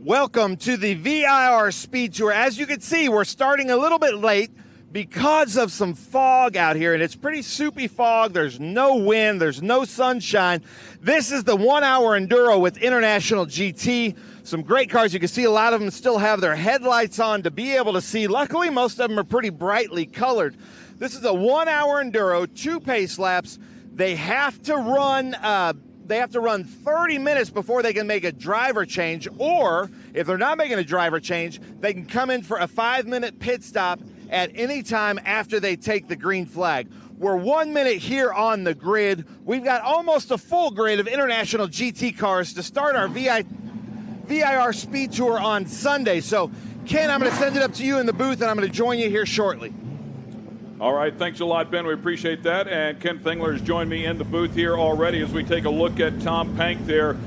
Welcome to the VIR Speed Tour. As you can see, we're starting a little bit late because of some fog out here, and it's pretty soupy fog. There's no wind, there's no sunshine. This is the 1 hour Enduro with International GT. Some great cars. You can see a lot of them still have their headlights on to be able to see. Luckily, most of them are pretty brightly colored. This is a 1 hour Enduro, 2 pace laps. They have to run 30 minutes before they can make a driver change, or if they're not making a driver change, they can come in for a 5-minute pit stop at any time after they take the green flag. We're 1 minute here on the grid. We've got almost a full grid of International GT cars to start our VIR Speed Tour on Sunday. So, Ken, I'm going to send it up to you in the booth, and I'm going to join you here shortly. All right, thanks a lot, Ben. We appreciate that. And Ken Fingler has joined me in the booth here already as we take a look at Tom Pank there.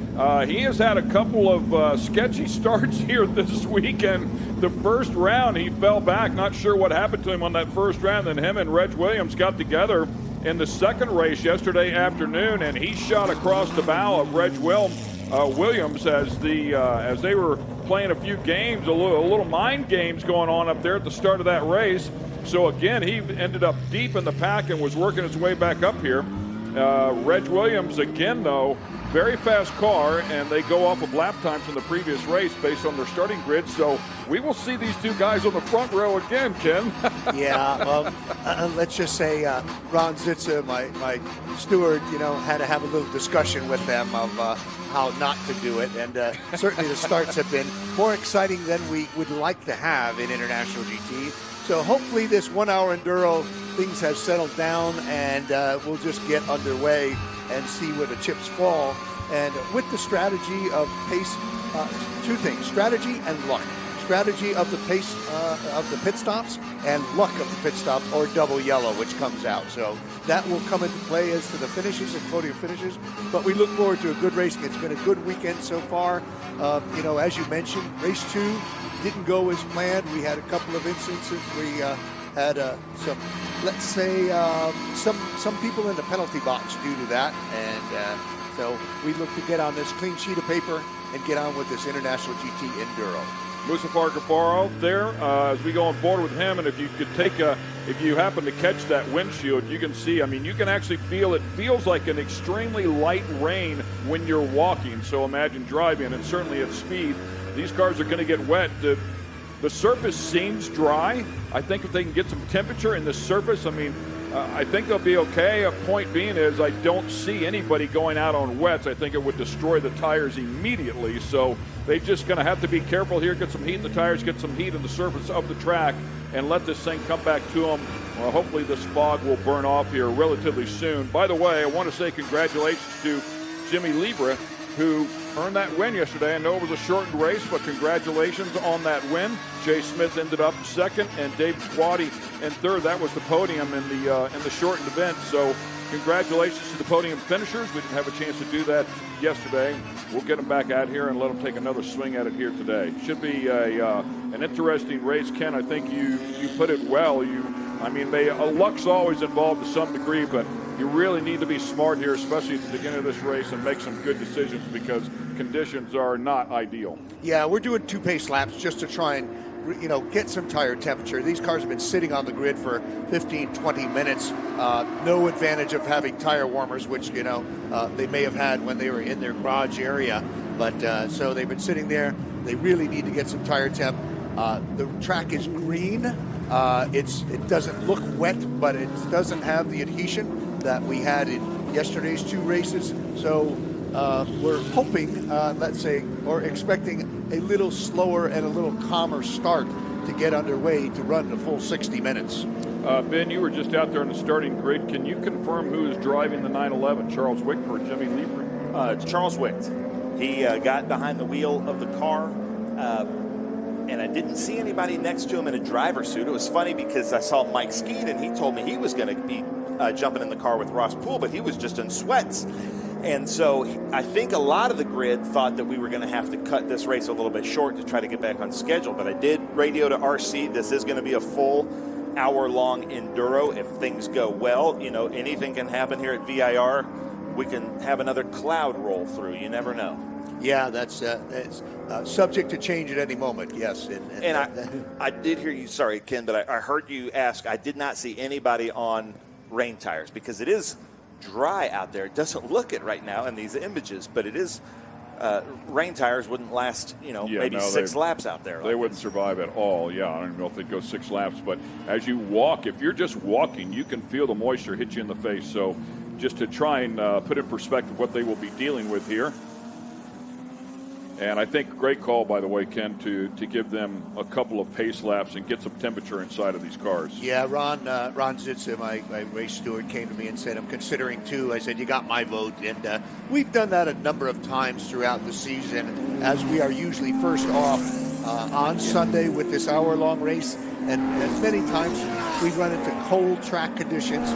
He has had a couple of sketchy starts here this weekend. The first round, he fell back. Not sure what happened to him on that first round. Then him and Reg Williams got together in the second race yesterday afternoon, and he shot across the bow of Reg Williams as they were playing a few games, a little mind games going on up there at the start of that race. So again, he ended up deep in the pack and was working his way back up here. Reg Williams, again, though, very fast car, and they go off of lap times from the previous race based on their starting grid. So we will see these two guys on the front row again, Ken. Yeah, let's just say Ron Zitza, my steward, had to have a little discussion with them of how not to do it. And certainly the starts have been more exciting than we would like to have in International GT. So hopefully this 1 hour Enduro, things have settled down, and we'll just get underway and see where the chips fall. And with the strategy of pace, two things, strategy and luck. Strategy of the pace of the pit stops, and luck of the pit stop, or double yellow, which comes out. So that will come into play as to the finishes and podium finishes. But we look forward to a good race. It's been a good weekend so far. As you mentioned, race 2 didn't go as planned. We had a couple of instances. We had some, let's say, some people in the penalty box due to that. And so we look to get on this clean sheet of paper and get on with this International GT Enduro. Mustafa Gafaro there as we go on board with him. And if you could if you happen to catch that windshield, you can see, you can actually feel it feels like an extremely light rain when you're walking. So imagine driving, and certainly at speed, these cars are going to get wet. The surface seems dry. I think if they can get some temperature in the surface, I think they'll be okay. A point being is I don't see anybody going out on wets. I think it would destroy the tires immediately. So they're just going to have to be careful here, get some heat in the tires, get some heat in the surface of the track, and let this thing come back to them. Well, hopefully this fog will burn off here relatively soon. By the way, I want to say congratulations to Jimmy Libre, who earned that win yesterday. I know it was a shortened race, but congratulations on that win. Jay Smith ended up second, and Dave Squatty in third. That was the podium in the shortened event. So congratulations to the podium finishers. We didn't have a chance to do that yesterday. We'll get them back out here and let them take another swing at it here today. Should be an interesting race, Ken. I think you put it well. Luck's always involved to some degree, but you really need to be smart here, especially at the beginning of this race, and make some good decisions because conditions are not ideal. Yeah, we're doing 2 pace laps just to try and get some tire temperature. These cars have been sitting on the grid for 15, 20 minutes. No advantage of having tire warmers, which, they may have had when they were in their garage area. But so they've been sitting there. They really need to get some tire temp. The track is green. It doesn't look wet, but it doesn't have the adhesion that we had in yesterday's 2 races. So we're hoping, or expecting a little slower and a little calmer start to get underway to run the full 60 minutes. Ben, you were just out there on the starting grid. Can you confirm who is driving the 911, Charles Wick or Jimmy Libre? Charles Wick. He got behind the wheel of the car, and I didn't see anybody next to him in a driver's suit. It was funny because I saw Mike Skeet, and he told me he was going to be jumping in the car with Ross Poole, but he was just in sweats. And so I think a lot of the grid thought that we were going to have to cut this race a little bit short to try to get back on schedule. But I did radio to RC. This is going to be a full hour-long Enduro if things go well. Anything can happen here at VIR. We can have another cloud roll through. You never know. Yeah, that's subject to change at any moment. Yes, I did hear you. Sorry, Ken, but I heard you ask. I did not see anybody on rain tires because it is dry out there. It doesn't look it right now in these images, but it is. Rain tires wouldn't last, maybe 6 laps out there. They wouldn't survive at all. Yeah, I don't know if they'd go 6 laps, but as you walk, if you're just walking, you can feel the moisture hit you in the face. So just to try and put in perspective what they will be dealing with here. And I think great call, by the way, Ken, to give them a couple of pace laps and get some temperature inside of these cars. Yeah, Ron Zitza, my race steward, came to me and said, I'm considering 2. I said, you got my vote. And we've done that a number of times throughout the season, as we are usually first off on Sunday with this hour-long race. And many times we run into cold track conditions,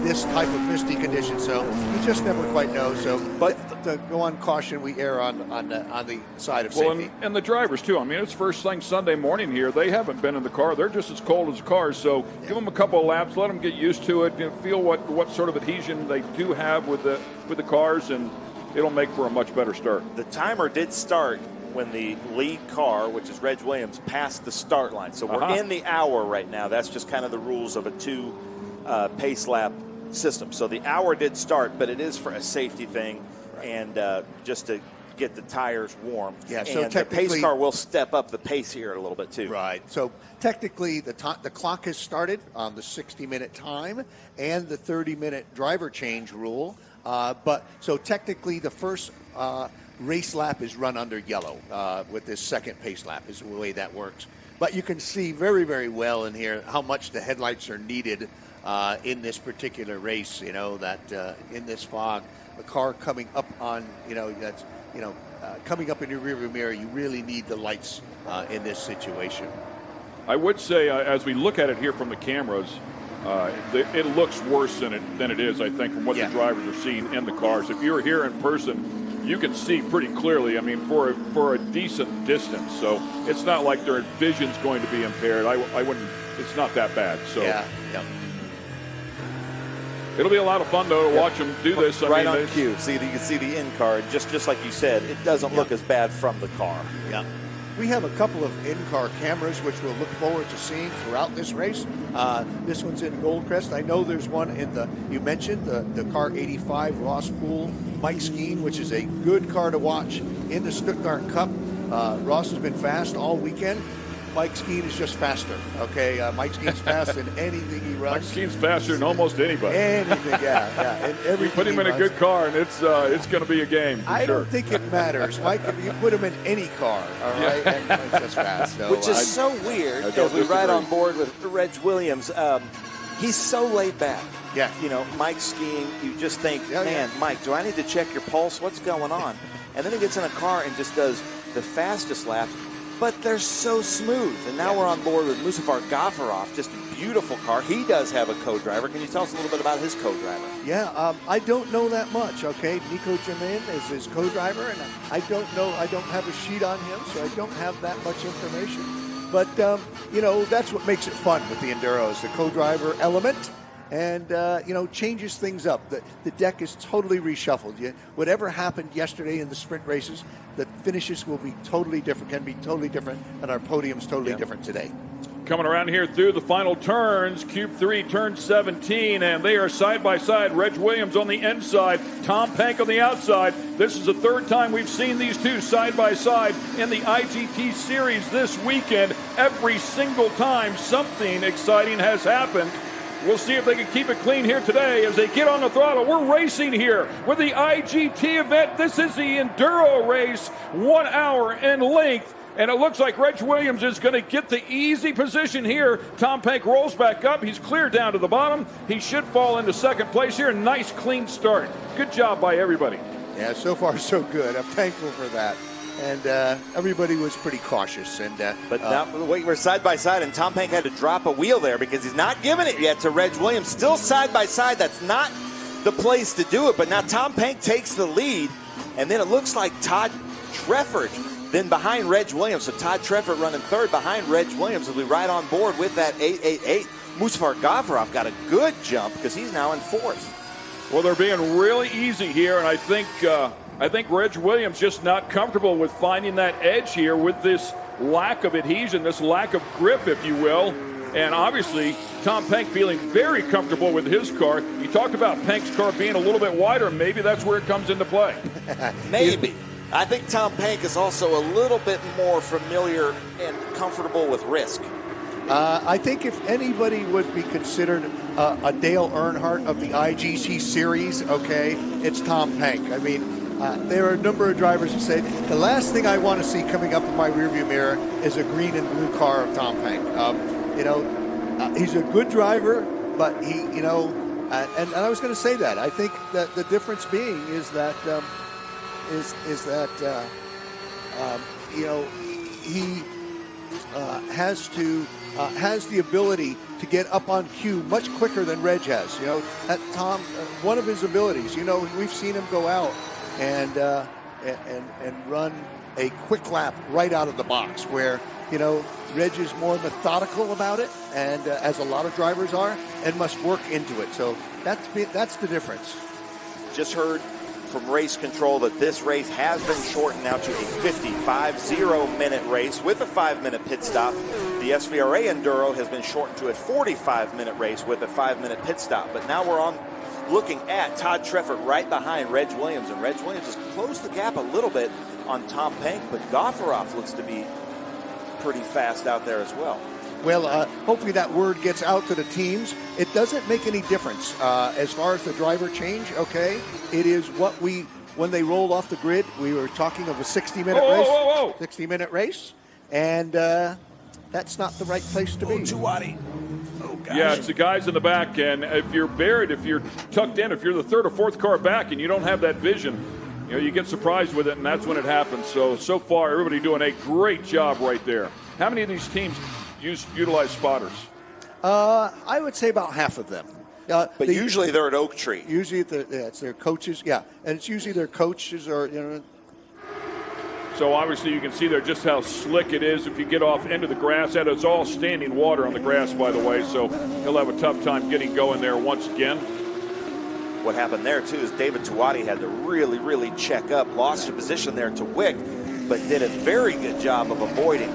this type of misty condition. So you just never quite know. So, but to go on caution, we err on the side of safety. And the drivers too. I mean, it's first thing Sunday morning here. They haven't been in the car. They're just as cold as cars. So give them a couple of laps, let them get used to it, feel what sort of adhesion they do have with the cars, and it'll make for a much better start. The timer did start when the lead car, which is Reg Williams, passed the start line. So we're in the hour right now. That's just kind of the rules of a 2 pace lap system. So the hour did start, but it is for a safety thing and just to get the tires warm. Yeah, so and the pace car will step up the pace here a little bit too. Right. So technically the clock has started on the 60-minute time and the 30-minute driver change rule. But so technically the first race lap is run under yellow with this second pace lap is the way that works. But you can see very, very well in here how much the headlights are needed in this particular race, that in this fog, the car coming up on, coming up in your rearview mirror, you really need the lights in this situation. I would say, as we look at it here from the cameras, it looks worse than it is, I think, from what the drivers are seeing in the cars. If you were here in person, you can see pretty clearly, I mean, for a decent distance. So it's not like their vision's going to be impaired. I wouldn't, it's not that bad. So it'll be a lot of fun, though, to watch them do this. Right on cue. See, you can see the in-car, just like you said, it doesn't look as bad from the car. Yeah. We have a couple of in-car cameras, which we'll look forward to seeing throughout this race. This one's in Goldcrest. I know there's one in you mentioned, the car 85 Ross Pool, Mike Skeen, which is a good car to watch in the Stuttgart Cup. Ross has been fast all weekend. Mike Skeen is just faster, okay? Mike Skeen's fast in anything he runs. Mike Skeen's faster than almost anybody. Anything, yeah. And everything put him in a good car, and it's going to be a game. I don't think it matters, Mike. If you put him in any car, all right, and Mike's just fast. So, which is so weird as we ride on board with Reg Williams. He's so laid back. Yeah. Mike Skeen, you just think, Mike, do I need to check your pulse? What's going on? And then he gets in a car and just does the fastest laps. But they're so smooth. And now we're on board with Musafar Ghafarov, just a beautiful car. He does have a co-driver. Can you tell us a little bit about his co-driver? Yeah, I don't know that much, okay? Nico Jamin is his co-driver, and I don't know. I don't have a sheet on him, so I don't have that much information. But, that's what makes it fun with the Enduro is the co-driver element. And, changes things up. The deck is totally reshuffled. Whatever happened yesterday in the sprint races, the finishes will be totally different, can be totally different, and our podium's totally different today. Coming around here through the final turns, Cube 3, turn 17, and they are side by side. Reg Williams on the inside, Tom Pank on the outside. This is the third time we've seen these two side by side in the IGT series this weekend. Every single time something exciting has happened. We'll see if they can keep it clean here today as they get on the throttle. We're racing here with the IGT event. This is the Enduro race, 1 hour in length. And it looks like Reg Williams is going to get the easy position here. Tom Pank rolls back up. He's clear down to the bottom. He should fall into second place here. Nice, clean start. Good job by everybody. Yeah, so far so good. I'm thankful for that. And everybody was pretty cautious. But now we're side by side, and Tom Pank had to drop a wheel there because he's not giving it yet to Reg Williams. Still side by side. That's not the place to do it. But now Tom Pank takes the lead, and then it looks like Todd Treffert then behind Reg Williams. So Todd Treffert running third behind Reg Williams as we ride on board with that 888. Musafar Ghafarov got a good jump because he's now in fourth. Well, they're being really easy here, and I think I think Reg Williams just not comfortable with finding that edge here with this lack of adhesion, this lack of grip, if you will. And obviously, Tom Pank feeling very comfortable with his car. You talked about Pank's car being a little bit wider. Maybe that's where it comes into play. Maybe. I think Tom Pank is also a little bit more familiar and comfortable with risk. I think if anybody would be considered a Dale Earnhardt of the IGC series, okay, it's Tom Pank. I mean, there are a number of drivers who say, the last thing I want to see coming up in my rearview mirror is a green and blue car of Tom Pank. You know, he's a good driver, but he, you know, and I was going to say that. I think that the difference being is that, you know, he has the ability to get up on cue much quicker than Reg has. You know, Tom, one of his abilities, you know, we've seen him go out and run a quick lap right out of the box, where, you know, Reg is more methodical about it, and as a lot of drivers are, and must work into it. So that's the difference. Just heard from race control that this race has been shortened now to a 50 race with a 5-minute pit stop. The SVRA Enduro has been shortened to a 45-minute race with a 5-minute pit stop. But now we're on looking at Todd Treffert right behind Reg Williams, and Reg Williams has closed the gap a little bit on Tom Pank, but Gofferoff looks to be pretty fast out there as well. Well, hopefully that word gets out to the teams. It doesn't make any difference as far as the driver change, okay? It is what when they rolled off the grid, we were talking of a 60-minute race. 60-minute race, and that's not the right place to be. Tuati. Oh, gosh. Yeah, it's the guys in the back, and if you're buried, if you're tucked in, if you're the third or fourth car back and you don't have that vision, you know, you get surprised with it, and that's when it happens. So far, everybody doing a great job right there. How many of these teams utilize spotters? I would say about half of them. But usually they're at Oak Tree. Usually it's their coaches, yeah. And it's usually their coaches or, you know. So obviously you can see there just how slick it is if you get off into the grass. That is all standing water on the grass, by the way, so he'll have a tough time getting going there once again. What happened there, too, is David Tuati had to really, really check up, lost a position there to Wick, but did a very good job of avoiding.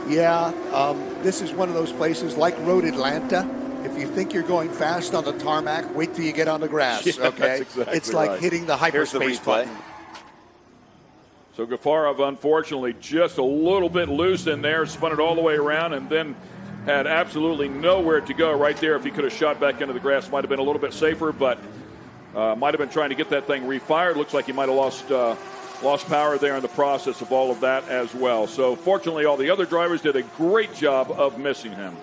Yeah, this is one of those places like Road Atlanta. If you think you're going fast on the tarmac, wait till you get on the grass, yeah, okay? Exactly it's like hitting the hyperspace button. So Gofferoff, unfortunately, just a little bit loose in there, spun it all the way around, and then had absolutely nowhere to go right there. If he could have shot back into the grass, might have been a little bit safer, but might have been trying to get that thing refired. Looks like he might have lost power there in the process of all of that as well. So fortunately, all the other drivers did a great job of missing him.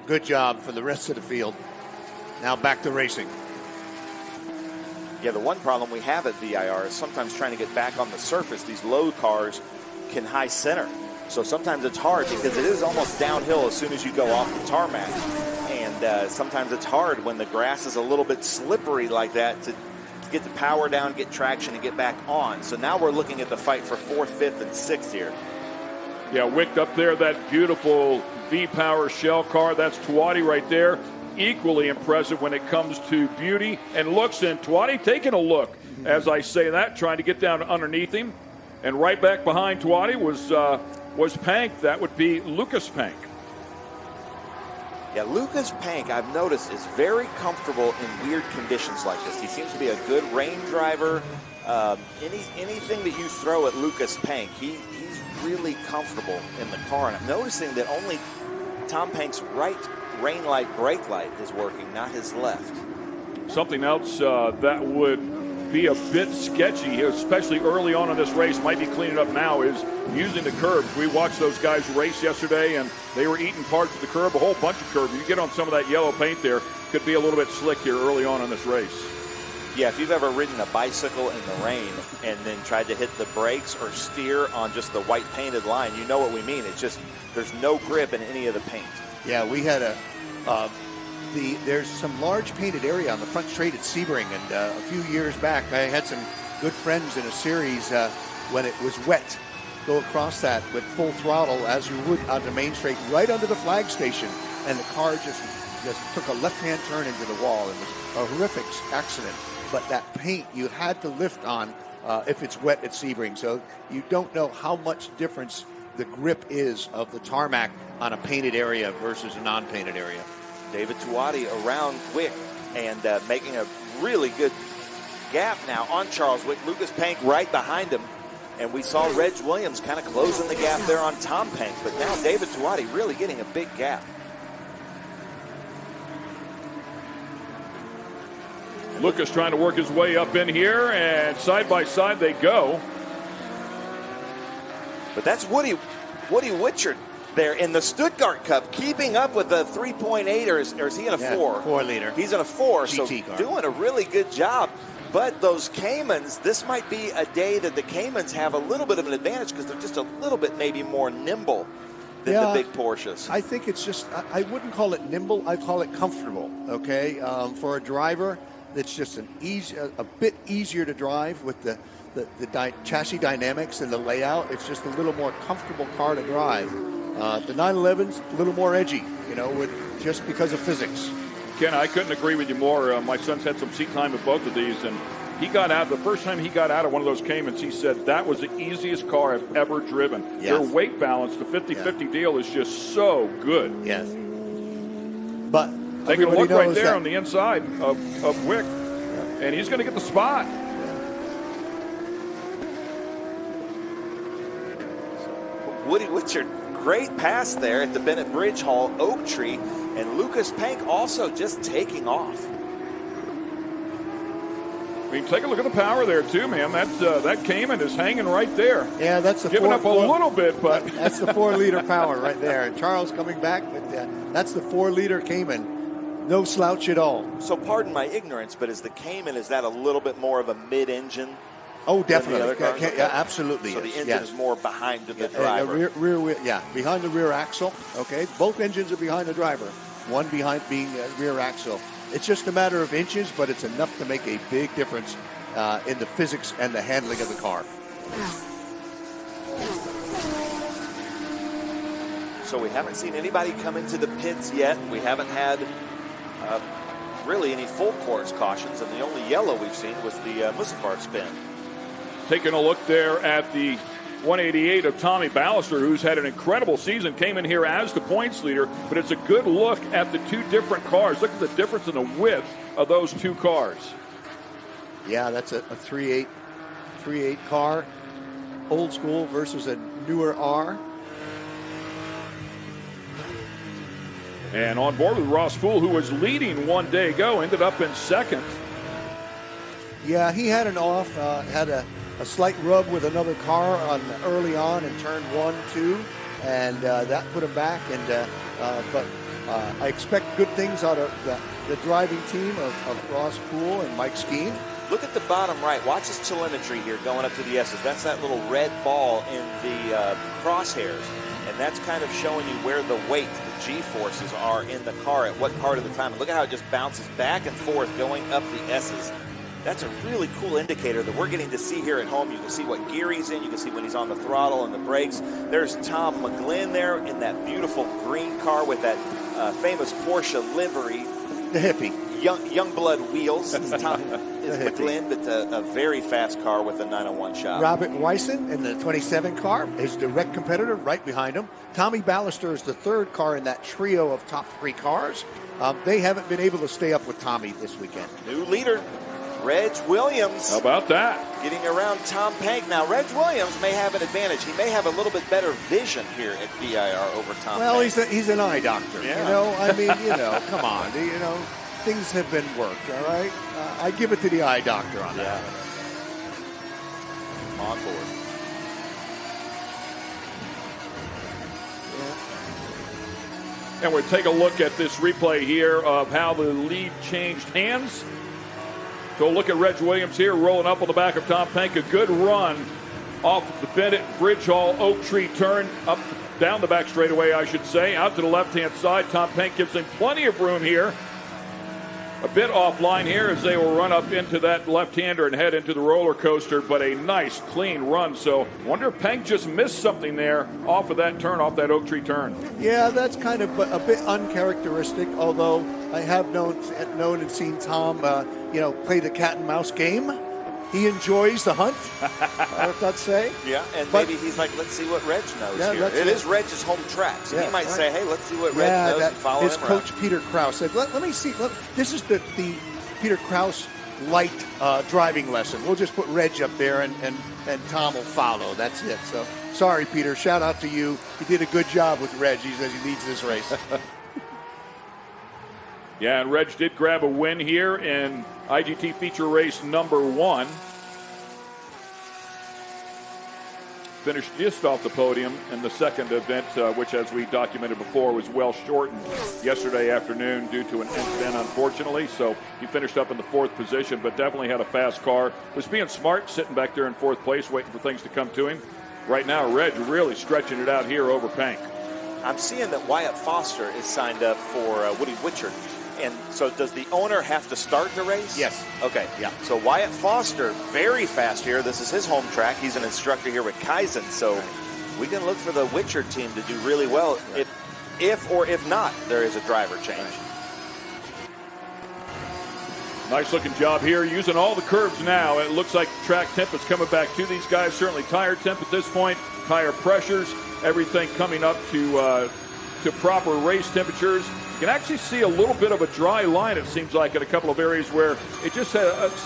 Good job for the rest of the field. Now back to racing. Yeah, the one problem we have at VIR is sometimes trying to get back on the surface. These low cars can high center. So sometimes it's hard because it is almost downhill as soon as you go off the tarmac. And sometimes it's hard when the grass is a little bit slippery like that to get the power down, get traction, and get back on. So now we're looking at the fight for 4th, 5th, and 6th here. Yeah, Wick up there, that beautiful V-Power shell car. That's Tuati right there. Equally impressive when it comes to beauty and looks. And Tuati taking a look, as I say that, trying to get down underneath him. And right back behind Tuati was Pank. That would be Lucas Pank. Yeah, Lucas Pank, I've noticed, is very comfortable in weird conditions like this. He seems to be a good rain driver. Anything that you throw at Lucas Pank, he's really comfortable in the car. And I'm noticing that only Tom Pank's right rain light, brake light is working, not his left. Something else that would be a bit sketchy, especially early on in this race, might be cleaning up now, is using the curbs. We watched those guys race yesterday, and they were eating parts of the curb, a whole bunch of curb. You get on some of that yellow paint there, could be a little bit slick here early on in this race. Yeah, if you've ever ridden a bicycle in the rain and then tried to hit the brakes or steer on just the white painted line, you know what we mean. It's just there's no grip in any of the paint. Yeah, we had there's some large painted area on the front straight at Sebring, and a few years back I had some good friends in a series when it was wet go across that with full throttle as you would on the main straight right under the flag station, and the car just took a left-hand turn into the wall. It was a horrific accident. but that paint you had to lift on if it's wet at Sebring. So you don't know how much difference the grip is of the tarmac on a painted area versus a non-painted area. David Tuati around Wick and making a really good gap now on Charles Wick. Lucas Pank right behind him. And we saw Reg Williams kind of closing the gap there on Tom Pank. But now David Tuati really getting a big gap. Lucas trying to work his way up in here, and side by side they go. But that's Woody Witchard there in the Stuttgart Cup, keeping up with the 3.8, or is he in a 4? 4 liter. He's in a 4, GT so car. doing a really good job. But those Caymans, this might be a day that the Caymans have a little bit of an advantage because they're just a little bit maybe more nimble than the big Porsches. I think it's just, I wouldn't call it nimble, I call it comfortable, okay? For a driver, it's just a bit easier to drive with the chassis dynamics and the layout. It's just a little more comfortable car to drive. The 911's a little more edgy, just because of physics. Ken, I couldn't agree with you more. My son's had some seat time at both of these, and he got out, the first time he got out of one of those Caymans, he said, that was the easiest car I've ever driven. Yes. Their weight balance, the 50-50 deal is just so good. Yes. But taking a look right there on the inside of Wick, and he's going to get the spot. Woody Witchard, great pass there at the Bennett Bridge Hall Oak Tree, and Lucas Pank also just taking off. I mean, take a look at the power there too, man. That Cayman is hanging right there. Yeah, that's the giving up a little bit, but that's the 4-liter power right there. And Charles coming back, but that's the 4-liter Cayman. No slouch at all. So pardon my ignorance, but is the Cayman, is that a little bit more of a mid-engine? Oh, definitely. Yeah, absolutely. So the engine is more behind the driver. Rear wheel, behind the rear axle. Okay, both engines are behind the driver. One behind being rear axle. It's just a matter of inches, but it's enough to make a big difference in the physics and the handling of the car. So we haven't seen anybody come into the pits yet. We haven't had really any full course cautions, and the only yellow we've seen was the Musafar spin. Taking a look there at the 188 of Tommy Ballister, who's had an incredible season, came in here as the points leader, but it's a good look at the two different cars. Look at the difference in the width of those two cars. Yeah, that's a 3.8 car, old school versus a newer R. And on board with Ross Poole, who was leading one day ago, ended up in second. Yeah, he had an off, had a slight rub with another car early on in turn 1, 2, and that put him back. But I expect good things out of the driving team of Ross Poole and Mike Skeen. Look at the bottom right. Watch his telemetry here going up to the S's. That's that little red ball in the crosshairs. And that's kind of showing you where the weight, the G-forces are in the car at what part of the time. And look at how it just bounces back and forth going up the S's. That's a really cool indicator that we're getting to see here at home. You can see what gear he's in. You can see when he's on the throttle and the brakes. There's Tom McGlynn there in that beautiful green car with that famous Porsche livery. The hippie. Youngblood wheels. Tom is McGlynn, but a very fast car with a 901 shop. Robert Wyson in the 27 car, his direct competitor right behind him. Tommy Ballister is the third car in that trio of top 3 cars. They haven't been able to stay up with Tommy this weekend. New leader, Reg Williams. How about that? Getting around Tom Pank. Now, Reg Williams may have an advantage. He may have a little bit better vision here at VIR over Tom Pank. Well, he's an eye doctor. Yeah. I mean, come on. Things have been worked, all right? I give it to the eye doctor on that. On board. And we'll take a look at this replay here of how the lead changed hands. So look at Reg Williams here rolling up on the back of Tom Pank. A good run off the Bennett Bridge Hall Oak Tree turn up down the back straightaway, I should say. Out to the left-hand side. Tom Pank gives him plenty of room here. a bit offline here as they will run up into that left-hander and head into the roller coaster, but a nice, clean run. So wonder if Pank just missed something there off of that turn, off that oak tree turn. Yeah, that's kind of a bit uncharacteristic, although I have known and seen Tom, play the cat and mouse game. He enjoys the hunt, I'd say. Yeah, and maybe he's like, let's see what Reg knows here. It is Reg's home track, so he might say, hey, let's see what Reg knows and follow him around. His coach, Peter Kraus, said, let me see. This is the Peter Kraus light driving lesson. We'll just put Reg up there, and Tom will follow. That's it. So, sorry, Peter. Shout out to you. You did a good job with Reg. He says he leads this race. Yeah, and Reg did grab a win here in IGT feature race number 1. Finished just off the podium in the second event, which, as we documented before, was well shortened yesterday afternoon due to an incident, unfortunately. So he finished up in the 4th position, but definitely had a fast car. Was being smart, sitting back there in 4th place, waiting for things to come to him. Right now, Reg really stretching it out here over Pank. I'm seeing that Wyatt Foster is signed up for Woody Witcher. And so does the owner have to start the race? Yes. Okay. Yeah. So Wyatt Foster, very fast here. This is his home track. He's an instructor here with Kaizen. So we can look for the Witcher team to do really well if or if not there is a driver change. Nice looking job here, using all the curves now. It looks like track temp is coming back to these guys. Certainly tire temp at this point, tire pressures, everything coming up to proper race temperatures. You can actually see a little bit of a dry line, it seems like, in a couple of areas where it just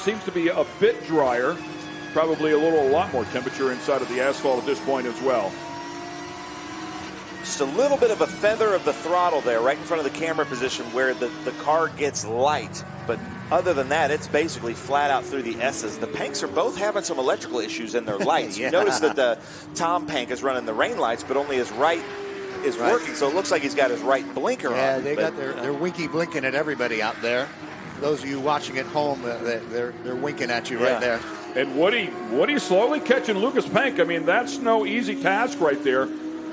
seems to be a bit drier. Probably a lot more temperature inside of the asphalt at this point as well. Just a little bit of a feather of the throttle there right in front of the camera position where the car gets light. But other than that, it's basically flat out through the S's. The Panks are both having some electrical issues in their lights. You notice that the Tom Pank is running the rain lights, but only his right is working, so it looks like he's got his right blinker on. Yeah, they got their winky blinking at everybody out there. Those of you watching at home, they're winking at you right there. And Woody slowly catching Lucas Pank. I mean, that's no easy task right there.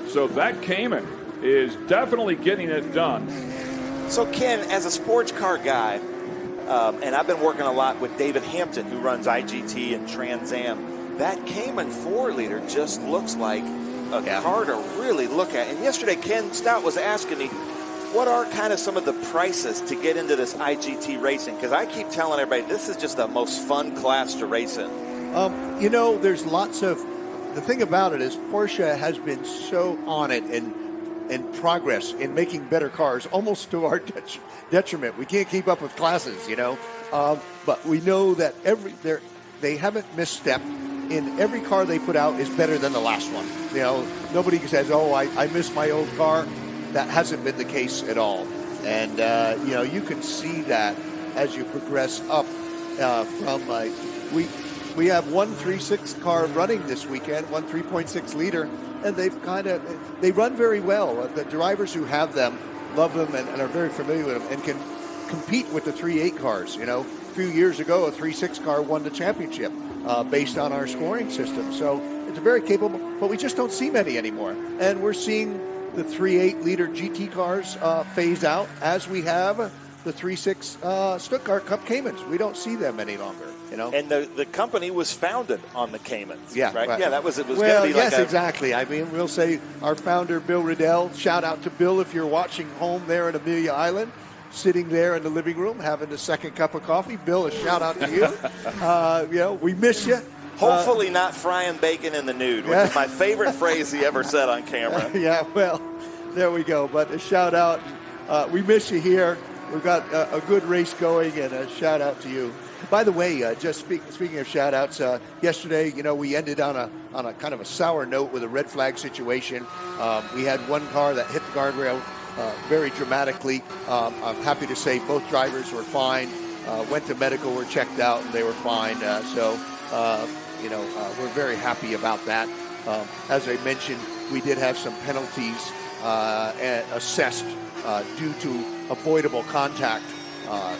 So that Cayman is definitely getting it done. So Ken, as a sports car guy, and I've been working a lot with David Hampton, who runs IGT and Trans Am, that Cayman 4-liter just looks like a car to really look at. And yesterday, Ken Stout was asking me, what are kind of some of the prices to get into this IGT racing? Because I keep telling everybody, this is just the most fun class to race in. There's lots of... The thing about it is Porsche has been so on it and progress in making better cars, almost to our detriment. We can't keep up with classes, but we know that they haven't misstepped. In every car they put out is better than the last one. Nobody says, oh, I miss my old car. That hasn't been the case at all. And, you can see that as you progress up we have one 3.6 car running this weekend, one 3.6 liter, and they run very well. The drivers who have them love them and are very familiar with them and can compete with the 3.8 cars. A few years ago, a 3.6 car won the championship. Based on our scoring system. So it's very capable, but we just don't see many anymore. And we're seeing the 3.8 liter GT cars phase out as we have the 3.6 Stuttgart Cup Caymans. We don't see them any longer. And the company was founded on the Caymans. Yeah, right? Yeah, it was going to be yes, exactly. I mean, we'll say our founder, Bill Riddell. Shout out to Bill if you're watching home there in Amelia Island. Sitting there in the living room having the second cup of coffee. Bill, a shout out to you. We miss you. Hopefully not frying bacon in the nude, which is my favorite phrase he ever said on camera. Yeah, well, there we go. But a shout out. We miss you here. We've got a good race going, and a shout out to you. By the way, just speaking of shout outs, yesterday, we ended on a kind of a sour note with a red flag situation. We had one car that hit the guardrail very dramatically. I'm happy to say both drivers were fine. Went to medical, were checked out, and they were fine. We're very happy about that. As I mentioned, we did have some penalties assessed due to avoidable contact.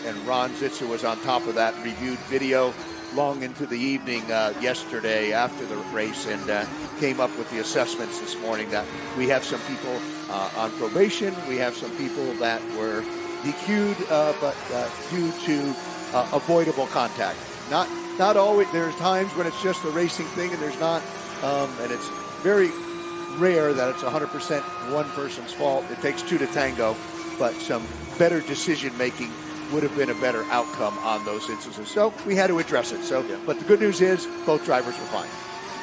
And Ron Zitzer was on top of that, reviewed video long into the evening yesterday after the race, and came up with the assessments this morning that we have some people on probation. We have some people that were DQ'd, but due to avoidable contact. Not always. There's times when it's just a racing thing, and there's not, and it's very rare that it's 100% one person's fault. It takes two to tango, but some better decision making would have been a better outcome on those instances. So we had to address it. So, but the good news is both drivers were fine.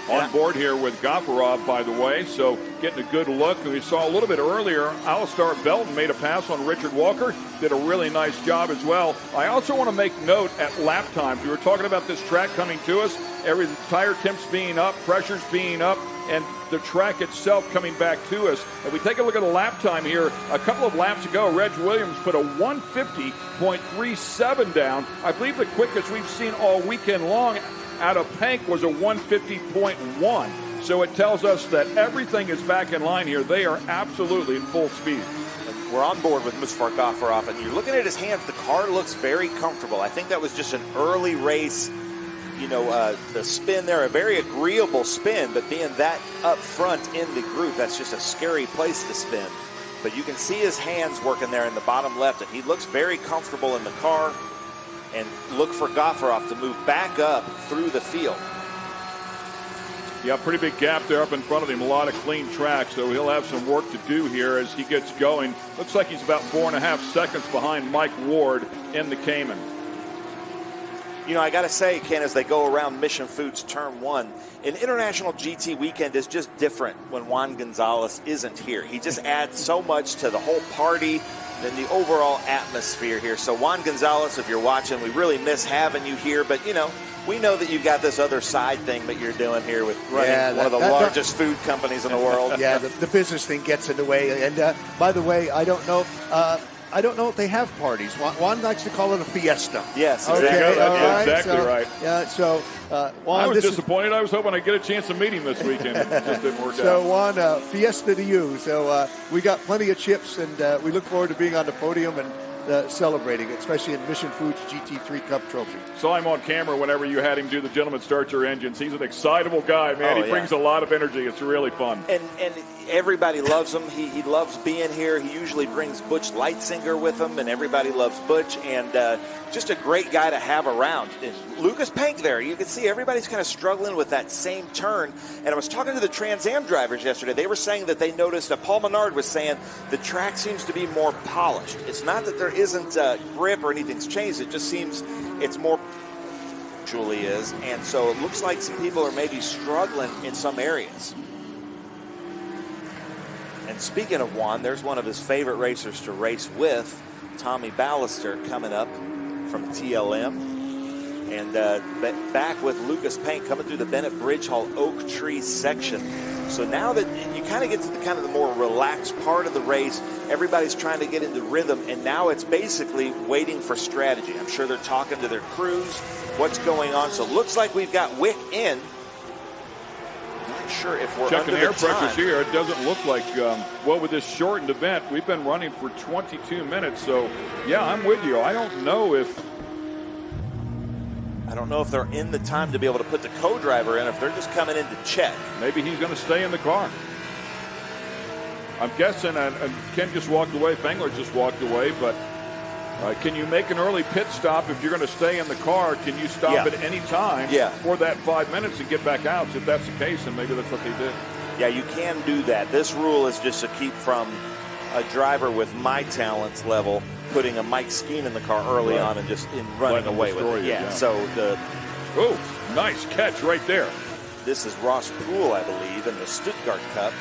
On board here with Gaffarov, by the way, so getting a good look. We saw a little bit earlier, Alistair Belton made a pass on Richard Walker, did a really nice job as well. I also want to make note at lap times. We were talking about this track coming to us, every tire temps being up, pressures being up, and the track itself coming back to us. If we take a look at the lap time here, a couple of laps ago, Reg Williams put a 150.37 down. I believe the quickest we've seen all weekend long out of Pank was a 150.1. So it tells us that everything is back in line here. They are absolutely in full speed. We're on board with Mustafa Gaffarov, and you're looking at his hands. The car looks very comfortable. I think that was just an early race, the spin there, a very agreeable spin, but being that up front in the group, that's just a scary place to spin. But you can see his hands working there in the bottom left, and he looks very comfortable in the car. And look for Gaffarov to move back up through the field. Yeah, pretty big gap there up in front of him. A lot of clean track, so he'll have some work to do here as he gets going. Looks like he's about 4.5 seconds behind Mike Ward in the Cayman. I got to say, Ken, as they go around Mission Foods Turn 1, an International GT weekend is just different when Juan Gonzalez isn't here. He just adds so much to the whole party than the overall atmosphere here. So Juan Gonzalez, if you're watching, we really miss having you here, but we know that you've got this other side thing that you're doing here with running one of the largest food companies in the world. Yeah, the business thing gets in the way. And by the way, I don't know if they have parties. Juan likes to call it a fiesta. Yes, okay, exactly. all right. Exactly right. Yeah, so Juan, I was disappointed. I was hoping I'd get a chance to meet him this weekend. It just didn't work out. So Juan, fiesta to you. So we got plenty of chips, and we look forward to being on the podium and celebrating, especially in Mission Foods GT3 Cup Trophy. Saw him on camera whenever you had him do the Gentleman Start Your Engines. He's an excitable guy, man. He brings a lot of energy. It's really fun. And everybody loves him. He loves being here. He usually brings Butch Leitzinger with him, and everybody loves Butch. And just a great guy to have around. And Lucas Pank there, you can see everybody's kind of struggling with that same turn. And I was talking to the Trans Am drivers yesterday. They were saying that they noticed, Paul Menard was saying, the track seems to be more polished. It's not that there isn't grip or anything's changed. It just seems it's more actually is. And so it looks like some people are maybe struggling in some areas. And speaking of Juan, there's one of his favorite racers to race with, Tommy Ballister, coming up from TLM. And back with Lucas Pank coming through the Bennett Bridge Hall Oak Tree section. So now that you kind of get to the more relaxed part of the race, everybody's trying to get into rhythm, and now it's basically waiting for strategy. I'm sure they're talking to their crews, what's going on. So it looks like we've got Wick in. Not sure if we're checking under air the time. pressures here. It doesn't look like, with this shortened event, we've been running for 22 minutes. So, yeah, I'm with you. I don't know if they're in the time to be able to put the co-driver in, if they're just coming in to check. Maybe he's going to stay in the car. I'm guessing, and Ken just walked away, Fengler just walked away, but can you make an early pit stop if you're going to stay in the car? Can you stop at any time for that 5 minutes and get back out? So if that's the case, then maybe that's what they did. Yeah, you can do that. This rule is just to keep from a driver with my talents level putting a Mike Skeen in the car early on and just running away with it. Yeah. So nice catch right there. This is Ross Poole, I believe, in the Stuttgart Cup,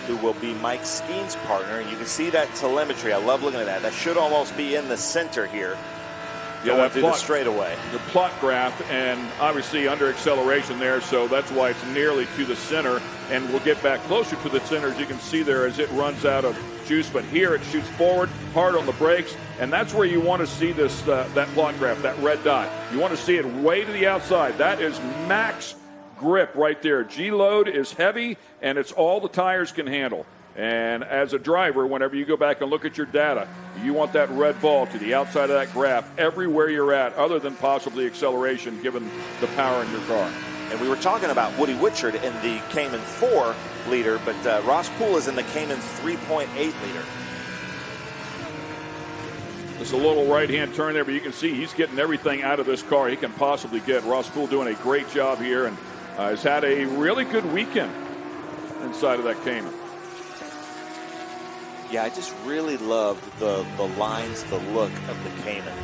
who will be Mike Skeen's partner. And you can see that telemetry. I love looking at that. That should almost be in the center here. Yeah, that through the straightaway. The plot graph, and obviously under acceleration there, so that's why it's nearly to the center. And we'll get back closer to the center, as you can see there, as it runs out of juice. But here it shoots forward, hard on the brakes, and that's where you want to see this that plot graph, that red dot. You want to see it way to the outside. That is max grip right there. G-load is heavy, and it's all the tires can handle. And as a driver, whenever you go back and look at your data, you want that red ball to the outside of that graph everywhere you're at, other than possibly acceleration, given the power in your car. And we were talking about Woody Witchard in the Cayman 4 liter, but Ross Poole is in the Cayman 3.8 liter. It's a little right-hand turn there, but you can see he's getting everything out of this car he can possibly get. Ross Poole doing a great job here, and has had a really good weekend inside of that Cayman. Yeah, I just really love the lines, the look of the Cayman.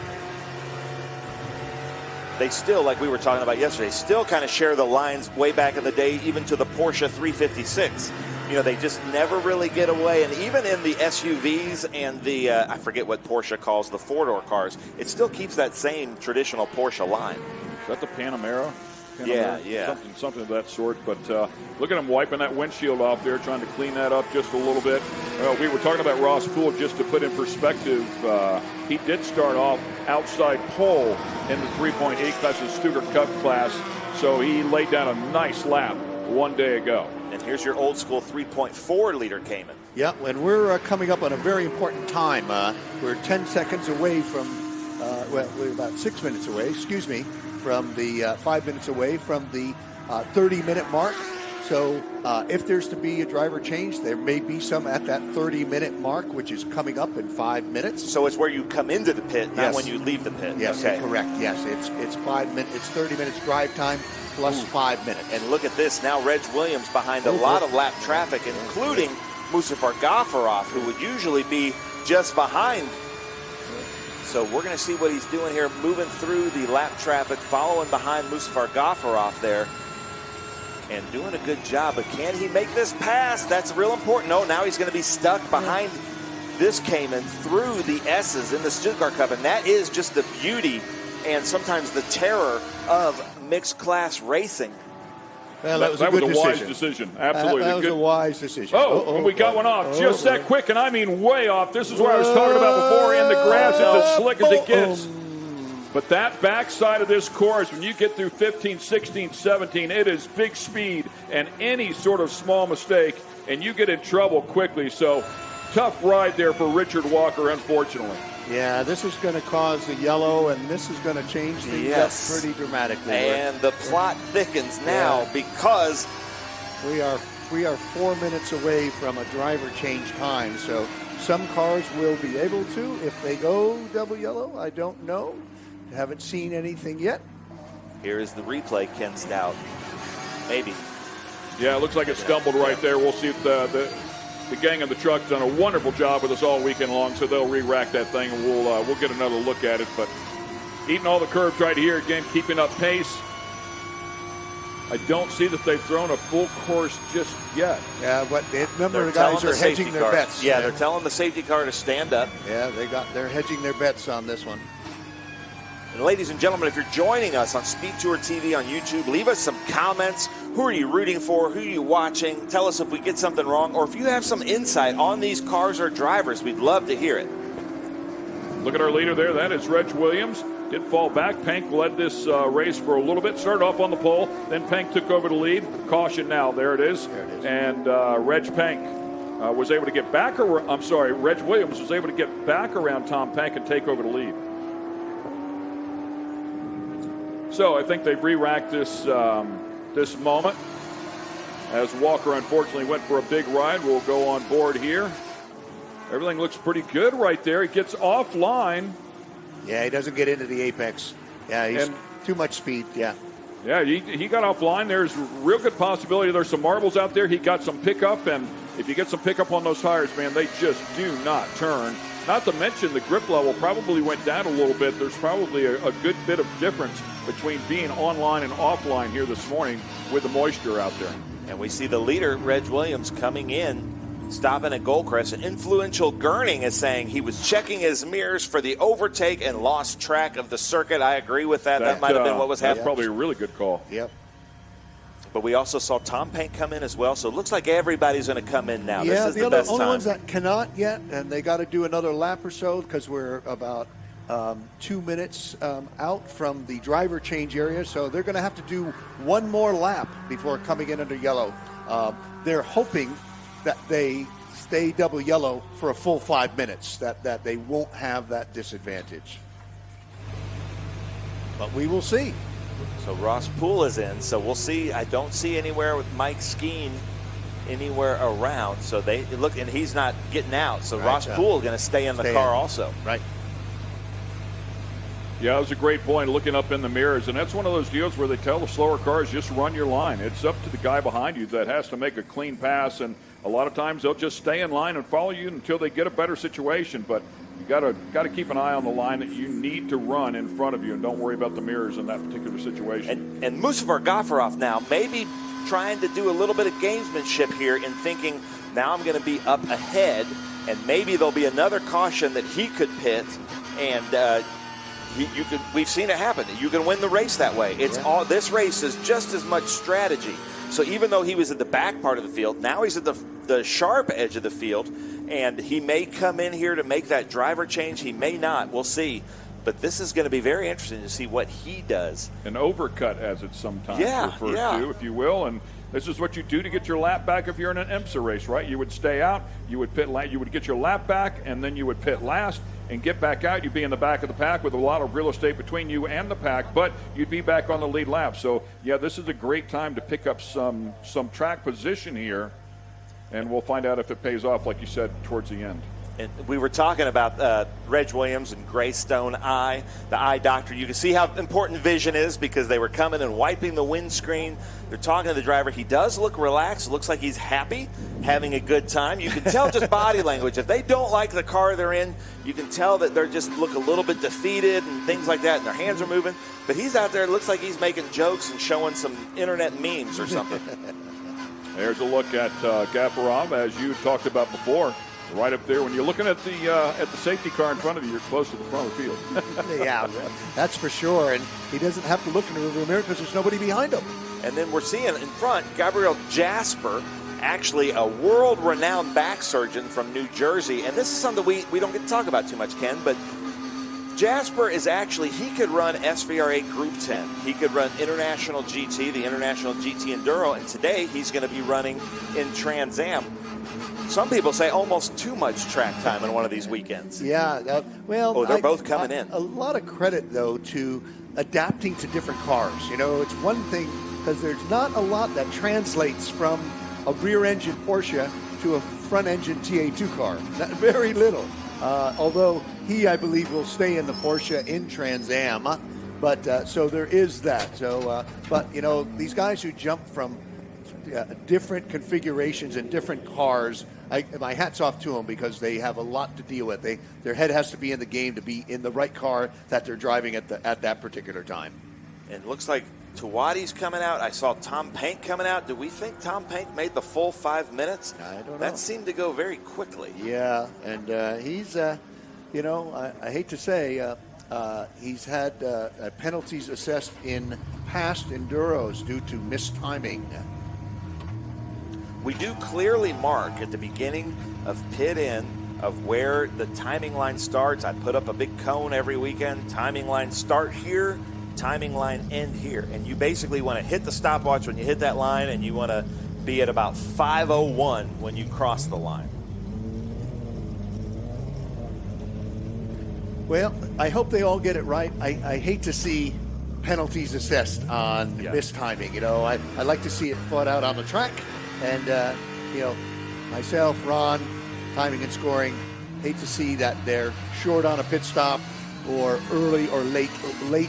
They still, like we were talking about yesterday, still kind of share the lines way back in the day, even to the Porsche 356. You know, they just never really get away. And even in the SUVs and the, I forget what Porsche calls the four-door cars, it still keeps that same traditional Porsche line. Is that the Panamera? Yeah. Something of that sort. But look at him wiping that windshield off there, trying to clean that up just a little bit. We were talking about Ross Poole, just to put in perspective. He did start off outside pole in the 3.8 class, the Stuttgart Cup class. So he laid down a nice lap one day ago. And here's your old school 3.4 liter Cayman. Yeah, and we're coming up on a very important time. We're 10 seconds away from, we're about 6 minutes away, from the 5 minutes away from the 30-minute mark. So if there's to be a driver change, there may be some at that 30-minute mark, which is coming up in 5 minutes. So it's where you come into the pit, not when you leave the pit. Yes, okay. Correct. Yes, it's 5 minutes. It's 30 minutes drive time plus 5 minutes. And look at this now. Reg Williams behind a lot of lap traffic, including Mustafa Ghafarov, who would usually be just behind. So we're going to see what he's doing here, moving through the lap traffic, following behind Mustafa Ghafarov there, and doing a good job. But can he make this pass? That's real important. No, now he's going to be stuck behind this Cayman through the S's in the Stuttgart Cup, and that is just the beauty and sometimes the terror of mixed class racing. Well, that was a good wise decision. Absolutely. That was a wise decision. And we got one off just that quick, and I mean way off. This is what I was talking about before. In the grass, it's as slick as it gets. But that backside of this course, when you get through 15, 16, 17, it is big speed, and any sort of small mistake, and you get in trouble quickly. So tough ride there for Richard Walker, unfortunately. Yeah, this is going to cause the yellow, and this is going to change things up pretty dramatically. And the plot thickens now because we are 4 minutes away from a driver change time. So some cars will be able to if they go double yellow. I don't know. Haven't seen anything yet. Here is the replay, Ken Stout. Maybe. Yeah, it looks like it stumbled right there. We'll see if the gang in the truck's done a wonderful job with us all weekend long, so they'll re-rack that thing, and we'll get another look at it. But eating all the curbs right here, again, keeping up pace. I don't see that they've thrown a full course just yet. Yeah, but remember the guys are hedging their bets. Yeah, they're telling the safety car to stand up. Yeah, they're hedging their bets on this one. And ladies and gentlemen, if you're joining us on SpeedTour TV on YouTube, leave us some comments. Who are you rooting for? Who are you watching? Tell us if we get something wrong, or if you have some insight on these cars or drivers. We'd love to hear it. Look at our leader there. That is Reg Williams. Did fall back. Pank led this race for a little bit. Started off on the pole. Then Pank took over the lead. Caution now. There it is. And Reg Pank was able to get back. Reg Williams was able to get back around Tom Pank and take over the lead. So I think they've re-racked this this moment. As Walker unfortunately went for a big ride, we'll go on board here. Everything looks pretty good right there. He gets offline. Yeah, he doesn't get into the apex. Yeah, he's too much speed. Yeah. Yeah, he got offline. There's real good possibility there's some marbles out there. He got some pickup, and if you get some pickup on those tires, man, they just do not turn. Not to mention the grip level probably went down a little bit. There's probably a good bit of difference between being online and offline here this morning with the moisture out there. And we see the leader, Reg Williams, coming in, stopping at Goldcrest. An influential Gurning is saying he was checking his mirrors for the overtake and lost track of the circuit. I agree with that. That might have been what was happening. That's probably a really good call. Yep. But we also saw Tom Pank come in as well, so it looks like everybody's going to come in now. Yeah, this is the best only time. ones that cannot yet, and they got to do another lap or so because we're about 2 minutes out from the driver change area, so they're going to have to do one more lap before coming in under yellow. They're hoping that they stay double yellow for a full 5 minutes, that they won't have that disadvantage. But we will see. So Ross Poole is in, so we'll see. I don't see anywhere with Mike Skeen anywhere around. So they look, and he's not getting out. So Ross Poole is going to stay in the car also. Right. Yeah, that was a great point, looking up in the mirrors. And that's one of those deals where they tell the slower cars, just run your line. It's up to the guy behind you that has to make a clean pass. And a lot of times they'll just stay in line and follow you until they get a better situation. But you got to keep an eye on the line that you need to run in front of you, and don't worry about the mirrors in that particular situation. And Musavar Gafurov now maybe trying to do a little bit of gamesmanship here in thinking, now I'm going to be up ahead, and maybe there'll be another caution that he could pit, and we've seen it happen. You can win the race that way. This race is just as much strategy. So even though he was at the back part of the field, now he's at the sharp edge of the field, and he may come in here to make that driver change. He may not. We'll see. But this is going to be very interesting to see what he does. An overcut, as it's sometimes referred to, if you will. And this is what you do to get your lap back if you're in an IMSA race, right? You would stay out, you would get your lap back, and then you would pit last and get back out. You'd be in the back of the pack with a lot of real estate between you and the pack, but you'd be back on the lead lap. So, yeah, this is a great time to pick up some track position here, and we'll find out if it pays off, like you said, towards the end. And we were talking about Reg Williams and Greystone Eye, the eye doctor. You can see how important vision is because they were coming and wiping the windscreen. They're talking to the driver. He does look relaxed. It looks like he's happy, having a good time. You can tell just body language. If they don't like the car they're in, you can tell that they're just look a little bit defeated and things like that, and their hands are moving. But he's out there. It looks like he's making jokes and showing some internet memes or something. There's a look at Gafurov, as you talked about before. Right up there. When you're looking at the safety car in front of you, you're close to the front of the field. Yeah, that's for sure. And he doesn't have to look in the rearview mirror because there's nobody behind him. And then we're seeing in front Gabriel Jasper, actually a world-renowned back surgeon from New Jersey. And this is something we don't get to talk about too much, Ken, but Jasper is actually, he could run SVRA Group 10. He could run International GT, the International GT Enduro, and today he's going to be running in Trans Am. Some people say almost too much track time in one of these weekends. Yeah, well, they're both coming in. A lot of credit, though, to adapting to different cars. You know, it's one thing because there's not a lot that translates from a rear-engine Porsche to a front-engine TA2 car. Very little. Although he, I believe, will stay in the Porsche in Trans Am. But so there is that. So, but you know, these guys who jump from different configurations and different cars, my hat's off to them because they have a lot to deal with. Their head has to be in the game to be in the right car that they're driving at that particular time. And it looks like Tawadi's coming out. I saw Tom Pank coming out. Do we think Tom Pank made the full 5 minutes? I don't know. That seemed to go very quickly. Yeah, and he's, you know, I hate to say, he's had penalties assessed in past Enduros due to mistiming. We do clearly mark at the beginning of pit in of where the timing line starts. I put up a big cone every weekend. Timing line start here, timing line end here. And you basically want to hit the stopwatch when you hit that line, and you want to be at about 5:01 when you cross the line. Well, I hope they all get it right. I hate to see penalties assessed on mistiming. You know, I like to see it fought out on the track. And, you know, myself, Ron, timing and scoring, hate to see that they're short on a pit stop or early or late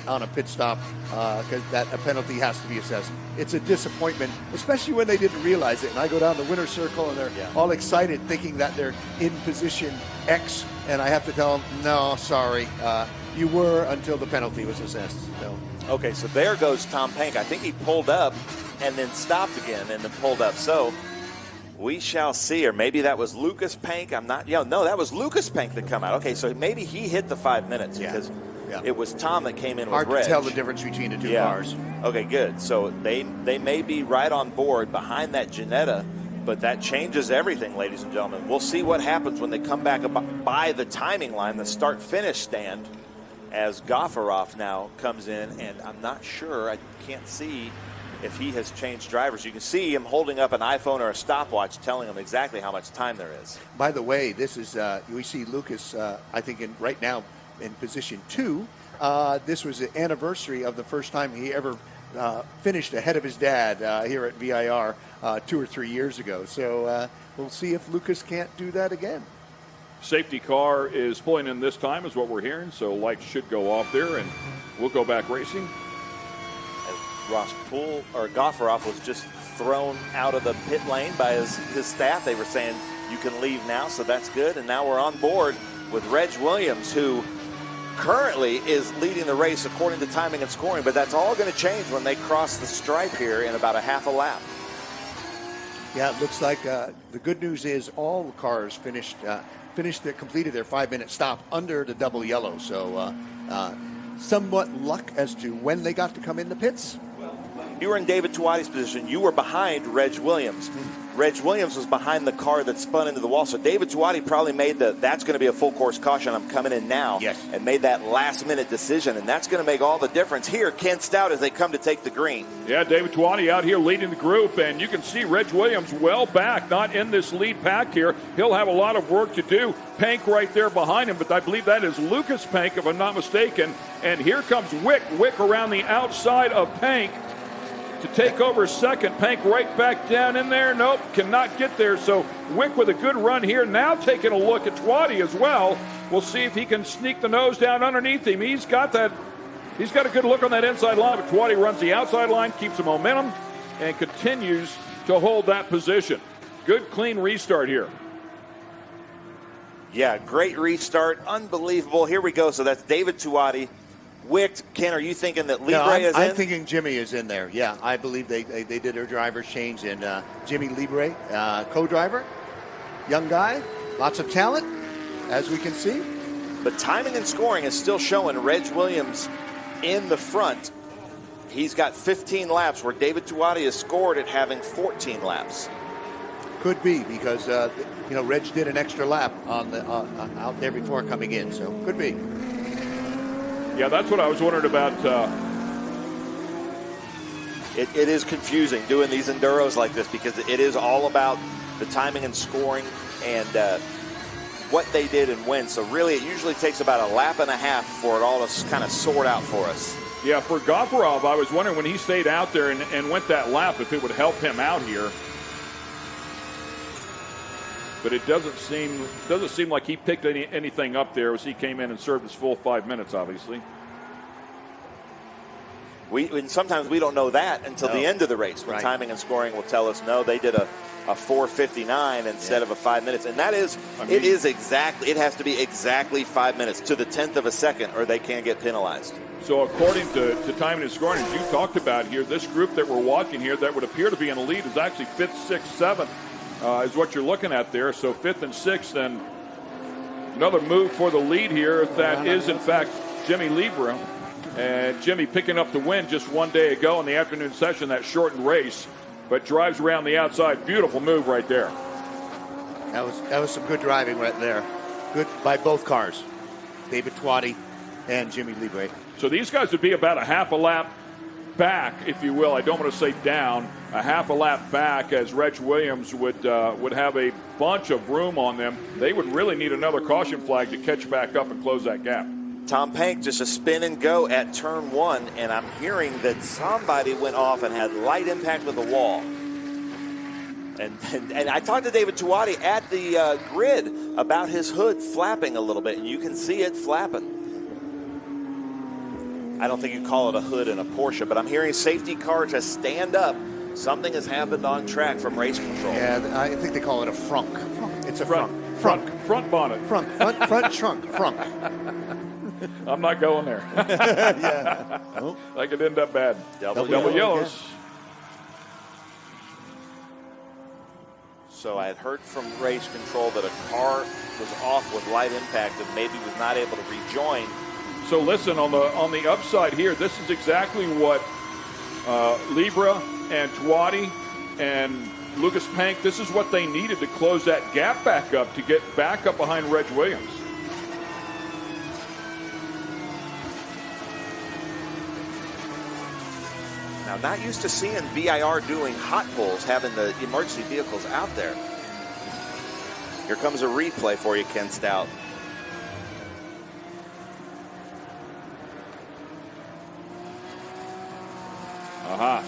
on a pit stop because a penalty has to be assessed. It's a disappointment, especially when they didn't realize it. And I go down the winner's circle and they're all excited thinking that they're in position X. And I have to tell them, no, sorry, you were until the penalty was assessed. So. Okay, so there goes Tom Pank. I think he pulled up and then stopped again and then pulled up. So we shall see. Or maybe that was Lucas Pank. I'm not. No, that was Lucas Pank that come out. Okay, so maybe he hit the 5 minutes because it was Tom that came in with Reg. Hard to tell the difference between the two cars. Okay, good. So they may be right on board behind that Ginetta, but that changes everything, ladies and gentlemen. We'll see what happens when they come back by the timing line, the start-finish stand, as Gafurov now comes in, and I'm not sure. I can't see if he has changed drivers. You can see him holding up an iPhone or a stopwatch telling him exactly how much time there is. By the way, this is, we see Lucas, I think, right now in position 2. This was the anniversary of the first time he ever finished ahead of his dad here at VIR 2 or 3 years ago. So we'll see if Lucas can't do that again. Safety car is pulling in this time is what we're hearing, so lights should go off there, and we'll go back racing. Ross Gofferoff was just thrown out of the pit lane by his staff. They were saying you can leave now, so that's good. And now we're on board with Reg Williams, who currently is leading the race according to timing and scoring, but that's all going to change when they cross the stripe here in about a half a lap. Yeah, it looks like the good news is all the cars completed their 5-minute stop under the double yellow. So somewhat luck as to when they got to come in the pits. You were in David Tuati's position. You were behind Reg Williams. Reg Williams was behind the car that spun into the wall. So David Tuati probably made that's going to be a full course caution. I'm coming in now. Yes. And made that last minute decision. And that's going to make all the difference here. Ken Stout as they come to take the green. Yeah, David Tuati out here leading the group. And you can see Reg Williams well back, not in this lead pack here. He'll have a lot of work to do. Pank right there behind him. But I believe that is Lucas Pank, if I'm not mistaken. And here comes Wick. Wick around the outside of Pank to take over second. Pank right back down in there. Nope, cannot get there. So Wick with a good run here. Now taking a look at Tuati as well. We'll see if he can sneak the nose down underneath him. He's got a good look on that inside line, but Tuati runs the outside line, keeps the momentum, and continues to hold that position. Good, clean restart here. Yeah, great restart. Unbelievable. Here we go. So that's David Tuati. Wick, Ken, are you thinking that Libre is in? I'm thinking Jimmy is in there. Yeah, I believe they did their driver's change in Jimmy Libre, co-driver, young guy, lots of talent, as we can see. But timing and scoring is still showing Reg Williams in the front. He's got 15 laps, where David Tuati has scored at having 14 laps. Could be because Reg did an extra lap on the out there before coming in, so could be. Yeah, that's what I was wondering about. It is confusing doing these enduros like this because it is all about the timing and scoring and what they did and when. So really, it usually takes about a lap and a half for it all to kind of sort out for us. Yeah, for Gofferoff, I was wondering when he stayed out there and went that lap if it would help him out here. But it doesn't seem like he picked anything up there as he came in and served his full 5 minutes, obviously. And sometimes we don't know that until the end of the race when timing and scoring will tell us, no, they did a 4:59 instead of a 5 minutes. And that is, it has to be exactly 5 minutes to the 10th of a second or they can't get penalized. So according to timing and scoring, as you talked about here, this group that we're watching here that would appear to be in the lead is actually 5th, 6th, 7th. Is what you're looking at there. So 5th and 6th, and another move for the lead here. That is, in fact, Jimmy Libre. And Jimmy picking up the win just one day ago in the afternoon session, that shortened race, but drives around the outside. Beautiful move right there. That was some good driving right there. Good by both cars, David Tuati and Jimmy Libre. So these guys would be about a half a lap back, if you will. I don't want to say down, a half a lap back, as Reg Williams would have a bunch of room on them. They would really need another caution flag to catch back up and close that gap. Tom Pank just a spin and go at turn 1, and I'm hearing that somebody went off and had light impact with the wall. And I talked to David Tuati at the grid about his hood flapping a little bit, and you can see it flapping. I don't think you call it a hood in a Porsche, but I'm hearing safety car to stand up. Something has happened on track from race control. Yeah, I think they call it a frunk. It's a frunk. Front bonnet. Front trunk. Frunk. I'm not going there. Yeah. Oh. That could end up bad. Double yellows. Yeah. So I had heard from race control that a car was off with light impact and maybe was not able to rejoin. So listen, on the upside here, this is exactly what Libre and Tuati and Lucas Pank, this is what they needed to close that gap back up to get back up behind Reg Williams. Now, not used to seeing VIR doing hot pulls, having the emergency vehicles out there. Here comes a replay for you, Ken Stout. Aha.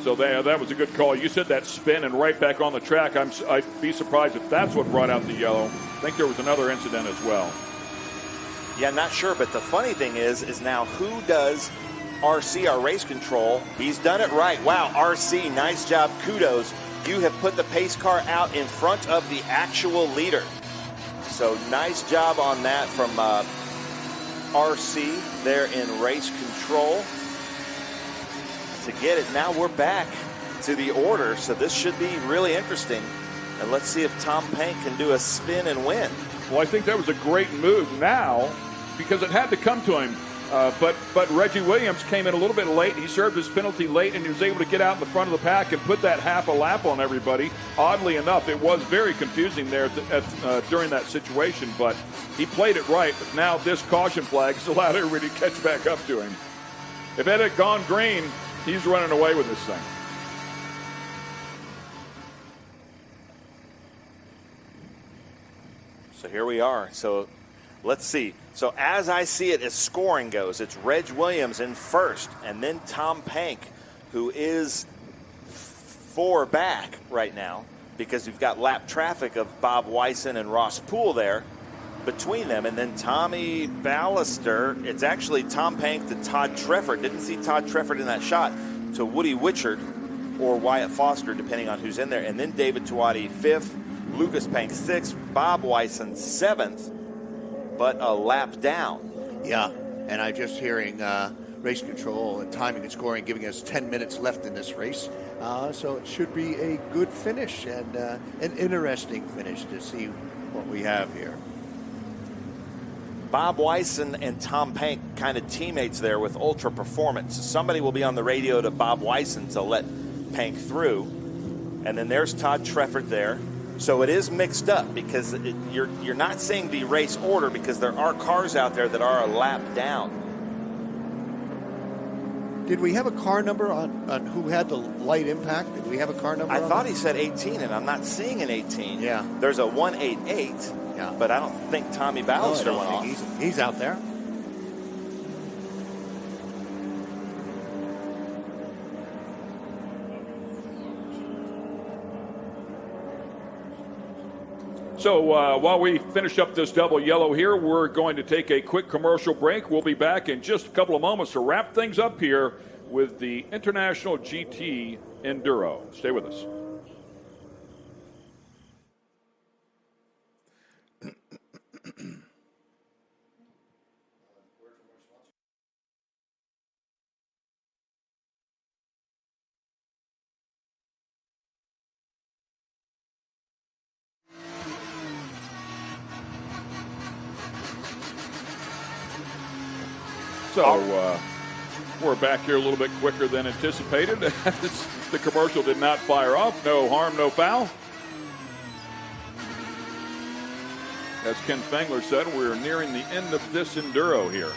So that was a good call. You said that spin and right back on the track. I'd be surprised if that's what brought out the yellow. think there was another incident as well. Yeah, not sure, but the funny thing is now who does RC, our race control? He's done it right. Wow, RC, nice job, kudos. You have put the pace car out in front of the actual leader. So nice job on that from RC there in race control to get it. Now we're back to the order, so this should be really interesting. And let's see if Tom Pank can do a spin and win. Well, I think that was a great move now because it had to come to him. But Reggie Williams came in a little bit late. He served his penalty late, and he was able to get out in the front of the pack and put that half a lap on everybody. Oddly enough, it was very confusing there during that situation, but he played it right. But now this caution flag has allowed everybody to catch back up to him. If it had gone green, he's running away with this thing. So here we are. So let's see. So as I see it, as scoring goes, it's Reg Williams in first, and then Tom Pank, who is 4 back right now because you've got lap traffic of Bob Wyson and Ross Poole there between them. And then Tommy Ballister, it's actually Tom Pank to Todd Trefford. Didn't see Todd Trefford in that shot, to Woody Witchard or Wyatt Foster, depending on who's in there. And then David Tuati 5th, Lucas Pank 6th, Bob Wyson 7th, but a lap down. Yeah, and I'm just hearing race control and timing and scoring giving us 10 minutes left in this race. So it should be a good finish and an interesting finish to see what we have here. Bob Wyson and Tom Pank kind of teammates there with Ultra Performance. Somebody will be on the radio to Bob Wyson to let Pank through. And then there's Todd Trefford there. So it is mixed up because you're not seeing the race order because there are cars out there that are a lap down. Did we have a car number on who had the light impact? Did we have a car number? I thought he said 18, and I'm not seeing an 18. Yeah. There's a 188, yeah, but I don't think Tommy Ballister went off. He's out there. So while we finish up this double yellow here, we're going to take a quick commercial break. We'll be back in just a couple of moments to wrap things up here with the International GT Enduro. Stay with us. So we're back here a little bit quicker than anticipated. The commercial did not fire off. No harm, no foul. As Ken Fengler said, we're nearing the end of this Enduro here.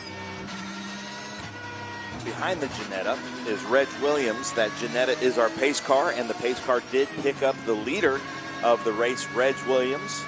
Behind the Ginetta is Reg Williams. That Ginetta is our pace car, and the pace car did pick up the leader of the race, Reg Williams.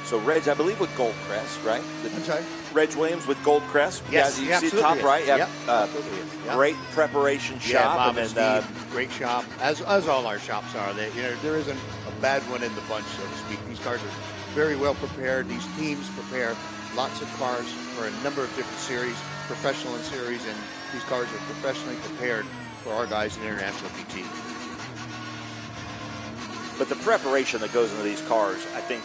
So Reg, I believe, with Gold Crest, right? I'm sorry? Reg Williams with Gold Crest. Yes, yeah, you see the top is. right. Yep, Yeah. Great preparation shop. Bob and Steve, great shop, as all our shops are. There isn't a bad one in the bunch, so to speak. These cars are very well prepared. These teams prepare lots of cars for a number of different series, professional and series, and these cars are professionally prepared for our guys in International GT. But the preparation that goes into these cars, I think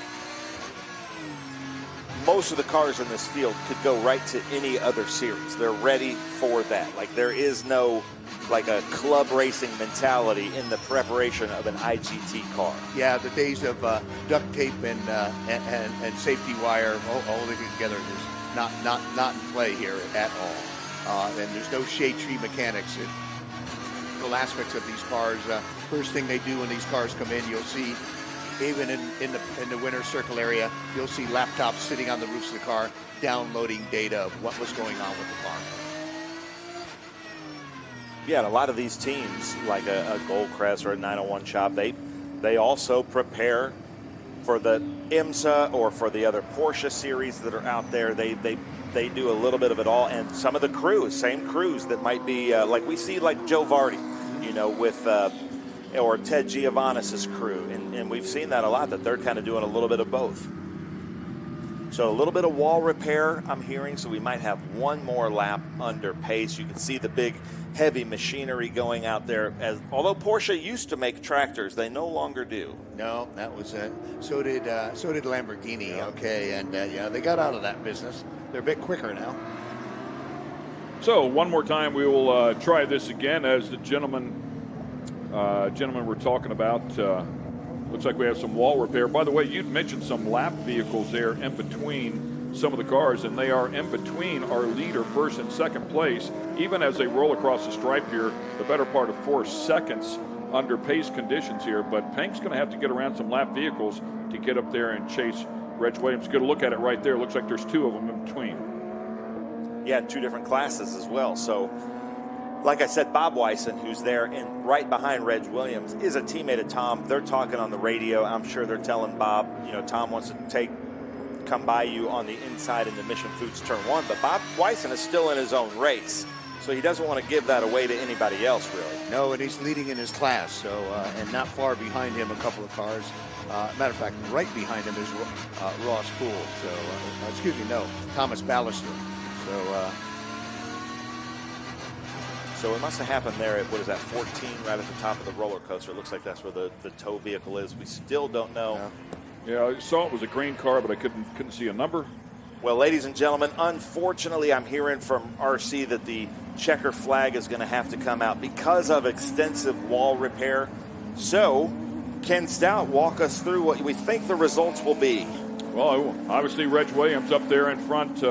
most of the cars in this field could go right to any other series. They're ready for that. Like, there is no like a club racing mentality in the preparation of an IGT car. Yeah, the days of duct tape and safety wire holding it together is not in play here at all. And there's no shade tree mechanics. All aspects of these cars. First thing they do when these cars come in, you'll see, even in the winter circle area, you'll see laptops sitting on the roofs of the car downloading data of what was going on with the car. Yeah, and a lot of these teams, like a Goldcrest or a 901 shop, they also prepare for the IMSA or for the other Porsche series that are out there. They do a little bit of it all, and some of the crews, same crews that might be like we see, like Joe Vardy, with or Ted Giovannis's crew, and we've seen that a lot, that they're kind of doing a little bit of both. So a little bit of wall repair I'm hearing, so we might have one more lap under pace. You can see the big heavy machinery going out there. Although Porsche used to make tractors, they no longer do. No, that was so did Lamborghini. Yeah. Okay, and yeah, they got out of that business. They're a bit quicker now. So one more time, we will try this again as the gentleman we're talking about. Looks like we have some wall repair. By the way, you'd mentioned some lap vehicles there in between some of the cars, and they are in between our leader, first and second place, even as they roll across the stripe here, the better part of 4 seconds under pace conditions here. But Pank's going to have to get around some lap vehicles to get up there and chase Reg Williams. Good to look at it right there. Looks like there's 2 of them in between. Yeah, 2 different classes as well. So, like I said, Bob Weisen, who's there and right behind Reg Williams, is a teammate of Tom. They're talking on the radio. I'm sure they're telling Bob, Tom wants to come by you on the inside in the Mission Foods Turn 1. But Bob Weisen is still in his own race, so he doesn't want to give that away to anybody else, really. No, and he's leading in his class, so and not far behind him, a couple of cars. Matter of fact, right behind him is Ross Poole. So, Thomas Ballister. So it must have happened there at, 14, right at the top of the roller coaster. It looks like that's where the tow vehicle is. We still don't know. Yeah, I saw it was a green car, but I couldn't see a number. Well, ladies and gentlemen, unfortunately, I'm hearing from RC that the checker flag is going to have to come out because of extensive wall repair. So, Ken Stout, walk us through what we think the results will be. Well, obviously, Reg Williams up there in front,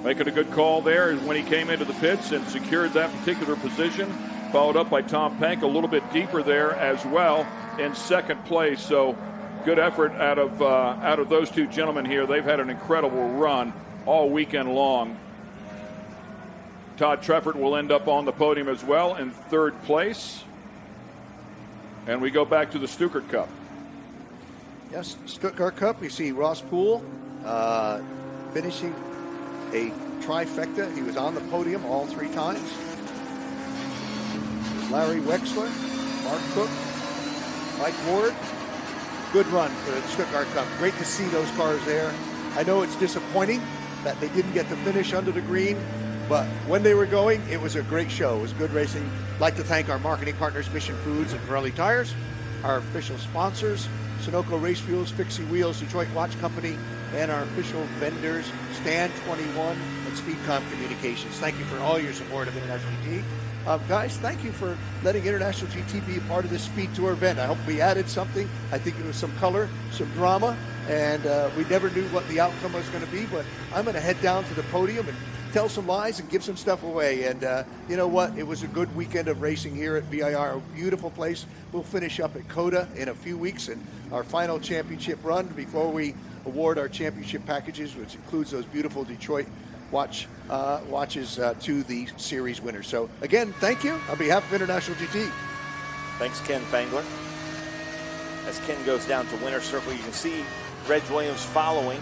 making a good call there when he came into the pits and secured that particular position. Followed up by Tom Pank a little bit deeper there as well in second place. So good effort out of those 2 gentlemen here. They've had an incredible run all weekend long. Todd Treffert will end up on the podium as well in third place. And we go back to the Stuttgart Cup. Yes, Stuttgart Cup. We see Ross Poole finishing a trifecta. He was on the podium all 3 times. Larry Wexler, Mark Cook, Mike Ward. Good run for the Stuttgart Cup. Great to see those cars there. I know it's disappointing that they didn't get the finish under the green, but when they were going, it was a great show. It was good racing. I'd like to thank our marketing partners, Mission Foods and Pirelli Tires, our official sponsors, Sunoco Race Fuels, Fixie Wheels, Detroit Watch Company, and our official vendors, Stand 21 and Speedcom Communications. Thank you for all your support of International GT. Guys, thank you for letting International GT be a part of this Speed Tour event. I hope we added something. I think it was some color, some drama, and we never knew what the outcome was going to be, but I'm going to head down to the podium and tell some lies and give some stuff away. And you know what? It was a good weekend of racing here at VIR, a beautiful place. We'll finish up at COTA in a few weeks and our final championship run before we award our championship packages, which includes those beautiful Detroit watches to the series winners. So again, thank you on behalf of International GT. Thanks, Ken Fangler. As Ken goes down to winner's circle, you can see Reg Williams following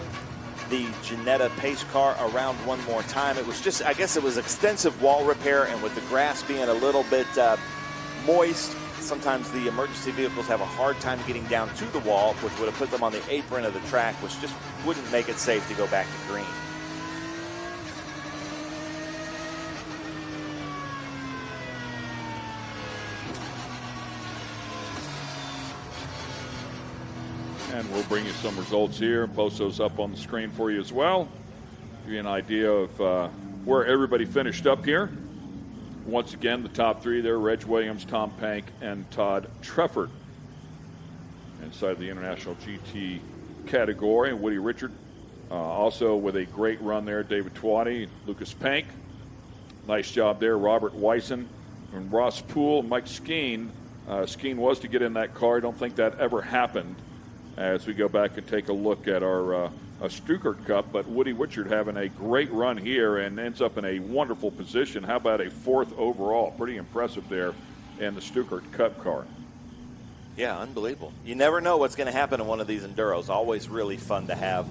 the Janetta pace car around one more time. It was just, I guess it was extensive wall repair, and with the grass being a little bit moist, sometimes the emergency vehicles have a hard time getting down to the wall, which would have put them on the apron of the track, which just wouldn't make it safe to go back to green. And we'll bring you some results here, post those up on the screen for you as well. Give you an idea of where everybody finished up here. Once again, the top 3 there, Reg Williams, Tom Pank, and Todd Treffert. Inside the International GT category, Woody Richard. Also with a great run there, David Twatty, Lucas Pank. Nice job there, Robert Weisen, and Ross Poole, Mike Skeen. Skeen was to get in that car. I don't think that ever happened. As we go back and take a look at our Stuttgart Cup, but Woody Richard having a great run here and ends up in a wonderful position. How about a 4th overall? Pretty impressive there in the Stuttgart Cup car. Yeah, unbelievable. You never know what's going to happen in one of these Enduros. Always really fun to have.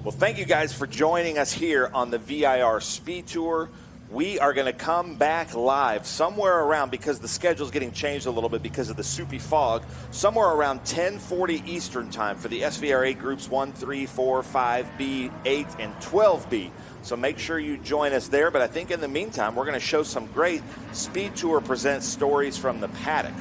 Well, thank you guys for joining us here on the VIR Speed Tour. We are going to come back live somewhere around, because the schedule's getting changed a little bit because of the soupy fog, somewhere around 10:40 Eastern time for the SVRA groups 1, 3, 4, 5B, 8, and 12B. So make sure you join us there. But I think in the meantime, we're going to show some great Speed Tour Presents stories from the paddock.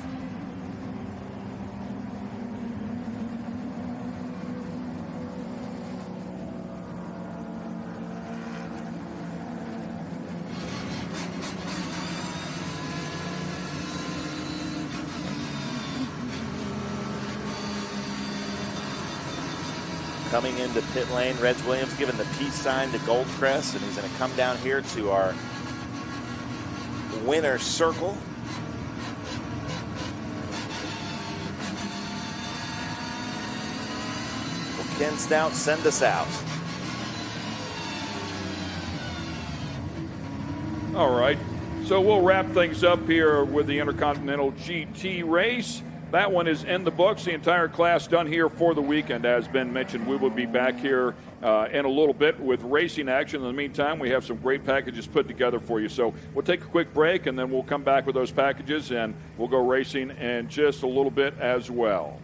Coming into pit lane, Reg Williams giving the peace sign to Goldcrest, and he's going to come down here to our winner's circle. Will Ken Stout send us out? All right, so we'll wrap things up here with the Intercontinental GT race. That one is in the books. The entire class done here for the weekend. As Ben mentioned, we will be back here in a little bit with racing action. In the meantime, we have some great packages put together for you. So we'll take a quick break, and then we'll come back with those packages, and we'll go racing in just a little bit as well.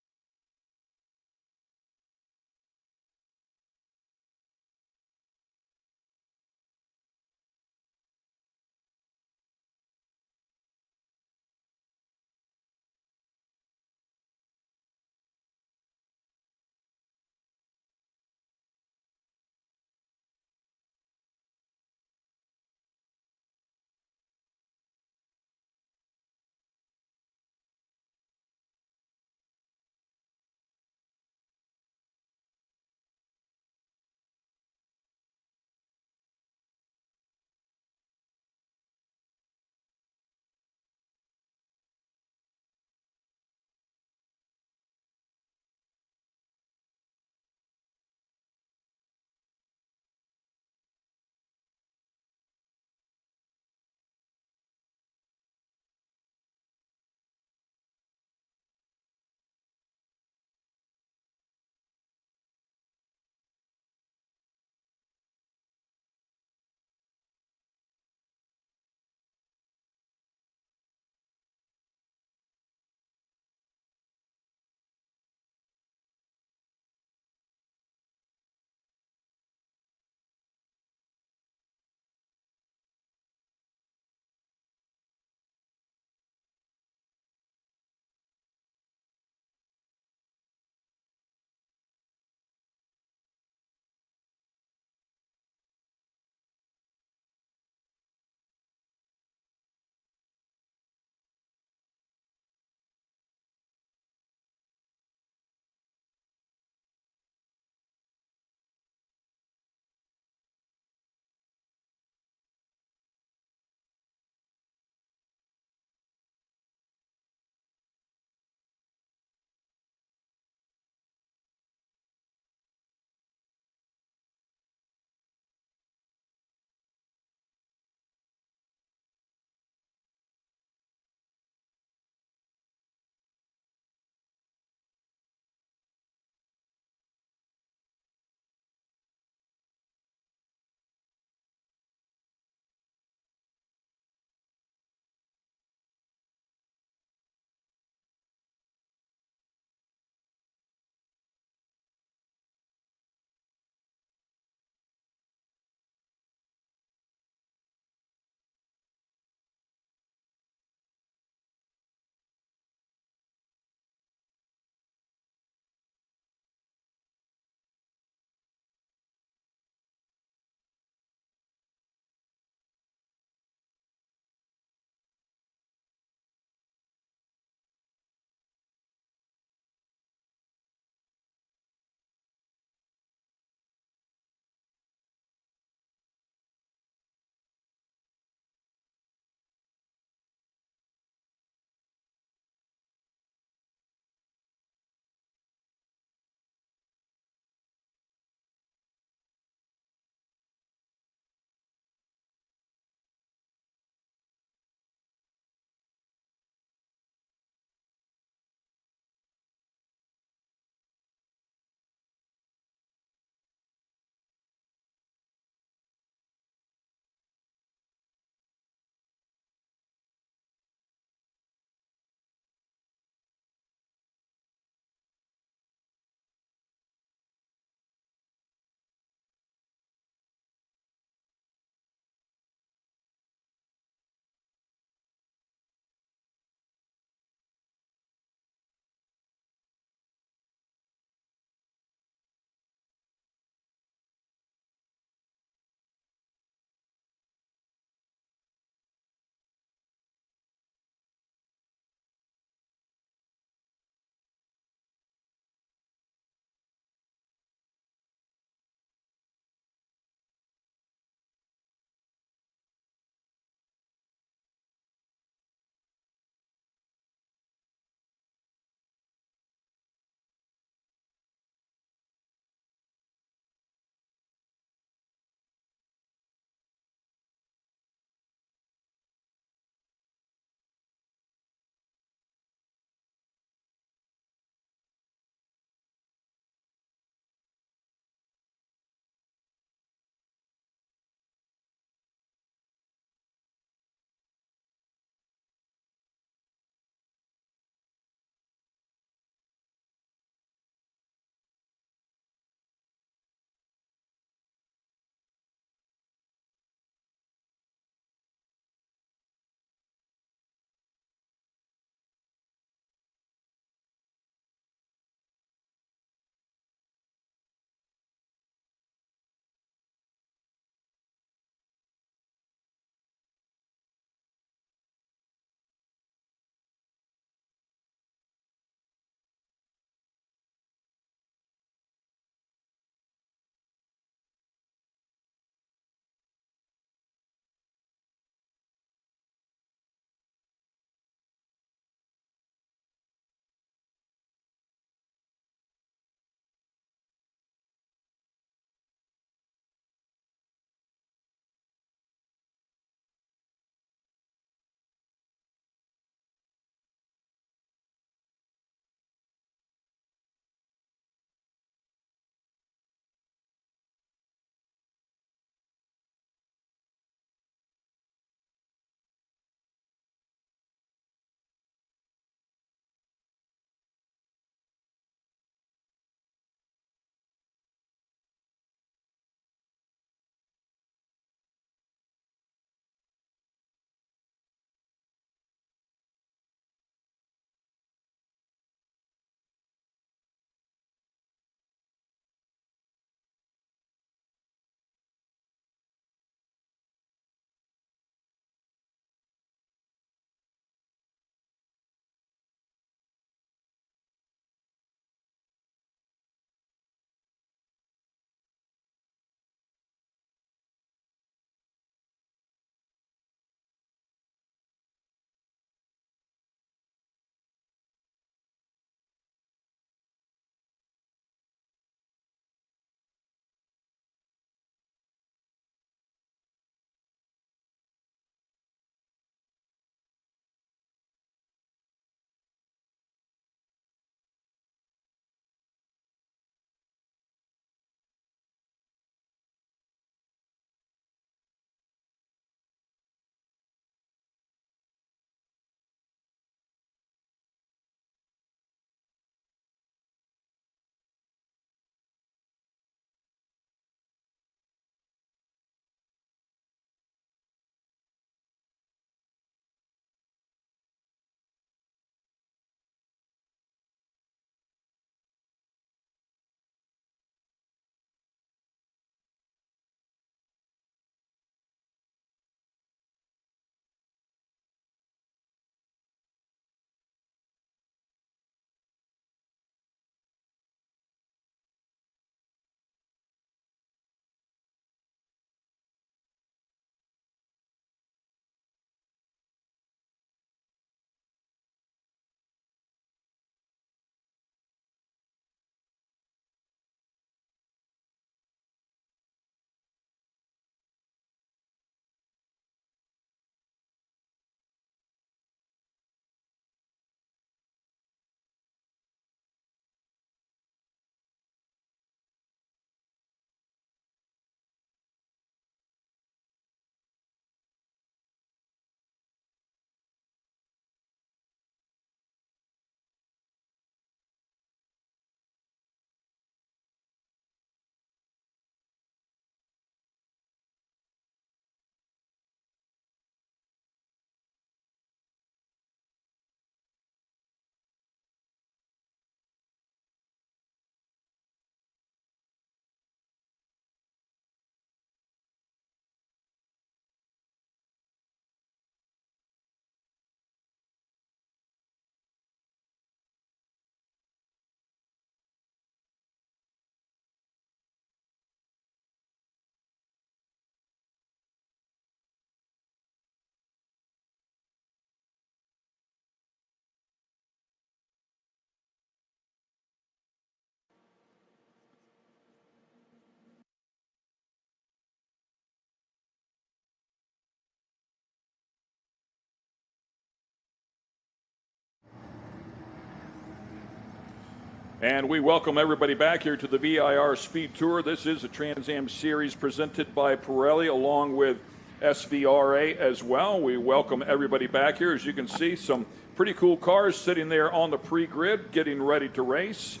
And we welcome everybody back here to the VIR Speed Tour. This is a Trans Am series presented by Pirelli along with SVRA as well. We welcome everybody back here. As you can see, some pretty cool cars sitting there on the pre-grid getting ready to race.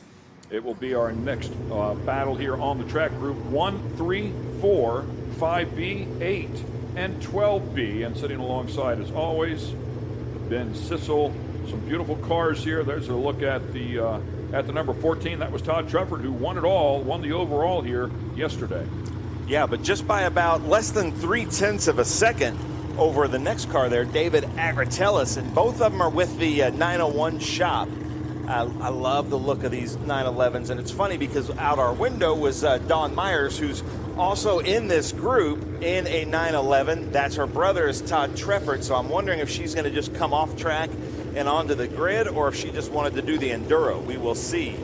It will be our next battle here on the track. Group 1, 3, 4, 5B, 8, and 12B. And sitting alongside, as always, Ben Sissel. Some beautiful cars here. There's a look at the number 14. That was Todd Trefford, who won it all, won the overall here yesterday. Yeah, but just by about less than 0.3 of a second over the next car there, David Agratellis, and both of them are with the 901 shop. I love the look of these 911s, and it's funny because out our window was Dawn Myers, who's also in this group in a 911. That's her brother is Todd Trefford, so I'm wondering if she's going to just come off track and onto the grid, or if she just wanted to do the Enduro. We will see.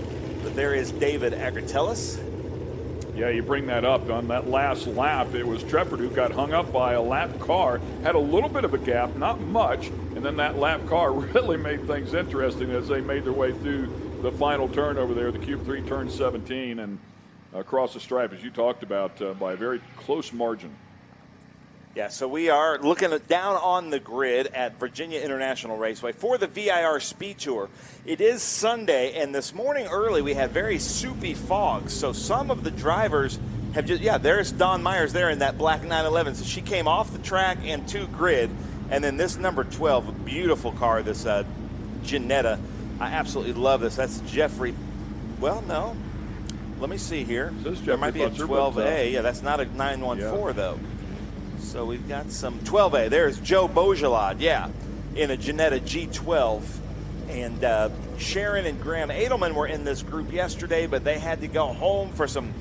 But there is David Agratellis. Yeah, you bring that up. On that last lap, it was Trefford who got hung up by a lap car, had a little bit of a gap, not much, and then that lap car really made things interesting as they made their way through the final turn over there, the Cube 3 turn 17, and across the stripe, as you talked about, by a very close margin. Yeah, so we are looking down on the grid at VIRginia International Raceway for the VIR Speed Tour. It is Sunday, and this morning early we had very soupy fog, so some of the drivers have just, yeah, there's Dawn Myers there in that black 911. So she came off the track and to grid, and then this number 12, a beautiful car, this Ginetta. I absolutely love this. That's Jeffrey, well, no, let me see here. There might be a 12A. Yeah, that's not a 914, though. So we've got some 12A. There's Joe Beaujolad, yeah, in a Janetta G12. And Sharon and Graham Edelman were in this group yesterday, but they had to go home for some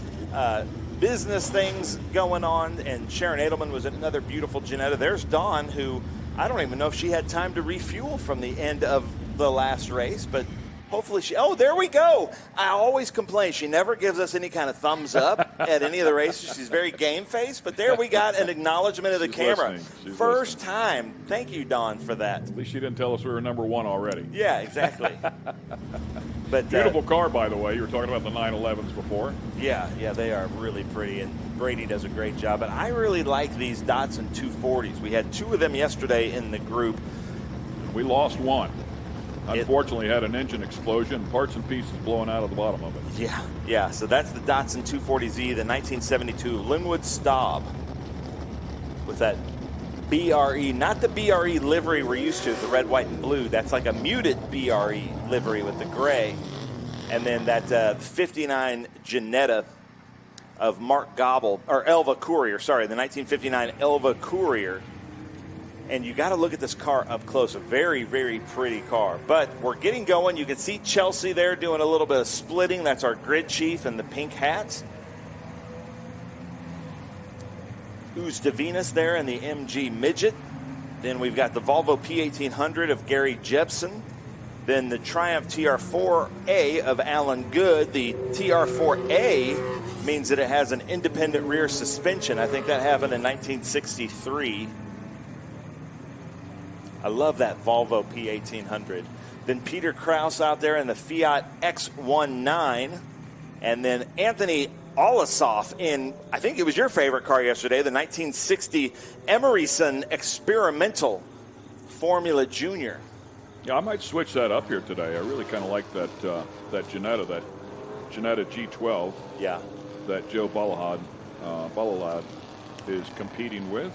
business things going on. And Sharon Edelman was in another beautiful Janetta. There's Dawn, who I don't even know if she had time to refuel from the end of the last race, but hopefully she, oh, there we go. I always complain. She never gives us any kind of thumbs up at any of the races. She's very game-faced, but there we got an acknowledgement of the camera. First time. Thank you, Dawn, for that. At least she didn't tell us we were number 1 already. Yeah, exactly. But beautiful car, by the way. You were talking about the 911s before. Yeah, they are really pretty, and Brady does a great job. But I really like these Datsun 240s. We had 2 of them yesterday in the group. We lost 1. Unfortunately, had an engine explosion, parts and pieces blowing out of the bottom of it. Yeah. So that's the Datsun 240Z, the 1972 Linwood Staub, with that BRE, not the BRE livery we're used to, the red, white, and blue. That's like a muted BRE livery with the gray, and then that 59 Ginetta of Mark Gobble, or Elva Courier. Sorry, the 1959 Elva Courier. And you got to look at this car up close. A very, very pretty car. But we're getting going. You can see Chelsea there doing a little bit of splitting. That's our grid chief in the pink hats. Uz Davinas there in the MG Midget. Then we've got the Volvo P1800 of Gary Jepson. Then the Triumph TR4A of Alan Good. The TR4A means that it has an independent rear suspension. I think that happened in 1963. I love that Volvo P1800. Then Peter Krause out there in the Fiat X19. And then Anthony Olasoff in, I think it was your favorite car yesterday, the 1960 Emerson Experimental Formula Junior. Yeah, I might switch that up here today. I really kind of like that Janetta, that Janetta G12. Yeah. That Joe Beaujolad is competing with.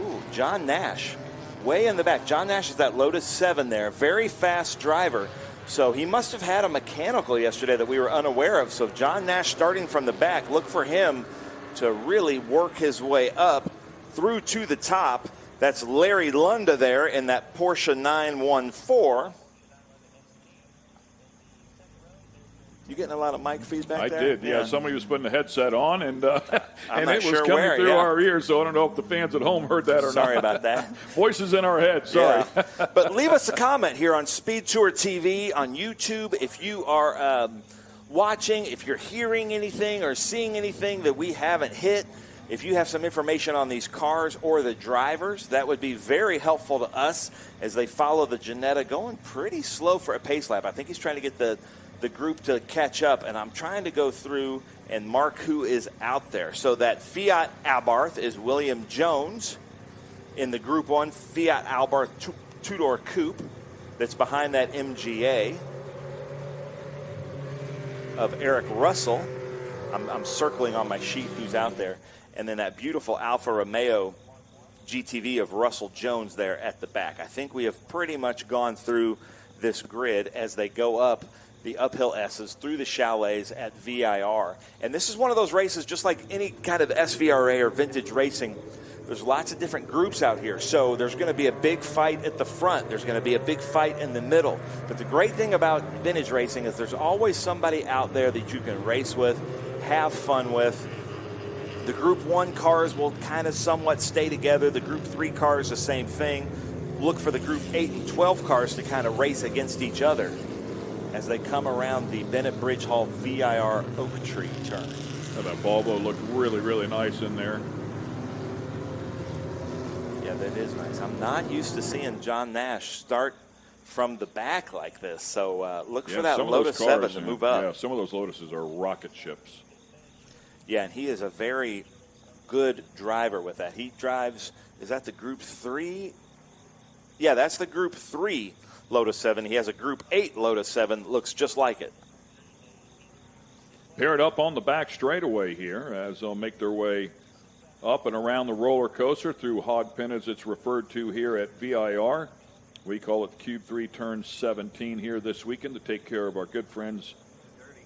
Ooh, John Nash. Way in the back. John Nash is that Lotus 7 there. Very fast driver. So he must have had a mechanical yesterday that we were unaware of. So John Nash starting from the back, look for him to really work his way up through to the top. That's Larry Lunda there in that Porsche 914. You getting a lot of mic feedback there? I did, yeah. Somebody was putting a headset on, and it was coming where, through our ears, so I don't know if the fans at home heard that or not. Sorry about that. Voices in our head, sorry. Yeah. But leave us a comment here on SpeedTour TV, on YouTube. If you are watching, if you're hearing anything or seeing anything that we haven't hit, if you have some information on these cars or the drivers, that would be very helpful to us as they follow the Janetta, going pretty slow for a pace lap. I think he's trying to get the the group to catch up, and I'm trying to go through and mark who is out there. So that Fiat Abarth is William Jones in the Group 1 Fiat Abarth two-door coupe that's behind that MGA of Eric Russell. I'm circling on my sheet who's out there. And then that beautiful Alfa Romeo GTV of Russell Jones there at the back. I think we have pretty much gone through this grid as they go up the uphill S's through the chalets at VIR. And this is one of those races, just like any kind of SVRA or vintage racing, there's lots of different groups out here. So there's going to be a big fight at the front. There's going to be a big fight in the middle. But the great thing about vintage racing is there's always somebody out there that you can race with, have fun with. The Group 1 cars will kind of somewhat stay together. The Group 3 cars, the same thing. Look for the Group 8 and 12 cars to kind of race against each other as they come around the Bennett Bridge Hall VIR Oak Tree turn. Oh, that Volvo looked really, really nice in there. Yeah, that is nice. I'm not used to seeing John Nash start from the back like this, so look for that Lotus 7 to move up. Yeah, some of those Lotuses are rocket ships. Yeah, and he is a very good driver with that. He drives, is that the Group 3? Yeah, that's the Group 3 Lotus 7. He has a Group 8 Lotus 7, looks just like it. Paired up on the back straightaway here as they'll make their way up and around the roller coaster through Hog Pen, as it's referred to here at VIR. We call it Cube 3 Turn 17 here this weekend to take care of our good friends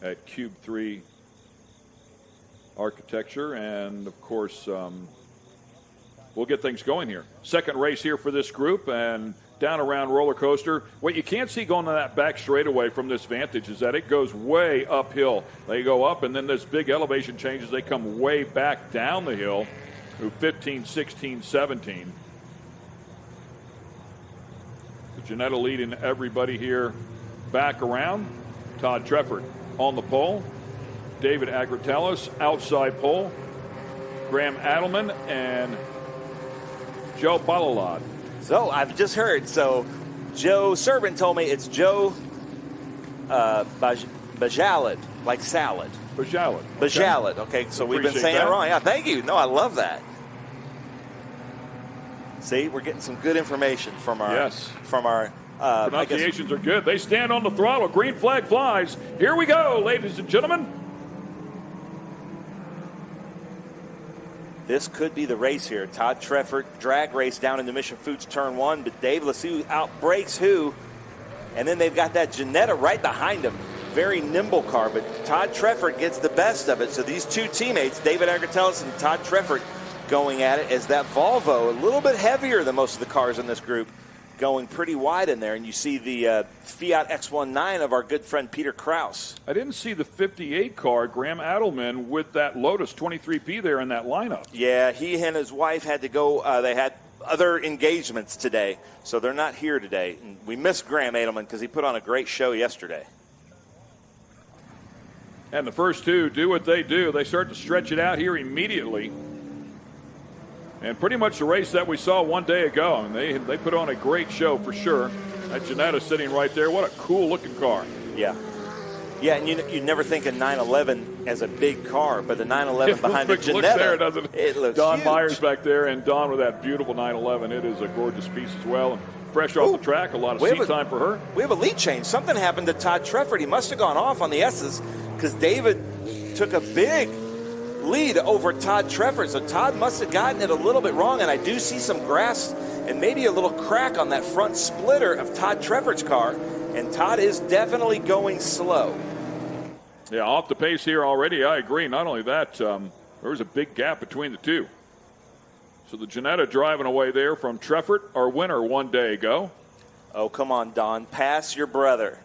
at Cube 3 Architecture. And, of course, we'll get things going here. Second race here for this group, and down around roller coaster. What you can't see going on that back straightaway from this Vantage is that it goes way uphill. They go up, and then there's big elevation changes. They come way back down the hill through 15, 16, 17. Janetta leading everybody here back around. Todd Treffert on the pole. David Agratellis outside pole. Graham Adelman and Joe Balalad. So I've just heard. So Joe Serban told me it's Joe Bajalad, like salad. Bajalad. Okay. Bajalad. Okay, so we've been saying it wrong. Yeah, thank you. No, I love that. See, we're getting some good information from our pronunciations are good. They stand on the throttle. Green flag flies. Here we go, ladies and gentlemen. This could be the race here. Todd Treffert drag race down into Mission Foods turn 1, but Dave Lassou outbrakes who? And then they've got that Ginetta right behind him. Very nimble car, but Todd Treffert gets the best of it. So these two teammates, David Agratellis and Todd Treffert, going at it as that Volvo, a little bit heavier than most of the cars in this group, going pretty wide in there. And you see the Fiat X19 of our good friend Peter Kraus. I didn't see the 58 car, Graham Adelman, with that Lotus 23P there in that lineup. Yeah, he and his wife had to go. They had other engagements today, so they're not here today. And we miss Graham Adelman because he put on a great show yesterday. And the first two do what they do. They start to stretch it out here immediately. And pretty much the race that we saw one day ago. And they put on a great show for sure. That Janetta sitting right there. What a cool-looking car. Yeah. Yeah, and you never think of 911 as a big car, but the 911 behind the Janetta. Looks there, doesn't it? It looks Don huge. Myers back there, and Don with that beautiful 911. It is a gorgeous piece as well. And fresh off the track, a lot of seat time for her. We have a lead change. Something happened to Todd Treffert. He must have gone off on the S's because David took a big lead over Todd Treffert. So Todd must have gotten it a little bit wrong, and I do see some grass and maybe a little crack on that front splitter of Todd Treffert's car, and Todd is definitely going slow. Yeah, off the pace here already. I agree. Not only that, there was a big gap between the two. So the Janetta driving away there from Treffert, our winner one day ago. Oh, come on, Don. Pass your brother.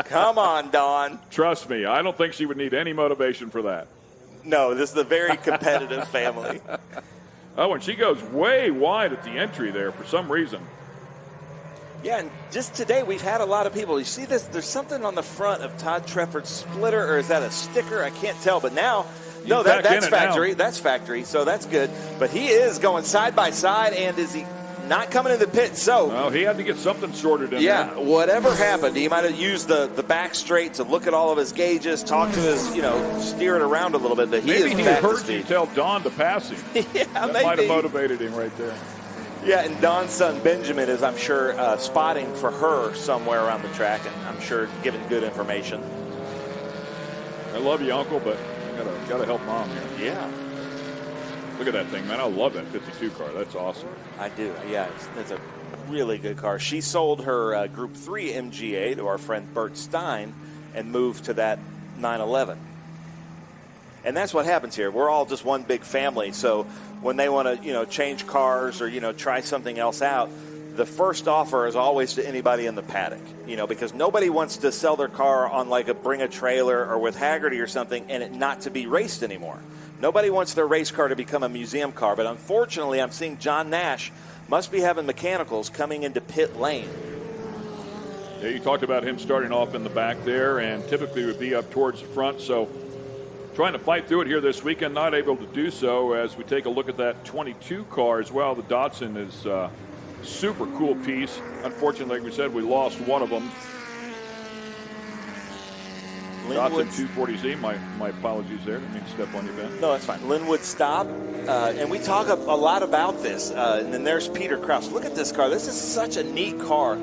Come on, Don. Trust me, I don't think she would need any motivation for that. No, this is a very competitive family. Oh, and she goes way wide at the entry there for some reason. Yeah, and just today we've had a lot of people. You see this? There's something on the front of Todd Treffert's splitter, or is that a sticker? I can't tell. But now, no, that's factory. That's factory, so that's good. But he is going side by side, and is he not coming in the pit. So well, he had to get something sorted in yeah, there. whatever happened, he might have used the back straight to look at all of his gauges, talk to his, steer it around a little bit. But Maybe he back to heard speed. you tell Don to pass him. Yeah, that maybe. might have motivated him right there. Yeah, and Don's son Benjamin is, I'm sure, spotting for her somewhere around the track, and I'm sure giving good information. I love you, Uncle, but you gotta help Mom here. Yeah. Look at that thing, man. I love that 52 car. That's awesome. I do. Yeah, it's a really good car. She sold her Group 3 MGA to our friend Bert Stein and moved to that 911. And that's what happens here. We're all just one big family. So when they want to, change cars or, try something else out, the first offer is always to anybody in the paddock, because nobody wants to sell their car on like a bring a trailer or with Haggerty or something and it not to be raced anymore. Nobody wants their race car to become a museum car. But unfortunately, I'm seeing John Nash must be having mechanicals coming into pit lane. Yeah, you talked about him starting off in the back there and typically would be up towards the front. So trying to fight through it here this weekend, not able to do so as we take a look at that 22 car as well. The Datsun is super cool piece. Unfortunately, like we said, we lost one of them. Datsun 240Z, my apologies there. Didn't mean to step on you, Ben. No, that's fine. Linwood Stop. And we talk a lot about this. And then there's Peter Krause. Look at this car. This is such a neat car.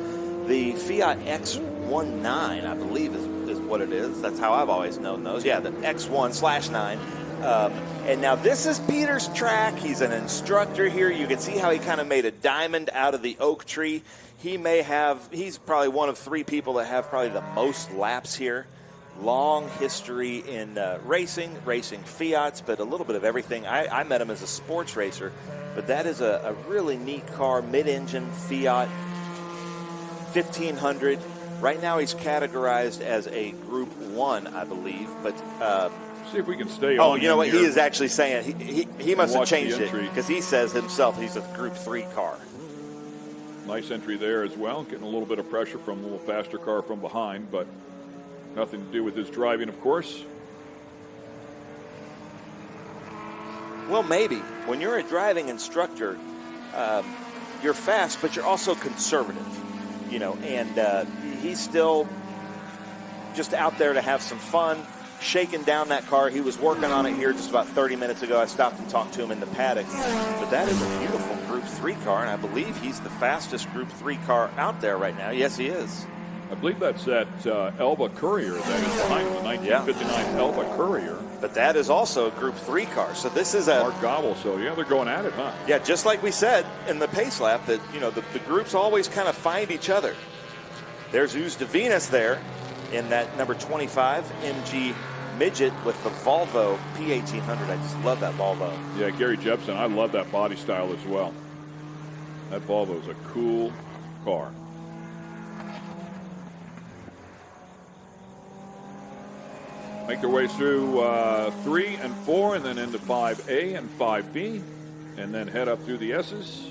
The Fiat X19, I believe, is what it is. That's how I've always known those. Yeah, the X1/9. And now this is Peter's track. He's an instructor here. You can see how he kind of made a diamond out of the oak tree. He's probably one of 3 people that have probably the most laps here. Long history in racing Fiats, but a little bit of everything. I met him as a sports racer, but that is a really neat car, mid-engine Fiat 1500. Right now he's categorized as a Group 1, I believe, but see if we can stay on. Oh, you know what? He is actually saying he must have changed it because he says himself he's a Group 3 car. Nice entry there as well. Getting a little bit of pressure from a little faster car from behind, but nothing to do with his driving, of course. Well, maybe. When you're a driving instructor, you're fast, but you're also conservative, and he's still just out there to have some fun, shaking down that car. He was working on it here just about 30 minutes ago. I stopped and talked to him in the paddock. But that is a beautiful Group 3 car, and I believe he's the fastest Group 3 car out there right now. Yes, he is. I believe that's that Elba Courier that is behind the 1959 Elba Courier. But that is also a Group 3 car. So this is a Mark Gobble. So yeah, they're going at it, huh? Yeah, just like we said in the pace lap that the groups always kind of find each other. There's Uz de Venus there in that number 25 MG midget with the Volvo P1800. I just love that Volvo. Yeah, Gary Jepson. I love that body style as well. That Volvo is a cool car. Make their way through 3 and 4 and then into 5A and 5B and then head up through the S's.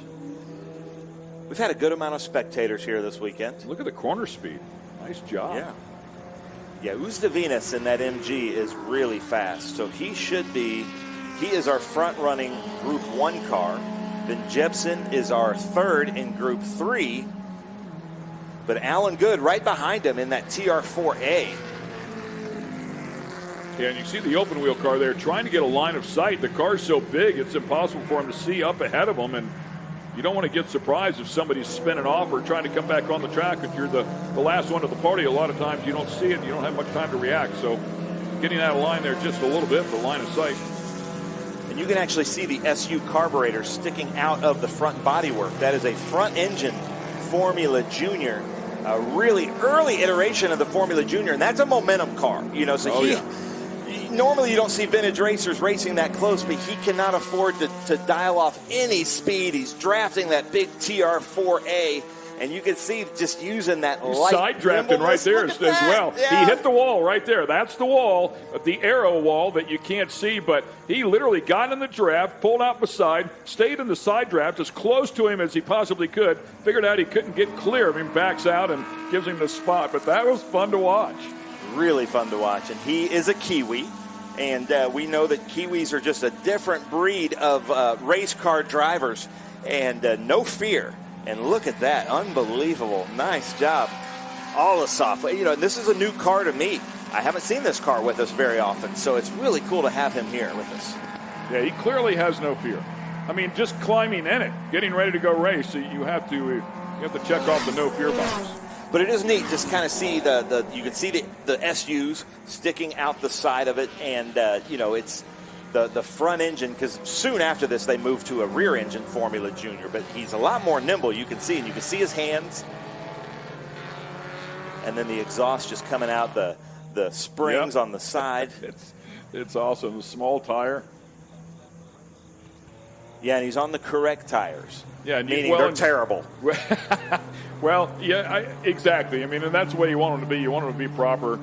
We've had a good amount of spectators here this weekend. Look at the corner speed. Nice job. Yeah, Uz de Venus in that MG is really fast. So he is our front-running Group 1 car. Then Jepson is our third in Group 3. But Alan Good right behind him in that TR4A. Yeah, and you see the open wheel car there trying to get a line of sight. The car's so big, it's impossible for him to see up ahead of him. And you don't want to get surprised if somebody's spinning off or trying to come back on the track. If you're the last one to the party, a lot of times you don't see it and you don't have much time to react. So getting out of line there just a little bit for line of sight. And you can actually see the SU carburetor sticking out of the front bodywork. That is a front engine Formula Junior, a really early iteration of the Formula Junior, and that's a momentum car. Normally you don't see vintage racers racing that close, but he cannot afford to dial off any speed. He's drafting that big TR4A, and you can see just using that light side drafting right there as well. Yeah. He hit the wall right there. That's the wall, the arrow wall that you can't see, but he literally got in the draft, pulled out beside, stayed in the side draft as close to him as he possibly could, figured out he couldn't get clear of him, backs out and gives him the spot. But that was fun to watch. Really fun to watch, and he is a Kiwi. And we know that Kiwis are just a different breed of race car drivers. And no fear, And look at that, unbelievable, nice job. All the software, you know, and this is a new car to me. I haven't seen this car with us very often, so it's really cool to have him here with us. Yeah, he clearly has no fear. I mean, just climbing in it, getting ready to go race, so you have to check off the no fear box. But it is neat, just kind of see you can see the SUs sticking out the side of it, and you know, it's the front engine, because soon after this they moved to a rear engine Formula Junior, but he's a lot more nimble. You can see, and you can see his hands, and then the exhaust just coming out, the springs on the side. It's awesome. Small tire. Yeah, and he's on the correct tires. Yeah, meaning they're terrible. Well, yeah, exactly. I mean, and that's the way you want them to be. You want them to be proper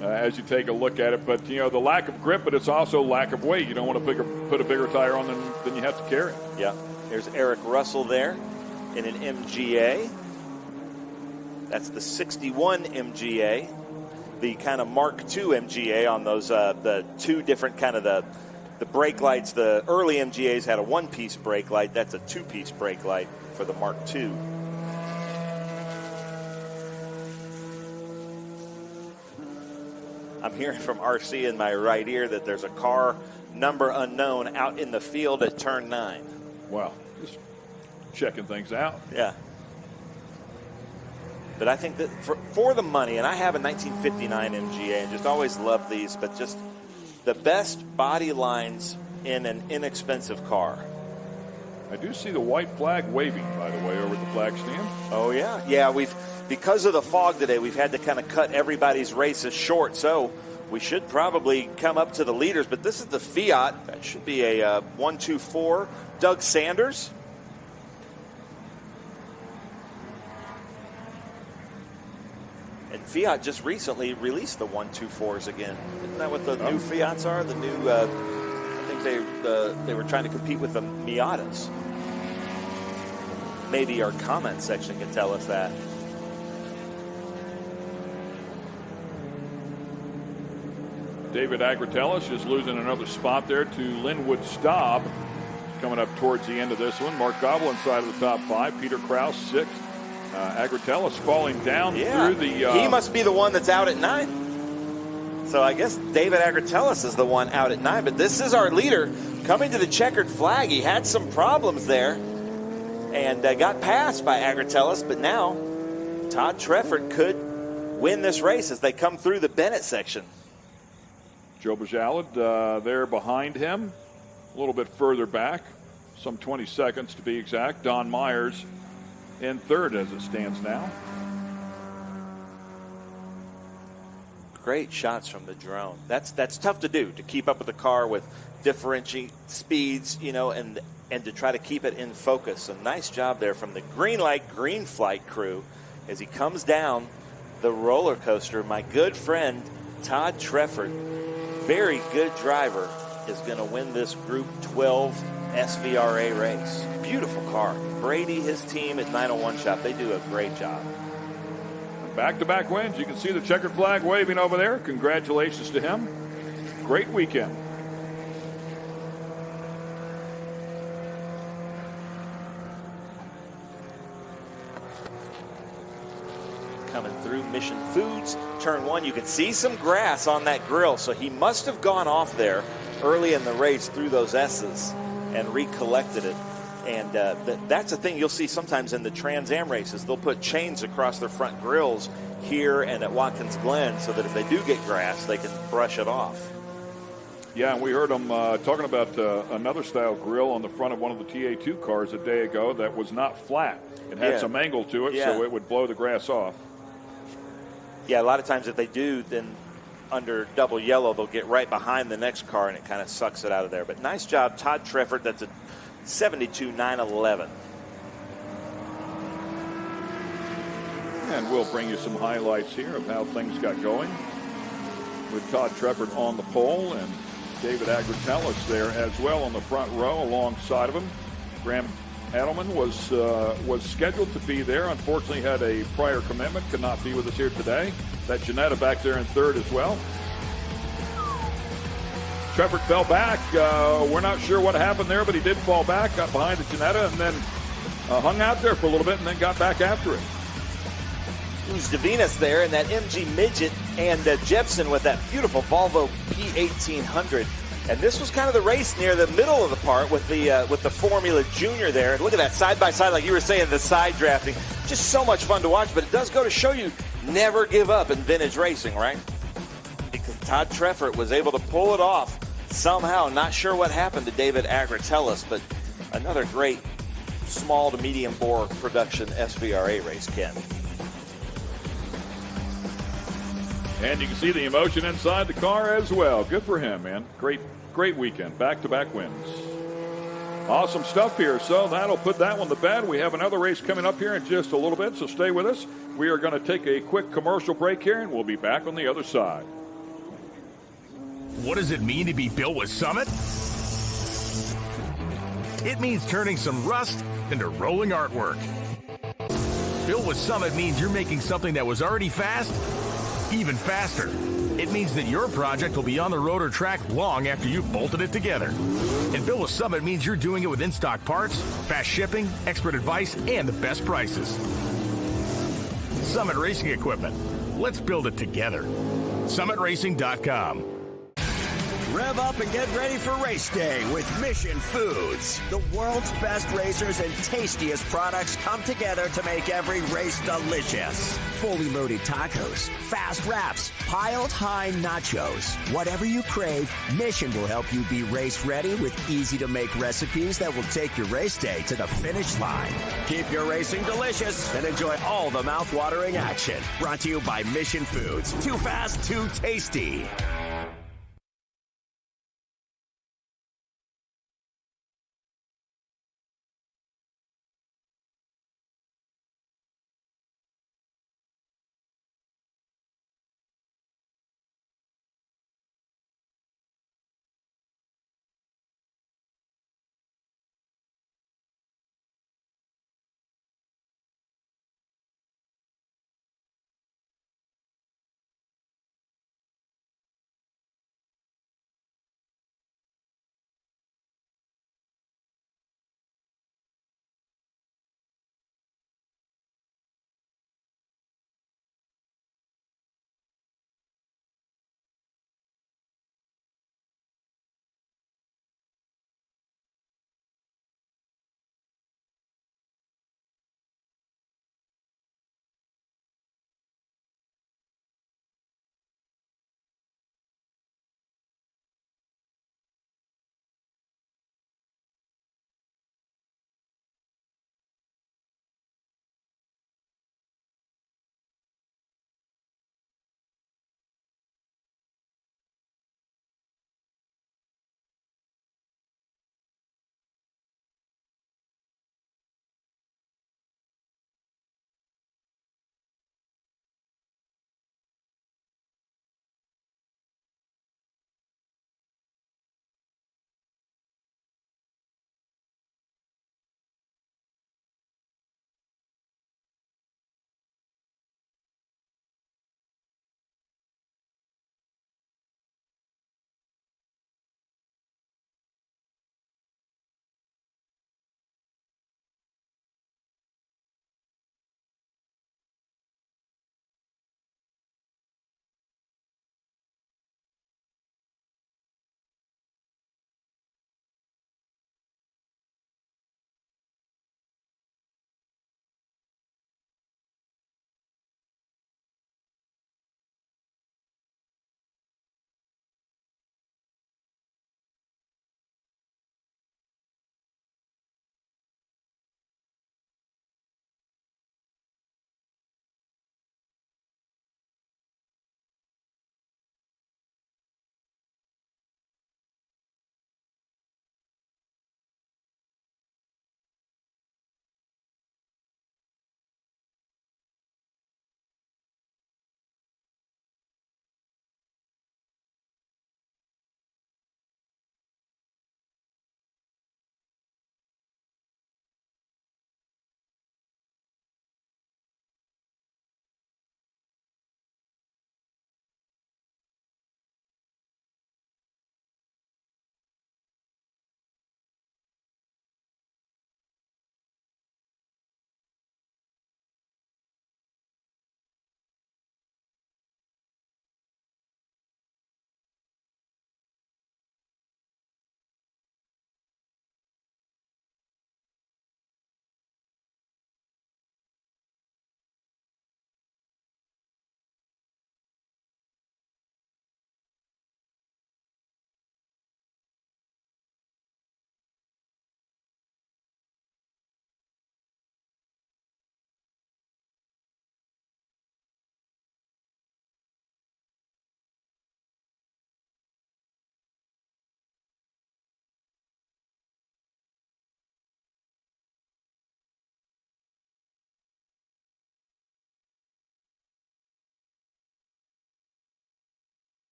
as you take a look at it. But, you know, the lack of grip, but it's also lack of weight. You don't want to put a bigger tire on than you have to carry. Yeah. There's Eric Russell there in an MGA. That's the 61 MGA. The kind of Mark II MGA on those, the two different kind of the brake lights. The early MGAs had a one-piece brake light. That's a two-piece brake light for the Mark II. I'm hearing from RC in my right ear that there's a car number unknown out in the field at turn 9. Wow, just checking things out. Yeah. But I think that for the money, and I have a 1959 MGA and just always loved these, but just the best body lines in an inexpensive car. I do see the white flag waving, by the way, over at the flag stand. Oh, yeah. Yeah, because of the fog today, we've had to kind of cut everybody's races short, so we should probably come up to the leaders. But this is the Fiat. That should be a 124. Doug Sanders. And Fiat just recently released the 124s again. Isn't that what the new Fiats are? The new, I think they were trying to compete with the Miatas. Maybe our comment section can tell us that. David Agratellis is losing another spot there to Linwood Staub. Coming up towards the end of this one. Mark Gobble inside of the top 5. Peter Krause 6th. Agratellis falling down through the... he must be the one that's out at 9. So I guess David Agratellis is the one out at 9. But this is our leader coming to the checkered flag. He had some problems there and got passed by Agratellis. But now Todd Treffert could win this race as they come through the Bennett section. Joe Bajalad there behind him, a little bit further back, some 20 seconds to be exact. Don Myers in third as it stands now. Great shots from the drone. That's tough to do, to keep up with the car with differentiating speeds, you know, and to try to keep it in focus. A nice job there from the Green Light Green Flight crew as he comes down the roller coaster. My good friend Todd Treffert, very good driver, is going to win this Group 12 SVRA race. Beautiful car. Brady, his team at 901 Shop, they do a great job. Back-to-back wins. You can see the checkered flag waving over there. Congratulations to him. Great weekend. Coming through Mission Foods, turn 1, you can see some grass on that grill, so he must have gone off there early in the race through those S's and recollected it. And that's a thing you'll see sometimes in the Trans Am races. They'll put chains across their front grills here and at Watkins Glen so that if they do get grass, they can brush it off. Yeah, and we heard them talking about another style grill on the front of one of the TA2 cars a day ago that was not flat. It had some angle to it, so it would blow the grass off. Yeah, a lot of times if they do, then under double yellow, they'll get right behind the next car and it kind of sucks it out of there. But nice job, Todd Treffert. That's a 72.911. And we'll bring you some highlights here of how things got going with Todd Treffert on the pole and David Agratellis there as well on the front row alongside of him. Graham Adelman was scheduled to be there. Unfortunately, had a prior commitment, could not be with us here today. That Janetta back there in third as well. Treffert fell back. We're not sure what happened there, but he did fall back, got behind the Ginetta, and then hung out there for a little bit and then got back after it. It was Davinas there and that MG Midget, and Jepson with that beautiful Volvo P1800. And this was kind of the race near the middle of the part with the Formula Junior there. And look at that side by side, like you were saying, the side drafting. Just so much fun to watch, but it does go to show you never give up in vintage racing, right? Because Todd Treffert was able to pull it off somehow. Not sure what happened to David Agratellis, but another great small to medium bore production SVRA race, Ken. And you can see the emotion inside the car as well. Good for him, man. Great weekend. Back-to-back wins. Awesome stuff here. So that'll put that one to bed. We have another race coming up here in just a little bit, so stay with us. We are going to take a quick commercial break here, and we'll be back on the other side. What does it mean to be built with Summit? It means turning some rust into rolling artwork. Built with Summit means you're making something that was already fast even faster. It means that your project will be on the road or track long after you've bolted it together. And Built with Summit means you're doing it with in-stock parts, fast shipping, expert advice, and the best prices. Summit Racing Equipment. Let's build it together. SummitRacing.com. Rev up and get ready for race day with Mission Foods. The world's best racers and tastiest products come together to make every race delicious. Fully loaded tacos, fast wraps, piled high nachos. Whatever you crave, Mission will help you be race ready with easy to make recipes that will take your race day to the finish line. Keep your racing delicious and enjoy all the mouth-watering action. Brought to you by Mission Foods. Too fast, too tasty.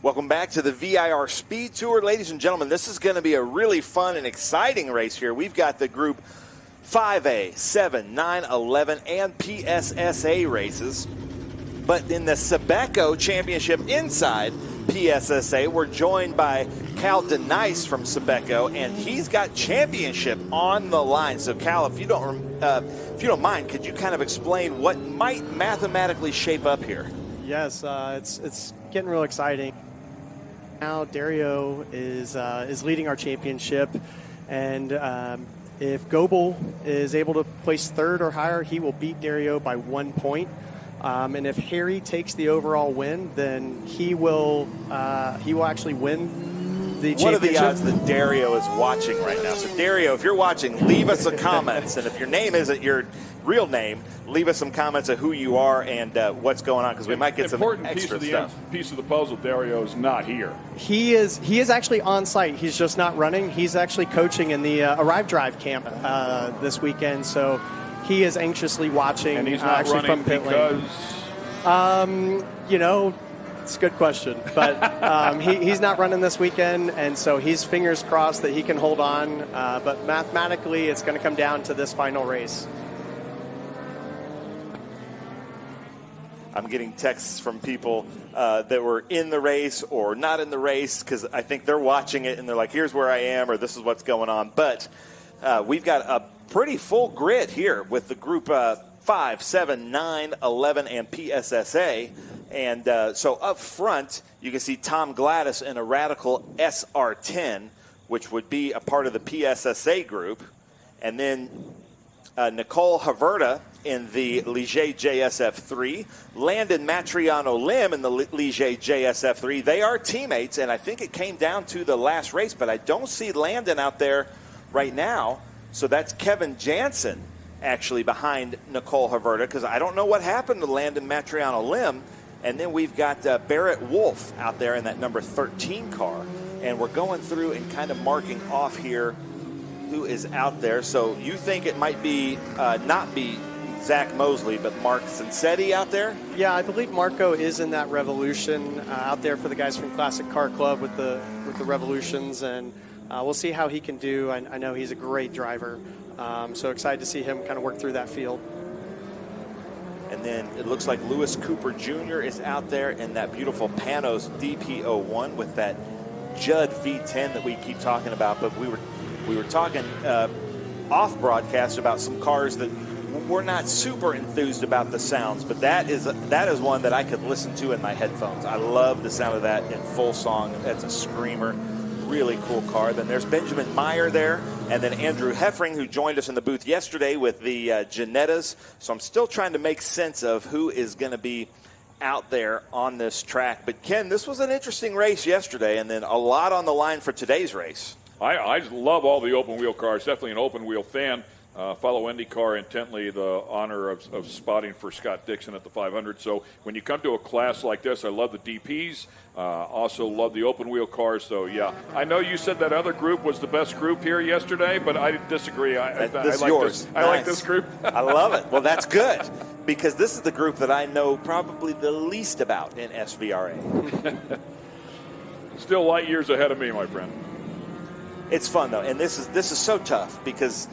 Welcome back to the VIR SpeedTour. Ladies and gentlemen, this is going to be a really fun and exciting race here. We've got the Group 5A, 7, 9, 11, and PSSA races. But in the Sebeco Championship inside PSSA, we're joined by Cal Denice from Sebeco, and he's got championship on the line. So, Cal, if you don't mind, could you kind of explain what might mathematically shape up here? Yes, it's getting real exciting. Now Dario is leading our championship, and if Goebel is able to place third or higher, he will beat Dario by 1 point. And if Harry takes the overall win, then he will actually win the championship. What are the odds that Dario is watching right now? So Dario, if you're watching, leave us some comments. And if your name isn't your real name, leave us some comments of who you are and what's going on, because we might get some extra stuff. Piece of the puzzle, Dario is not here. He is actually on site. He's just not running. He's actually coaching in the Arrive Drive camp this weekend. So he is anxiously watching. And he's not actually running from pit because lane. It's a good question, but he's not running this weekend, and so he's fingers crossed that he can hold on. But mathematically, it's going to come down to this final race. I'm getting texts from people that were in the race or not in the race, because I think they're watching it and they're like, here's where I am, or this is what's going on. But we've got a pretty full grid here with the Group 5, 7, 9, 11, and PSSA. And so up front, you can see Tom Gladys in a Radical SR10, which would be a part of the PSSA group. And then Nicole Haverda in the Ligier JSF3, Landon Matriano Lim in the Ligier JSF3. They are teammates, and I think it came down to the last race, but I don't see Landon out there right now. So that's Kevin Jansen actually behind Nicole Haverda, because I don't know what happened to Landon Matriano Lim. And then we've got Barrett Wolf out there in that number 13 car. And we're going through and kind of marking off here who is out there. So you think it might be not be Zach Mosley, but Mark Cincetti out there? Yeah, I believe Marco is in that Revolution out there for the guys from Classic Car Club with the Revolutions, and we'll see how he can do. I know he's a great driver, so excited to see him kind of work through that field. And then it looks like Lewis Cooper Jr. is out there in that beautiful Panos DP01 with that Judd V10 that we keep talking about. But we were talking off broadcast about some cars that we're not super enthused about the sounds, but that is one that I could listen to in my headphones. I love the sound of that in full song. That's a screamer. Really cool car. Then there's Benjamin Meyer there, and then Andrew Heffring, who joined us in the booth yesterday with the Ginettas. So I'm still trying to make sense of who is going to be out there on this track. But Ken, this was an interesting race yesterday, and then a lot on the line for today's race. I love all the open wheel cars. Definitely an open wheel fan. Follow IndyCar intently, the honor of spotting for Scott Dixon at the 500. So when you come to a class like this, I love the DPs. Also love the open wheel cars. So, yeah, I know you said that other group was the best group here yesterday, but I disagree. I like this group. I love it. Well, that's good, because this is the group that I know probably the least about in SVRA. Still light years ahead of me, my friend. It's fun, though, and this is so tough because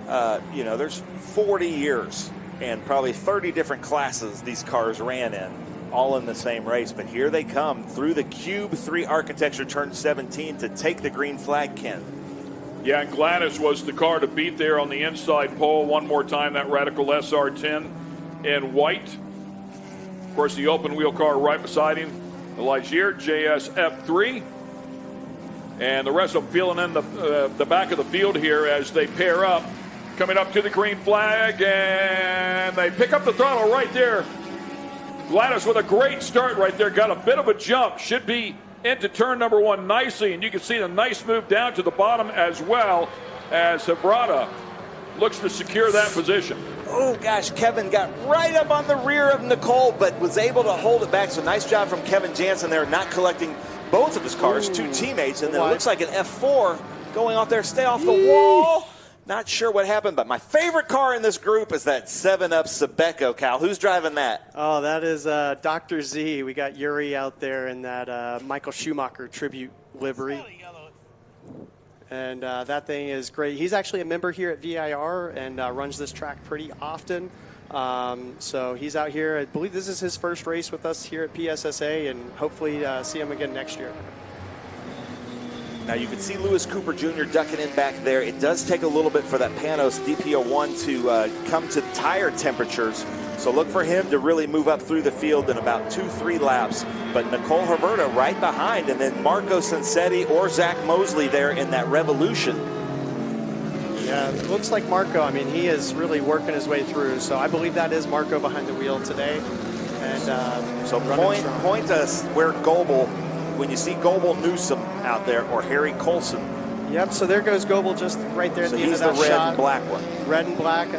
there's 40 years and probably 30 different classes these cars ran in, all in the same race. But here they come through the Cube 3 architecture, turn 17, to take the green flag, Ken. Yeah, and Gladys was the car to beat there on the inside pole. One more time, that Radical SR10 in white. Of course, the open wheel car right beside him, the Ligier JSF3. And the rest of them feeling in the back of the field here as they pair up. Coming up to the green flag, and they pick up the throttle right there. Gladys with a great start right there. Got a bit of a jump. Should be into turn number 1 nicely, and you can see the nice move down to the bottom as well as Haverda looks to secure that position. Oh, gosh, Kevin got right up on the rear of Nicole, but was able to hold it back. So nice job from Kevin Jansen there, not collecting both of his cars, two teammates. And then it looks like an F4 going off there. Stay off the wall. Not sure what happened, but my favorite car in this group is that 7-Up Sebeco, Cal. Who's driving that? Oh, that is Dr. Z. We got Yuri out there in that Michael Schumacher tribute livery. And that thing is great. He's actually a member here at VIR and runs this track pretty often. So he's out here. I believe this is his first race with us here at PSSA, and hopefully see him again next year. Now you can see Lewis Cooper Jr. ducking in back there. It does take a little bit for that Panos DP01 to come to tire temperatures. So look for him to really move up through the field in about 2-3 laps. But Nicole Herberta right behind, and then Marco Sansetti or Zach Mosley there in that Revolution. Yeah, it looks like Marco. I mean, he is really working his way through. So I believe that is Marco behind the wheel today. And so point us where Goebel, when you see Goebel Newsom out there, or Harry Colson. Yep, so there goes Goebel just right there at the end of that shot. So he's the red and black one. Red and black,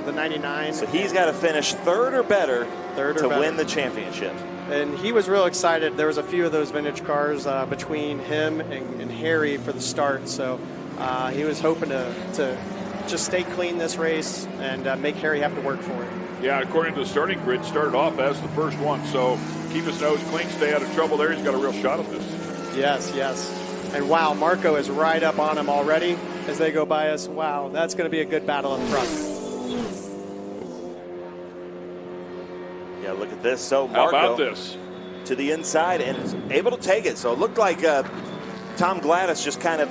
the 99. So he's got to finish third or better to win the championship. And he was real excited. There was a few of those vintage cars between him and Harry for the start. So he was hoping to just stay clean this race and make Harry have to work for it. Yeah, according to the starting grid, started off as the first one. So keep his nose clean, stay out of trouble there. He's got a real shot at this. Yes, yes. And wow, Marco is right up on him already as they go by us. Wow, that's going to be a good battle up front. Yeah, look at this. So Marco, how about this? To the inside and is able to take it. So it looked like Tom Gladys just kind of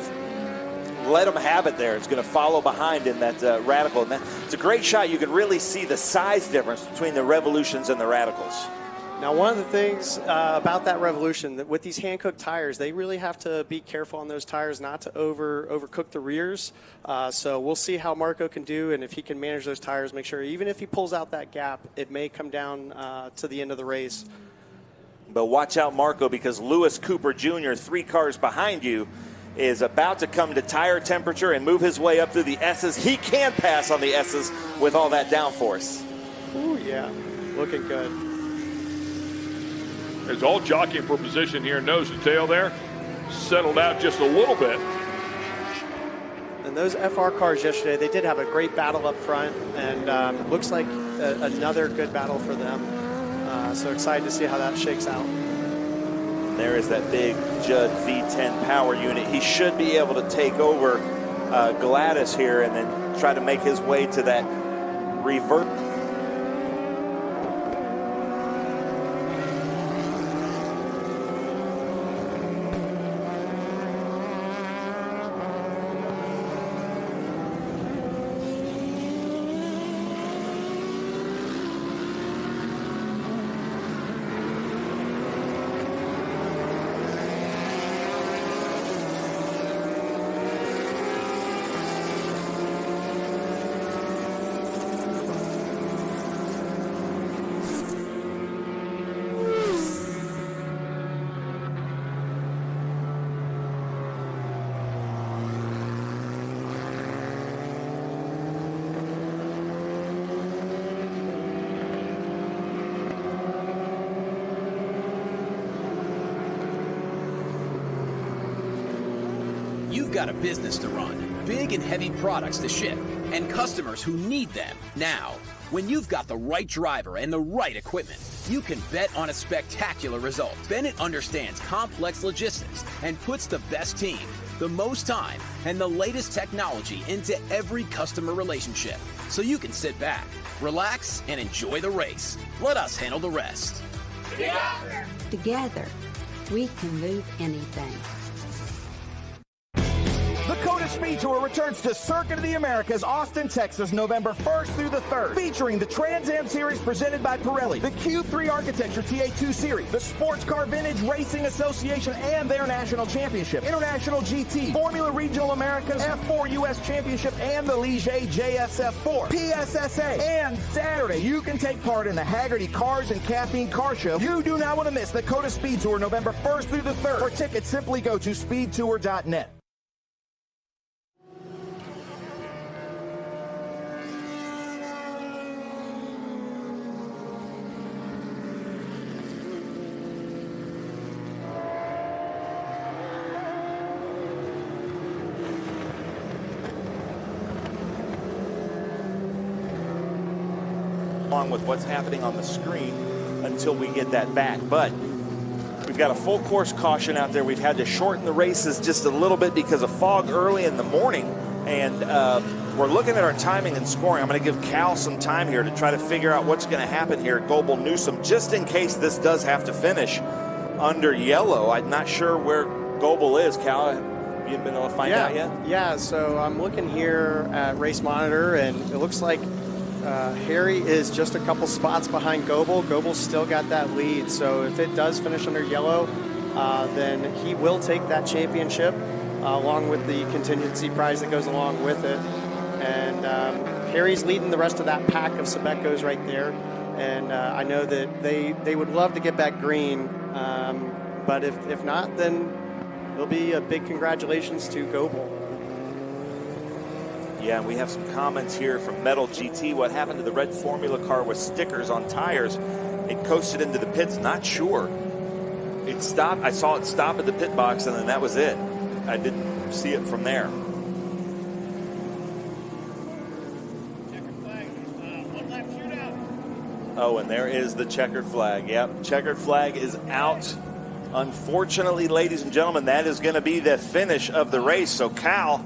let him have it there. It's going to follow behind in that Radical. And it's a great shot. You can really see the size difference between the Revolutions and the Radicals. Now, one of the things about that Revolution, that with these hand-cooked tires, they really have to be careful on those tires not to overcook the rears. So we'll see how Marco can do, and if he can manage those tires, make sure even if he pulls out that gap, it may come down to the end of the race. But watch out, Marco, because Lewis Cooper Jr., 3 cars behind you, is about to come to tire temperature and move his way up through the S's. He can pass on the S's with all that downforce. Ooh, yeah, looking good. It's all jockeying for position here. Nose to tail there. Settled out just a little bit. And those FR cars yesterday, they did have a great battle up front, and looks like another good battle for them. So excited to see how that shakes out. There is that big Judd V10 power unit. He should be able to take over Gladys here and then try to make his way to that revert. You've got a business to run, big and heavy products to ship, and customers who need them now. When you've got the right driver and the right equipment, you can bet on a spectacular result. Bennett understands complex logistics and puts the best team, the most time, and the latest technology into every customer relationship. So you can sit back, relax, and enjoy the race. Let us handle the rest. Together, we can move anything. The SpeedTour returns to Circuit of the Americas, Austin, Texas, November 1st through the 3rd, featuring the Trans Am Series presented by Pirelli, the Q3 Architecture TA2 Series, the Sportscar Vintage Racing Association and their National Championship, International GT, Formula Regional Americas, F4 US Championship, and the Ligier JSF4, PSSA, and Saturday, you can take part in the Haggerty Cars and Caffeine Car Show. You do not want to miss the SpeedTour November 1st through the 3rd. For tickets, simply go to speedtour.net. along with what's happening on the screen until we get that back. But we've got a full course caution out there. We've had to shorten the races just a little bit because of fog early in the morning. And we're looking at our timing and scoring. I'm going to give Cal some time here to try to figure out what's going to happen here at Goebel Newsom, just in case this does have to finish under yellow. I'm not sure where Goebel is. Cal, have you been able to find out yet? Yeah, so I'm looking here at Race Monitor, and it looks like Harry is just a couple spots behind Goebel. Goebel's still got that lead, so if it does finish under yellow, then he will take that championship along with the contingency prize that goes along with it. And Harry's leading the rest of that pack of Sebecos right there, and I know that they would love to get back green, but if not, then it'll be a big congratulations to Goebel. Yeah, we have some comments here from Metal GT. What happened to the red Formula car with stickers on tires? It coasted into the pits. Not sure. It stopped. I saw it stop at the pit box, and then that was it. I didn't see it from there. Checkered flag. One lap shootout. Oh, and there is the checkered flag. Yep, checkered flag is out. Unfortunately, ladies and gentlemen, that is going to be the finish of the race. So, Cal,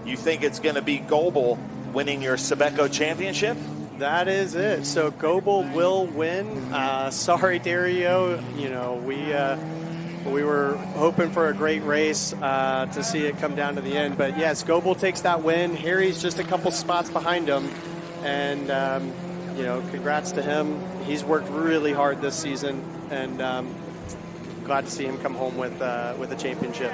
you think it's going to be Goebel winning your Sebeco championship? That is it. So Goebel will win. Sorry, Dario. You know, we were hoping for a great race to see it come down to the end. But yes, Goebel takes that win. Harry's just a couple spots behind him, and you know, congrats to him. He's worked really hard this season, and glad to see him come home with a championship.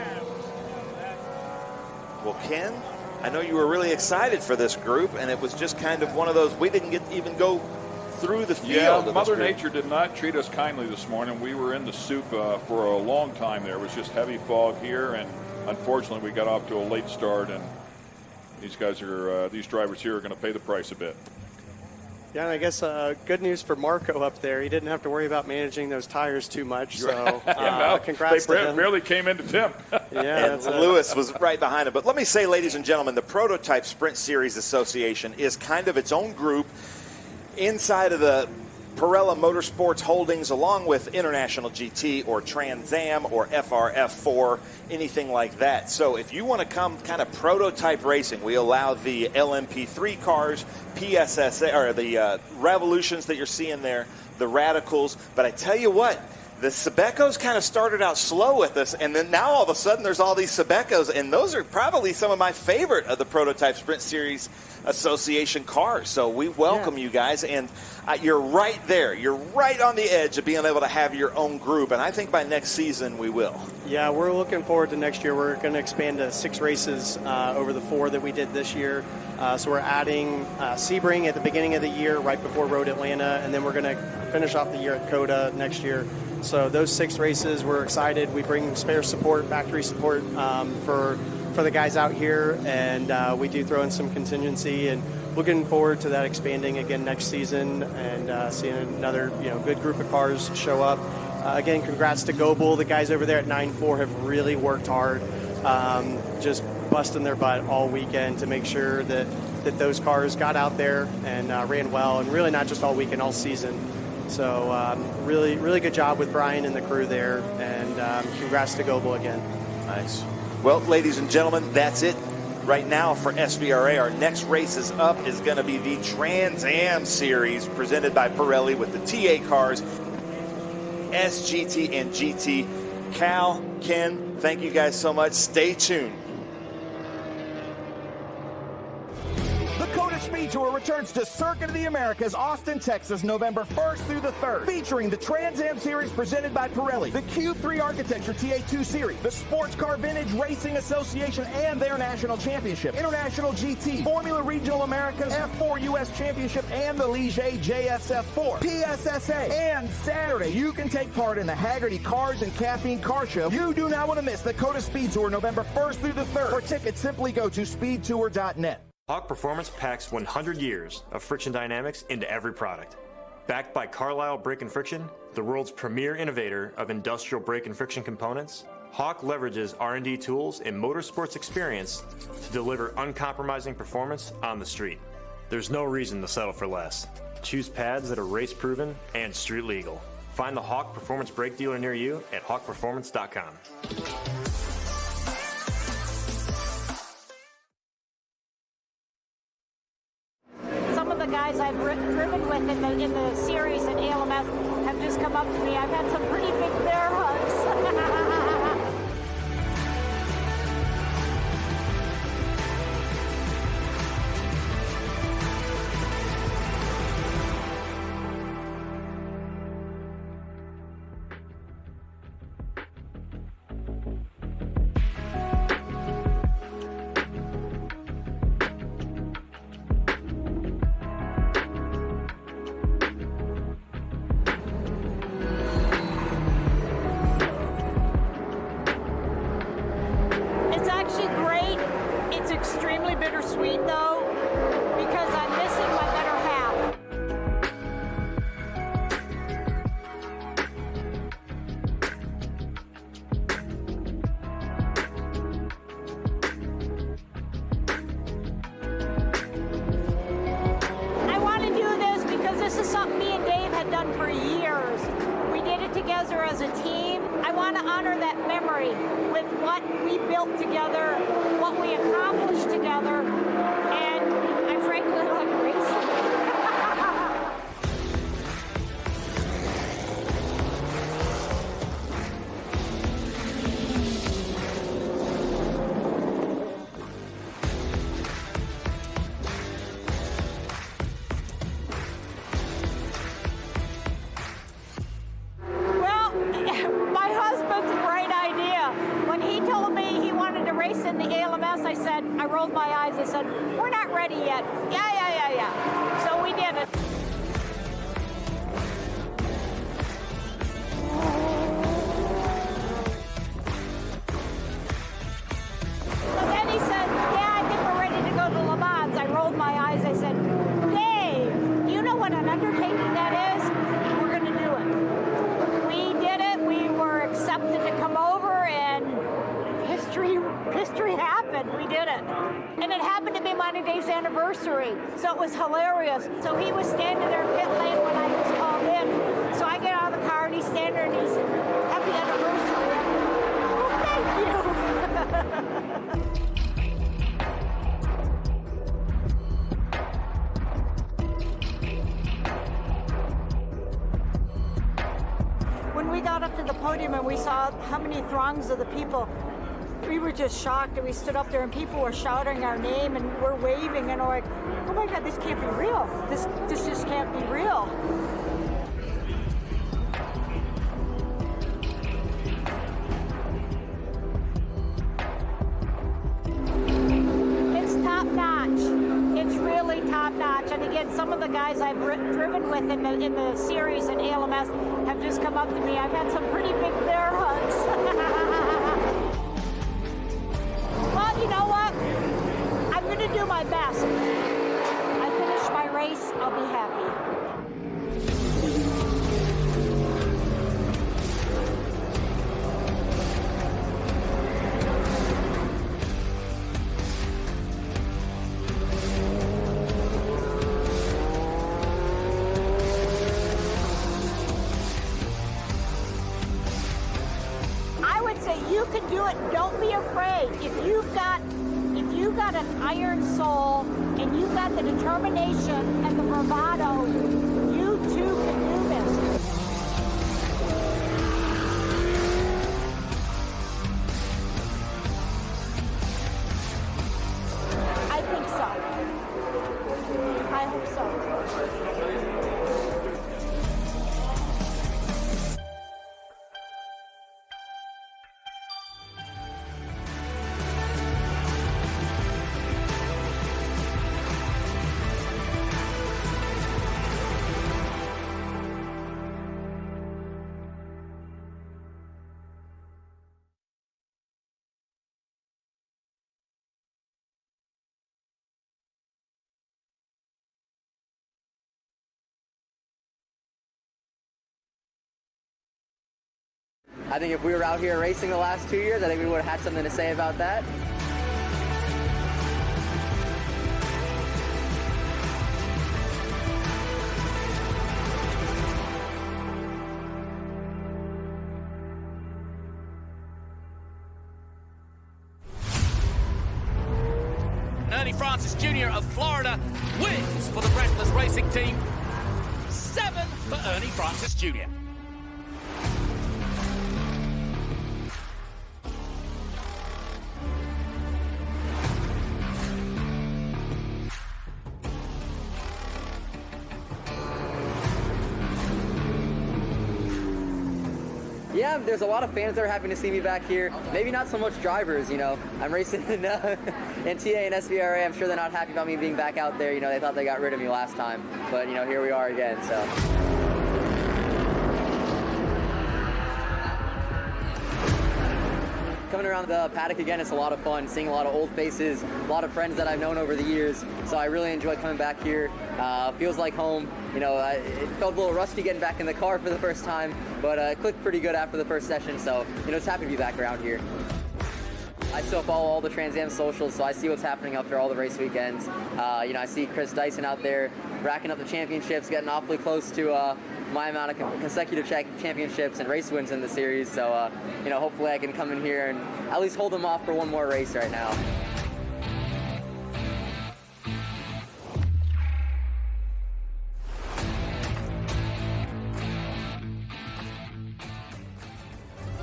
Well, Ken, I know you were really excited for this group, and it was just kind of one of those, we didn't get to even go through the field. Yeah, Mother Nature did not treat us kindly this morning. We were in the soup for a long time there. It was just heavy fog here, and unfortunately we got off to a late start, and these drivers here are going to pay the price a bit. Yeah, and I guess good news for Marco up there. He didn't have to worry about managing those tires too much. So congrats to him. They barely came into Tim. Yeah, and Lewis was right behind him. But let me say, ladies and gentlemen, the Prototype Sprint Series Association is kind of its own group inside of the Pirelli Motorsports Holdings, along with International GT or Trans Am or FRF4, anything like that. So if you want to come kind of prototype racing, we allow the LMP3 cars, PSSA, or the Revolutions that you're seeing there, the Radicals. But I tell you what, the Sebecos kind of started out slow with us, and then now all of a sudden there's all these Sebecos, and those are probably some of my favorite of the Prototype Sprint Series Association cars. So we welcome you guys, and you're right there. You're right on the edge of being able to have your own group, and I think by next season we will. Yeah, we're looking forward to next year. We're going to expand to 6 races over the 4 that we did this year. So we're adding Sebring at the beginning of the year, right before Road Atlanta, and then we're going to finish off the year at COTA next year. So those 6 races, we're excited. We bring spare support, factory support for the guys out here, and we do throw in some contingency, and looking forward to that expanding again next season and seeing another good group of cars show up. Again, congrats to Goebel. The guys over there at 9-4 have really worked hard, just busting their butt all weekend to make sure that those cars got out there and ran well, and really not just all weekend, all season. So really, really good job with Brian and the crew there, and congrats to Goebel again. Nice. Well, ladies and gentlemen, that's it right now for SVRA. Our next race is up is going to be the Trans Am Series presented by Pirelli with the TA cars, SGT and GT. Cal, Ken, thank you guys so much. Stay tuned. SpeedTour returns to Circuit of the Americas, Austin, Texas, November 1st through the 3rd, featuring the Trans Am Series presented by Pirelli, the Q3 Architecture TA2 Series, the Sportscar Vintage Racing Association and their National Championship, International GT, Formula Regional Americas, F4 US Championship, and the Ligier JSF4, PSSA. And Saturday, you can take part in the Haggerty Cars and Caffeine Car Show. You do not want to miss the COTA SpeedTour November 1st through the 3rd. For tickets, simply go to speedtour.net. Hawk Performance packs 100 years of friction dynamics into every product. Backed by Carlisle Brake and Friction, the world's premier innovator of industrial brake and friction components, Hawk leverages R&D tools and motorsports experience to deliver uncompromising performance on the street. There's no reason to settle for less. Choose pads that are race proven and street legal. Find the Hawk Performance brake dealer near you at hawkperformance.com. Some of the guys I've driven with in the series at ALMS have just come up to me. I've had some pretty big bear hugs. Bittersweet though, because I'm missing my better half. I want to do this because this is something me and Dave had done for years. We did it together as a team. I want to honor that memory with what we built together, what we accomplished together, and I frankly like racing. Well, my husband's a great idea. When he told me he wanted to race in the ALMS, I rolled my eyes. I said, we're not ready yet. Yeah. So we did it. So then he said, yeah, I think we're ready to go to Le Mans. I rolled my eyes. I said, Dave, you know what an undertaking that is? We're going to do it. We did it. We were accepted to come over, and history happened. We did it. And it happened to be mine and Dave's anniversary. So it was hilarious. So he was standing there in pit lane when I was called in. So I get out of the car and he's standing there and he's, happy anniversary. Well, thank you. When we got up to the podium and we saw how many throngs of the people, we were just shocked, and we stood up there and people were shouting our name and we're waving and we're like, oh my God, this can't be real. This just can't be real. It's top notch. It's really top notch. And again, some of the guys I've driven with in the series at ALMS have just come up to me. I've had some pretty big bear hugs. Well, you know what? I'm going to do my best. I finish my race, I'll be happy. I would say you can do it. Don't be afraid. If you've got an iron soul and you've got the determination and the bravado, you too can do this. I think so. I hope so. I think if we were out here racing the last 2 years, I think we would have had something to say about that. Ernie Francis Jr. of Florida wins for the Breathless Racing team. 7 for Ernie Francis Jr. Yeah, there's a lot of fans that are happy to see me back here. Maybe not so much drivers, you know. I'm racing in TA and SVRA. I'm sure they're not happy about me being back out there. You know, they thought they got rid of me last time. But, you know, here we are again, so. Coming around the paddock again, it's a lot of fun, seeing a lot of old faces, a lot of friends that I've known over the years. So I really enjoy coming back here. Feels like home. You know, it felt a little rusty getting back in the car for the first time, but it clicked pretty good after the first session. So, you know, it's happy to be back around here. I still follow all the Trans Am socials, so I see what's happening after all the race weekends. You know, I see Chris Dyson out there racking up the championships, getting awfully close to my amount of consecutive championships and race wins in the series. So, you know, hopefully I can come in here and at least hold them off for one more race right now.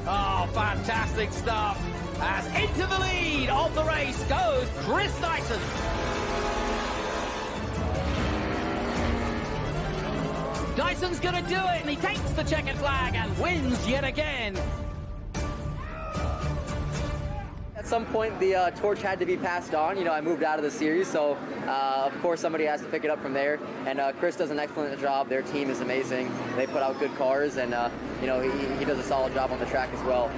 Oh, fantastic stuff. As into the lead of the race goes Chris Dyson. Dyson's gonna do it, and he takes the checkered flag and wins yet again. At some point, the torch had to be passed on. You know, I moved out of the series, so of course somebody has to pick it up from there. And Chris does an excellent job. Their team is amazing. They put out good cars, and you know, he does a solid job on the track as well.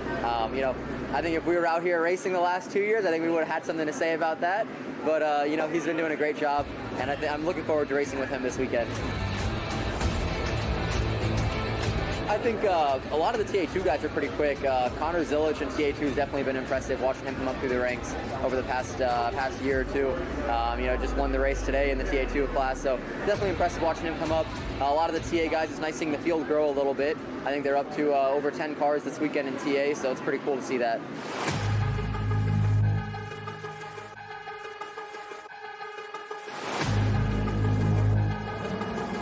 You know, I think if we were out here racing the last 2 years, I think we would have had something to say about that. But you know, he's been doing a great job, and I'm looking forward to racing with him this weekend. I think a lot of the TA2 guys are pretty quick. Connor Zillich in TA2 has definitely been impressive, watching him come up through the ranks over the past year or two. You know, just won the race today in the TA2 class, so definitely impressive watching him come up. A lot of the TA guys, it's nice seeing the field grow a little bit. I think they're up to over 10 cars this weekend in TA, so it's pretty cool to see that.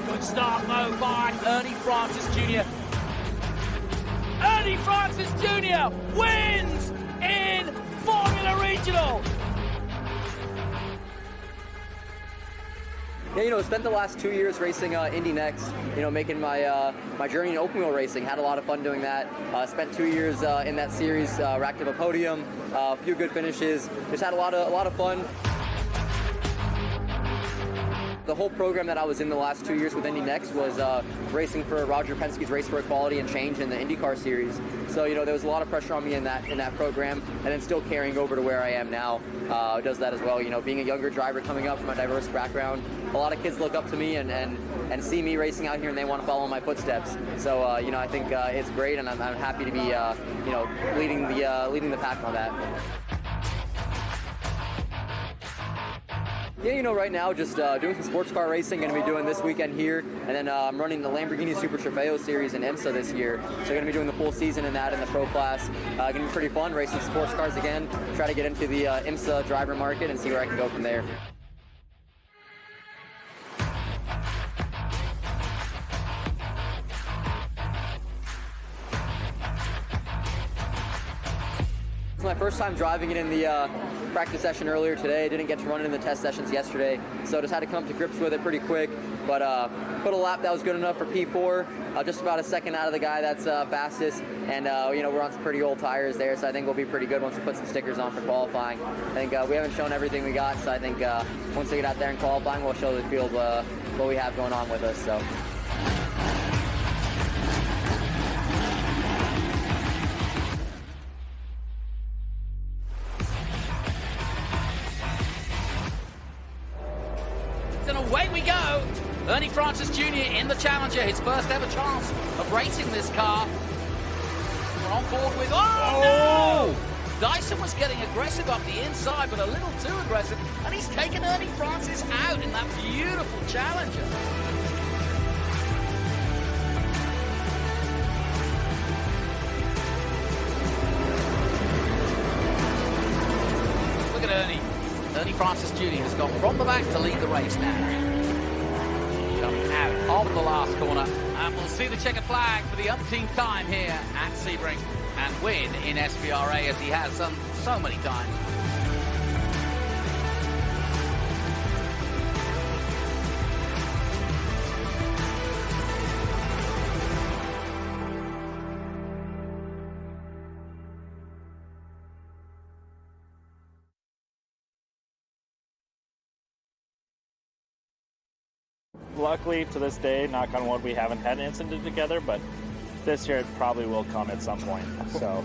Good start though by Ernie Francis Jr. Ernie Francis Jr. wins in Formula Regional. Yeah, you know, spent the last 2 years racing Indy Next, you know, making my my journey in open wheel racing. Had a lot of fun doing that. Spent 2 years in that series, racked up a podium, a few good finishes. Just had a lot of fun. The whole program that I was in the last 2 years with Indy Next was racing for Roger Penske's Race for Equality and Change in the IndyCar series. So, you know, there was a lot of pressure on me in that program, and then still carrying over to where I am now does that as well. You know, being a younger driver coming up from a diverse background, a lot of kids look up to me and see me racing out here, and they want to follow in my footsteps. So, you know, I think it's great, and I'm happy to be, you know, leading the pack on that. Yeah, you know, right now just doing some sports car racing, going to be doing this weekend here, and then I'm running the Lamborghini Super Trofeo series in IMSA this year, so going to be doing the full season in that in the pro class. Going to be pretty fun racing sports cars again, try to get into the IMSA driver market and see where I can go from there. It's my first time driving it in the practice session earlier today. Didn't get to run it in the test sessions yesterday, so just had to come to grips with it pretty quick. But put a lap that was good enough for P4, just about a second out of the guy that's fastest. And you know, we're on some pretty old tires there, so I think we'll be pretty good once we put some stickers on for qualifying. I think we haven't shown everything we got, so I think once we get out there in qualifying, we'll show the field what we have going on with us. So. And away we go. Ernie Francis Jr. in the Challenger, his first ever chance of racing this car. We're on board with, no! Dyson was getting aggressive up the inside, but a little too aggressive, and he's taken Ernie Francis out in that beautiful Challenger. Look at Ernie. Ernie Francis Jr. has gone from the back to lead the race now. Coming out of the last corner. And we'll see the checkered flag for the umpteenth time here at Sebring and win in SVRA as he has done so many times. Luckily, to this day, knock on wood, we haven't had an incident together, but this year it probably will come at some point. So.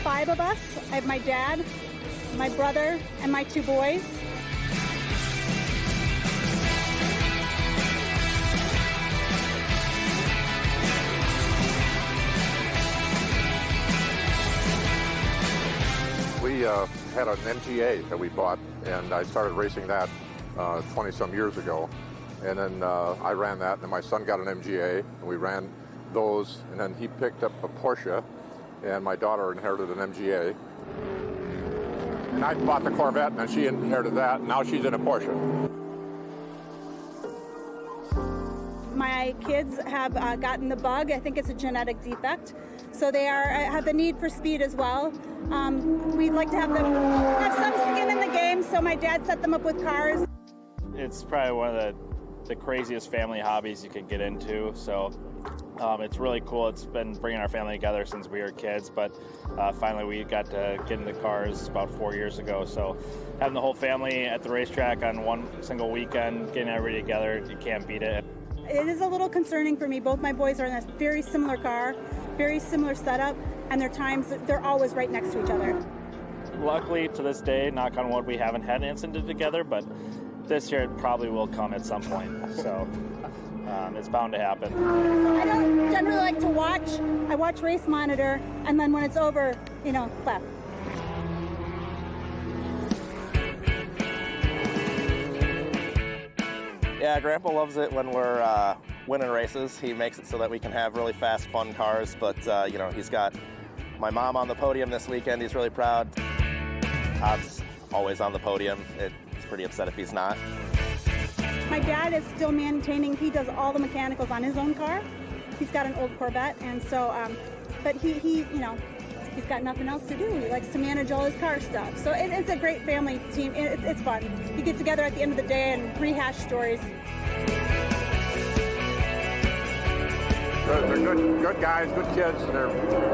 Five of us. I have my dad, my brother, and my two boys. We had an MGA that we bought, and I started racing that 20-some years ago. And then I ran that, and then my son got an MGA, and we ran those, and then he picked up a Porsche, and my daughter inherited an MGA. And I bought the Corvette, and then she inherited that, and now she's in a Porsche. My kids have gotten the bug. I think it's a genetic defect. So they have the need for speed as well. We'd like to have them have some skin in the game, so my dad set them up with cars. It's probably one of the craziest family hobbies you could get into. So it's really cool. It's been bringing our family together since we were kids, but finally we got to get into cars about 4 years ago. So having the whole family at the racetrack on one single weekend, getting everybody together, you can't beat it. It is a little concerning for me. Both my boys are in a very similar car, very similar setup, and their times, they're always right next to each other. Luckily, to this day, knock on wood, we haven't had an incident together, but this year it probably will come at some point. So it's bound to happen. I don't generally like to watch. I watch Race Monitor, and then when it's over, clap. Yeah, Grandpa loves it when we're winning races. He makes it so that we can have really fast, fun cars. But, he's got my mom on the podium this weekend. He's really proud. Todd's always on the podium. He's pretty upset if he's not. My dad is still maintaining. He does all the mechanicals on his own car. He's got an old Corvette, and so, but he's got nothing else to do. He likes to manage all his car stuff. So it's a great family team. It's fun. You get together at the end of the day and rehash stories. They're good guys, good kids, and they're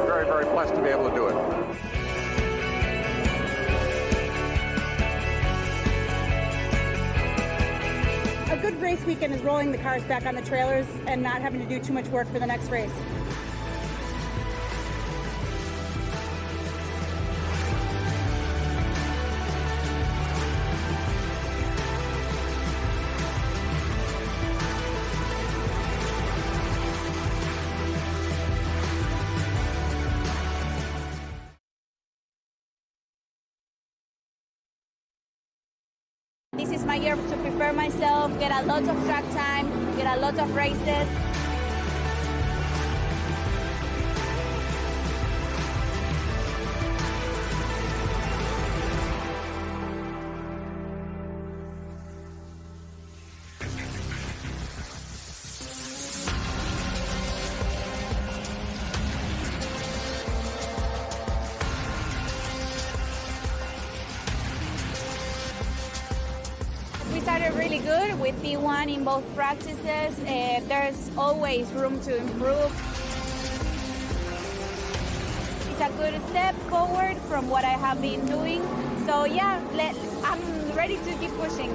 very, very blessed to be able to do it. A good race weekend is rolling the cars back on the trailers and not having to do too much work for the next race. This is my year to prepare myself, get a lot of track time, get a lot of races. We started really good with P1 in both practices. There's always room to improve. It's a good step forward from what I have been doing. So yeah, I'm ready to keep pushing.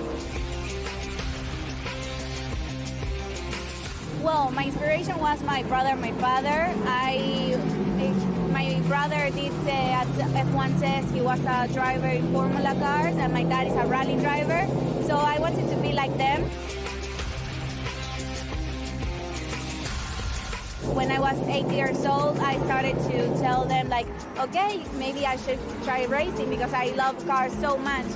Well, my inspiration was my brother, my father. My brother did a F1 test. He was a driver in Formula cars, and my dad is a rally driver. So I wanted to be like them. When I was 8 years old, I started to tell them, like, okay, maybe I should try racing because I love cars so much.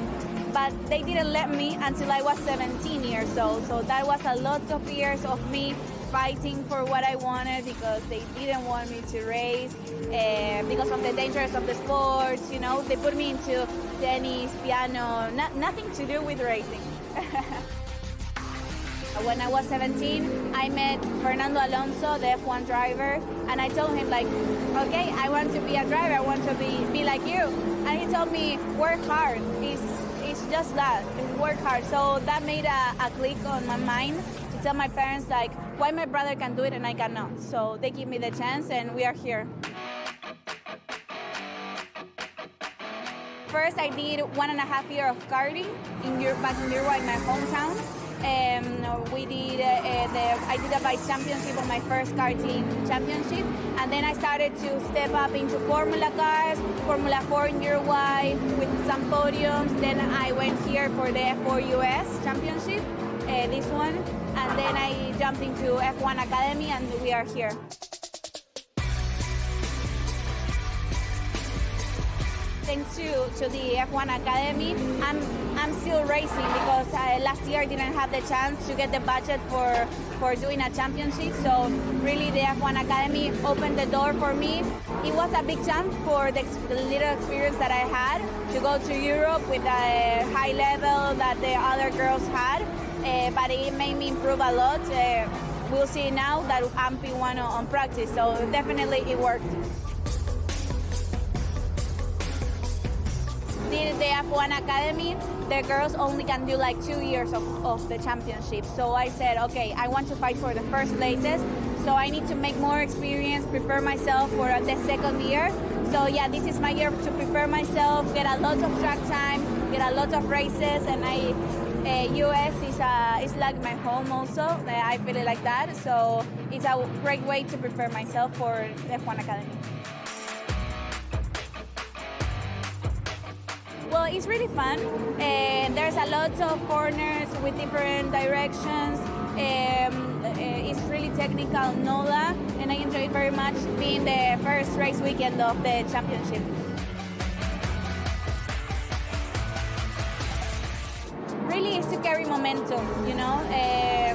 But they didn't let me until I was 17 years old. So that was a lot of years of me fighting for what I wanted because they didn't want me to race because of the dangers of the sports. You know, they put me into tennis, piano, nothing to do with racing. When I was 17, I met Fernando Alonso, the F1 driver, and I told him, like, okay, I want to be a driver, I want to be like you. And he told me, work hard. It's just that, work hard. So that made a click on my mind to tell my parents, like, why my brother can do it and I cannot. So they give me the chance, and we are here. First, I did 1.5 years of karting back in Uruguay, my hometown. I did a vice championship on my first karting championship, and then I started to step up into Formula cars, Formula 4 in Uruguay with some podiums. Then I went here for the F4 US championship, this one, and then I jumped into F1 Academy, and we are here. Thanks to the F1 Academy, I'm still racing because last year I didn't have the chance to get the budget for doing a championship. So really the F1 Academy opened the door for me. It was a big jump for the little experience that I had to go to Europe with a high level that the other girls had, but it made me improve a lot. We'll see now that I'm P1 on practice, so definitely it worked. The F1 Academy, the girls only can do like 2 years of the championship. So I said, okay, I want to fight for the first places. So I need to make more experience, prepare myself for the second year. So yeah, this is my year to prepare myself, get a lot of track time, get a lot of races, and US is like my home also. I feel it like that. So it's a great way to prepare myself for the F1 Academy. Well, it's really fun. There's a lot of corners with different directions. It's really technical NOLA, and I enjoyed very much being the first race weekend of the championship. Really is to carry momentum, you know.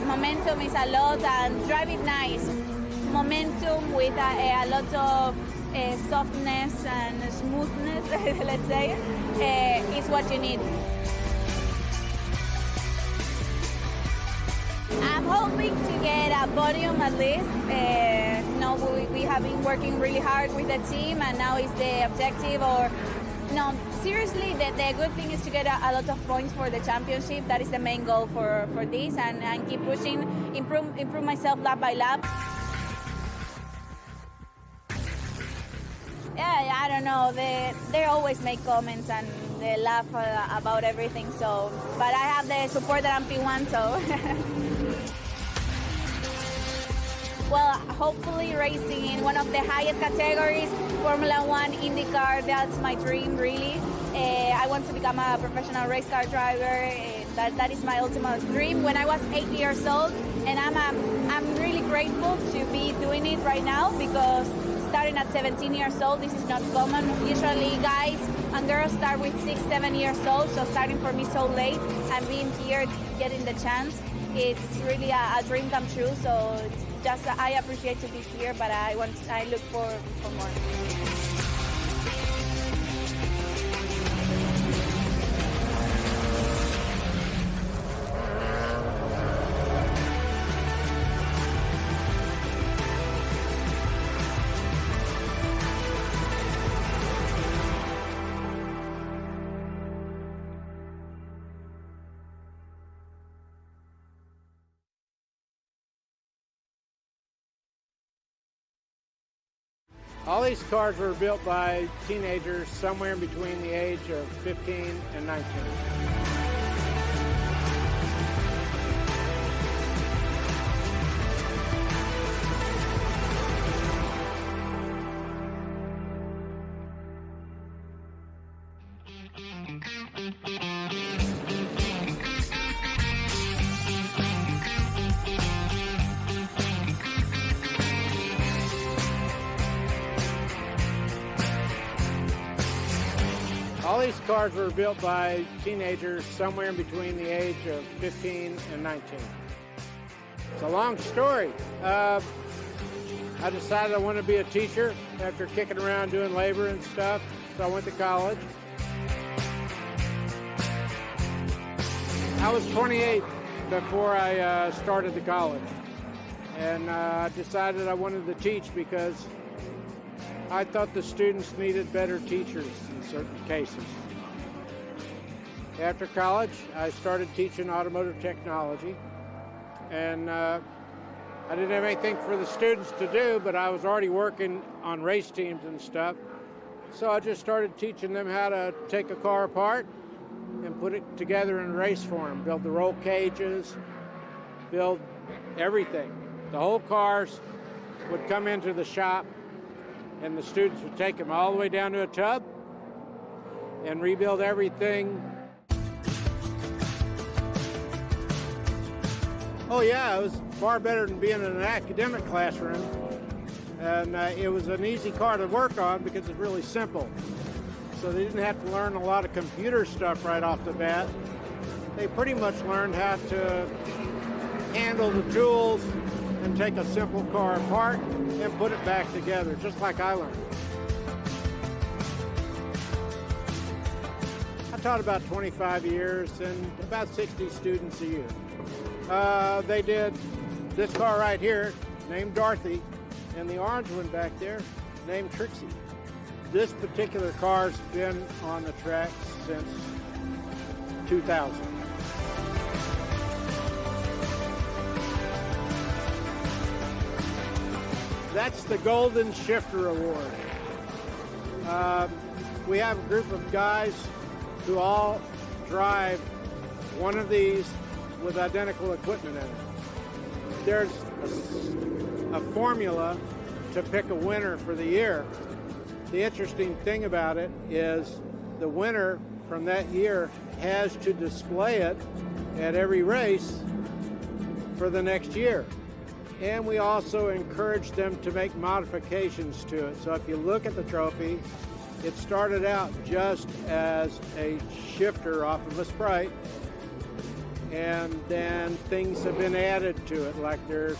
Momentum is a lot, and drive it nice. Momentum with a lot of softness and smoothness, let's say, is what you need. I'm hoping to get a podium at least. We have been working really hard with the team, and now it's the objective. No, seriously, the good thing is to get a lot of points for the championship. That is the main goal for this, and keep pushing, improve myself lap by lap. Yeah, I don't know. They always make comments and they laugh about everything. So, but I have the support that I'm P1, so. Well, hopefully racing in one of the highest categories, Formula 1, IndyCar, that's my dream, really. I want to become a professional race car driver. That is my ultimate dream. When I was 8 years old, and I'm really grateful to be doing it right now because starting at 17 years old, this is not common. Usually guys and girls start with 6, 7 years old, so starting for me so late and being here, getting the chance, it's really a dream come true. So just I appreciate to be here, but I look for more. All these cars were built by teenagers somewhere in between the age of 15 and 19. All these cars were built by teenagers somewhere in between the age of 15 and 19. It's a long story. I decided I wanted to be a teacher after kicking around doing labor and stuff, so I went to college. I was 28 before I started the college, and I decided I wanted to teach because I thought the students needed better teachers in certain cases. After college, I started teaching automotive technology, and I didn't have anything for the students to do, but I was already working on race teams and stuff, so I just started teaching them how to take a car apart and put it together in race form, build the roll cages, build everything. The whole cars would come into the shop, and the students would take them all the way down to a tub and rebuild everything. Oh yeah, it was far better than being in an academic classroom. And it was an easy car to work on because it's really simple. So they didn't have to learn a lot of computer stuff right off the bat. They pretty much learned how to handle the tools and take a simple car apart and put it back together, just like I learned. I taught about 25 years and about 60 students a year. They did this car right here, named Dorothy, and the orange one back there, named Trixie. This particular car's been on the track since 2000. That's the Golden Shifter Award. We have a group of guys who all drive one of these with identical equipment in it. There's a formula to pick a winner for the year. The interesting thing about it is the winner from that year has to display it at every race for the next year. And we also encourage them to make modifications to it. So if you look at the trophy, it started out just as a shifter off of a Sprite, and then things have been added to it, like there's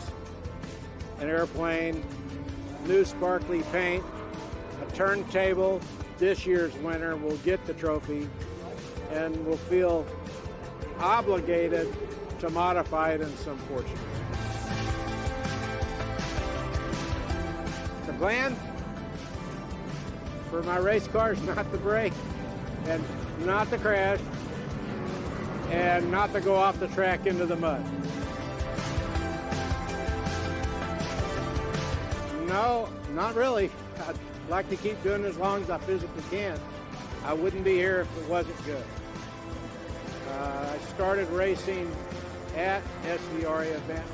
an airplane, new sparkly paint, a turntable. This year's winner will get the trophy and will feel obligated to modify it in some fortune. The plan for my race car is not to break and not to crash and not to go off the track into the mud. No, not really. I'd like to keep doing it as long as I physically can. I wouldn't be here if it wasn't good. I started racing at SVRA events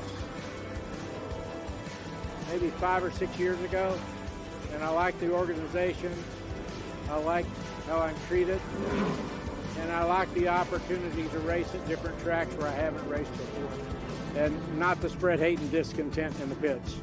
maybe 5 or 6 years ago, and I like the organization. I like how I'm treated, and I like the opportunity to race at different tracks where I haven't raced before, and not to spread hate and discontent in the pits.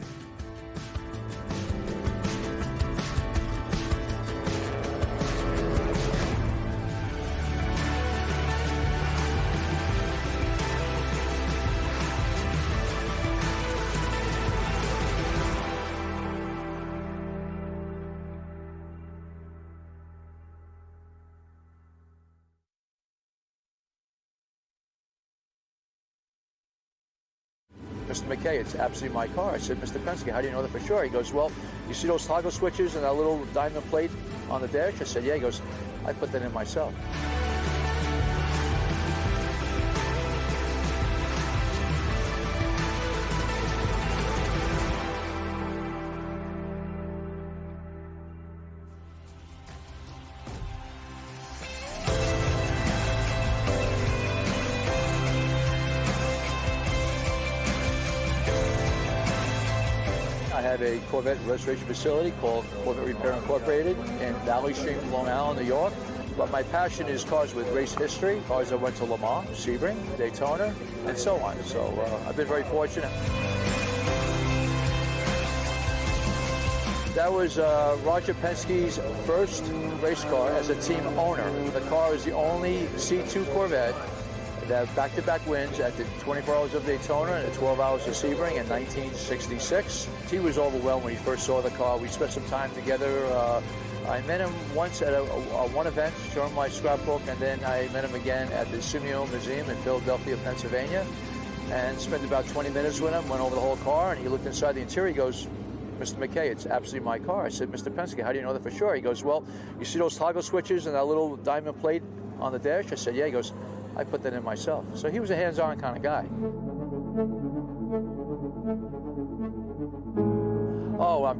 Mr. McKay, it's absolutely my car. I said, Mr. Penske, how do you know that for sure? He goes, well, you see those toggle switches and that little diamond plate on the dash? I said, yeah. He goes, I put that in myself. I have a Corvette restoration facility called Corvette Repair Incorporated in Valley Stream, Long Island, New York. But my passion is cars with race history, cars that went to Le Mans, Sebring, Daytona, and so on. So I've been very fortunate. That was Roger Penske's first race car as a team owner. The car is the only C2 Corvette that have back-to-back wins at the 24 Hours of Daytona and the 12 Hours of Sebring in 1966. He was overwhelmed when he first saw the car. We spent some time together. I met him once at one event, showing my scrapbook, and then I met him again at the Simeon Museum in Philadelphia, Pennsylvania, and spent about 20 minutes with him, went over the whole car, and he looked inside the interior. He goes, "Mr. McKay, it's absolutely my car." I said, "Mr. Penske, how do you know that for sure?" He goes, "Well, you see those toggle switches and that little diamond plate on the dash?" I said, "Yeah." He goes, "I put that in myself." So he was a hands-on kind of guy. Oh,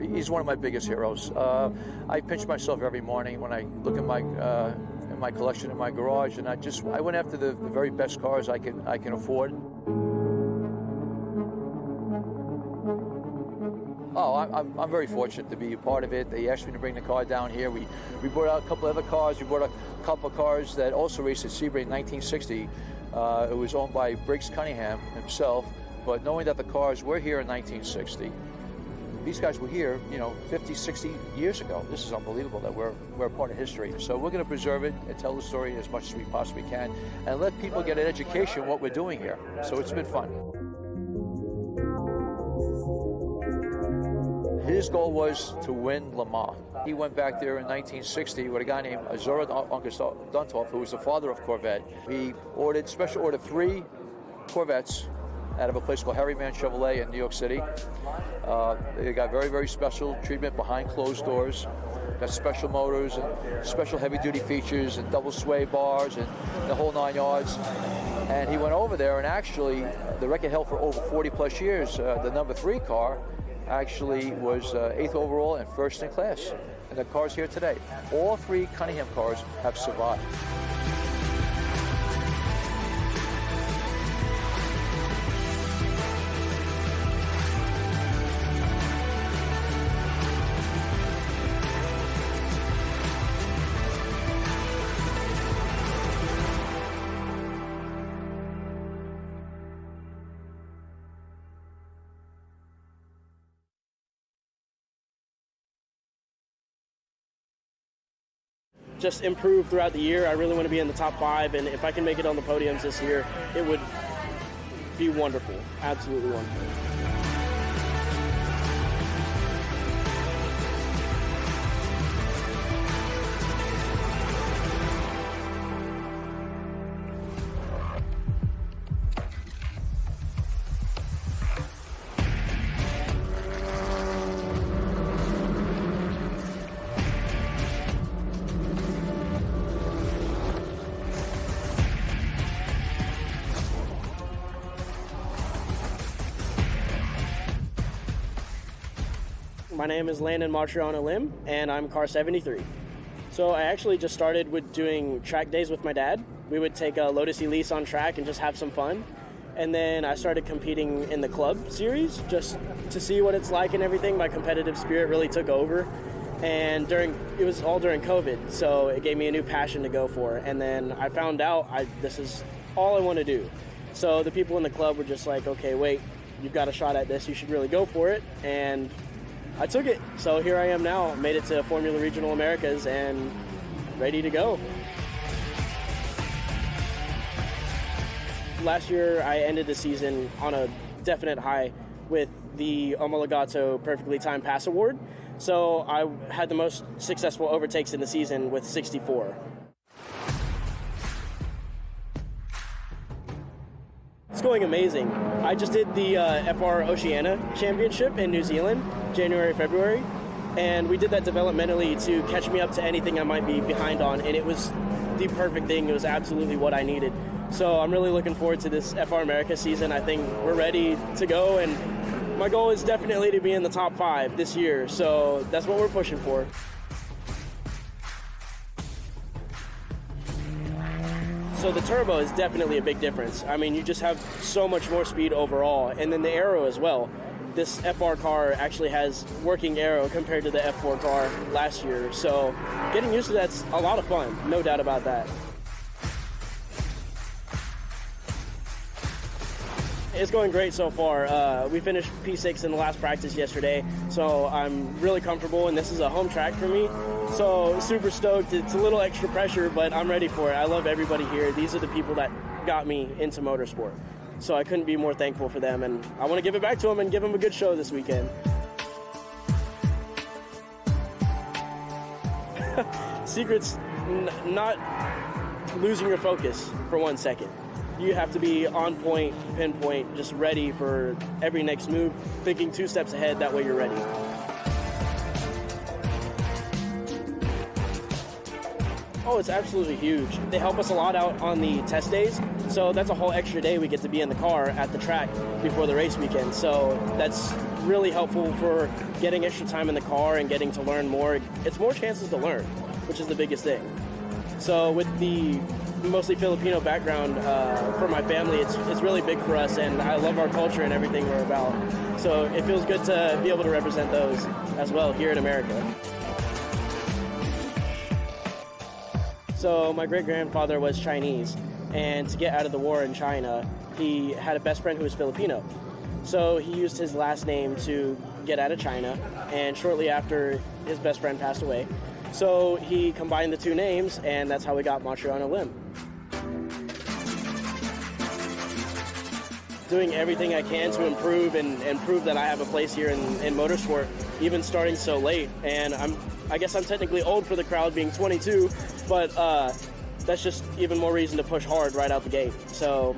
he's one of my biggest heroes. I pinch myself every morning when I look at my collection in my garage, and I went after the very best cars I can afford. Oh, I'm very fortunate to be a part of it. They asked me to bring the car down here. We brought out a couple other cars. We brought a couple of cars that also raced at Sebring in 1960. It was owned by Briggs Cunningham himself, but knowing that the cars were here in 1960, these guys were here, 50, 60 years ago. This is unbelievable that we're a part of history. So we're going to preserve it and tell the story as much as we possibly can and let people get an education on what we're doing here. So it's been fun. His goal was to win Le Mans. He went back there in 1960 with a guy named Azura Duntov, who was the father of Corvette. He special ordered 3 Corvettes out of a place called Harryman Chevrolet in New York City. They got very, very special treatment behind closed doors. Got special motors and special heavy-duty features and double sway bars and the whole 9 yards. And he went over there, and actually, the record held for over 40-plus years. The number 3 car actually was 8th overall and 1st in class. And the car's here today. All 3 Cunningham cars have survived. Just improve throughout the year. I really want to be in the top 5, and if I can make it on the podiums this year, it would be wonderful, absolutely wonderful. My name is Landon Martriano Lim, and I'm car 73. So I actually just started with doing track days with my dad. We would take a Lotus Elise on track and just have some fun. And then I started competing in the club series just to see what it's like and everything. My competitive spirit really took over. And it was all during COVID, so it gave me a new passion to go for. And then I found out this is all I want to do. So the people in the club were just like, okay, wait, you've got a shot at this. You should really go for it. And I took it. So here I am now, made it to Formula Regional Americas and ready to go. Last year, I ended the season on a definite high with the Omologato Perfectly Timed Pass Award. So I had the most successful overtakes in the season with 64. It's going amazing. I just did the FR Oceania Championship in New Zealand, January, February, and we did that developmentally to catch me up to anything I might be behind on, and it was the perfect thing. It was absolutely what I needed. So I'm really looking forward to this FR America season. I think we're ready to go, and my goal is definitely to be in the top 5 this year, so that's what we're pushing for. So the turbo is definitely a big difference. I mean, you just have so much more speed overall, and then the aero as well. This FR car actually has working aero compared to the F4 car last year, so getting used to that's a lot of fun, no doubt about that. It's going great so far. We finished P6 in the last practice yesterday, so I'm really comfortable, and this is a home track for me. So super stoked. It's a little extra pressure, but I'm ready for it. I love everybody here. These are the people that got me into motorsport. So I couldn't be more thankful for them, and I want to give it back to them and give them a good show this weekend. Secret's not losing your focus for 1 second. You have to be on point, pinpoint, just ready for every next move, thinking 2 steps ahead, that way you're ready. Oh, it's absolutely huge. They help us a lot out on the test days, so that's a whole extra day we get to be in the car at the track before the race weekend. So that's really helpful for getting extra time in the car and getting to learn more. It's more chances to learn, which is the biggest thing. So with the mostly Filipino background for my family, it's really big for us, and I love our culture and everything we're about. So it feels good to be able to represent those as well here in America. So my great-grandfather was Chinese, and to get out of the war in China, he had a best friend who was Filipino. So he used his last name to get out of China, and shortly after, his best friend passed away. So he combined the 2 names, and that's how we got Montreal on a Limb. Doing everything I can to improve and prove that I have a place here in motorsport, even starting so late. And I guess I'm technically old for the crowd, being 22, but that's just even more reason to push hard right out the gate. So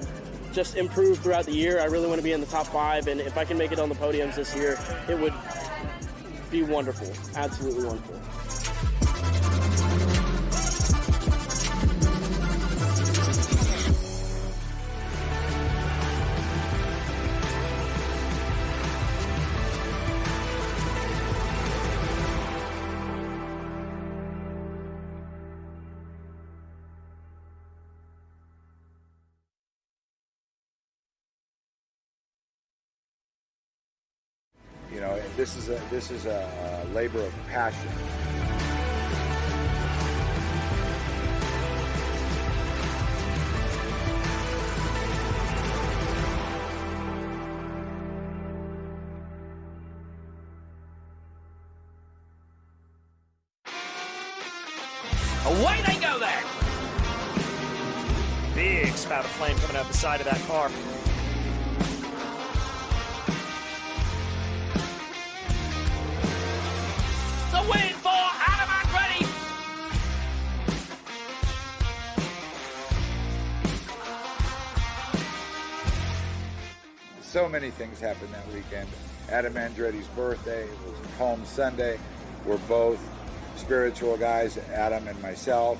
just improve throughout the year. I really want to be in the top 5, and if I can make it on the podiums this year, it would be wonderful, absolutely wonderful. You know, this is a labor of passion. Away they go there. Big spout of flame coming out the side of that car. The win for Adam Andretti. So many things happened that weekend. Adam Andretti's birthday, it was Palm Sunday. We're both spiritual guys, Adam and myself,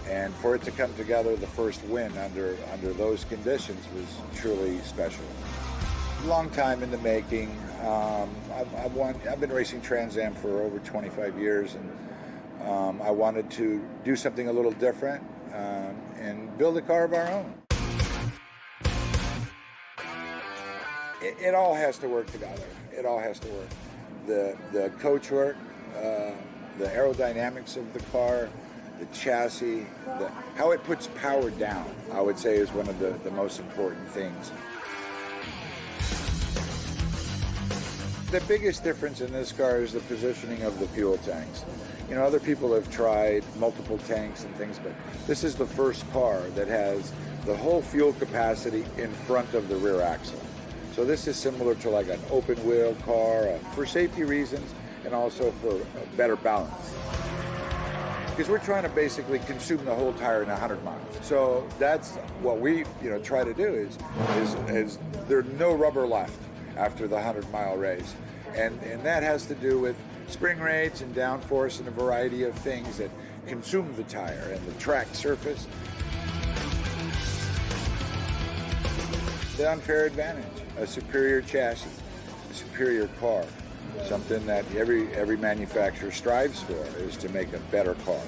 and for it to come together, the first win under those conditions was truly special. Long time in the making. I've been racing Trans Am for over 25 years, and I wanted to do something a little different and build a car of our own. It all has to work together. It all has to work. The coach work, the aerodynamics of the car, the chassis, how it puts power down, I would say, is one of the most important things. The biggest difference in this car is the positioning of the fuel tanks. You know, other people have tried multiple tanks and things, but this is the first car that has the whole fuel capacity in front of the rear axle. So this is similar to like an open wheel car for safety reasons and also for a better balance. Because we're trying to basically consume the whole tire in 100 miles. So that's what we try to do is there's no rubber left after the 100-mile race. And that has to do with spring rates and downforce and a variety of things that consume the tire and the track surface. The unfair advantage, a superior chassis, a superior car, something that every manufacturer strives for is to make a better car.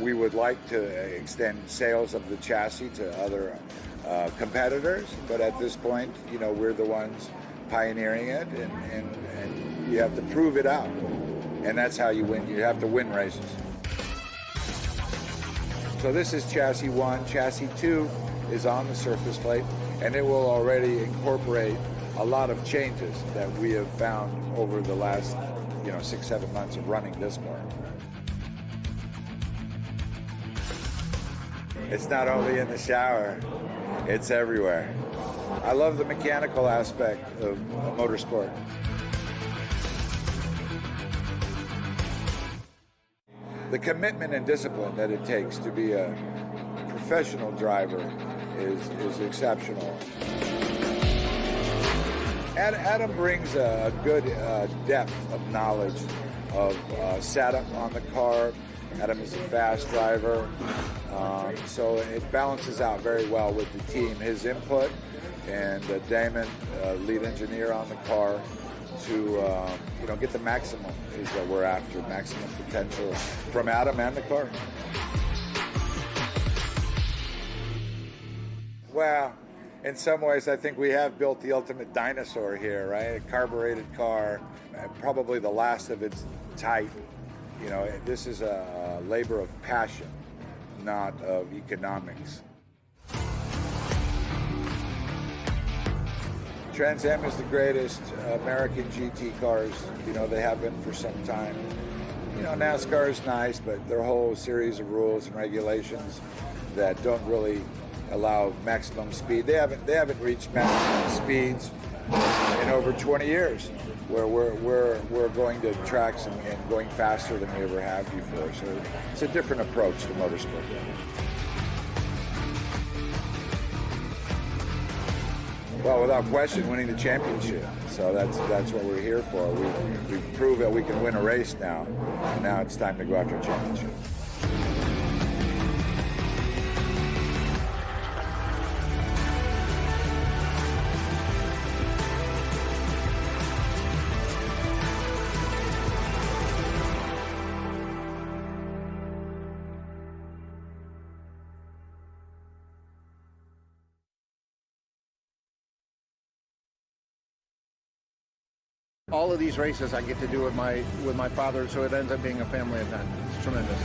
We would like to extend sales of the chassis to other competitors, but at this point, we're the ones pioneering it, and you have to prove it out, and that's how you win. You have to win races. So this is chassis 1. Chassis 2 is on the surface plate, and it will already incorporate a lot of changes that we have found over the last 6-7 months of running this car. It's not only in the shower, it's everywhere. I love the mechanical aspect of motorsport. The commitment and discipline that it takes to be a professional driver is exceptional. Adam brings a good depth of knowledge of setup on the car. Adam is a fast driver, so it balances out very well with the team. His input and Damon, lead engineer on the car, to get the maximum is what we're after, maximum potential from Adam and the car. Well, in some ways, I think we have built the ultimate dinosaur here, right? A carbureted car, probably the last of its type. This is a labor of passion, not of economics. Trans Am is the greatest American GT cars. They have been for some time. NASCAR is nice, but their whole series of rules and regulations that don't really allow maximum speed. They haven't reached maximum speeds in over 20 years, where we're going to tracks and going faster than we ever have before. So it's a different approach to motorsport. Well, without question, winning the championship. So that's what we're here for. We've proved that we can win a race now, and now it's time to go after a championship. All of these races I get to do with my father, so it ends up being a family event. It's tremendous.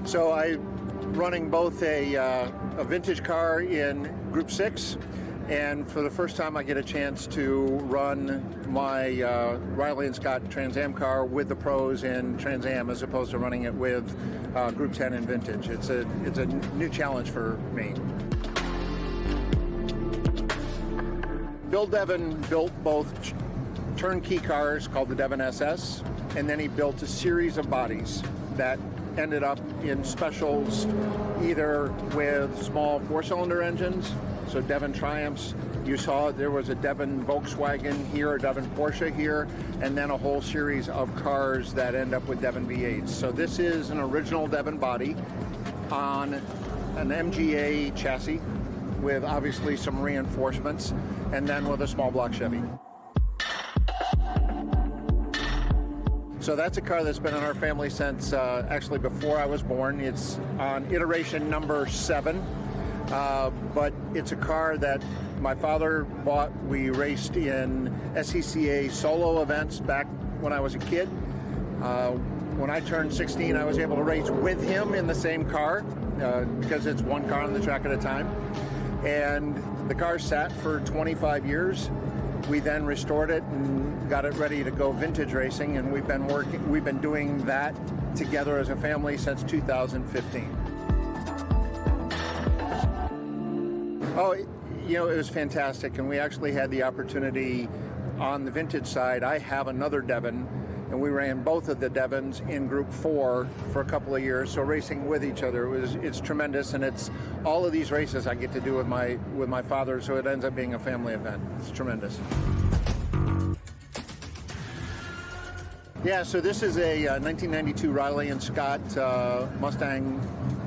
So I'm running both a vintage car in Group 6, and for the first time I get a chance to run my Riley and Scott Trans Am car with the pros in Trans Am as opposed to running it with Group 10 in vintage. It's a new challenge for me. Bill Devon built both turnkey cars called the Devon SS, and then he built a series of bodies that ended up in specials, either with small 4-cylinder engines, so Devon Triumphs. You saw there was a Devon Volkswagen here, a Devon Porsche here, and then a whole series of cars that end up with Devon V8s. So this is an original Devon body on an MGA chassis with obviously some reinforcements, and then with a small block Chevy. So that's a car that's been in our family since actually before I was born. It's on iteration number 7, but it's a car that my father bought. We raced in SCCA solo events back when I was a kid. When I turned 16, I was able to race with him in the same car because it's one car on the track at a time. And the car sat for 25 years. We then restored it and got it ready to go vintage racing, and we've been doing that together as a family since 2015. Oh, it was fantastic, and we actually had the opportunity on the vintage side. I have another Devon, and we ran both of the Devons in Group 4 for a couple of years, so racing with each other it's tremendous, and it's all of these races I get to do with my father, so it ends up being a family event. It's tremendous. Yeah, so this is a 1992 Riley and Scott Mustang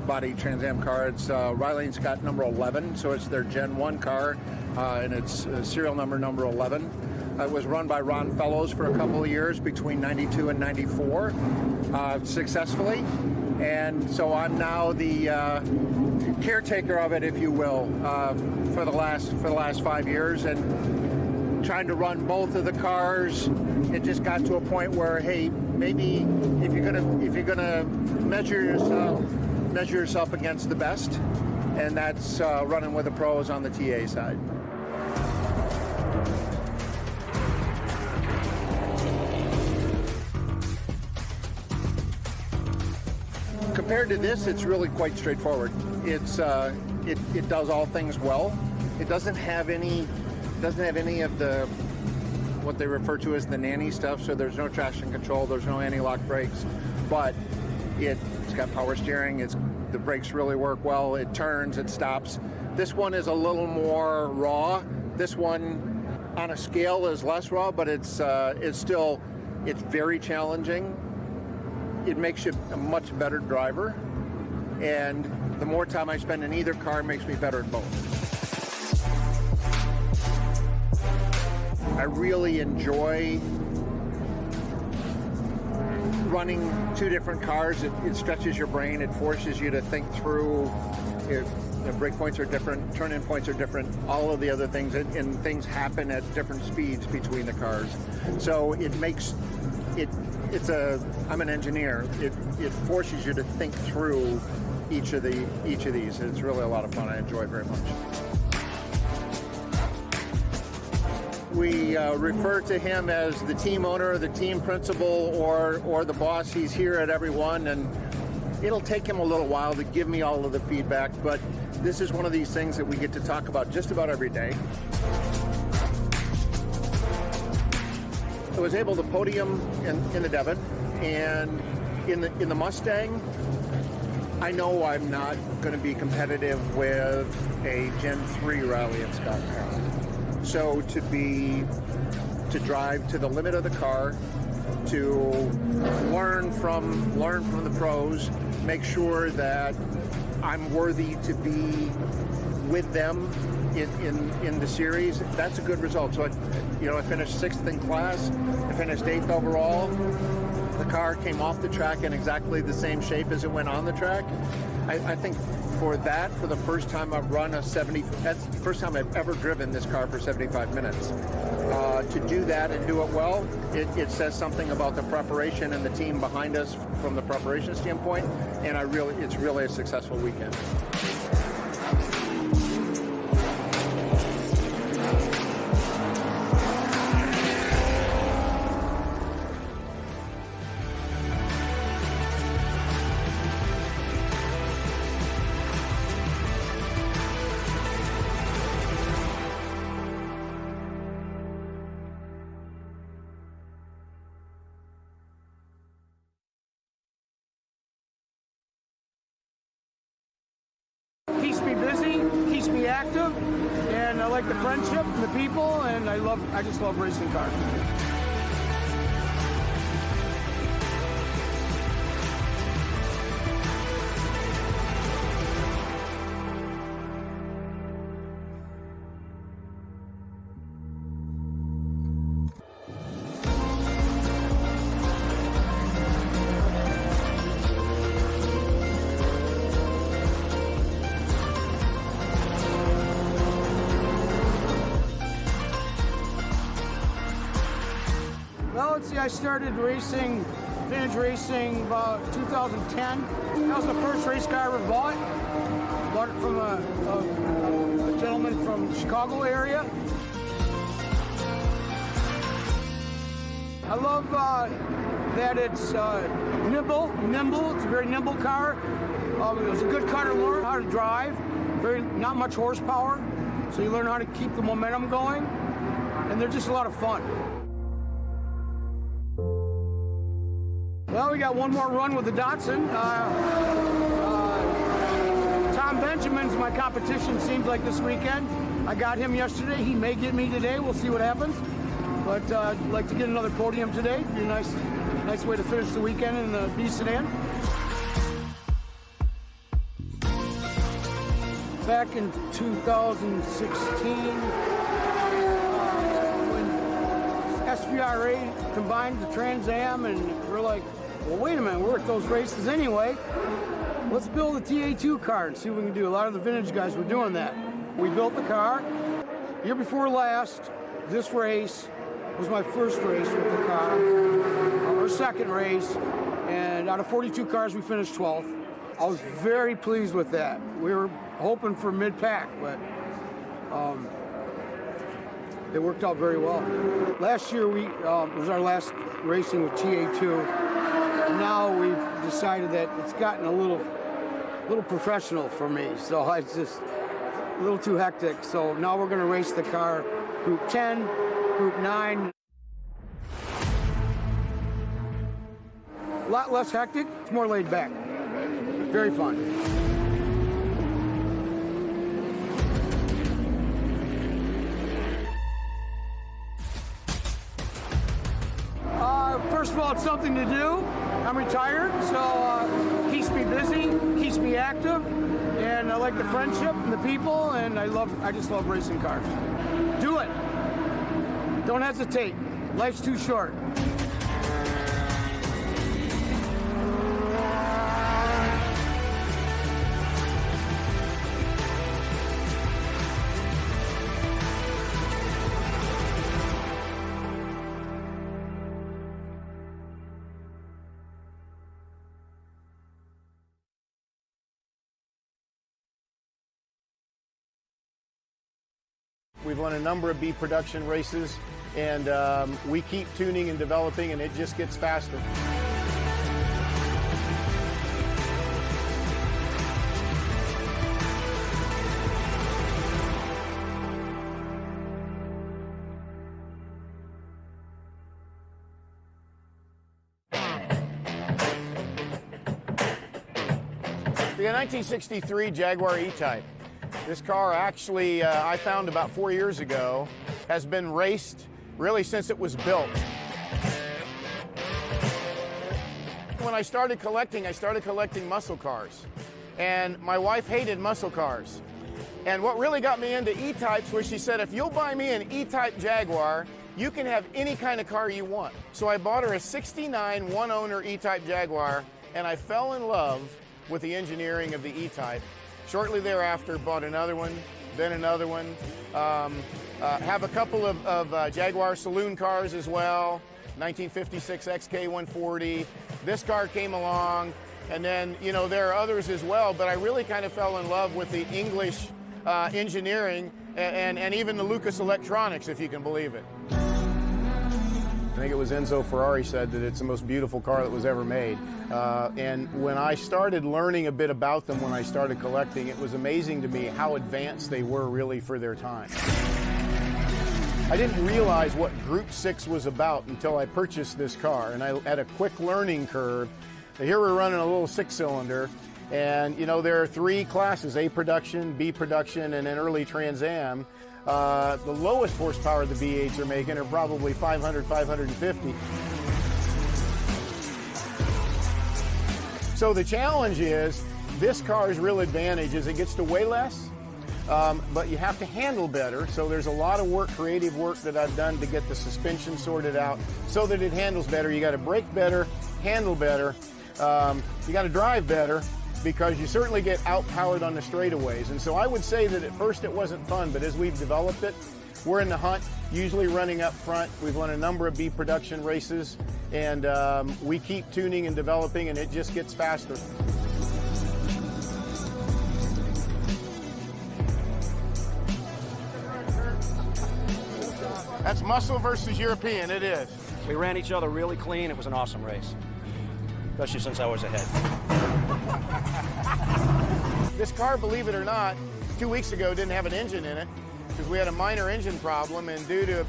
body Trans Am car. It's Riley and Scott number 11, so it's their Gen 1 car, and it's serial number 11. It was run by Ron Fellows for a couple of years between 92 and 94, successfully. And so I'm now the caretaker of it, if you will, for the last 5 years, and trying to run both of the cars. It just got to a point where, hey, maybe if you're gonna measure yourself against the best, and that's running with the pros on the TA side. Compared to this, it's really quite straightforward. It's it does all things well. It doesn't have any of the what they refer to as the nanny stuff. So there's no traction control, there's no anti-lock brakes, but it's got power steering. The brakes really work well. It turns, it stops. This one is a little more raw. This one, on a scale, is less raw, but it's very challenging. It makes you a much better driver, and the more time I spend in either car makes me better at both. I really enjoy running two different cars. It stretches your brain. It forces you to think through. Brake points are different, turn-in points are different, all of the other things, and things happen at different speeds between the cars. So it makes it. I'm an engineer. It forces you to think through each of these. It's really a lot of fun. I enjoy it very much. We refer to him as the team owner, the team principal, or the boss. He's here at every one, and it'll take him a little while to give me all of the feedback, but this is one of these things that we get to talk about just about every day. I was able to podium in the Devon, and in the Mustang, I know I'm not going to be competitive with a Gen 3 Rally and Scott car. So to drive to the limit of the car, to learn from the pros, make sure that I'm worthy to be with them in the series, that's a good result. So I finished 6th in class, I finished 8th overall. The car came off the track in exactly the same shape as it went on the track. I think for the first time I've run that's the first time I've ever driven this car for 75 minutes. To do that and do it well, it says something about the preparation and the team behind us from the preparation standpoint, and it's really a successful weekend. Keeps me busy, keeps me active, and I like the friendship and the people, and I just love racing cars. Well, let's see, I started racing, vintage racing, about 2010. That was the first race car I ever bought. Bought it from a gentleman from the Chicago area. I love that it's nimble. It's a very nimble car. It was a good car to learn how to drive. Not much horsepower, so you learn how to keep the momentum going, and they're just a lot of fun. Well, we got one more run with the Datsun. Tom Benjamin's my competition, seems like, this weekend. I got him yesterday. He may get me today. We'll see what happens. But I'd like to get another podium today. Be a nice way to finish the weekend in the B sedan. Back in 2016, when SVRA combined the Trans Am, and we're like, well, wait a minute, we're at those races anyway. Let's build a TA2 car and see what we can do. A lot of the vintage guys were doing that. We built the car. Year before last, this race was my first race with the car, our second race, and out of 42 cars, we finished 12th. I was very pleased with that. We were hoping for mid-pack, but it worked out very well. Last year, was our last racing with TA2. And now we've decided that it's gotten a little professional for me, so it's just a little too hectic. So now we're going to race the car Group 10, Group 9. A lot less hectic, it's more laid back. Very fun. First of all, it's something to do. I'm retired, so keeps me busy, keeps me active, and I like the friendship and the people, and I just love racing cars. Do it. Don't hesitate. Life's too short. We've won a number of B production races, and we keep tuning and developing, and it just gets faster. The 1963 Jaguar E-Type. This car actually, I found about 4 years ago, has been raced really since it was built. When I started collecting muscle cars. And my wife hated muscle cars. And what really got me into E-Types was she said, if you'll buy me an E-Type Jaguar, you can have any kind of car you want. So I bought her a 69 one-owner E-Type Jaguar, and I fell in love with the engineering of the E-Type. Shortly thereafter, bought another one, then another one. Have a couple of Jaguar saloon cars as well, 1956 XK140. This car came along, and then, you know, there are others as well, but I really kind of fell in love with the English engineering and even the Lucas Electronics, if you can believe it. I think it was Enzo Ferrari said that it's the most beautiful car that was ever made. And when I started learning a bit about them, when I started collecting, it was amazing to me how advanced they were really for their time. I didn't realize what Group 6 was about until I purchased this car, and I had a quick learning curve. Here we're running a little 6-cylinder, and you know, there are 3 classes, A production, B production, and an early Trans Am. The lowest horsepower the V8s are making are probably 500, 550. So the challenge is, this car's real advantage is it gets to weigh less, but you have to handle better. So there's a lot of work, creative work that I've done to get the suspension sorted out so that it handles better. You got to brake better, handle better, you got to drive better, because you certainly get outpowered on the straightaways. And so I would say that at first it wasn't fun, but as we've developed it, we're in the hunt, usually running up front. We've won a number of B production races, and we keep tuning and developing, and it just gets faster. That's muscle versus European, it is. We ran each other really clean. It was an awesome race, especially since I was ahead. This car, believe it or not, 2 weeks ago didn't have an engine in it because we had a minor engine problem, and due to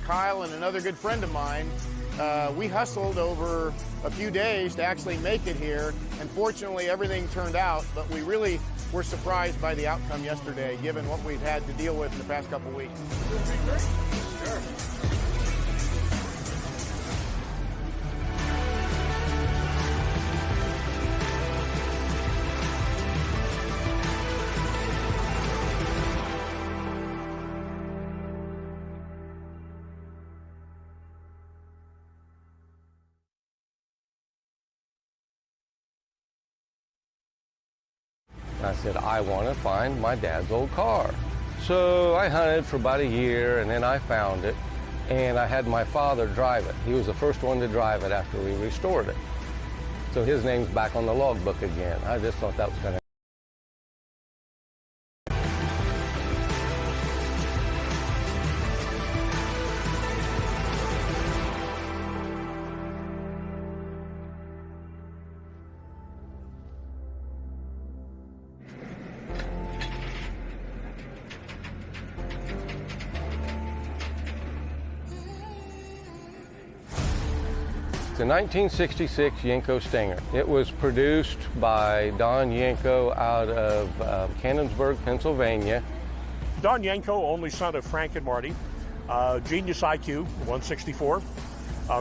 Kyle and another good friend of mine, we hustled over a few days to actually make it here, and fortunately everything turned out, but we really were surprised by the outcome yesterday, given what we've had to deal with in the past couple weeks. Sure. And I said, I want to find my dad's old car. So I hunted for about a year, and then I found it, and I had my father drive it. He was the first one to drive it after we restored it. So his name's back on the logbook again. I just thought that was kind of It's a 1966 Yenko Stinger. It was produced by Don Yenko out of Cannonsburg, Pennsylvania. Don Yenko, only son of Frank and Marty, genius IQ, 164,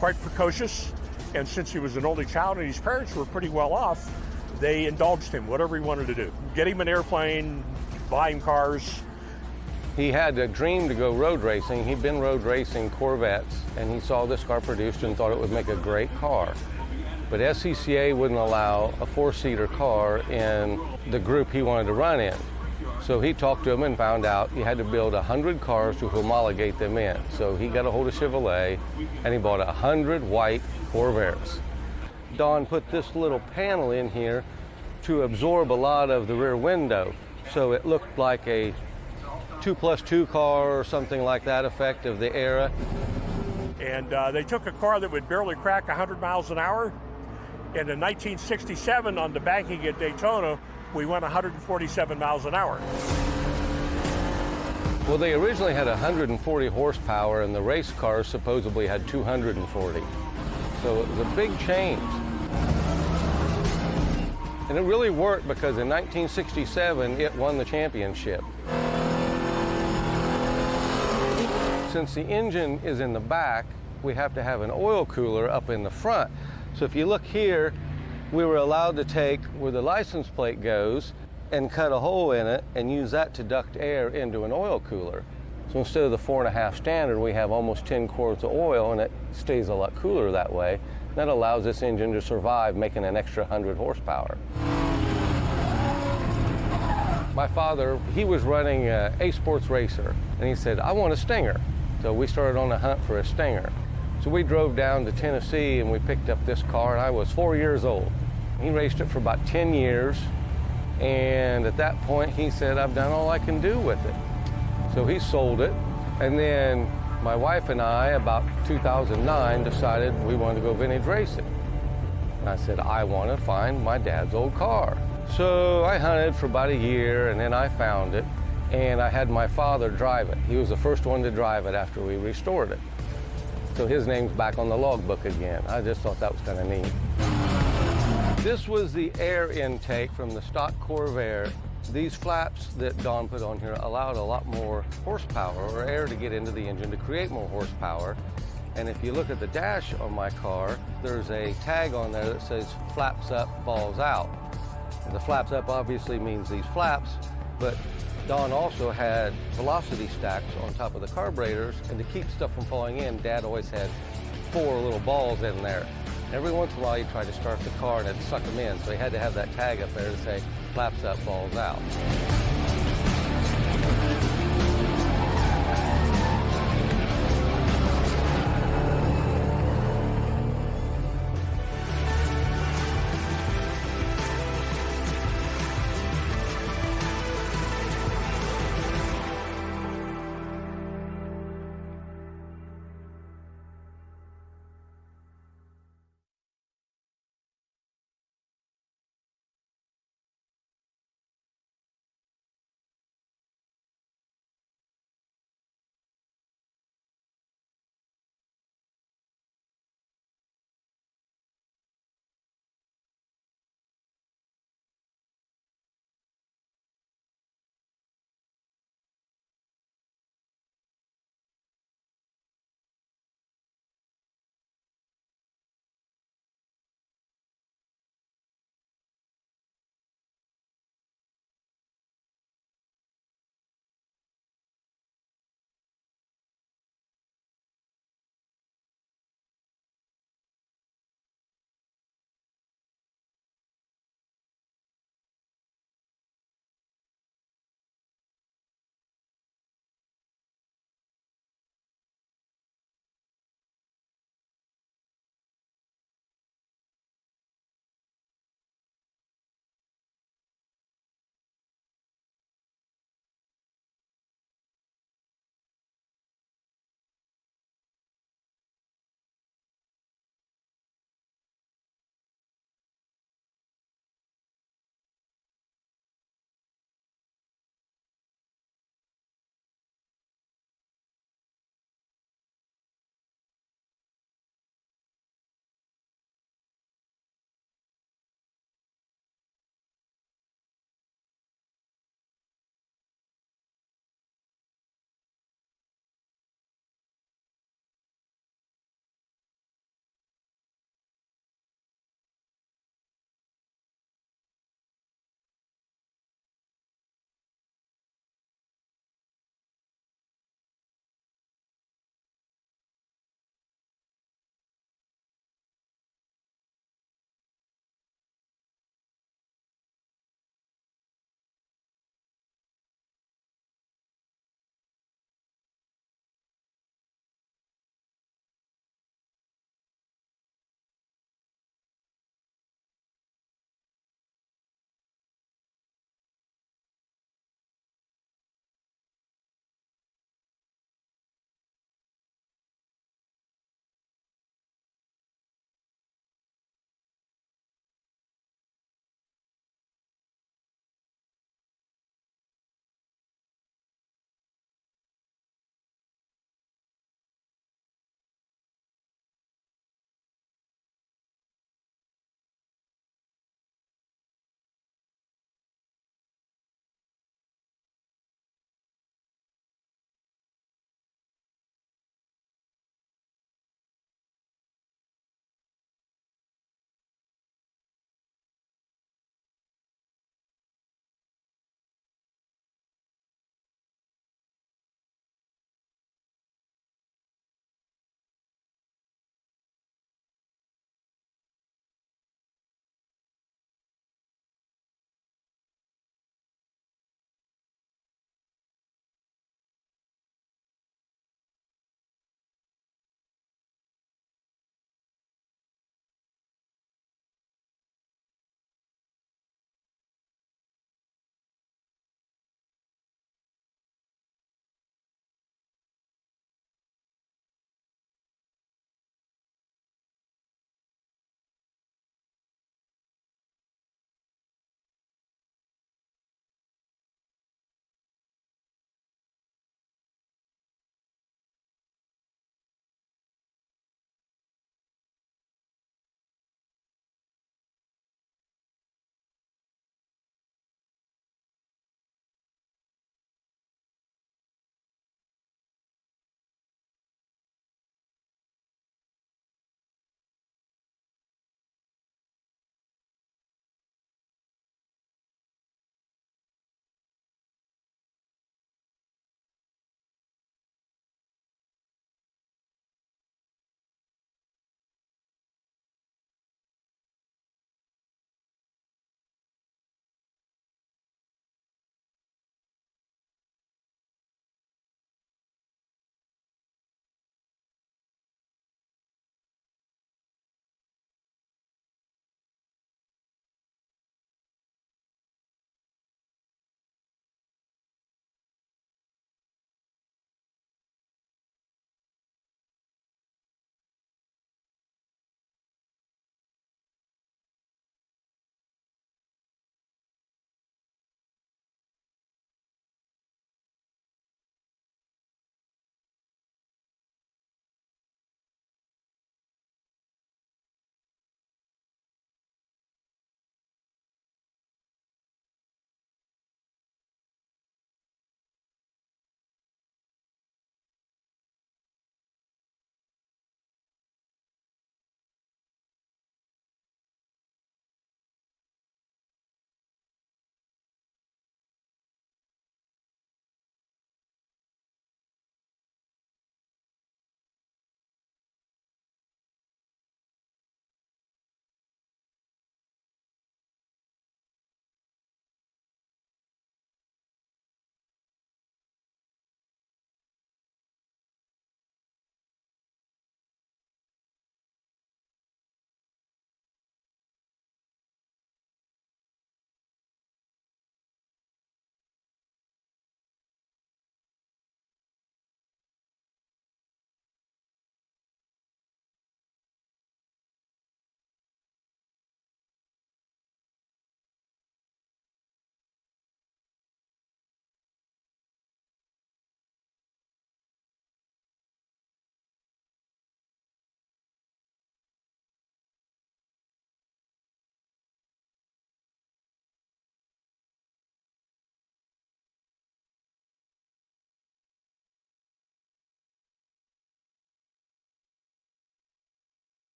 quite precocious, and since he was an only child and his parents were pretty well off, they indulged him, whatever he wanted to do. Get him an airplane, buy him cars. He had a dream to go road racing. He'd been road racing Corvettes, and he saw this car produced and thought it would make a great car. But SCCA wouldn't allow a four-seater car in the group he wanted to run in. So he talked to him and found out you had to build 100 cars to homologate them in. So he got a hold of Chevrolet, and he bought 100 white Corvettes. Don put this little panel in here to absorb a lot of the rear window, so it looked like a 2+2 car or something like that effect of the era. And they took a car that would barely crack 100 miles an hour. And in 1967 on the banking at Daytona, we went 147 miles an hour. Well, they originally had 140 horsepower, and the race cars supposedly had 240. So it was a big change. And it really worked because in 1967, it won the championship. Since the engine is in the back, we have to have an oil cooler up in the front. So if you look here, we were allowed to take where the license plate goes and cut a hole in it and use that to duct air into an oil cooler. So instead of the 4.5 standard, we have almost 10 quarts of oil, and it stays a lot cooler that way. That allows this engine to survive, making an extra 100 horsepower. My father, he was running a sports racer, and he said, I want a Stinger. So we started on a hunt for a Stinger. So we drove down to Tennessee and we picked up this car, and I was 4 years old. He raced it for about 10 years, and at that point he said, I've done all I can do with it. So he sold it, and then my wife and I, about 2009, decided we wanted to go vintage racing. And I said, I want to find my dad's old car. So I hunted for about a year, and then I found it. And I had my father drive it. He was the first one to drive it after we restored it. So his name's back on the logbook again. I just thought that was kind of neat. This was the air intake from the stock Corvair. These flaps that Don put on here allowed a lot more horsepower or air to get into the engine to create more horsepower. And if you look at the dash on my car, there's a tag on there that says flaps up, balls out. And the flaps up obviously means these flaps, but Don also had velocity stacks on top of the carburetors, and to keep stuff from falling in, Dad always had 4 little balls in there. Every once in a while, he tried to start the car and it'd suck them in, so he had to have that tag up there to say, flaps up, balls out.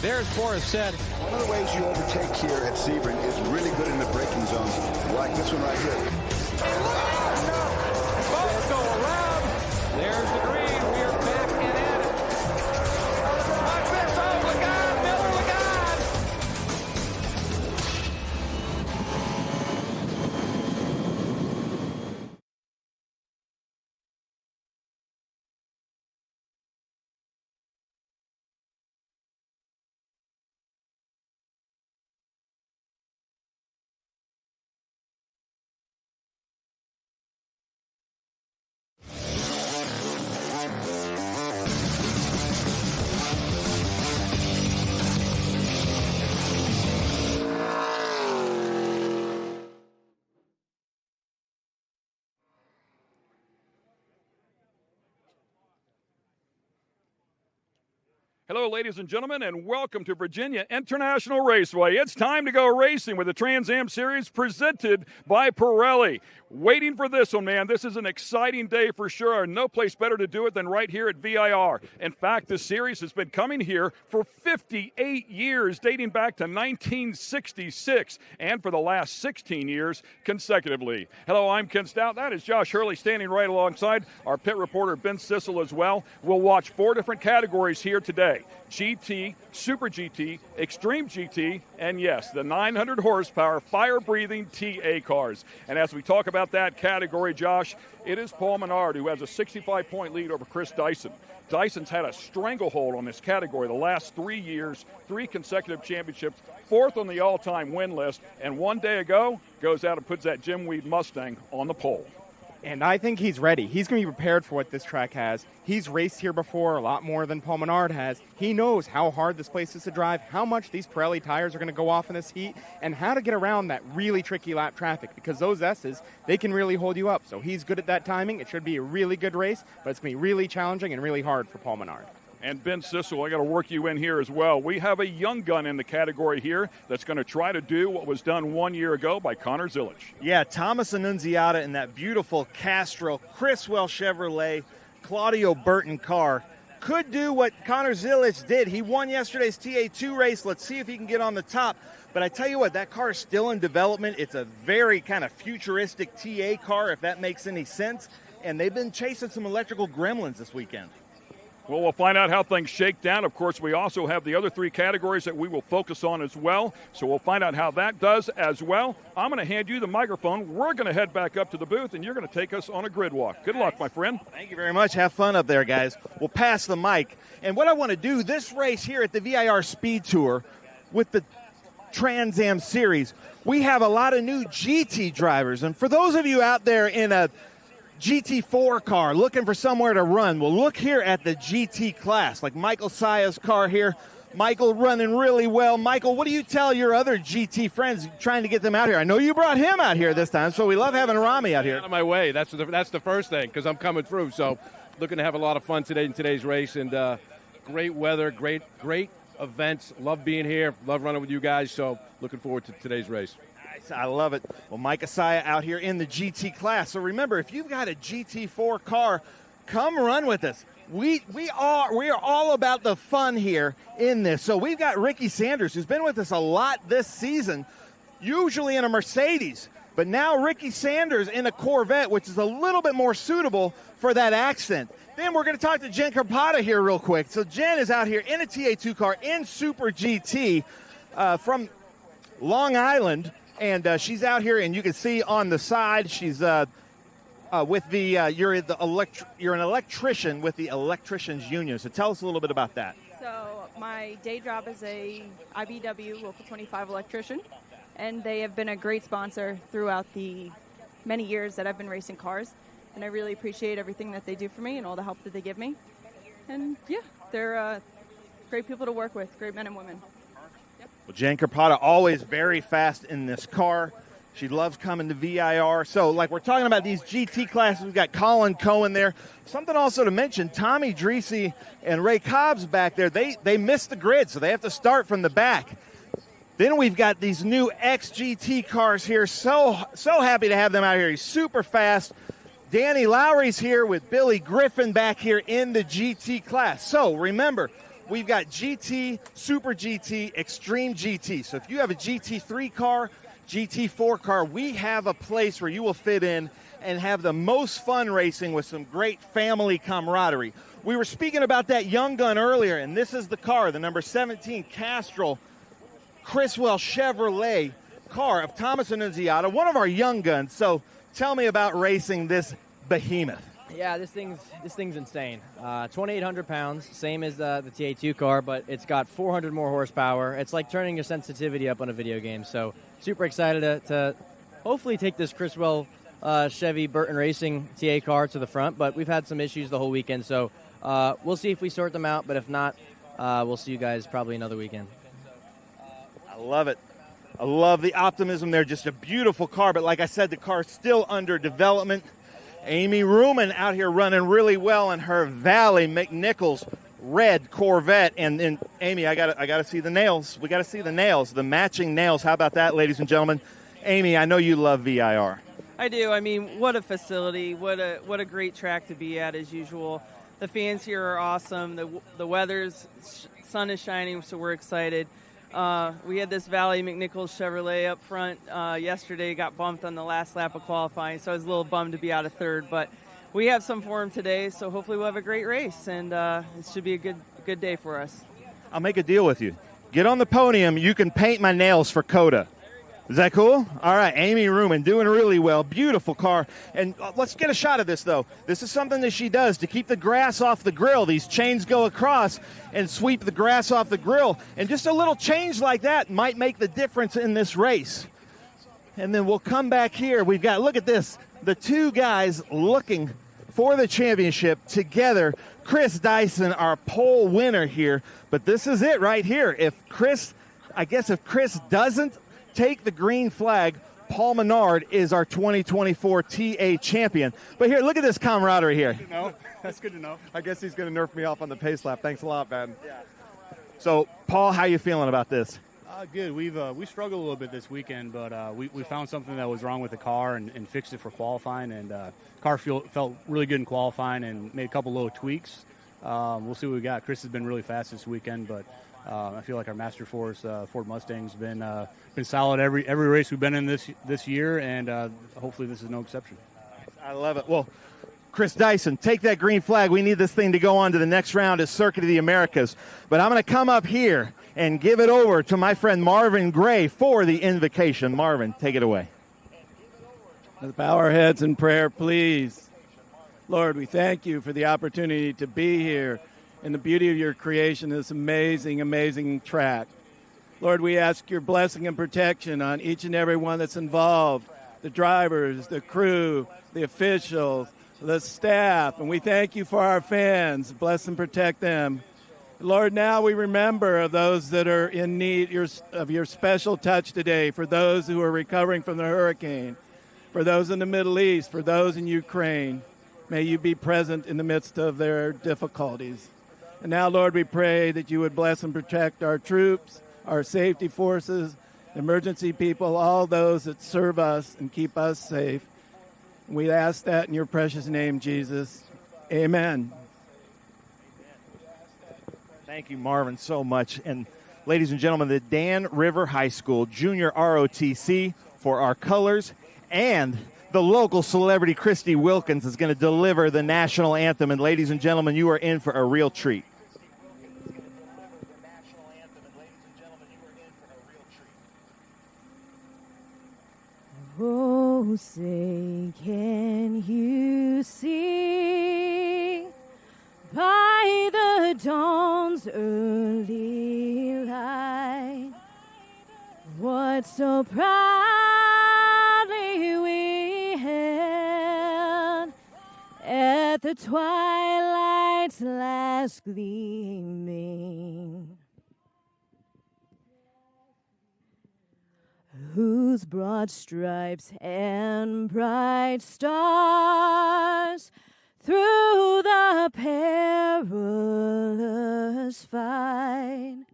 There's Boris said. One of the ways you overtake here at Sebring is really good in the braking zones, like this one right here. Both go around. There's the green. We are back and at it. Watch this. Oh, Lagarde, Miller, Lagarde. Hello, ladies and gentlemen, and welcome to VIRginia International Raceway. It's time to go racing with the Trans Am Series presented by Pirelli. Waiting for this one, man. This is an exciting day for sure. No place better to do it than right here at VIR. In fact, this series has been coming here for 58 years, dating back to 1966, and for the last 16 years consecutively. Hello, I'm Ken Stout. That is Josh Hurley standing right alongside our pit reporter, Ben Sissel, as well. We'll watch 4 different categories here today. GT, Super GT, Extreme GT, and yes, the 900 horsepower fire-breathing TA cars. And as we talk about that category, Josh, it is Paul Menard who has a 65-point lead over Chris Dyson. Dyson's had a stranglehold on this category the last 3 years, 3 consecutive championships, 4th on the all-time win list, and one day ago goes out and puts that Jim Weed Mustang on the pole. And I think he's ready. He's going to be prepared for what this track has. He's raced here before a lot more than Paul Menard has. He knows how hard this place is to drive, how much these Pirelli tires are going to go off in this heat, and how to get around that really tricky lap traffic, because those S's, they can really hold you up. So he's good at that timing. It should be a really good race, but it's going to be really challenging and really hard for Paul Menard. And Ben Sissel, I got to work you in here as well. We have a young gun in the category here that's going to try to do what was done 1 year ago by Connor Zilisch. Yeah, Thomas Annunziata in that beautiful Castro, Criswell Chevrolet, Claudio Burton car. Could do what Connor Zilisch did. He won yesterday's TA2 race. Let's see if he can get on the top. But I tell you what, that car is still in development. It's a very kind of futuristic TA car, if that makes any sense. And they've been chasing some electrical gremlins this weekend. Well, we'll find out how things shake down. Of course, we also have the other 3 categories that we will focus on as well. So we'll find out how that does as well. I'm going to hand you the microphone. We're going to head back up to the booth, and you're going to take us on a grid walk. Good luck, my friend. Thank you very much. Have fun up there, guys. We'll pass the mic. And what I want to do, this race here at the VIR SpeedTour with the Trans Am Series, we have a lot of new GT drivers. And for those of you out there in a GT4 car looking for somewhere to run, well, look here at the GT class, like Michael Saya's car here. Michael running really well. Michael, what do you tell your other GT friends trying to get them out here? I know you brought him out here this time, so we love having Rami out here. Out of my way. That's the first thing, because I'm coming through. So looking to have a lot of fun today in today's race, and great weather, great events. Love being here. Love running with you guys. So looking forward to today's race. I love it. Well, Mike Asaya out here in the GT class. So remember, if you've got a GT4 car, come run with us. We are all about the fun here in this. So we've got Ricky Sanders, who's been with us a lot this season, usually in a Mercedes. But now Ricky Sanders in a Corvette, which is a little bit more suitable for that accent. Then we're going to talk to Jen Carpata here real quick. So Jen is out here in a TA2 car in Super GT from Long Island. And she's out here, and you can see on the side, she's with the you're an electrician with the Electricians Union. So tell us a little bit about that. So my day job is a IBW Local 25 electrician, and they have been a great sponsor throughout the many years that I've been racing cars. And I really appreciate everything that they do for me and all the help that they give me. And yeah, they're great people to work with, great men and women. Well, Jen Carpata always very fast in this car. She loves coming to VIR. So, like we're talking about these GT classes, we've got Colin Cohen there. Something also to mention, Tommy Dreese and Ray Cobbs back there, they missed the grid, so they have to start from the back. Then we've got these new XGT cars here. So happy to have them out here. He's super fast. Danny Lowry's here with Billy Griffin back here in the GT class. So, remember, We've got GT, Super GT, Extreme GT. So if you have a GT3 car, GT4 car, we have a place where you will fit in and have the most fun racing with some great family camaraderie. We were speaking about that young gun earlier, and this is the car, the number 17 Castrol Criswell Chevrolet car of Thomas Annunziata, one of our young guns. So tell me about racing this behemoth. Yeah, this thing's insane. 2,800 pounds, same as the TA2 car, but it's got 400 more horsepower. It's like turning your sensitivity up on a video game. So super excited to hopefully take this Criswell Chevy Burton Racing TA car to the front, but we've had some issues the whole weekend, so we'll see if we sort them out, but if not, we'll see you guys probably another weekend. I love it. I love the optimism there. Just a beautiful car, but like I said, the car's still under development. Amy Ruman out here running really well in her Valley McNichols red Corvette. And Amy, I gotta see the nails. We got to see the nails, the matching nails. How about that, ladies and gentlemen? Amy, I know you love VIR. I do. I mean, what a facility. What a great track to be at, as usual. The fans here are awesome. The sun is shining, so we're excited. We had this Valley McNichols Chevrolet up front yesterday, got bumped on the last lap of qualifying, so I was a little bummed to be out of third. But we have some for him today, so hopefully we'll have a great race, and it should be a good day for us. I'll make a deal with you. Get on the podium. You can paint my nails for Coda. Is that cool? All right, Amy Ruman doing really well. Beautiful car. And let's get a shot of this, though. This is something that she does to keep the grass off the grill. These chains go across and sweep the grass off the grill. And just a little change like that might make the difference in this race. And then we'll come back here. We've got, look at this, the two guys looking for the championship together. Chris Dyson, our pole winner here. But this is it right here. If Chris doesn't take the green flag, Paul Menard is our 2024 TA champion. But here, look at this camaraderie here. No, that's good to know. I guess he's going to nerf me off on the pace lap. Thanks a lot, Ben. Yeah. So, Paul, how you feeling about this? Good. We struggled a little bit this weekend, but we found something that was wrong with the car and fixed it for qualifying. And car felt really good in qualifying and made a couple little tweaks. We'll see what we got. Chris has been really fast this weekend, but I feel like our Master Force Ford Mustang's been solid every race we've been in this year, and hopefully this is no exception. I love it. Well, Chris Dyson, take that green flag. We need this thing to go on to the next round of Circuit of the Americas. But I'm going to come up here and give it over to my friend Marvin Gray for the invocation. Marvin, take it away. Let's bow our heads in prayer, please. Lord, we thank you for the opportunity to be here in the beauty of your creation, this amazing, amazing track. Lord, we ask your blessing and protection on each and every one that's involved, the drivers, the crew, the officials, the staff, and we thank you for our fans. Bless and protect them. Lord, now we remember of those that are in need of your special touch today, for those who are recovering from the hurricane, for those in the Middle East, for those in Ukraine. May you be present in the midst of their difficulties. And now, Lord, we pray that you would bless and protect our troops, our safety forces, emergency people, all those that serve us and keep us safe. We ask that in your precious name, Jesus. Amen. Thank you, Marvin, so much. And ladies and gentlemen, the Dan River High School Junior ROTC for our colors, and the local celebrity Christy Wilkins is going to deliver the national anthem. And ladies and gentlemen, you are in for a real treat. Oh, say, can you see by the dawn's early light what so proudly we hailed at the twilight's last gleaming, whose broad stripes and bright stars through the perilous fight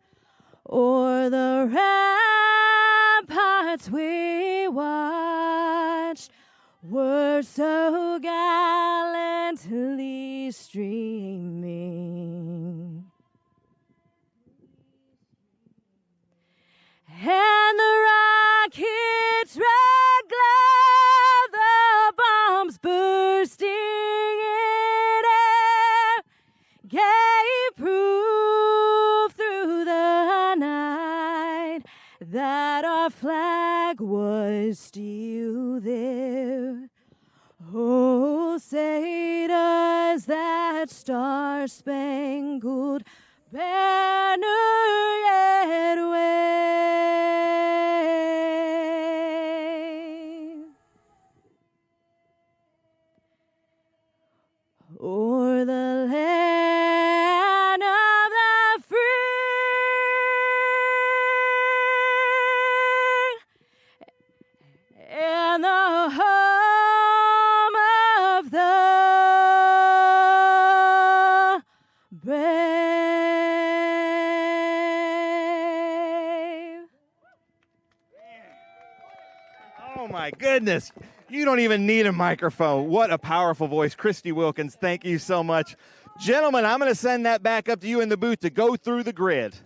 o'er the ramparts we watched were so gallantly streaming. and the rockets red glare, the bombs bursting in air, gave proof through the night that our flag was still there. Oh, say does that star-spangled banner yet wave o'er the land of the free and the home of the brave. Oh my goodness. You don't even need a microphone. What a powerful voice. Christy Wilkins, thank you so much. Gentlemen, I'm going to send that back up to you in the booth to go through the grid.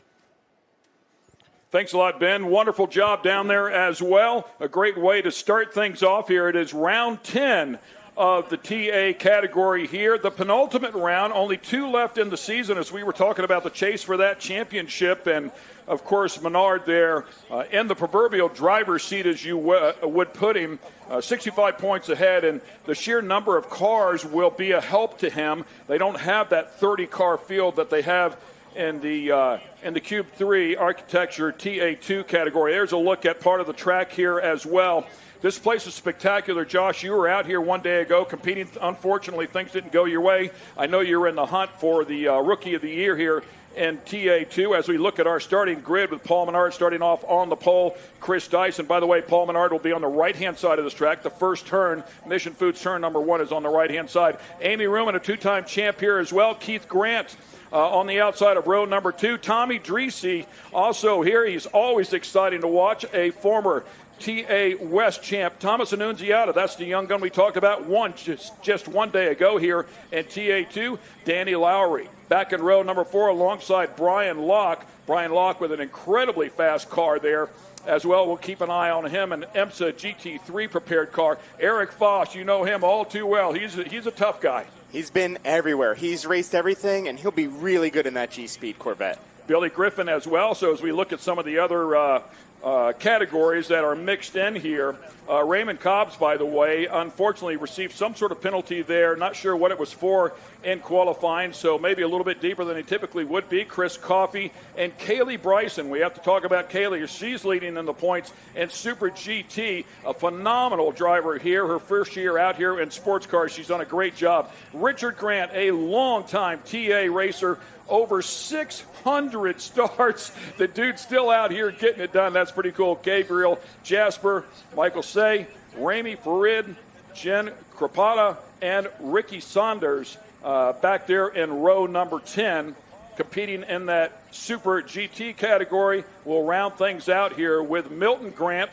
Thanks a lot, Ben. Wonderful job down there as well. A great way to start things off here. It is round 10 of the TA category here. The penultimate round, only 2 left in the season as we were talking about the chase for that championship. And, of course, Menard there in the proverbial driver's seat, as you would put him, 65 points ahead. And the sheer number of cars will be a help to him. They don't have that 30-car field that they have in the Cube 3 Architecture TA2 category. There's a look at part of the track here as well. This place is spectacular. Josh, you were out here one day ago competing. Unfortunately, things didn't go your way. I know you were in the hunt for the Rookie of the Year here in TA2 as we look at our starting grid with Paul Menard starting off on the pole. Chris Dyson, by the way, Paul Menard will be on the right-hand side of this track. The first turn, Mission Foods turn number 1, is on the right-hand side. Amy Ruman, a 2-time champ here as well. Keith Grant on the outside of row number 2. Tommy Dreesy also here. He's always exciting to watch. A former TA West champ, Thomas Annunziata. That's the young gun we talked about just one day ago here in TA2. Danny Lowry back in row number 4 alongside Brian Locke. Brian Locke with an incredibly fast car there as well. We'll keep an eye on him. An IMSA GT3 prepared car. Eric Foss, you know him all too well. He's a tough guy. He's been everywhere. He's raced everything, and he'll be really good in that G-Speed Corvette. Billy Griffin as well. So as we look at some of the other categories that are mixed in here, Raymond Cobbs, by the way, unfortunately received some sort of penalty there. Not sure what it was for in qualifying, so maybe a little bit deeper than he typically would be. Chris Coffey and Kaylee Bryson. We have to talk about Kaylee as she's leading in the points in Super GT. A phenomenal driver here. Her first year out here in sports cars. She's done a great job. Richard Grant, a longtime TA racer. Over 600 starts. The dude's still out here getting it done. That's pretty cool. Gabriel Jasper, Michael Say, Ramy Farid, Jen Krapata, and Ricky Saunders back there in row number 10, competing in that Super GT category. We'll round things out here with Milton Grant.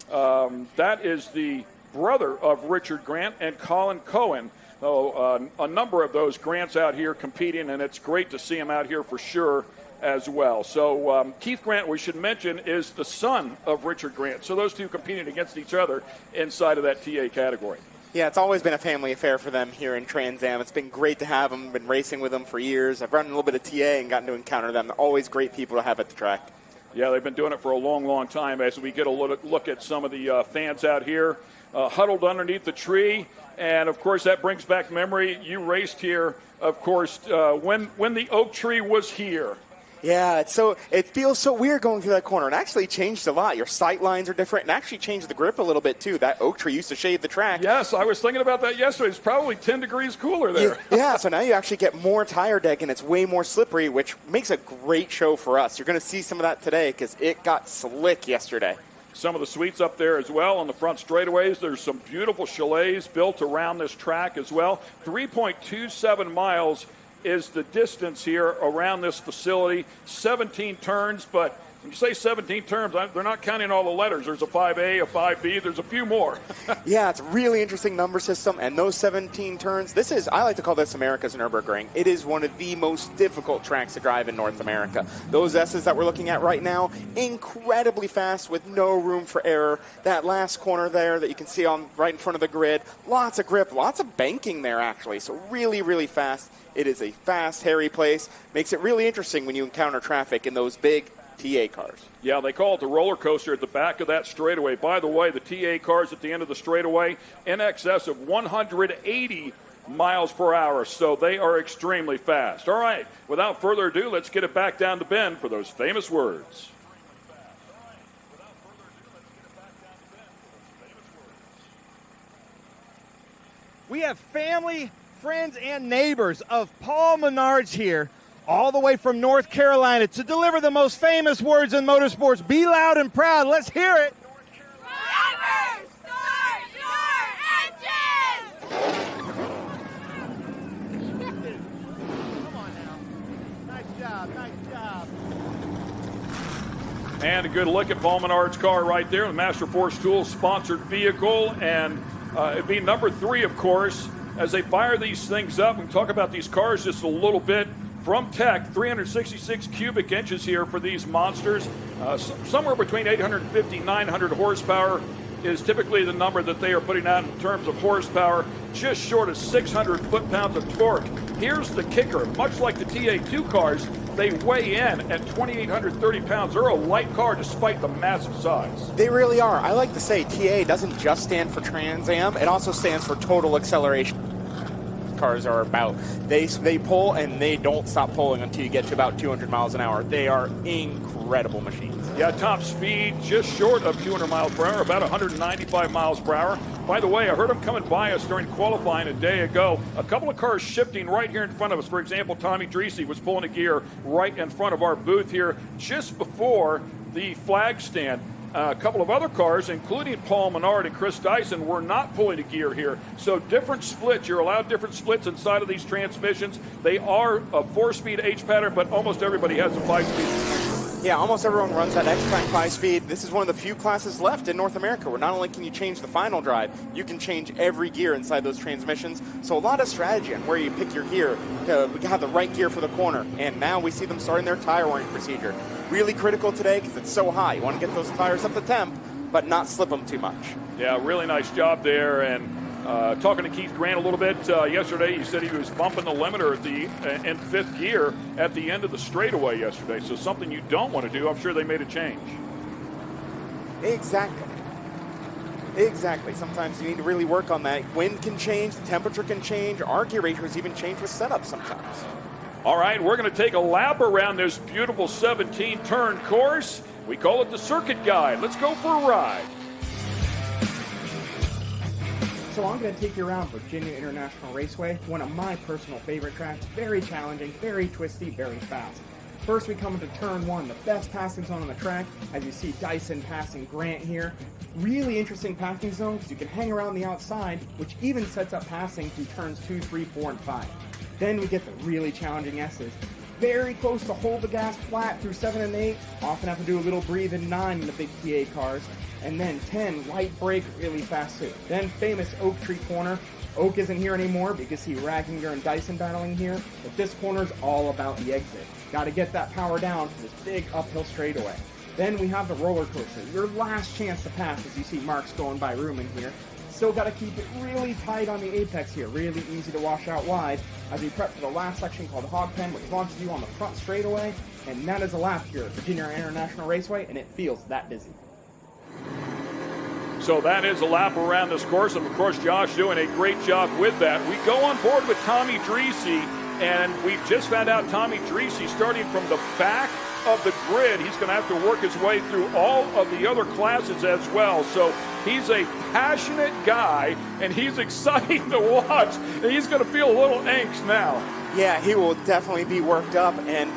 That is the brother of Richard Grant and Colin Cohen. So a number of those Grants out here competing, and it's great to see them out here for sure as well. So Keith Grant, we should mention, is the son of Richard Grant. So those two competing against each other inside of that TA category. Yeah, it's always been a family affair for them here in Trans Am. It's been great to have them. Been racing with them for years. I've run a little bit of TA and gotten to encounter them. They're always great people to have at the track. Yeah, they've been doing it for a long, long time. As we get a look at some of the fans out here huddled underneath the tree. And, of course, that brings back memory. You raced here, of course, when the oak tree was here. Yeah, it feels so weird going through that corner. It actually changed a lot. Your sight lines are different, and actually changed the grip a little bit, too. That oak tree used to shade the track. Yes, I was thinking about that yesterday. It's probably 10 degrees cooler there. Yeah, so now you actually get more tire deck, and it's way more slippery, which makes a great show for us. You're going to see some of that today because it got slick yesterday. Some of the suites up there as well on the front straightaways. There's some beautiful chalets built around this track as well. 3.27 miles is the distance here around this facility. 17 turns, but When you say 17 turns, they're not counting all the letters. There's a 5A, a 5B, there's a few more. Yeah, it's a really interesting number system, and those 17 turns, I like to call this America's Nürburgring. It is one of the most difficult tracks to drive in North America. Those S's that we're looking at right now, incredibly fast with no room for error. That last corner there that you can see on right in front of the grid, lots of grip, lots of banking there actually, so really, really fast. It is a fast, hairy place. Makes it really interesting when you encounter traffic in those big TA cars. Yeah, they call it the roller coaster at the back of that straightaway. By the way, the TA cars at the end of the straightaway in excess of 180 miles per hour, so they are extremely fast. All right, without further ado, let's get it back down to Ben for those famous words. We have family, friends, and neighbors of Paul Menard's here, all the way from North Carolina, to deliver the most famous words in motorsports. Be loud and proud. Let's hear it. Drivers, start your engines! Come on now. Nice job, nice job. And a good look at Paul Menard's car right there, the Master Force Tools sponsored vehicle, and it'd be number 3, of course, as they fire these things up. We can talk about these cars just a little bit. From Tech, 366 cubic inches here for these monsters. Somewhere between 850 and 900 horsepower is typically the number that they are putting out in terms of horsepower, just short of 600 foot-pounds of torque. Here's the kicker. Much like the TA2 cars, they weigh in at 2,830 pounds. They're a light car despite the massive size. They really are. I like to say TA doesn't just stand for Trans Am, it also stands for total acceleration. Cars are about. They pull and they don't stop pulling until you get to about 200 miles an hour. They are incredible machines. Yeah, top speed just short of 200 miles per hour, about 195 miles per hour. By the way, I heard them coming by us during qualifying a day ago. A couple of cars shifting right here in front of us. For example, Tommy Dreese was pulling a gear right in front of our booth here just before the flag stand. A couple of other cars, including Paul Menard and Chris Dyson, were not pulling a gear here. So different splits. You're allowed different splits inside of these transmissions. They are a 4-speed H pattern, but almost everybody has a 5-speed. Yeah, almost everyone runs that X-Track 5-speed. This is one of the few classes left in North America where not only can you change the final drive, you can change every gear inside those transmissions. So a lot of strategy on where you pick your gear to have the right gear for the corner. And now we see them starting their tire wearing procedure. Really critical today because it's so high. You want to get those tires up to temp, but not slip them too much. Yeah, really nice job there. And talking to Keith Grant a little bit yesterday, he said he was bumping the limiter at in 5th gear at the end of the straightaway yesterday. So something you don't want to do. I'm sure they made a change. Exactly. Sometimes you need to really work on that. Wind can change, the temperature can change, our gear ratios even change with setup sometimes. All right, we're going to take a lap around this beautiful 17-turn course. We call it the Circuit Guide. Let's go for a ride. So I'm going to take you around VIRginia International Raceway, one of my personal favorite tracks. Very challenging, very twisty, very fast. First we come into turn 1, the best passing zone on the track. As you see Dyson passing Grant here. Really interesting passing zone because you can hang around the outside, which even sets up passing through turns 2, 3, 4, and 5. Then we get the really challenging S's. Very close to hold the gas flat through 7 and 8. Often have to do a little breathe in 9 in the big TA cars. And then 10, light brake really fast too. Then famous Oak Tree corner. Oak isn't here anymore because he Ragginger and Dyson battling here. But this corner is all about the exit. Got to get that power down for this big uphill straightaway. Then we have the roller coaster. Your last chance to pass as you see Mark's going by Ruman here. Still got to keep it really tight on the apex here. Really easy to wash out wide as we prep for the last section called Hog Pen, which launches you on the front straightaway. And that is a lap here at VIRginia International Raceway, and it feels that busy. So that is a lap around this course, and of course Josh doing a great job with that. We go on board with Tommy Dreese, and we've just found out Tommy Dreese starting from the back of the grid. He's going to have to work his way through all of the other classes as well. So he's a passionate guy, and he's exciting to watch. And he's going to feel a little angst now. Yeah, he will definitely be worked up, and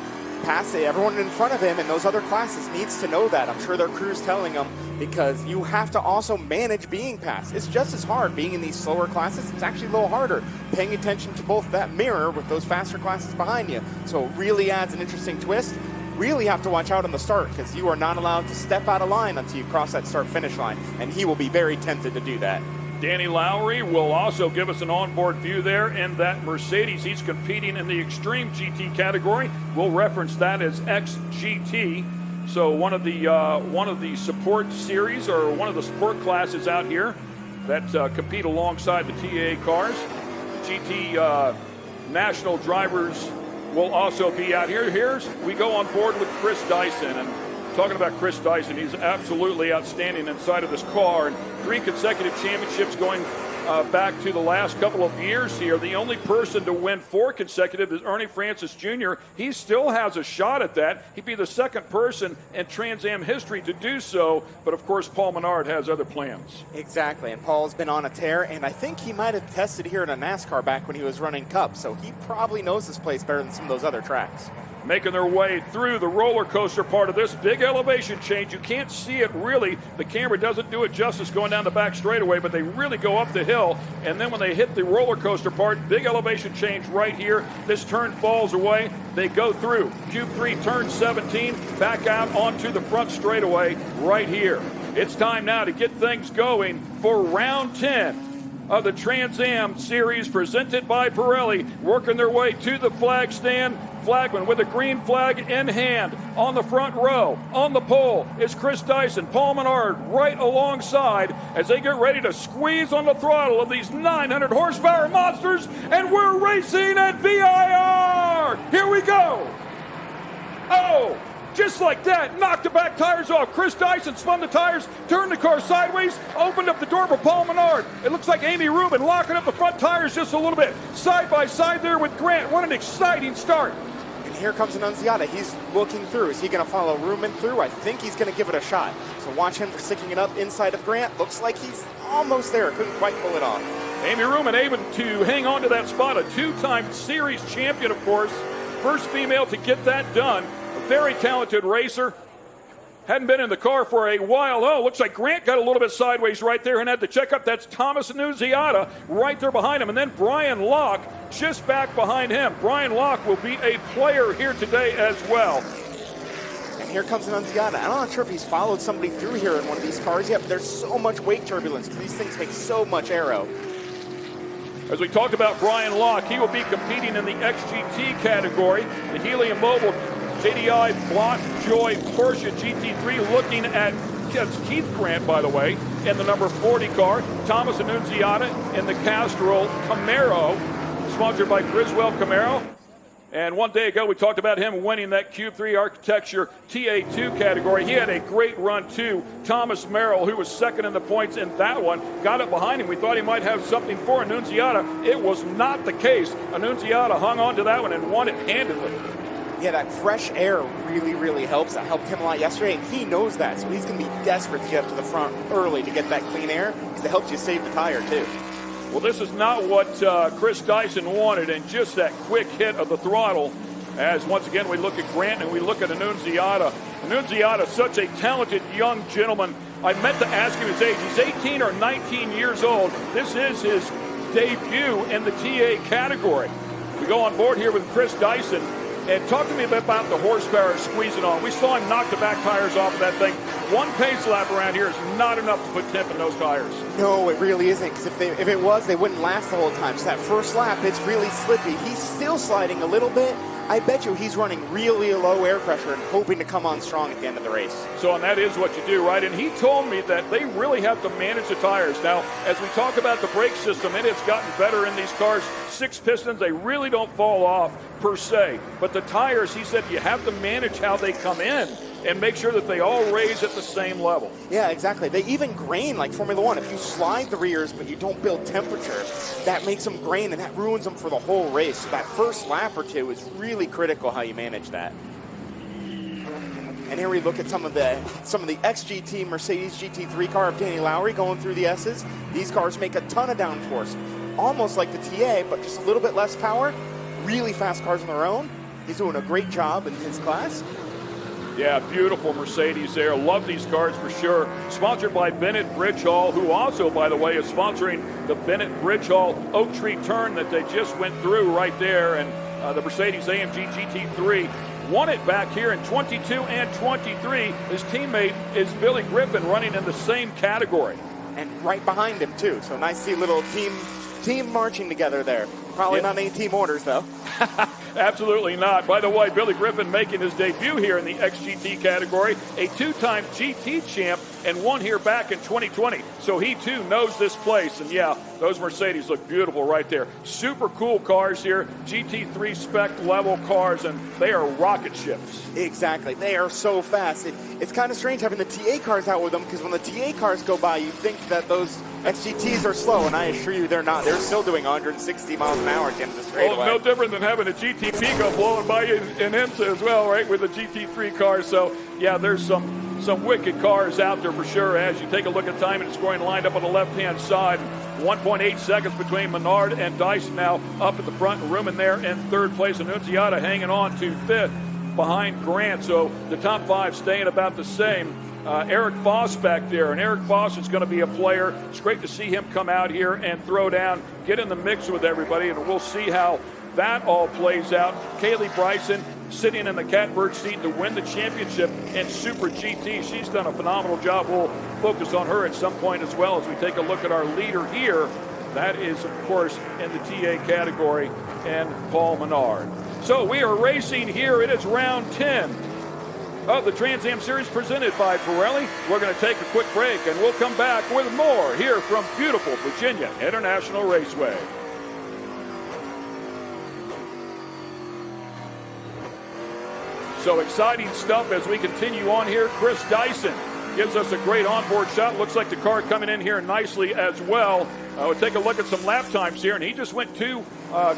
everyone in front of him in those other classes needs to know that. I'm sure their crew's telling them, because you have to also manage being passed. It's just as hard being in these slower classes. It's actually a little harder paying attention to both that mirror with those faster classes behind you. So it really adds an interesting twist. really have to watch out on the start because you are not allowed to step out of line until you cross that start-finish line, and he will be very tempted to do that. Danny Lowry will also give us an onboard view there in that Mercedes. He's competing in the Extreme GT category. We'll reference that as XGT. So one of the support series, or one of the support classes out here that compete alongside the TA cars. The GT national drivers will also be out here. We go on board with Chris Dyson, and talking about Chris Dyson, he's absolutely outstanding inside of this car, and 3 consecutive championships going back to the last couple of years here. The only person to win 4 consecutive is Ernie Francis Jr. He still has a shot at that. He'd be the second person in Trans Am history to do so, but of course Paul Menard has other plans. Exactly, and Paul's been on a tear, and I think he might have tested here in a NASCAR back when he was running Cup, so he probably knows this place better than some of those other tracks. Making their way through the roller coaster part of this big elevation change. You can't see it really. The camera doesn't do it justice going down the back straightaway, but they really go up the hill. And then when they hit the roller coaster part, big elevation change right here. This turn falls away. They go through Cube 3, turn 17, back out onto the front straightaway right here. It's time now to get things going for round 10 of the Trans Am Series presented by Pirelli, working their way to the flag stand. Flagman with a green flag in hand. On the front row, on the pole, is Chris Dyson. Paul Menard right alongside as they get ready to squeeze on the throttle of these 900 horsepower monsters, and we're racing at VIR! Here we go! Oh! Just like that, knocked the back tires off. Chris Dyson spun the tires, turned the car sideways, opened up the door for Paul Menard. It looks like Amy Rubin locking up the front tires just a little bit. Side by side there with Grant. What an exciting start. And here comes Annunziata. He's looking through. Is he going to follow Rubin through? I think he's going to give it a shot. So watch him for sticking it up inside of Grant. Looks like he's almost there. Couldn't quite pull it off. Amy Rubin able to hang on to that spot. A 2-time series champion, of course. First female to get that done. Very talented racer. Hadn't been in the car for a while. Oh, looks like Grant got a little bit sideways right there and had to check up. That's Thomas Annunziata right there behind him. And then Brian Locke just back behind him. Brian Locke will be a player here today as well. And here comes Annunziata. I'm not sure if he's followed somebody through here in one of these cars yet, but there's so much weight turbulence because these things make so much aero. As we talked about Brian Locke, he will be competing in the XGT category, the Helium Mobile JDI Block Joy Porsche GT3, looking at Keith Grant, by the way, in the number 40 car. Thomas Annunziata in the Castrol Camaro, sponsored by Griswell Camaro. And one day ago, we talked about him winning that Cube 3 Architecture TA2 category. He had a great run, too. Thomas Merrill, who was second in the points in that one, got it behind him. We thought he might have something for Annunziata. It was not the case. Annunziata hung on to that one and won it handedly. Yeah, that fresh air really, really helps. That helped him a lot yesterday, and he knows that. So he's going to be desperate to get up to the front early to get that clean air because it helps you save the tire, too. Well, this is not what Chris Dyson wanted, and just that quick hit of the throttle as, once again, we look at Grant and we look at Annunziata. Annunziata, such a talented young gentleman. I meant to ask him his age. He's 18 or 19 years old. This is his debut in the TA category. We go on board here with Chris Dyson. And talk to me about the horsepower squeezing on. We saw him knock the back tires off of that thing. One pace lap around here is not enough to put temp in those tires. No, it really isn't, because if it was, they wouldn't last the whole time. So that first lap, it's really slippy. He's still sliding a little bit. I bet you he's running really low air pressure and hoping to come on strong at the end of the race. So, and that is what you do, right? And he told me that they really have to manage the tires. Now, as we talk about the brake system, it has gotten better in these cars. 6 pistons, they really don't fall off per se. But the tires, he said, you have to manage how they come in and make sure that they all raise at the same level. Yeah, exactly. They even grain like Formula One. If you slide the rears but you don't build temperature, that makes them grain and that ruins them for the whole race. So that first lap or two is really critical how you manage that. And here we look at some of the XGT Mercedes GT3 car of Danny Lowry going through the S's. These cars make a ton of downforce, almost like the TA, but just a little bit less power. Really fast cars on their own. He's doing a great job in his class. Yeah, beautiful Mercedes there. Love these cars for sure. Sponsored by Bennett Bridge Hall, who also, by the way, is sponsoring the Bennett Bridge Hall Oak Tree turn that they just went through right there. And the Mercedes AMG GT3 won it back here in 22 and 23. His teammate is Billy Griffin, running in the same category. And right behind him, too. So nice to see little team marching together there. Probably not any team orders, though. Absolutely not. By the way, Billy Griffin making his debut here in the XGT category, a two-time GT champ, and won here back in 2020. So he, too, knows this place. And, yeah, those Mercedes look beautiful right there. Super cool cars here, GT3 spec level cars, and they are rocket ships. Exactly. They are so fast. It's kind of strange having the TA cars out with them, because when the TA cars go by, you think that those XGTs are slow, and I assure you they're not. They're still doing 160 miles an hour against the straightaway. Well, no different than having a GTP go blowing by you in IMSA as well, right, with the GT3 cars. So, yeah, there's some wicked cars out there for sure. As you take a look at time and scoring lined up on the left-hand side, 1.8 seconds between Menard and Dyson now up at the front, room in there in third place. Annunziata hanging on to fifth behind Grant. So the top five staying about the same. Eric Foss back there, and Eric Foss is going to be a player. It's great to see him come out here and throw down, get in the mix with everybody, and we'll see how that all plays out. Kaylee Bryson sitting in the catbird seat to win the championship in Super GT. She's done a phenomenal job. We'll focus on her at some point as well as we take a look at our leader here. That is, of course, in the TA category, and Paul Menard. So we are racing here. It is round 10 of the Trans Am Series presented by Pirelli. We're going to take a quick break, and we'll come back with more here from beautiful Virginia International Raceway. So exciting stuff as we continue on here. Chris Dyson gives us a great onboard shot. Looks like the car coming in here nicely as well. We'll take a look at some lap times here, and he just went a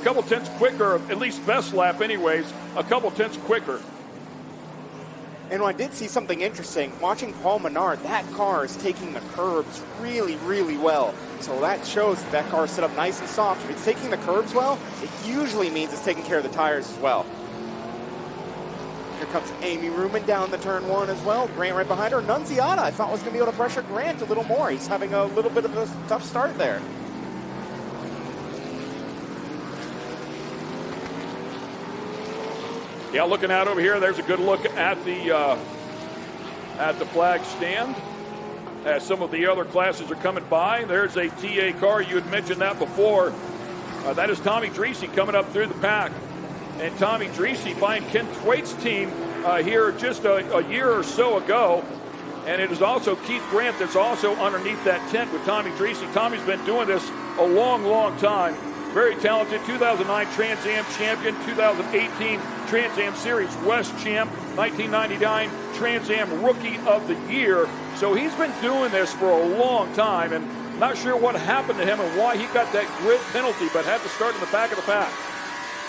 couple tenths quicker, at least best lap anyways, a couple tenths quicker. And I did see something interesting. Watching Paul Menard, that car is taking the curbs really, really well. So that shows that car is set up nice and soft. If it's taking the curbs well, it usually means it's taking care of the tires as well. Here comes Amy Ruman down the turn one as well. Grant right behind her. Nunziata, I thought was going to be able to pressure Grant a little more. He's having a little bit of a tough start there. Yeah, looking out over here, there's a good look at the flag stand as some of the other classes are coming by. There's a TA car. You had mentioned that before. That is Tommy Dreesy coming up through the pack. And Tommy Dreesy buying Ken Thwaite's team here just a year or so ago. And it is also Keith Grant that's also underneath that tent with Tommy Dreesy. Tommy's been doing this a long, long time. Very talented, 2009 Trans Am champion, 2018 Trans Am Series West champ, 1999 Trans Am Rookie of the Year. So he's been doing this for a long time, and not sure what happened to him and why he got that grid penalty, but had to start in the back of the pack.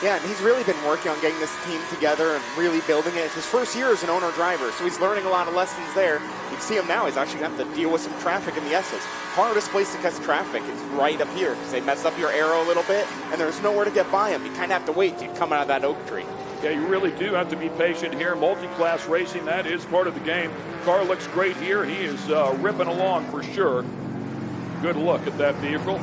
Yeah, and he's really been working on getting this team together and really building it. It's his first year as an owner-driver, so he's learning a lot of lessons there. You can see him now. He's actually got to deal with some traffic in the S's. Hardest place to catch traffic is right up here because they mess up your arrow a little bit, and there's nowhere to get by him. You kind of have to wait to come out of that oak tree. Yeah, you really do have to be patient here. Multi-class racing, that is part of the game. Car looks great here. He is ripping along for sure. Good look at that vehicle.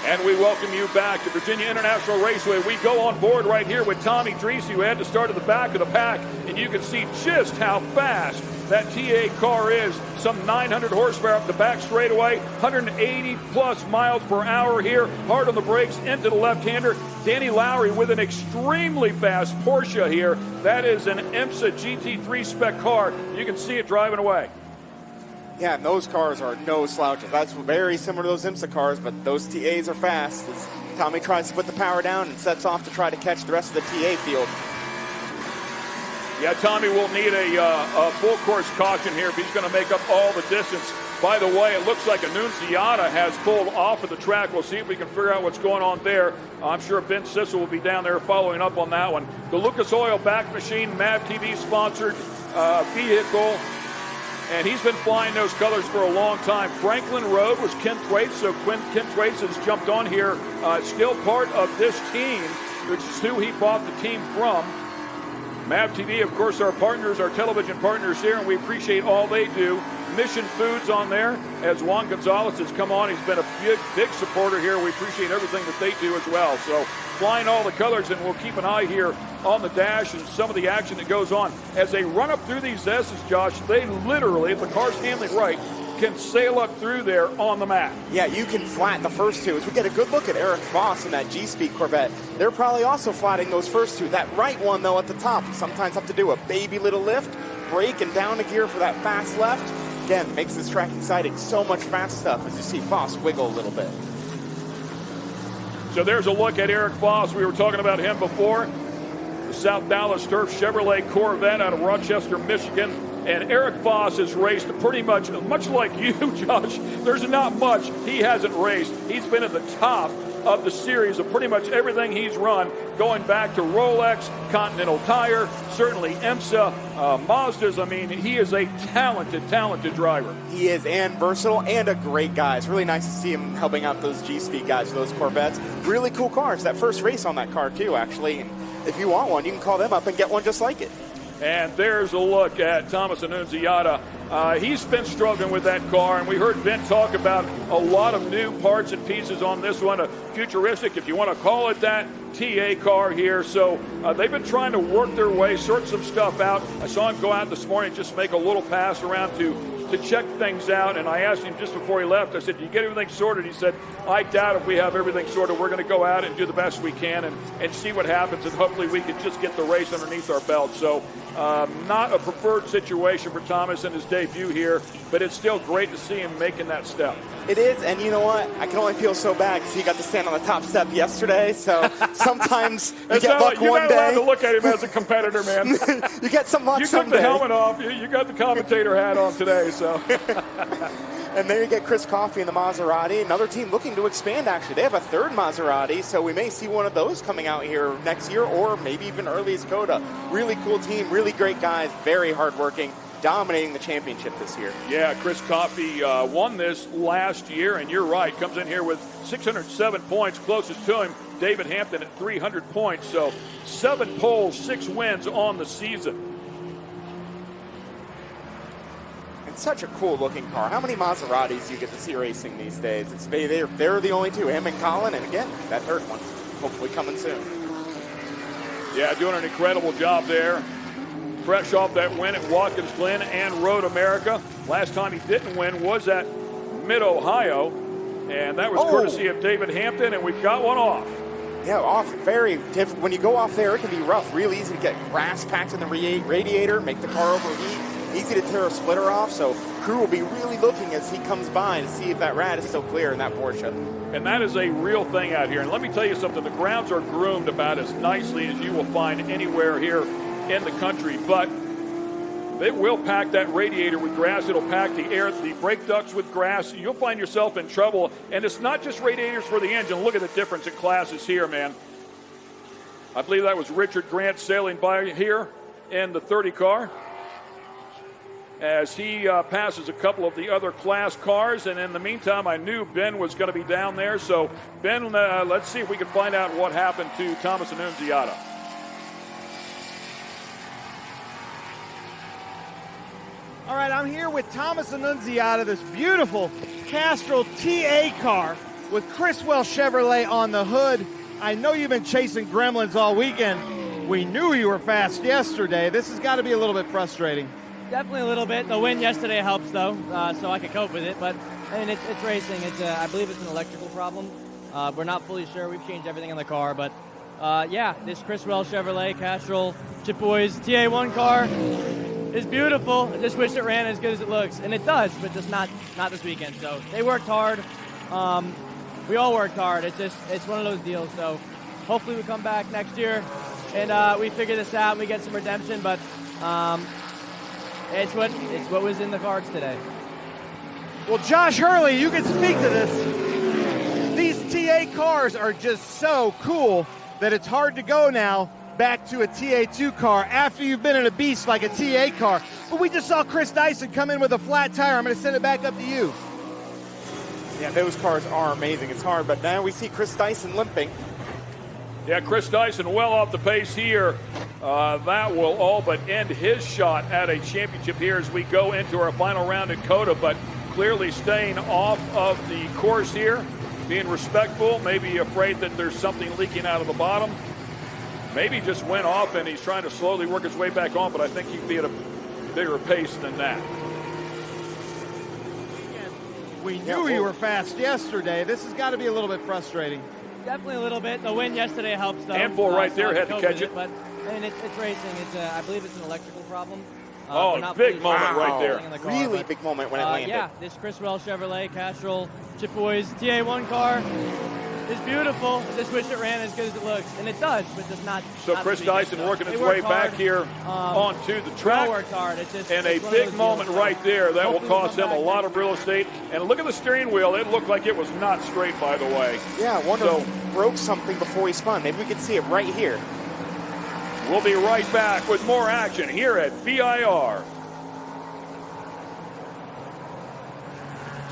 And we welcome you back to Virginia International Raceway. We go on board right here with Tommy Dreesy, who had to start at the back of the pack. And you can see just how fast that TA car is. Some 900 horsepower up the back straightaway, 180 plus miles per hour here. Hard on the brakes into the left-hander. Danny Lowry with an extremely fast Porsche here. That is an IMSA GT3 spec car. You can see it driving away. Yeah, and those cars are no slouches. That's very similar to those IMSA cars, but those TAs are fast. As Tommy tries to put the power down and sets off to try to catch the rest of the TA field. Yeah, Tommy will need a full course caution here if he's going to make up all the distance. By the way, it looks like Annunziata has pulled off of the track. We'll see if we can figure out what's going on there. I'm sure Ben Sissel will be down there following up on that one. The Lucas Oil back machine, MAV TV sponsored vehicle. And he's been flying those colors for a long time. Franklin Road was Ken Thwaites, so Ken Thwaites has jumped on here. Still part of this team, which is who he bought the team from. MAV TV, of course, our partners, our television partners here, and we appreciate all they do. Mission Foods on there, as Juan Gonzalez has come on. He's been a big supporter here. We appreciate everything that they do as well. So flying all the colors, and we'll keep an eye here on the dash and some of the action that goes on. As they run up through these S's, Josh, they literally, if the car's handling right, can sail up through there on the mat. Yeah, you can flatten the first two. As we get a good look at Eric Voss in that G-Speed Corvette, they're probably also flattening those first two. That right one, though, at the top, you sometimes have to do a baby little lift, brake, and down a gear for that fast left. Again, makes this track exciting. So much fast stuff as you see Voss wiggle a little bit. So there's a look at Eric Voss. We were talking about him before. The South Dallas Turf Chevrolet Corvette out of Rochester, Michigan. And Eric Voss has raced pretty much like you, Josh. There's not much he hasn't raced. He's been at the top of the series of pretty much everything he's run, going back to Rolex, Continental Tire, certainly IMSA, Mazdas. I mean, he is a talented driver. He is, and versatile, and a great guy. It's really nice to see him helping out those G-Speed guys, those Corvettes. Really cool cars. That first race on that car, too, actually. And if you want one, you can call them up and get one just like it. And there's a look at Thomas Annunziata. He's been struggling with that car, and we heard Ben talk about a lot of new parts and pieces on this one, a futuristic, if you want to call it that, TA car here. So they've been trying to work their way, sort some stuff out. I saw him go out this morning, just make a little pass around to check things out, and I asked him just before he left, I said, "Do you get everything sorted?" He said, "I doubt if we have everything sorted. We're going to go out and do the best we can and see what happens, and hopefully we can just get the race underneath our belt." So not a preferred situation for Thomas in his debut here, but it's still great to see him making that step. It is, and you know what? I can only feel so bad because he got to stand on the top step yesterday, so sometimes you get luck one day. You're not allowed to look at him as a competitor, man. You get some luck someday. You took the helmet off. You got the commentator hat on today, so. And there you get Chris Coffey in the Maserati. Another team looking to expand, actually. They have a third Maserati, so we may see one of those coming out here next year or maybe even early as Coda. Really cool team, really great guys, very hardworking, dominating the championship this year. Yeah, Chris Coffey won this last year, and you're right, comes in here with 607 points, closest to him, David Hampton at 300 points. So 7 poles, 6 wins on the season. It's such a cool looking car. How many Maseratis do you get to see racing these days? They're the only two, him and Colin, and again, that third one, hopefully coming soon. Yeah, doing an incredible job there. Fresh off that win at Watkins Glen and Road America. Last time he didn't win was at Mid-Ohio, and that was courtesy of David Hampton, and we've got one off. Yeah, off very different. When you go off there, it can be rough, real easy to get grass packed in the radiator, make the car overheat, easy to tear a splitter off, so crew will be really looking as he comes by to see if that rad is still clear in that Porsche. And that is a real thing out here. And let me tell you something, the grounds are groomed about as nicely as you will find anywhere here in the country, but it will pack that radiator with grass. It'll pack the air, the brake ducts with grass. You'll find yourself in trouble. And it's not just radiators for the engine. Look at the difference in classes here, man. I believe that was Richard Grant sailing by here in the 30 car as he passes a couple of the other class cars. And in the meantime, I knew Ben was going to be down there. So, Ben, let's see if we can find out what happened to Thomas Annunziata. All right, I'm here with Thomas Annunziata, this beautiful Castrol TA car with Criswell Chevrolet on the hood. I know you've been chasing gremlins all weekend. We knew you were fast yesterday. This has got to be a little bit frustrating. Definitely a little bit. The win yesterday helps, though, so I could cope with it. But I mean, it's racing. I believe it's an electrical problem. We're not fully sure. We've changed everything in the car, but yeah, this Criswell Chevrolet Castrol Chip Boys TA1 car is beautiful. I just wish it ran as good as it looks, and it does, but just not this weekend. So they worked hard. We all worked hard. It's one of those deals. So hopefully we come back next year and we figure this out and we get some redemption. But it's what was in the cards today. Well, Josh Hurley, you can speak to this. These TA cars are just so cool that it's hard to go now back to a TA2 car after you've been in a beast like a TA car. But we just saw Chris Dyson come in with a flat tire. I'm going to send it back up to you. Yeah, those cars are amazing. It's hard, but now we see Chris Dyson limping. Yeah, Chris Dyson well off the pace here That will all but end his shot at a championship here as we go into our final round at COTA, but clearly staying off of the course here, being respectful, maybe afraid that there's something leaking out of the bottom. Maybe just went off and he's trying to slowly work his way back on, but I think he'd be at a bigger pace than that. We knew you were fast yesterday. This has got to be a little bit frustrating. Definitely a little bit. The win yesterday helps, though. Handful right there, had to catch it. But I mean, it's racing. It's I believe it's an electrical problem. Big moment right there. Really big moment when it landed. Yeah, this Chris Wells Chevrolet Castrol Chip Boys TA1 car is beautiful. Just wish it ran as good as it looks, and it does, but just not. So Chris Dyson working his way back here onto the track. Worked hard. It's just, and a big moment right there that will cost him a lot of real estate. And look at the steering wheel. It looked like it was not straight, by the way. Yeah, I wonder if he broke something before he spun. Maybe we can see it right here. We'll be right back with more action here at VIR.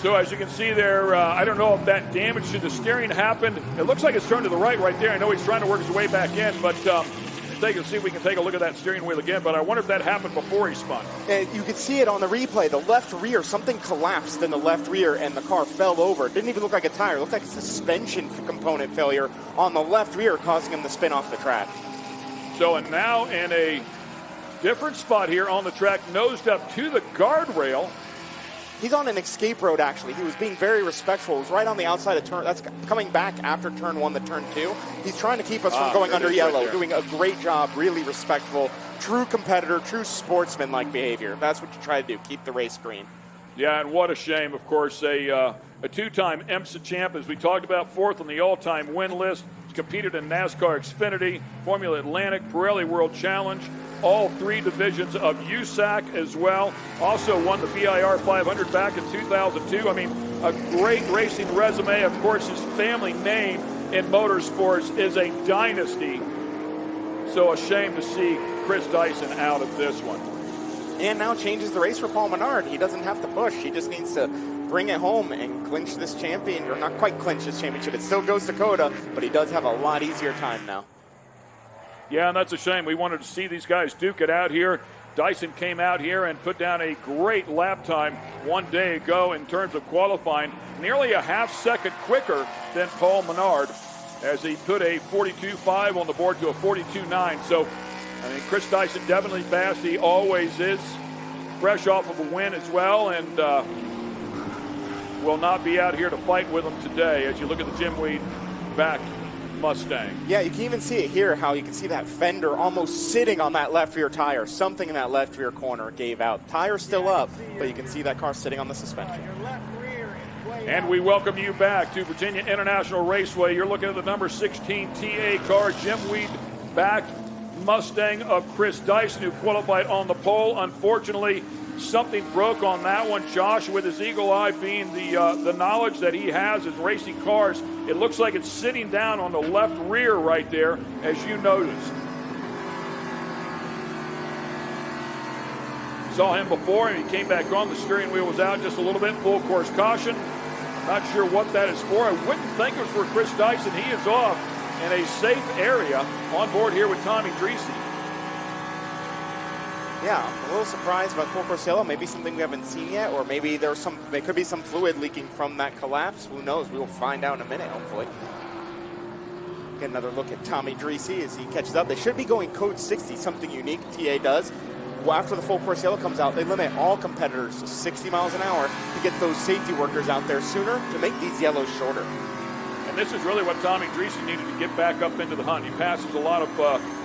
So as you can see there, I don't know if that damage to the steering happened. It looks like it's turned to the right there. I know he's trying to work his way back in, but see if we can take a look at that steering wheel again. But I wonder if that happened before he spun. And you can see it on the replay. The left rear, something collapsed in the left rear, and the car fell over. It didn't even look like a tire. It looked like a suspension component failure on the left rear, causing him to spin off the track. So, and now in a different spot here on the track, nosed up to the guardrail. He's on an escape road, actually. He was being very respectful. He was right on the outside of turn. That's coming back after turn 1 to turn 2. He's trying to keep us from going under yellow, doing a great job, really respectful, true competitor, true sportsman-like behavior. That's what you try to do, keep the race green. Yeah, and what a shame, of course, a two-time IMSA champ, as we talked about, 4th on the all-time win list. He's competed in NASCAR Xfinity, Formula Atlantic, Pirelli World Challenge, all 3 divisions of USAC as well. Also won the VIR 500 back in 2002. I mean, a great racing resume. Of course, his family name in motorsports is a dynasty. So a shame to see Chris Dyson out of this one. And now changes the race for Paul Menard. He doesn't have to push. He just needs to bring it home and clinch this champion, or not quite clinch this championship. It still goes to COTA, but he does have a lot easier time now. Yeah, and that's a shame. We wanted to see these guys duke it out here. Dyson came out here and put down a great lap time one day ago in terms of qualifying, nearly a half second quicker than Paul Menard, as he put a 42.5 on the board to a 42.9. So, I mean, Chris Dyson definitely fast. He always is. Fresh off of a win as well, and will not be out here to fight with him today as you look at the Jim Weed back Mustang. Yeah, you can even see it here, how you can see that fender almost sitting on that left rear tire. Something in that left rear corner gave out. Tire's still up, but you can see that car sitting on the suspension. And we welcome you back to VIRginia International Raceway. You're looking at the number 16 TA car, Jim Weed back Mustang of Chris Dyson, who qualified on the pole. Unfortunately, something broke on that one. Josh, with his eagle eye being the knowledge that he has in racing cars, it looks like it's sitting down on the left rear right there, as you noticed. Saw him before, and he came back on. The steering wheel was out just a little bit. Full course caution. Not sure what that is for. I wouldn't think it was for Chris Dyson. He is off in a safe area on board here with Tommy Dreese. Yeah, I'm a little surprised about full course yellow. Maybe something we haven't seen yet, or maybe there could be some fluid leaking from that collapse. Who knows? We will find out in a minute, hopefully. Get another look at Tommy Dreese as he catches up. They should be going code 60, something unique TA does. Well, after the full course yellow comes out, they limit all competitors to 60 miles an hour to get those safety workers out there sooner to make these yellows shorter. And this is really what Tommy Dreese needed to get back up into the hunt. He passes a lot of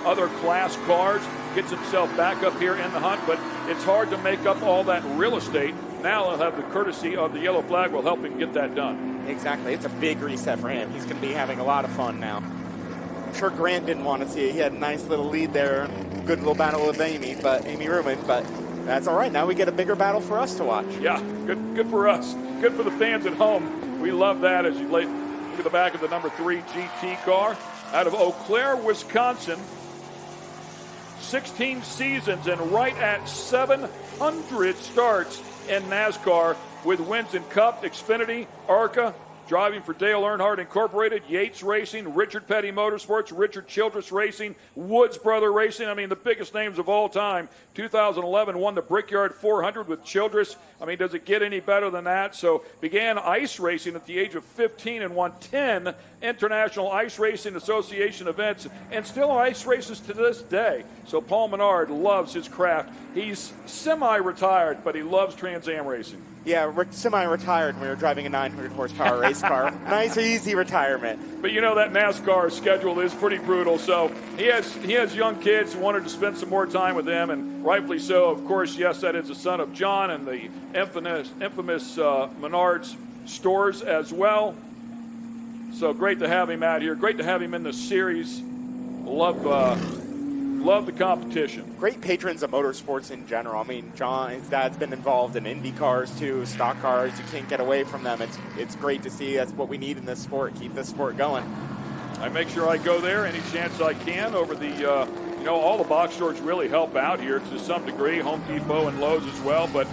other class cars, gets himself back up here in the hunt, but it's hard to make up all that real estate. Now he'll have the courtesy of the yellow flag will help him get that done. Exactly. It's a big reset for him. He's going to be having a lot of fun now. I'm sure Grant didn't want to see it. He had a nice little lead there. Good little battle with Amy Ruman, but that's all right. Now we get a bigger battle for us to watch. Yeah, good for us. Good for the fans at home. We love that as you look at the back of the number 3 GT car out of Eau Claire, Wisconsin. 16 seasons and right at 700 starts in NASCAR with wins in Cup, Xfinity, ARCA, driving for Dale Earnhardt Incorporated, Yates Racing, Richard Petty Motorsports, Richard Childress Racing, Woods Brother Racing. I mean, the biggest names of all time. 2011 won the Brickyard 400 with Childress. I mean, does it get any better than that? So began ice racing at the age of 15 and won 10 International Ice Racing Association events and still ice races to this day. So Paul Menard loves his craft. He's semi-retired, but he loves Trans Am racing. Yeah, semi-retired when we were driving a 900-horsepower race car. Nice, easy retirement. But you know that NASCAR schedule is pretty brutal, so he has young kids who wanted to spend some more time with them, and rightfully so. Of course, yes, that is the son of John and the infamous Menards stores as well. So great to have him out here. Great to have him in the series. Love the competition. Great patrons of motorsports in general. I mean, his dad's been involved in Indy cars too, stock cars. You can't get away from them. It's great to see. That's what we need in this sport. Keep this sport going. I make sure I go there any chance I can over the, all the box stores really help out here to some degree, Home Depot and Lowe's as well, but,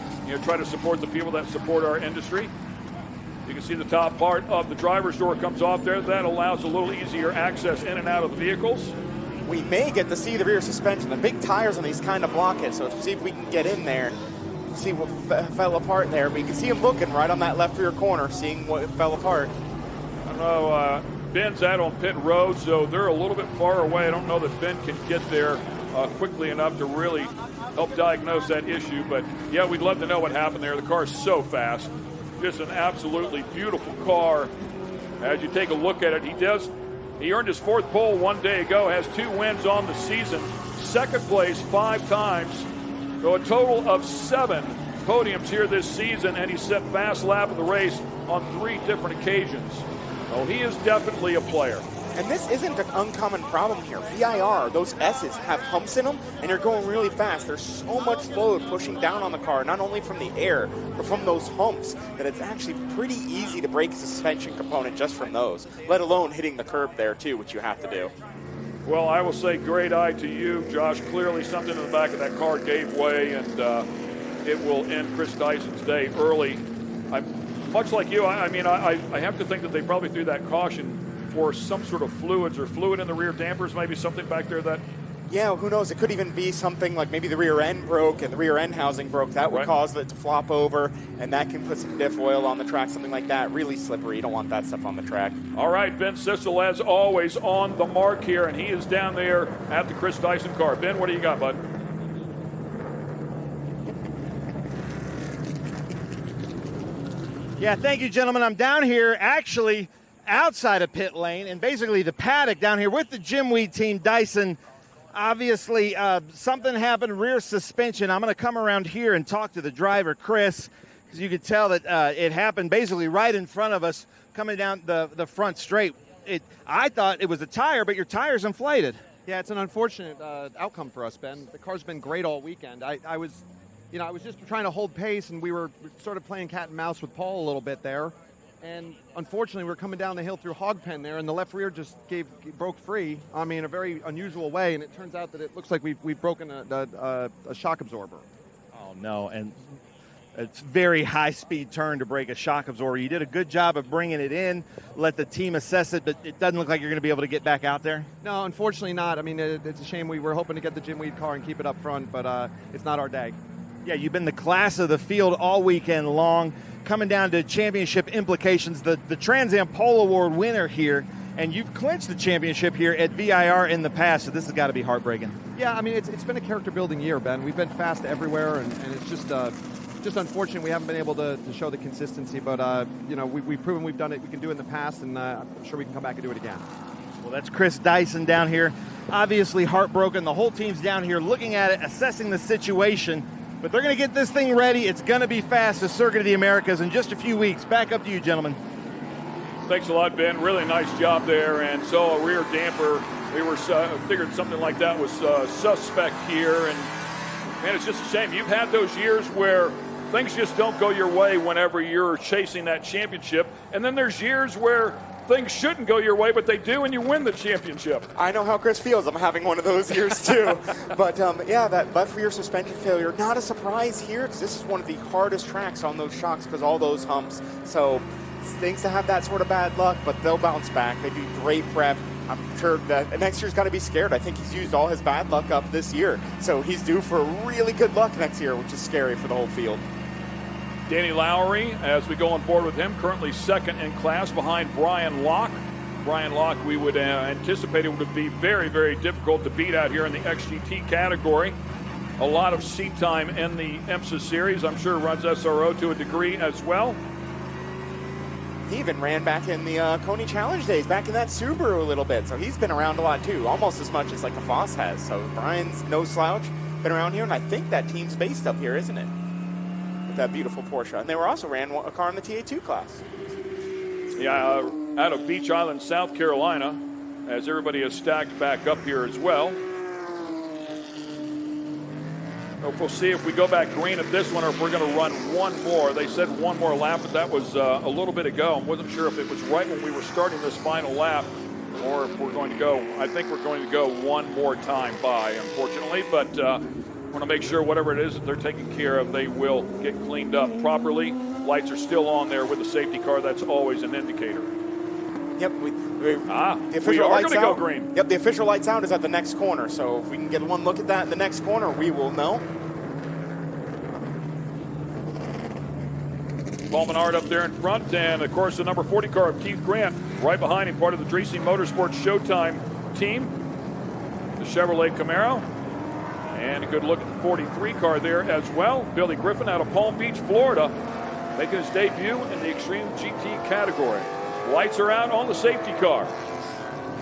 try to support the people that support our industry. You can see the top part of the driver's door comes off there. That allows a little easier access in and out of the vehicles. We may get to see the rear suspension. The big tires on these kind of block it, so see if we can get in there, see what fell apart there. We can see him looking right on that left rear corner, seeing what fell apart. I don't know, Ben's out on pit road, so they're a little bit far away. I don't know that Ben can get there quickly enough to really help diagnose that issue, but yeah, we'd love to know what happened there. The car's so fast. Just an absolutely beautiful car. As you take a look at it, he earned his fourth pole one day ago, has 2 wins on the season, second place 5 times, so a total of 7 podiums here this season, and he set fast lap of the race on 3 different occasions. So he is definitely a player. And this isn't an uncommon problem here. VIR, those S's have humps in them, and you're going really fast. There's so much load pushing down on the car, not only from the air, but from those humps, that it's actually pretty easy to break a suspension component just from those, let alone hitting the curb there, too, which you have to do. Well, I will say great eye to you, Josh. Clearly something in the back of that car gave way, and it will end Chris Dyson's day early. Much like you, I have to think that they probably threw that caution for some sort of fluid in the rear dampers, maybe something back there that... Yeah, who knows? It could even be something like maybe the rear end broke and the rear end housing broke. That would cause it to flop over, and that can put some diff oil on the track, something like that. Really slippery. You don't want that stuff on the track. All right, Ben Sissel, as always, on the mark here, and he is down there at the Chris Dyson car. Ben, what do you got, bud? Yeah, thank you, gentlemen. I'm down here actually outside of pit lane and basically the paddock down here with the Jim Weed team, Dyson. Obviously, something happened, rear suspension. I'm going to come around here and talk to the driver, Chris, because you could tell that it happened basically right in front of us coming down the front straight. I thought it was a tire, but your tire's inflated. Yeah, it's an unfortunate outcome for us, Ben. The car's been great all weekend. I was just trying to hold pace, and we were sort of playing cat and mouse with Paul a little bit there. And unfortunately, we were coming down the hill through hog pen there, and the left rear just broke free on me in a very unusual way. And it turns out that it looks like we've broken a shock absorber. Oh, no. And it's very high-speed turn to break a shock absorber. You did a good job of bringing it in, let the team assess it, but it doesn't look like you're going to be able to get back out there? No, unfortunately not. I mean, it's a shame. We were hoping to get the Jim Weed car and keep it up front, but it's not our day. Yeah, you've been the class of the field all weekend long. Coming down to championship implications, the Trans Am Pole Award winner here, and you've clinched the championship here at VIR in the past, so this has got to be heartbreaking. Yeah, I mean, it's been a character-building year, Ben. We've been fast everywhere, and it's just unfortunate we haven't been able to show the consistency, but, we've proven we've done it. We can do it in the past, and I'm sure we can come back and do it again. Well, that's Chris Dyson down here. Obviously heartbroken. The whole team's down here looking at it, assessing the situation. But they're going to get this thing ready. It's going to be fast, the Circuit of the Americas, in just a few weeks. Back up to you, gentlemen. Thanks a lot, Ben. Really nice job there. And so a rear damper, we were figured something like that was suspect here. And, man, it's just a shame. You've had those years where things just don't go your way whenever you're chasing that championship. And then there's years where things shouldn't go your way, but they do, and you win the championship. I know how Chris feels. I'm having one of those years too. But that rear suspension failure, not a surprise here, because this is one of the hardest tracks on those shocks because all those humps. So stinks to have that sort of bad luck, but they'll bounce back. They do great prep. I'm sure that next year's got to be scared. I think he's used all his bad luck up this year. So he's due for really good luck next year, which is scary for the whole field. Danny Lowry, as we go on board with him, currently second in class behind Brian Locke. Brian Locke, we would anticipate it would be very, very difficult to beat out here in the XGT category. A lot of seat time in the IMSA series. I'm sure runs SRO to a degree as well. He even ran back in the Coney Challenge days, back in that Subaru a little bit. So he's been around a lot too, almost as much as like the Foss has. So Brian's no slouch, been around here, and I think that team's based up here, isn't it? With that beautiful Porsche. And they also ran a car in the TA2 class. Yeah, out of Beach Island, South Carolina, as everybody is stacked back up here as well. We'll see if we go back green at this one or if we're going to run one more. They said one more lap, but that was a little bit ago. I wasn't sure if it was right when we were starting this final lap or if we're going to go. I think we're going to go one more time by, unfortunately, but want to make sure whatever it is that they're taking care of, they will get cleaned up properly. Lights are still on there with the safety car. That's always an indicator. Yep, we are going to go green. Yep, the official lights out is at the next corner. So if we can get one look at that in the next corner, we will know. Paul Menard up there in front, and of course the number 40 car of Keith Grant right behind him, part of the Dreesy Motorsports Showtime team. The Chevrolet Camaro. And a good look at the 43 car there as well. Billy Griffin out of Palm Beach, Florida, making his debut in the Extreme GT category. Lights are out on the safety car.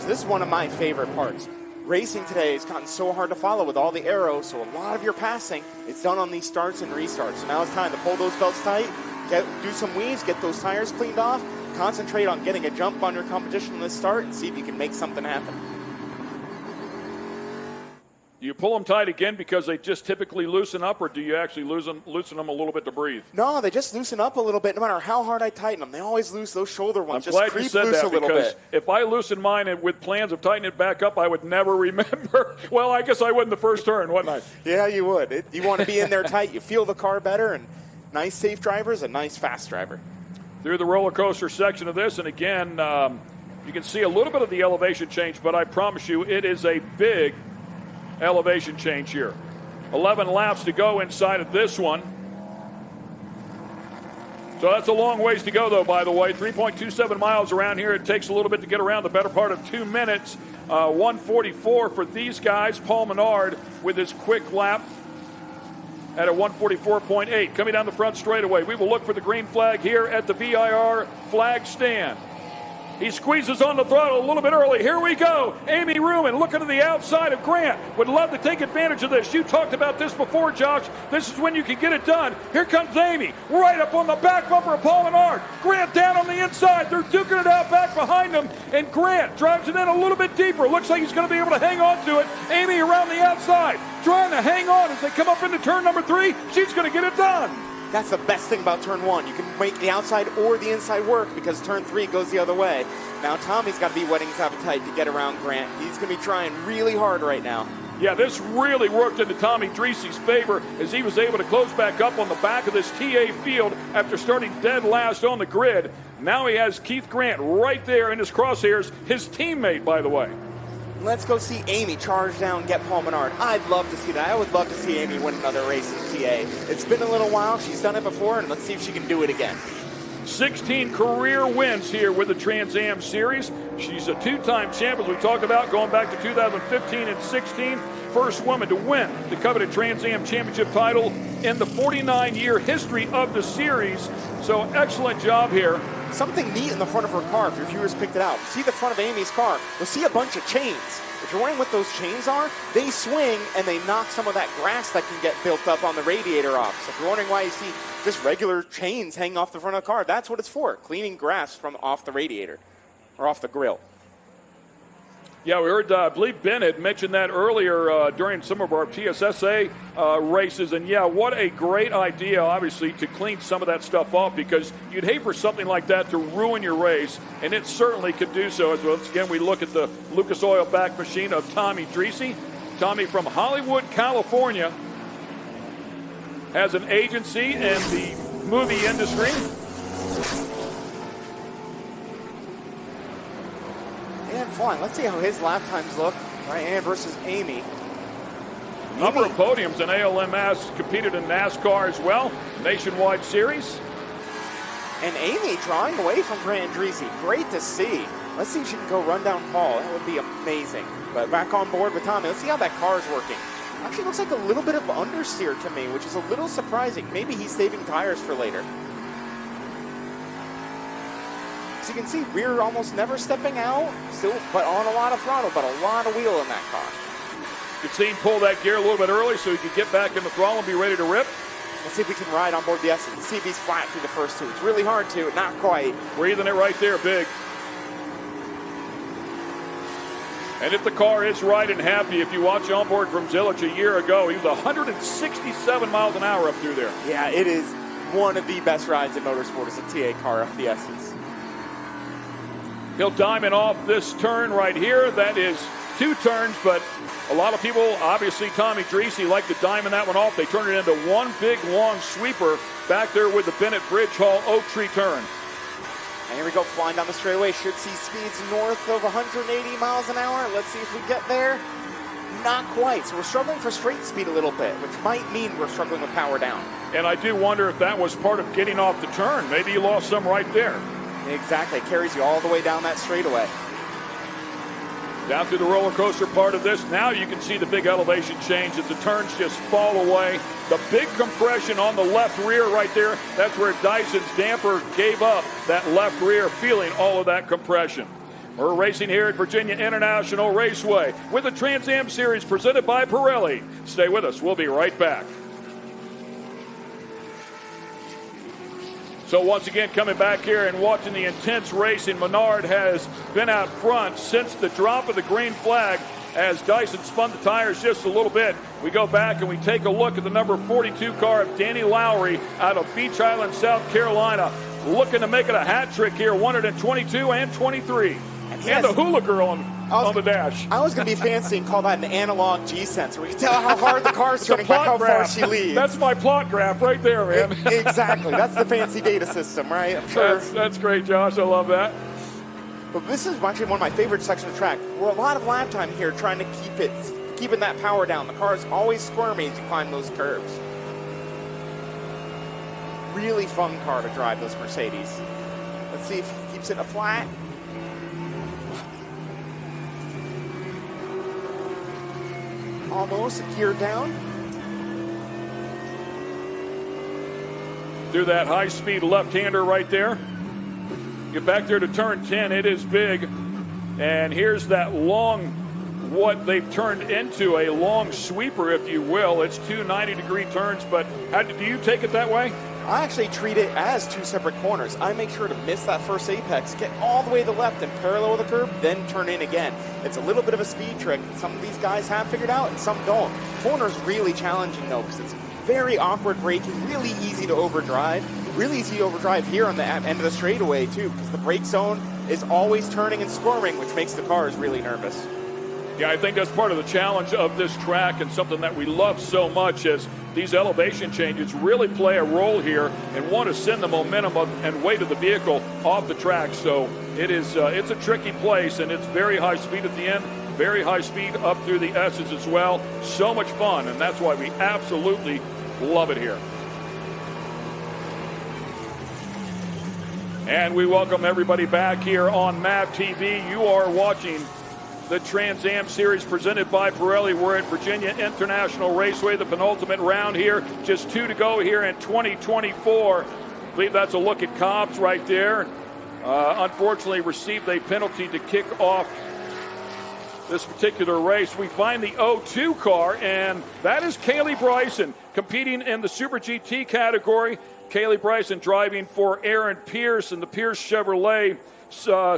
So this is one of my favorite parts. Racing today has gotten so hard to follow with all the arrows, so a lot of your passing is done on these starts and restarts. So now it's time to pull those belts tight, do some weaves, get those tires cleaned off, concentrate on getting a jump on your competition on this start, and see if you can make something happen. Do you pull them tight again because they just typically loosen up, or do you actually loosen them a little bit to breathe? No, they just loosen up a little bit. No matter how hard I tighten them, they always lose those shoulder ones. I'm just glad creep you said loose that, a little because bit. if I loosened mine and with plans of tightening it back up, I would never remember. Well, I guess I would in the first turn, wouldn't I? Yeah, you would. You want to be in there tight. You feel the car better, and nice safe driver is a nice fast driver. Through the roller coaster section of this, and again, you can see a little bit of the elevation change, but I promise you it is a big elevation change here. 11 laps to go inside of this one. So that's a long ways to go, though, by the way. 3.27 miles around here. It takes a little bit to get around, the better part of 2 minutes. 144 for these guys. Paul Menard with his quick lap at a 144.8. Coming down the front straightaway, we will look for the green flag here at the VIR flag stand. He squeezes on the throttle a little bit early. Here we go. Amy Ruman looking to the outside of Grant. Would love to take advantage of this. You talked about this before, Josh. This is when you can get it done. Here comes Amy. Right up on the back bumper of Paul Menard. Grant down on the inside. They're duking it out back behind them. And Grant drives it in a little bit deeper. Looks like he's going to be able to hang on to it. Amy around the outside, trying to hang on as they come up into turn number 3. She's going to get it done. That's the best thing about turn 1. You can make the outside or the inside work because turn 3 goes the other way. Now Tommy's got to be wetting his appetite to get around Grant. He's going to be trying really hard right now. Yeah, this really worked into Tommy Dreesy's favor as he was able to close back up on the back of this TA field after starting dead last on the grid. Now he has Keith Grant right there in his crosshairs, his teammate, by the way. Let's go see Amy charge down, get Paul Menard. I'd love to see that. I would love to see Amy win another race in TA. It's been a little while. She's done it before, and let's see if she can do it again. 16 career wins here with the Trans Am Series. She's a 2-time champ, as we talked about, going back to 2015 and 16. First woman to win the coveted Trans Am Championship title in the 49-year history of the series. So excellent job here. Something neat in the front of her car, if your viewers picked it out. See the front of Amy's car. You'll see a bunch of chains. If you're wondering what those chains are, they swing and they knock some of that grass that can get built up on the radiator off. So if you're wondering why you see just regular chains hanging off the front of the car, that's what it's for, cleaning grass from off the radiator or off the grill. Yeah, we heard, I believe Ben had mentioned that earlier during some of our PSSA races. And, yeah, what a great idea, obviously, to clean some of that stuff off, because you'd hate for something like that to ruin your race, and it certainly could do so. As once again, we look at the Lucas Oil back machine of Tommy Dreesy. Tommy from Hollywood, California, has an agency in the movie industry. him flying. Let's see how his lap times look. Ryan versus Amy. Number of podiums in ALMS, competed in NASCAR as well, nationwide series. And Amy drawing away from Grant Andresi. Great to see. Let's see if she can go run down Paul. That would be amazing. But back on board with Tommy. Let's see how that car is working. Actually looks like a little bit of understeer to me, which is a little surprising. Maybe he's saving tires for later. As you can see, rear almost never stepping out. Still, but on a lot of throttle, but a lot of wheel in that car. You can see him pull that gear a little bit early so he could get back in the throttle and be ready to rip. Let's see if we can ride on board the S and see if he's flat through the first two. It's really hard to, not quite. Breathing it right there, big. And if the car is right and happy, if you watch onboard from Zilich a year ago, he was 167 miles an hour up through there. Yeah, it is one of the best rides in motorsport as a TA car off the S's. He'll diamond off this turn right here. That is 2 turns, but a lot of people, obviously Tommy Dreesy, like to diamond that one off. They turn it into one big, long sweeper back there with the Bennett Bridge Hall Oak Tree turn. And here we go, flying down the straightaway. Should see speeds north of 180 miles an hour. Let's see if we get there. Not quite. So we're struggling for straight speed a little bit, which might mean we're struggling with power down. And I do wonder if that was part of getting off the turn. Maybe you lost some right there. Exactly. It carries you all the way down that straightaway. Down through the roller coaster part of this. Now you can see the big elevation change as the turns just fall away. The big compression on the left rear right there. That's where Dyson's damper gave up that left rear, feeling all of that compression. We're racing here at Virginia International Raceway with the Trans Am Series presented by Pirelli. Stay with us. We'll be right back. So once again, coming back here and watching the intense racing, Menard has been out front since the drop of the green flag as Dyson spun the tires just a little bit. We go back and we take a look at the number 42 car of Danny Lowry out of Beach Island, South Carolina, looking to make it a hat trick here, 122 and 23. And the hula girl on the dash. I was going to be fancy and call that an analog G-sensor. We can tell how hard the car's turning by how far she leads. That's my plot graph right there, man. Exactly. That's the fancy data system, right? I'm sure. That's great, Josh. I love that. But this is actually one of my favorite sections of track. We're a lot of lap time here trying to keeping that power down. The car is always squirmy as you climb those curves. Really fun car to drive, this Mercedes. Let's see if he keeps it a flat. Almost a gear down. Through that high-speed left-hander right there. Get back there to turn 10. It is big. And here's that long, what they've turned into a long sweeper, if you will. It's 2 90-degree turns, but do you take it that way? I actually treat it as 2 separate corners. I make sure to miss that first apex, get all the way to the left and parallel with the curb, then turn in again. It's a little bit of a speed trick. Some of these guys have figured out and some don't. Corner's really challenging though, because it's very awkward braking, really easy to overdrive. Really easy to overdrive here on the end of the straightaway too, because the brake zone is always turning and squirming, which makes the cars really nervous. Yeah, I think that's part of the challenge of this track and something that we love so much as these elevation changes really play a role here and want to send the momentum and weight of the vehicle off the track. So it's a tricky place, and it's very high speed at the end, very high speed up through the S's as well. So much fun, and that's why we absolutely love it here. And we welcome everybody back here on MAV TV. You are watching the Trans Am Series presented by Pirelli. We're at Virginia International Raceway, the penultimate round here. Just 2 to go here in 2024. I believe that's a look at Cobbs right there. Unfortunately received a penalty to kick off this particular race. We find the 02 car, and that is Kaylee Bryson competing in the Super GT category. Kaylee Bryson driving for Aaron Pierce in the Pierce Chevrolet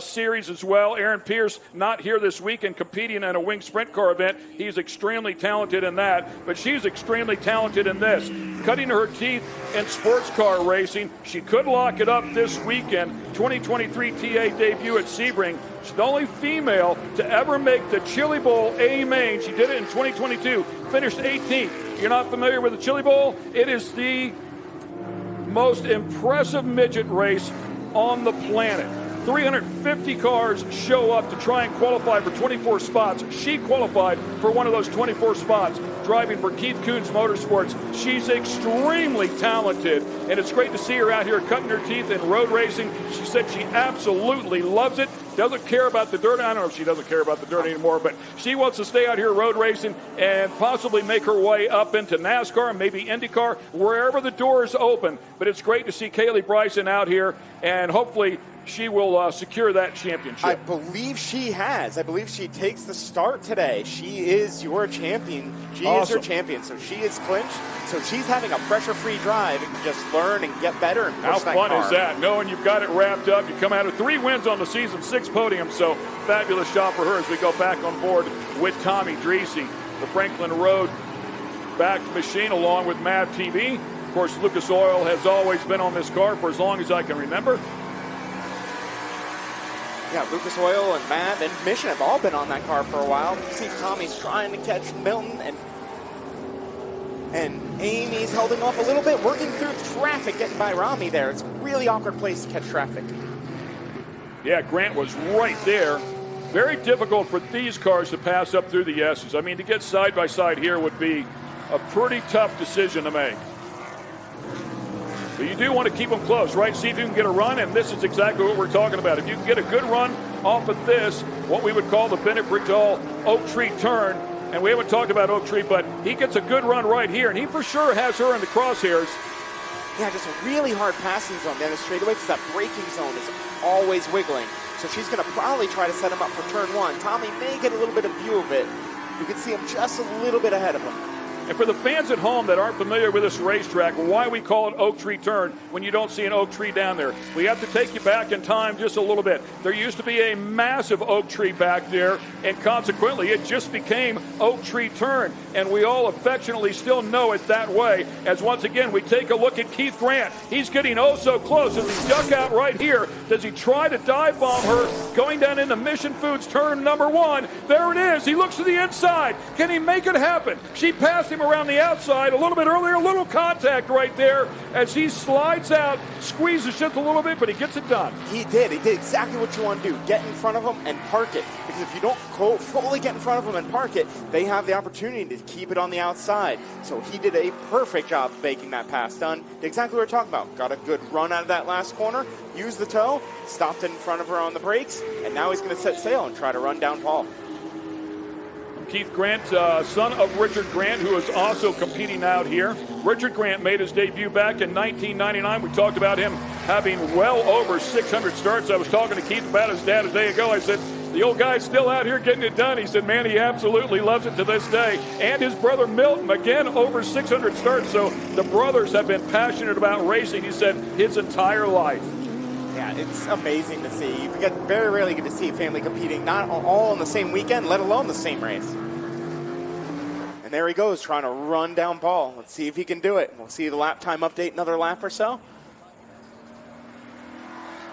series as well. Aaron Pierce not here this weekend competing in a wing sprint car event. He's extremely talented in that, but she's extremely talented in this. Cutting her teeth in sports car racing. She could lock it up this weekend. 2023 TA debut at Sebring. She's the only female to ever make the Chili Bowl A main. She did it in 2022, finished 18th. You're not familiar with the Chili Bowl? It is the most impressive midget race on the planet. 350 cars show up to try and qualify for 24 spots. She qualified for one of those 24 spots, driving for Keith Kunz Motorsports. She's extremely talented, and it's great to see her out here cutting her teeth in road racing. She said she absolutely loves it. Doesn't care about the dirt. I don't know if she doesn't care about the dirt anymore, but she wants to stay out here road racing and possibly make her way up into NASCAR, maybe IndyCar, wherever the doors open. But it's great to see Kaylee Bryson out here, and hopefully she will secure that championship. I believe she has. I believe she takes the start today. She is your champion. She is your champion. So she is clinched. So she's having a pressure-free drive and can just learn and get better and push How that fun car. is that? Knowing you've got it wrapped up. You come out of 3 wins on the season, 6 podiums. So fabulous job for her as we go back on board with Tommy Dreese, the Franklin Road backed machine, along with MAV TV. Of course, Lucas Oil has always been on this car for as long as I can remember. Yeah, Lucas Oil and Matt and Mission have all been on that car for a while. You see Tommy's trying to catch Milton, and Amy's holding off a little bit, working through traffic, getting by Rami there. It's a really awkward place to catch traffic. Yeah, Grant was right there. Very difficult for these cars to pass up through the S's. I mean, to get side by side here would be a pretty tough decision to make. But you do want to keep them close, right? See if you can get a run, and this is exactly what we're talking about. If you can get a good run off of this, what we would call the Bennett Bridgall Oak Tree turn, and we haven't talked about Oak Tree, but he gets a good run right here, and he for sure has her in the crosshairs. Yeah, just a really hard passing zone down the straightaway because that braking zone is always wiggling. So she's going to probably try to set him up for turn 1. Tommy may get a little bit of view of it. You can see him just a little bit ahead of him. And for the fans at home that aren't familiar with this racetrack, why we call it Oak Tree Turn when you don't see an oak tree down there, we have to take you back in time just a little bit. There used to be a massive oak tree back there, and consequently it just became Oak Tree Turn. And we all affectionately still know it that way, as once again we take a look at Keith Grant. He's getting oh so close as he duck out right here. Does he try to dive bomb her going down into Mission Foods turn number 1? There it is. He looks to the inside. Can he make it happen? She passed him around the outside a little bit earlier, a little contact right there as he slides out, squeezes just a little bit, but he gets it done. He did exactly what you want to do. Get in front of him and park it, because if you don't fully get in front of them and park it, they have the opportunity to keep it on the outside. So he did a perfect job of making that pass done. Exactly what we're talking about. Got a good run out of that last corner, used the toe, stopped in front of her on the brakes, and now he's going to set sail and try to run down Paul. Keith Grant, son of Richard Grant, who is also competing out here. Richard Grant made his debut back in 1999. We talked about him having well over 600 starts. I was talking to Keith about his dad a day ago. I said, the old guy's still out here getting it done. He said, man, he absolutely loves it to this day. And his brother Milton, again, over 600 starts. So the brothers have been passionate about racing, he said, his entire life. Yeah, it's amazing to see. You get very rarely get to see a family competing, not all on the same weekend, let alone the same race. And there he goes, trying to run down Paul. Let's see if he can do it. We'll see the lap time update, another lap or so.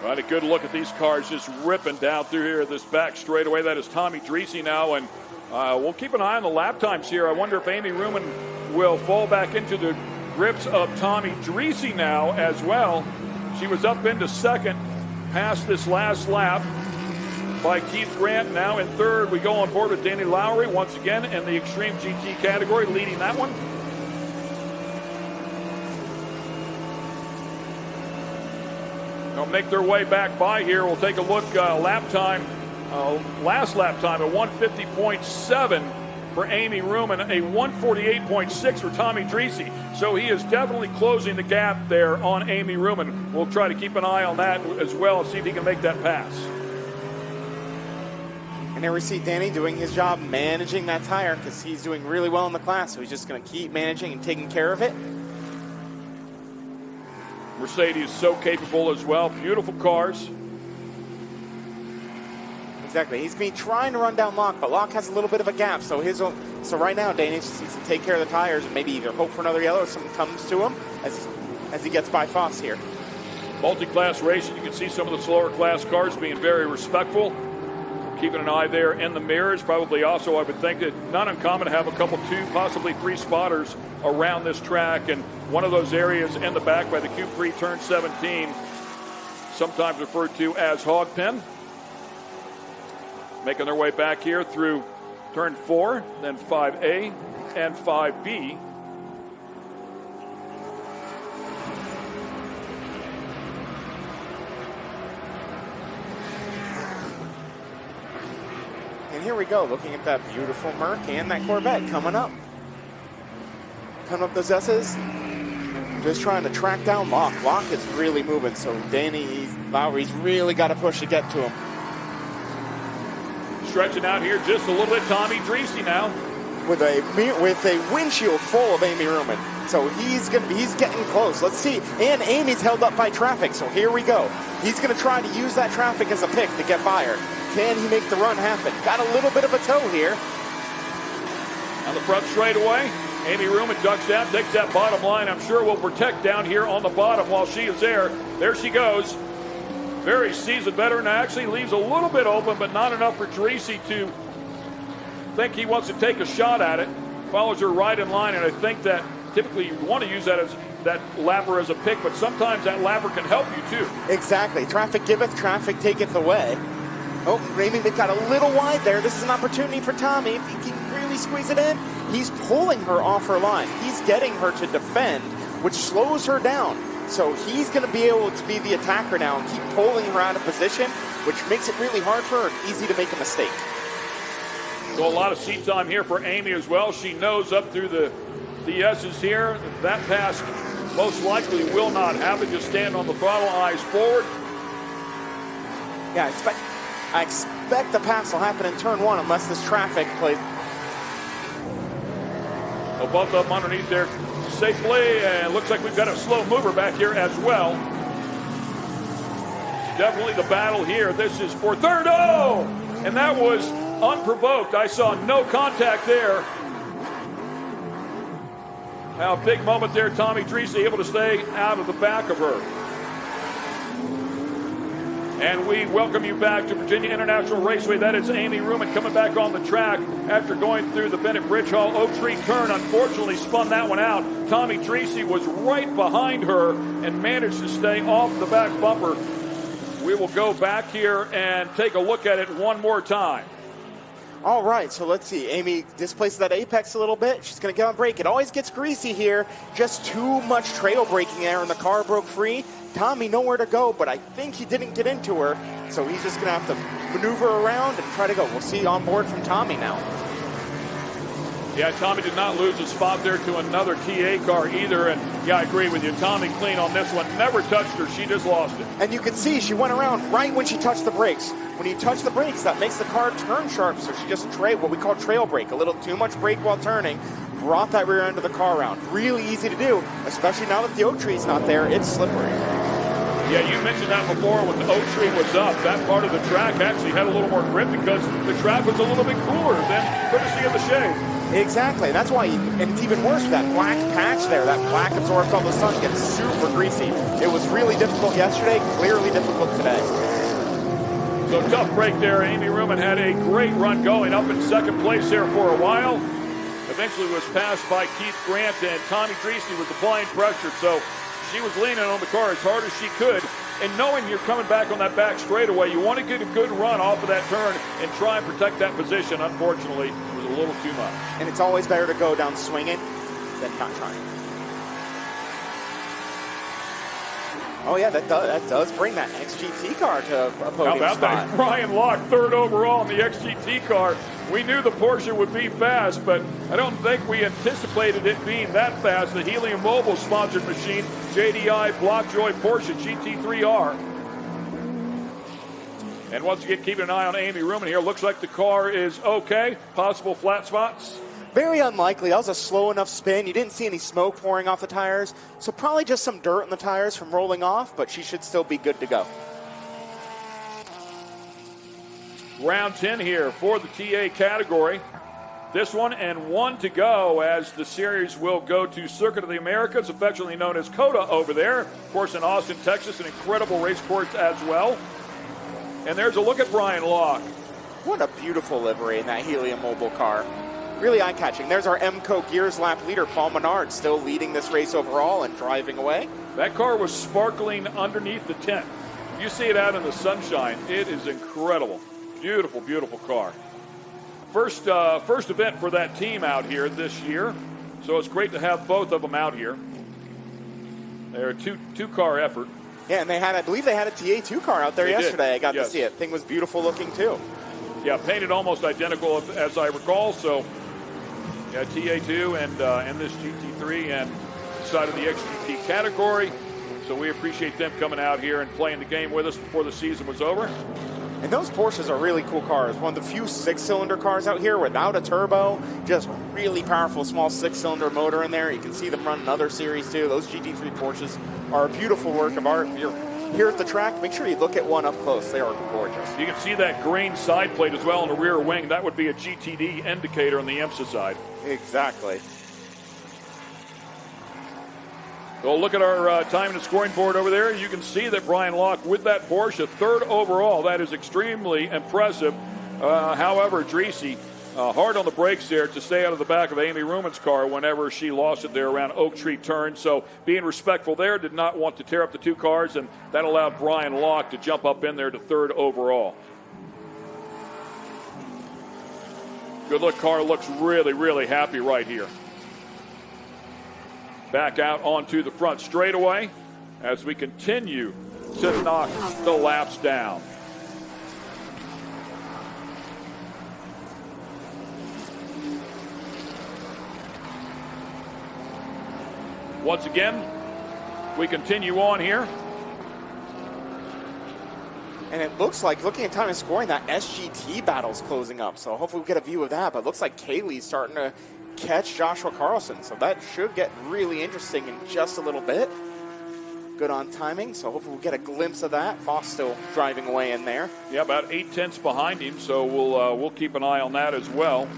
Right, a good look at these cars just ripping down through here this back straightaway. That is Tommy Dreese now, and we'll keep an eye on the lap times here. I wonder if Amy Ruman will fall back into the grips of Tommy Dreese now as well. She was up into second past this last lap by Keith Grant. Now in third, we go on board with Danny Lowry once again in the Extreme GT category, leading that one. They'll make their way back by here. We'll take a look lap time, last lap time at 150.7 for Amy Ruman, a 148.6 for Tommy Dreese. So he is definitely closing the gap there on Amy Ruman. We'll try to keep an eye on that as well and see if he can make that pass. And there we see Danny doing his job managing that tire, because he's doing really well in the class. So he's just going to keep managing and taking care of it. Mercedes so capable as well. Beautiful cars. Exactly. He's been trying to run down Locke, but Locke has a little bit of a gap. So right now, Danny just needs to take care of the tires and maybe either hope for another yellow or something comes to him as he gets by Foss here. Multi-class racing, you can see some of the slower class cars being very respectful. Keeping an eye there in the mirrors. Probably also, I would think, that not uncommon to have a couple, 2, possibly 3 spotters around this track, and one of those areas in the back by the Q3 turn 17. sometimes referred to as hog pen. Making their way back here through turn 4, then 5A and 5B. And here we go, looking at that beautiful Merc and that Corvette coming up. Coming up those S's. Just trying to track down Locke. Locke is really moving, so Danny Lowry's really got to push to get to him. Stretching out here just a little bit, Tommy Dreese now. With a windshield full of Amy Ruman. So he's getting close. Let's see. And Amy's held up by traffic, so here we go. He's going to try to use that traffic as a pick to get by her. Can he make the run happen? Got a little bit of a toe here. On the front straightaway, Amy Ruman ducks down, takes that bottom line. I'm sure will protect down here on the bottom while she is there. There she goes. Very seasoned veteran. Actually leaves a little bit open, but not enough for Dreese to think he wants to take a shot at it. Follows her right in line, and I think that typically you want to use that as that lapper as a pick, but sometimes that lapper can help you too. Exactly. Traffic giveth, traffic taketh away. Oh, Amy got a little wide there. This is an opportunity for Tommy. If he can really squeeze it in, he's pulling her off her line. He's getting her to defend, which slows her down. So he's going to be able to be the attacker now and keep pulling her out of position, which makes it really hard for her and easy to make a mistake. So a lot of seat time here for Amy as well. She knows up through the S's here. That pass most likely will not happen. Just stand on the throttle, eyes forward. Yeah, I expect the pass will happen in turn 1 unless this traffic plays. They'll both up underneath there safely, and looks like we've got a slow mover back here as well. Definitely the battle here. This is for third. Oh! And that was unprovoked. I saw no contact there. Now, a big moment there. Tommy Dreese able to stay out of the back of her. And we welcome you back to VIRginia International Raceway. That is Amy Ruman coming back on the track after going through the Bennett Bridge Hall Oak Tree turn. Unfortunately, spun that one out. Tommy Dreese was right behind her and managed to stay off the back bumper. We will go back here and take a look at it one more time. All right, so let's see. Amy displaces that apex a little bit. She's going to get on brake. It always gets greasy here. Just too much trail braking there, and the car broke free. Tommy nowhere to go, but I think he didn't get into her, so he's just going to have to maneuver around and try to go. We'll see on board from Tommy now. Yeah, Tommy did not lose a spot there to another TA car either, and yeah, I agree with you. Tommy clean on this one. Never touched her. She just lost it. And you can see she went around right when she touched the brakes. When you touch the brakes, that makes the car turn sharp, so she just what we call trail brake. A little too much brake while turning. Brought that rear end of the car around. Really easy to do, especially now that the oak tree's not there. It's slippery. Yeah, you mentioned that before when the oak tree was up. That part of the track actually had a little more grip because the track was a little bit cooler than courtesy of the shade. Exactly. That's why, and it's even worse, that black patch there. That black absorbs all the sun, gets super greasy. It was really difficult yesterday, clearly difficult today. So tough break there. Amy Ruman had a great run going up in second place there for a while. Eventually was passed by Keith Grant, and Tommy Dreese was applying pressure. So she was leaning on the car as hard as she could. And knowing you're coming back on that back straightaway, you want to get a good run off of that turn and try and protect that position. Unfortunately, it was a little too much. And it's always better to go down swinging than not trying. Oh, yeah, that does bring that XGT car to a podium How about spot. that? Brian Locke, third overall in the XGT car. We knew the Porsche would be fast, but I don't think we anticipated it being that fast. The Helium Mobile sponsored machine, JDI Blockjoy Porsche GT3R. And once again, keeping an eye on Amy Ruman here. Looks like the car is okay. Possible flat spots. Very unlikely. That was a slow enough spin. You didn't see any smoke pouring off the tires. So probably just some dirt in the tires from rolling off, but she should still be good to go. Round 10 here for the TA category. This one and one to go as the series will go to Circuit of the Americas, affectionately known as COTA over there. Of course, in Austin, Texas, an incredible race course as well. And there's a look at Brian Locke. What a beautiful livery in that Helium Mobile car. Really eye-catching. There's our MCO Gears lap leader, Paul Menard, still leading this race overall and driving away. That car was sparkling underneath the tent. You see it out in the sunshine. It is incredible. Beautiful, beautiful car. First event for that team out here this year. So it's great to have both of them out here. They're a two-car effort. Yeah, and I believe they had a TA2 car out there yesterday. I got to see it. Thing was beautiful looking too. Yeah, painted almost identical as I recall. So, yeah, TA2 and this GT3 and side of the XGT category. So we appreciate them coming out here and playing the game with us before the season was over. And those Porsches are really cool cars. One of the few 6-cylinder cars out here without a turbo. Just really powerful small 6-cylinder motor in there. You can see them run in other series too. Those GT3 Porsches are a beautiful work of art. If you're here at the track, make sure you look at one up close. They are gorgeous. You can see that green side plate as well on the rear wing. That would be a GTD indicator on the IMSA side. Exactly. So look at our time and scoring board over there. You can see that Brian Locke with that Porsche, 3rd overall. That is extremely impressive. However, Dreesy, hard on the brakes there to stay out of the back of Amy Ruman's car whenever she lost it there around Oak Tree Turn. So being respectful there, did not want to tear up the two cars, and that allowed Brian Locke to jump up in there to 3rd overall. Good look, car looks really, really happy right here. Back out onto the front straightaway as we continue to knock the laps down. Once again, we continue on here. And it looks like, looking at time and scoring, that SGT battle's closing up. So hopefully we'll get a view of that. But it looks like Kaylee's starting to catch Joshua Carlson. So that should get really interesting in just a little bit. Good on timing. So hopefully we'll get a glimpse of that. Foss still driving away in there. Yeah, about 8/10 behind him. So we'll keep an eye on that as well.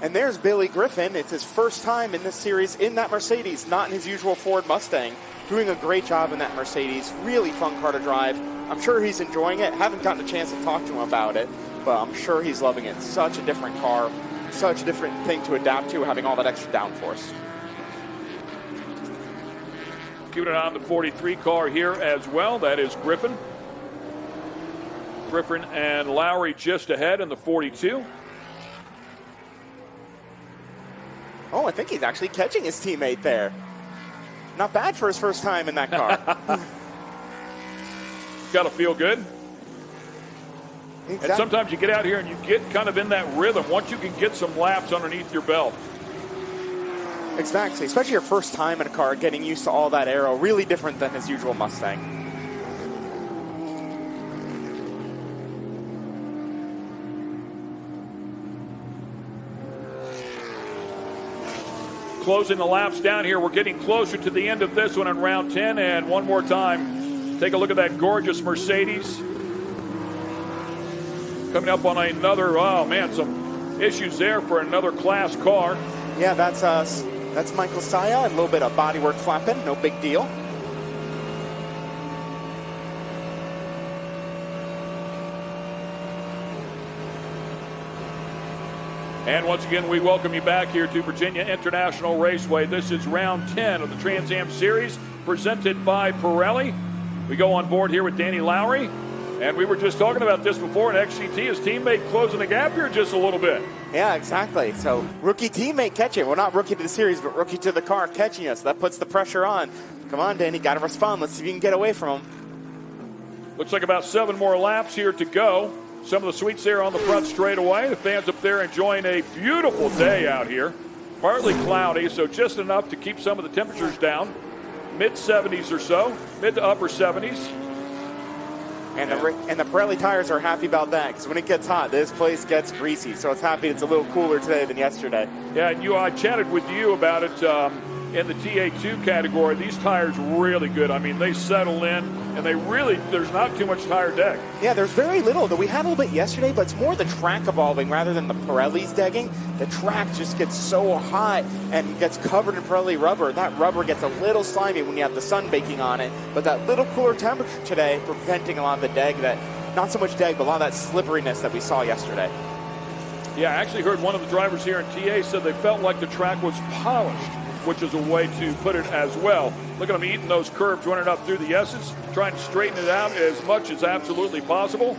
And there's Billy Griffin. It's his first time in this series in that Mercedes, not in his usual Ford Mustang. Doing a great job in that Mercedes. Really fun car to drive. I'm sure he's enjoying it. Haven't gotten a chance to talk to him about it, but I'm sure he's loving it. Such a different car. Such a different thing to adapt to, having all that extra downforce. Keeping it on the 43 car here as well. That is Griffin. Griffin and Lowry just ahead in the 42. Oh, I think he's actually catching his teammate there. Not bad for his first time in that car. Got to feel good. Exactly. And sometimes you get out here and you get kind of in that rhythm once you can get some laps underneath your belt. Exactly, especially your first time in a car, getting used to all that aero. Really different than his usual Mustang. Closing the laps down here. We're getting closer to the end of this one in round 10. And one more time, take a look at that gorgeous Mercedes. Coming up on another, oh man, some issues there for another class car. Yeah, that's Michael Saya. A little bit of bodywork flapping, no big deal. And once again, we welcome you back here to Virginia International Raceway. This is round 10 of the Trans Am Series, presented by Pirelli. We go on board here with Danny Lowry. And we were just talking about this before in XGT. His teammate closing the gap here just a little bit. Yeah, exactly. So rookie teammate catching. Well, not rookie to the series, but rookie to the car catching us. That puts the pressure on. Come on, Danny, got to respond. Let's see if you can get away from him. Looks like about 7 more laps here to go. Some of the suites there on the front straightaway. The fans up there enjoying a beautiful day out here. Partly cloudy, so just enough to keep some of the temperatures down. Mid-70s or so, mid to upper 70s. And the Pirelli tires are happy about that, because when it gets hot, this place gets greasy. So it's happy it's a little cooler today than yesterday. Yeah, and I chatted with you about it in the TA2 category. These tires really good. I mean, they settle in, and there's not too much tire deck. Yeah, there's very little. We had a little bit yesterday, but it's more the track evolving rather than the Pirelli's degging. The track just gets so hot and gets covered in Pirelli rubber. That rubber gets a little slimy when you have the sun baking on it, but that little cooler temperature today preventing a lot of the deg, not so much deg, but a lot of that slipperiness that we saw yesterday. Yeah, I actually heard one of the drivers here in TA said they felt like the track was polished. which is a way to put it as well. Look at him eating those curbs, running up through the S's, trying to straighten it out as much as absolutely possible.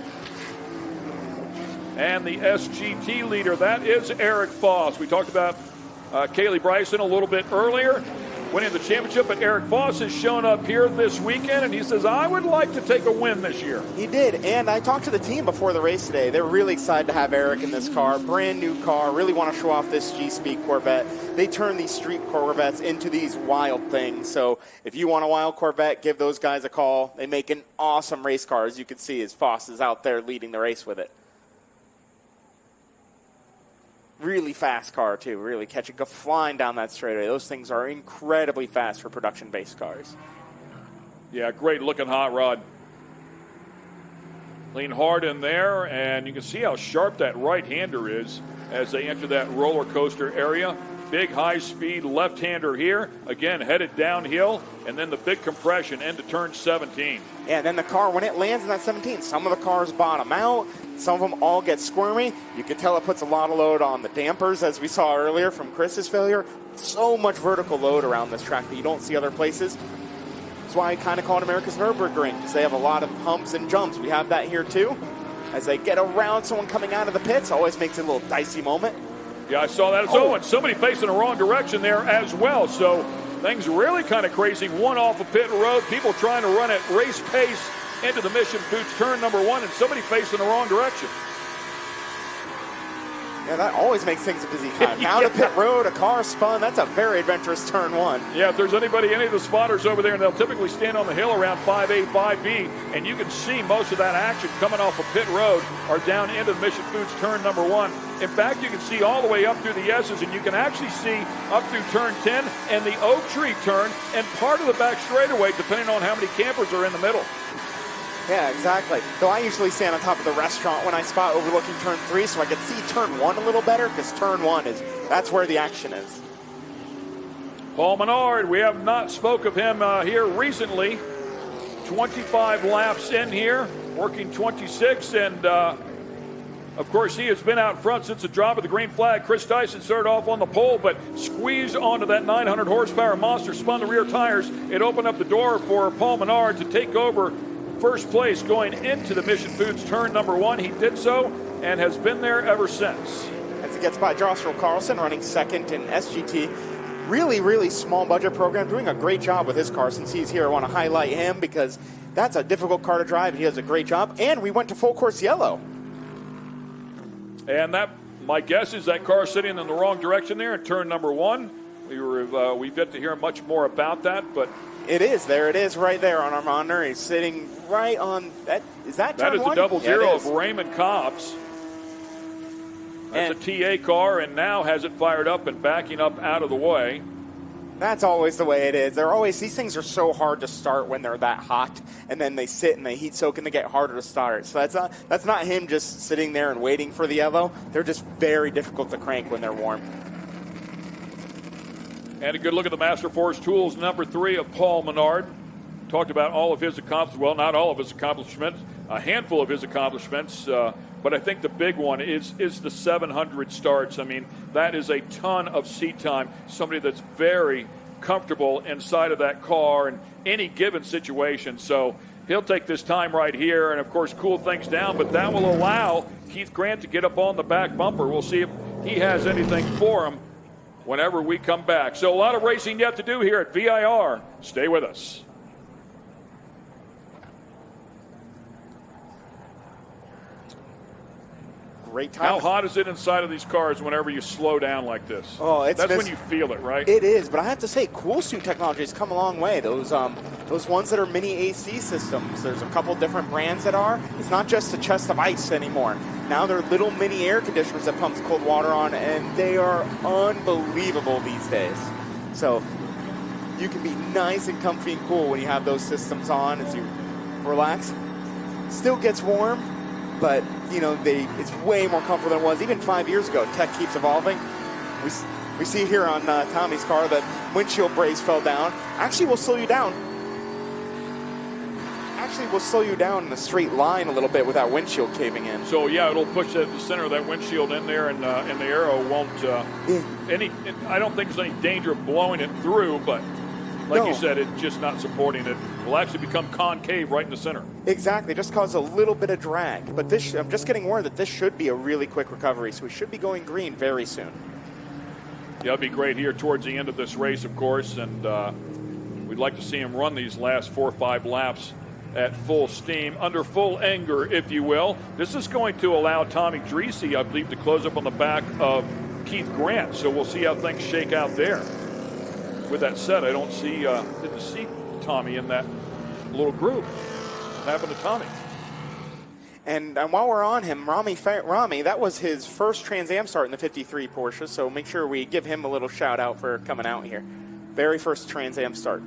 And the SGT leader, that is Eric Foss. We talked about Kaylee Bryson a little bit earlier, winning the championship, but Eric Foss has shown up here this weekend, and he says, I would like to take a win this year. He did, and I talked to the team before the race today. They're really excited to have Eric in this car, brand new car, really want to show off this G-Speed Corvette. They turn these street Corvettes into these wild things, so if you want a wild Corvette, give those guys a call. They make an awesome race car, as you can see, as Foss is out there leading the race with it. Really fast car, too. Really flying down that straightaway. Those things are incredibly fast for production-based cars. Yeah, great-looking hot rod. Lean hard in there, and you can see how sharp that right-hander is as they enter that roller coaster area. Big high-speed left-hander here. Again, headed downhill, and then the big compression into turn 17. Yeah, and then the car, when it lands in that 17, some of the cars bottom out. Some of them all get squirmy. You can tell it puts a lot of load on the dampers, as we saw earlier from Chris's failure. So much vertical load around this track that you don't see other places. That's why I kind of call it America's Nürburgring, because they have a lot of humps and jumps. We have that here, too. As they get around someone coming out of the pits, always makes it a little dicey moment. Yeah, I saw that. It's Owen. Somebody facing the wrong direction there as well. So things really kind of crazy. One off of pit road. People trying to run at race pace into the Mission Foods turn number 1, and somebody facing the wrong direction. Yeah, that always makes things a busy time. Now to pit road, a car spun. That's a very adventurous turn 1. Yeah, if there's any of the spotters over there, and they'll typically stand on the hill around 5A, 5B, and you can see most of that action coming off of pit road or down into the Mission Foods turn number 1. In fact, you can see all the way up through the S's, and you can actually see up through turn 10 and the Oak Tree turn and part of the back straightaway, depending on how many campers are in the middle. Yeah, exactly. Though I usually stand on top of the restaurant when I spot overlooking turn 3, so I can see turn 1 a little better, because turn 1 that's where the action is. Paul Menard, we have not spoke of him here recently. 25 laps in here, working 26, and of course he has been out front since the drop of the green flag. Chris Tyson started off on the pole, but squeezed onto that 900 horsepower monster, spun the rear tires. It opened up the door for Paul Menard to take over first place going into the Mission Foods turn number 1. He did so and has been there ever since. As he gets by Joshua Carlson, running second in SGT. Really, really small budget program, doing a great job with his car. Since he's here, I want to highlight him because that's a difficult car to drive. He does a great job, and we went to full course yellow. And that, my guess is that car sitting in the wrong direction there in turn number 1. We've yet to hear much more about that, but it is. There it is right there on our monitor. He's sitting right on that. Is that turn 1? That is the double zero of Raymond Cobbs. That's a TA car, and now has it fired up and backing up out of the way. That's always the way it is. These things are so hard to start when they're that hot, and then they sit and they heat soak and they get harder to start. So that's not him just sitting there and waiting for the yellow. They're just very difficult to crank when they're warm. And a good look at the Master Force Tools number 3 of Paul Menard. Talked about all of his accomplishments. Well, not all of his accomplishments, a handful of his accomplishments. But I think the big one is the 700 starts. I mean, that is a ton of seat time. Somebody that's very comfortable inside of that car in any given situation. So he'll take this time right here and, of course, cool things down. But that will allow Keith Grant to get up on the back bumper. We'll see if he has anything for him whenever we come back. So a lot of racing yet to do here at VIR. Stay with us. Great time. How hot is it inside of these cars whenever you slow down like this? Oh, that's when you feel it, right? It is, but I have to say, cool suit technology has come a long way. Those ones that are mini AC systems, there's a couple different brands that are. It's not just a chest of ice anymore. Now they're little mini air conditioners that pumps cold water on, and they are unbelievable these days. So you can be nice and comfy and cool when you have those systems on as you relax. Still gets warm, but you know, it's way more comfortable than it was even 5 years ago. Tech keeps evolving. We see here on Tommy's car that windshield brace fell down. Actually, will slow you down. actually will slow you down in a straight line a little bit with that windshield caving in. So yeah, it'll push the center of that windshield in there, and the arrow won't I don't think there's any danger of blowing it through, but like you said, it's just not supporting it. Will actually become concave right in the center. Exactly, just cause a little bit of drag. But this, I'm just getting word that this should be a really quick recovery, so we should be going green very soon. Yeah, it'd be great here towards the end of this race, of course, and we'd like to see him run these last 4 or 5 laps at full steam, under full anger, if you will. This is going to allow Tommy Dreese, I believe, to close up on the back of Keith Grant, so we'll see how things shake out there. With that said, I don't see, didn't see Tommy in that little group. What happened to Tommy? And while we're on him, Rami, that was his first Trans Am start in the 53 Porsche, so make sure we give him a little shout out for coming out here. Very first Trans Am start.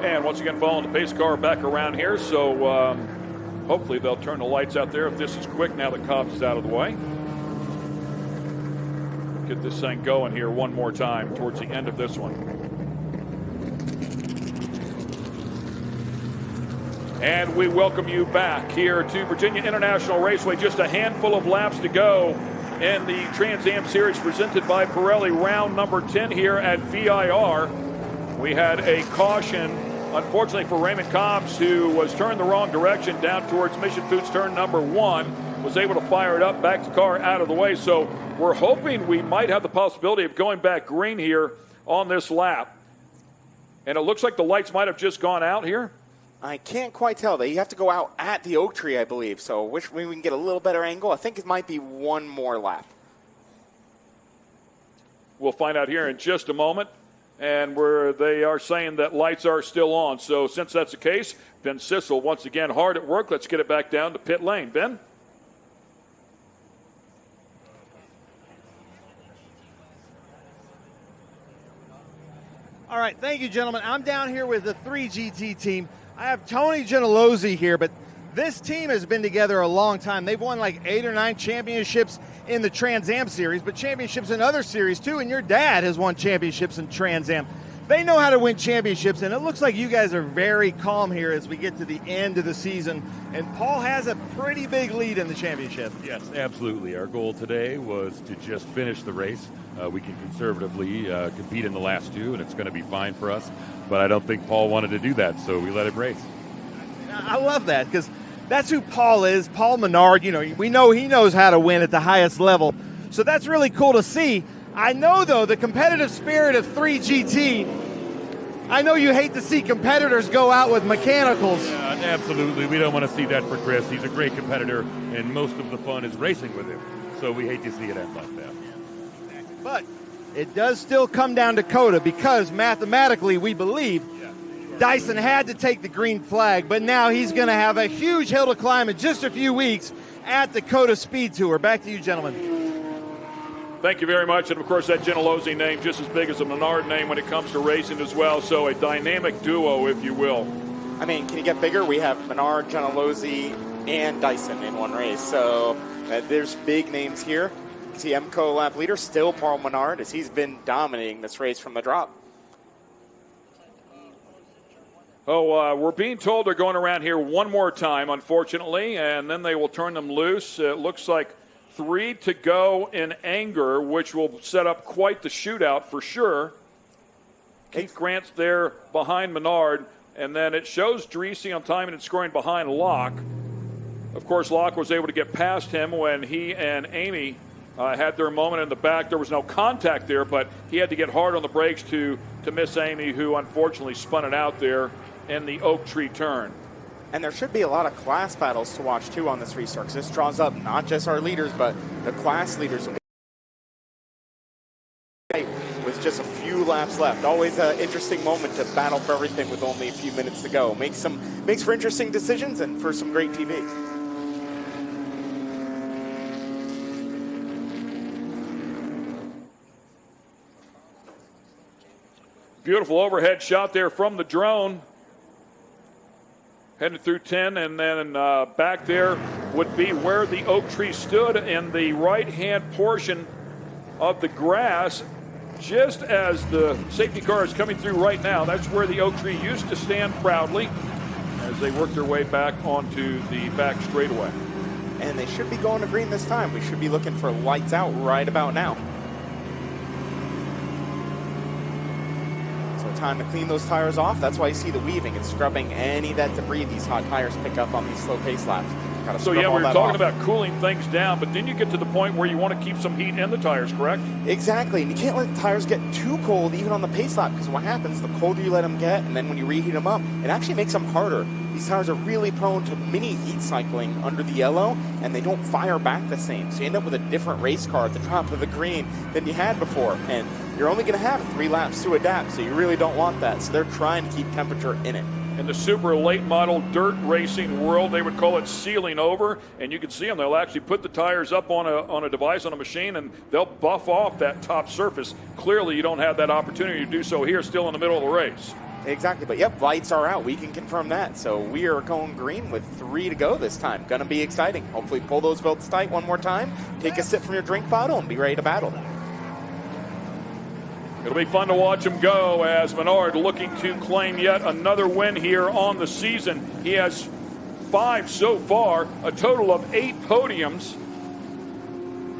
And once again, following the pace car back around here, so hopefully they'll turn the lights out there if this is quick now that Cobbs is out of the way. Get this thing going here one more time towards the end of this one. And we welcome you back here to Virginia International Raceway. Just a handful of laps to go in the Trans Am Series presented by Pirelli, round number 10 here at VIR. We had a caution, unfortunately for Raymond Cobbs, who was turned the wrong direction down towards Mission Foods turn number 1, was able to fire it up, back the car out of the way. So we're hoping we might have the possibility of going back green here on this lap. And it looks like the lights might have just gone out here. I can't quite tell. You have to go out at the oak tree, I believe. So wish we can get a little better angle. I think it might be one more lap. We'll find out here in just a moment. And where they are saying that lights are still on. So since that's the case, Ben Sissel once again hard at work. Let's get it back down to pit lane. Ben? All right, thank you, gentlemen. I'm down here with the 3GT team. I have Tony Gentilozzi here, but this team has been together a long time. They've won like 8 or 9 championships in the Trans Am Series, but championships in other series too, and your dad has won championships in Trans Am. They know how to win championships, and it looks like you guys are very calm here as we get to the end of the season, and Paul has a pretty big lead in the championship. Yes, absolutely. Our goal today was to just finish the race. We can conservatively compete in the last 2, and it's going to be fine for us. But I don't think Paul wanted to do that, so we let him race. I love that because that's who Paul is. Paul Menard, we know he knows how to win at the highest level. So that's really cool to see. I know, though, the competitive spirit of 3GT, I know you hate to see competitors go out with mechanicals. Absolutely. We don't want to see that for Chris. He's a great competitor, and most of the fun is racing with him. So we hate to see it end like that. But it does still come down to COTA because mathematically we believe Dyson had to take the green flag, but now he's going to have a huge hill to climb in just a few weeks at the COTA SpeedTour. Back to you, gentlemen. Thank you very much. And, of course, that Gentilozzi name just as big as a Menard name when it comes to racing as well. So a dynamic duo, if you will. I mean, can you get bigger? We have Menard, Gentilozzi, and Dyson in one race. So there's big names here. TM lap leader, still Paul Menard, as he's been dominating this race from the drop. Oh, we're being told they're going around here one more time, unfortunately, and then they will turn them loose. It looks like 3 to go in anger, which will set up quite the shootout for sure. Keith Grant's there behind Menard, and then it shows Dreese on timing and scoring behind Locke. Of course, Locke was able to get past him when he and Amy had their moment in the back. There was no contact there, but he had to get hard on the brakes to miss Amy, who unfortunately spun it out there in the oak tree turn. And there should be a lot of class battles to watch, too, on this restart, because this draws up not just our leaders, but the class leaders. With just a few laps left. Always an interesting moment to battle for everything with only a few minutes to go. Makes for interesting decisions and for some great TV. Beautiful overhead shot there from the drone. Headed through 10, and then back there would be where the oak tree stood in the right-hand portion of the grass. just as the safety car is coming through right now. That's where the oak tree used to stand proudly as they work their way back onto the back straightaway. And they should be going to green this time. We should be looking for lights out right about now. So time to clean those tires off. That's why you see the weaving. It's scrubbing any of that debris these hot tires pick up on these slow pace laps. So yeah, we were talking about cooling things down, but then you get to the point where you want to keep some heat in the tires, correct? Exactly, and you can't let the tires get too cold even on the pace lap, because what happens, the colder you let them get, and then when you reheat them up, it actually makes them harder. These tires are really prone to mini heat cycling under the yellow, and they don't fire back the same. So you end up with a different race car at the top of the green than you had before, and you're only going to have 3 laps to adapt, so you really don't want that. So they're trying to keep temperature in it. In the super late model dirt racing world, they would call it sealing over, and you can see them. They'll actually put the tires up on a device, on a machine, and they'll buff off that top surface. Clearly, you don't have that opportunity to do so here, still in the middle of the race. Exactly, but yep, lights are out. We can confirm that. So we are going green with 3 to go this time. Going to be exciting. Hopefully pull those belts tight one more time, take a sip from your drink bottle, and be ready to battle. It'll be fun to watch him go as Menard looking to claim yet another win here on the season. He has 5 so far, a total of 8 podiums.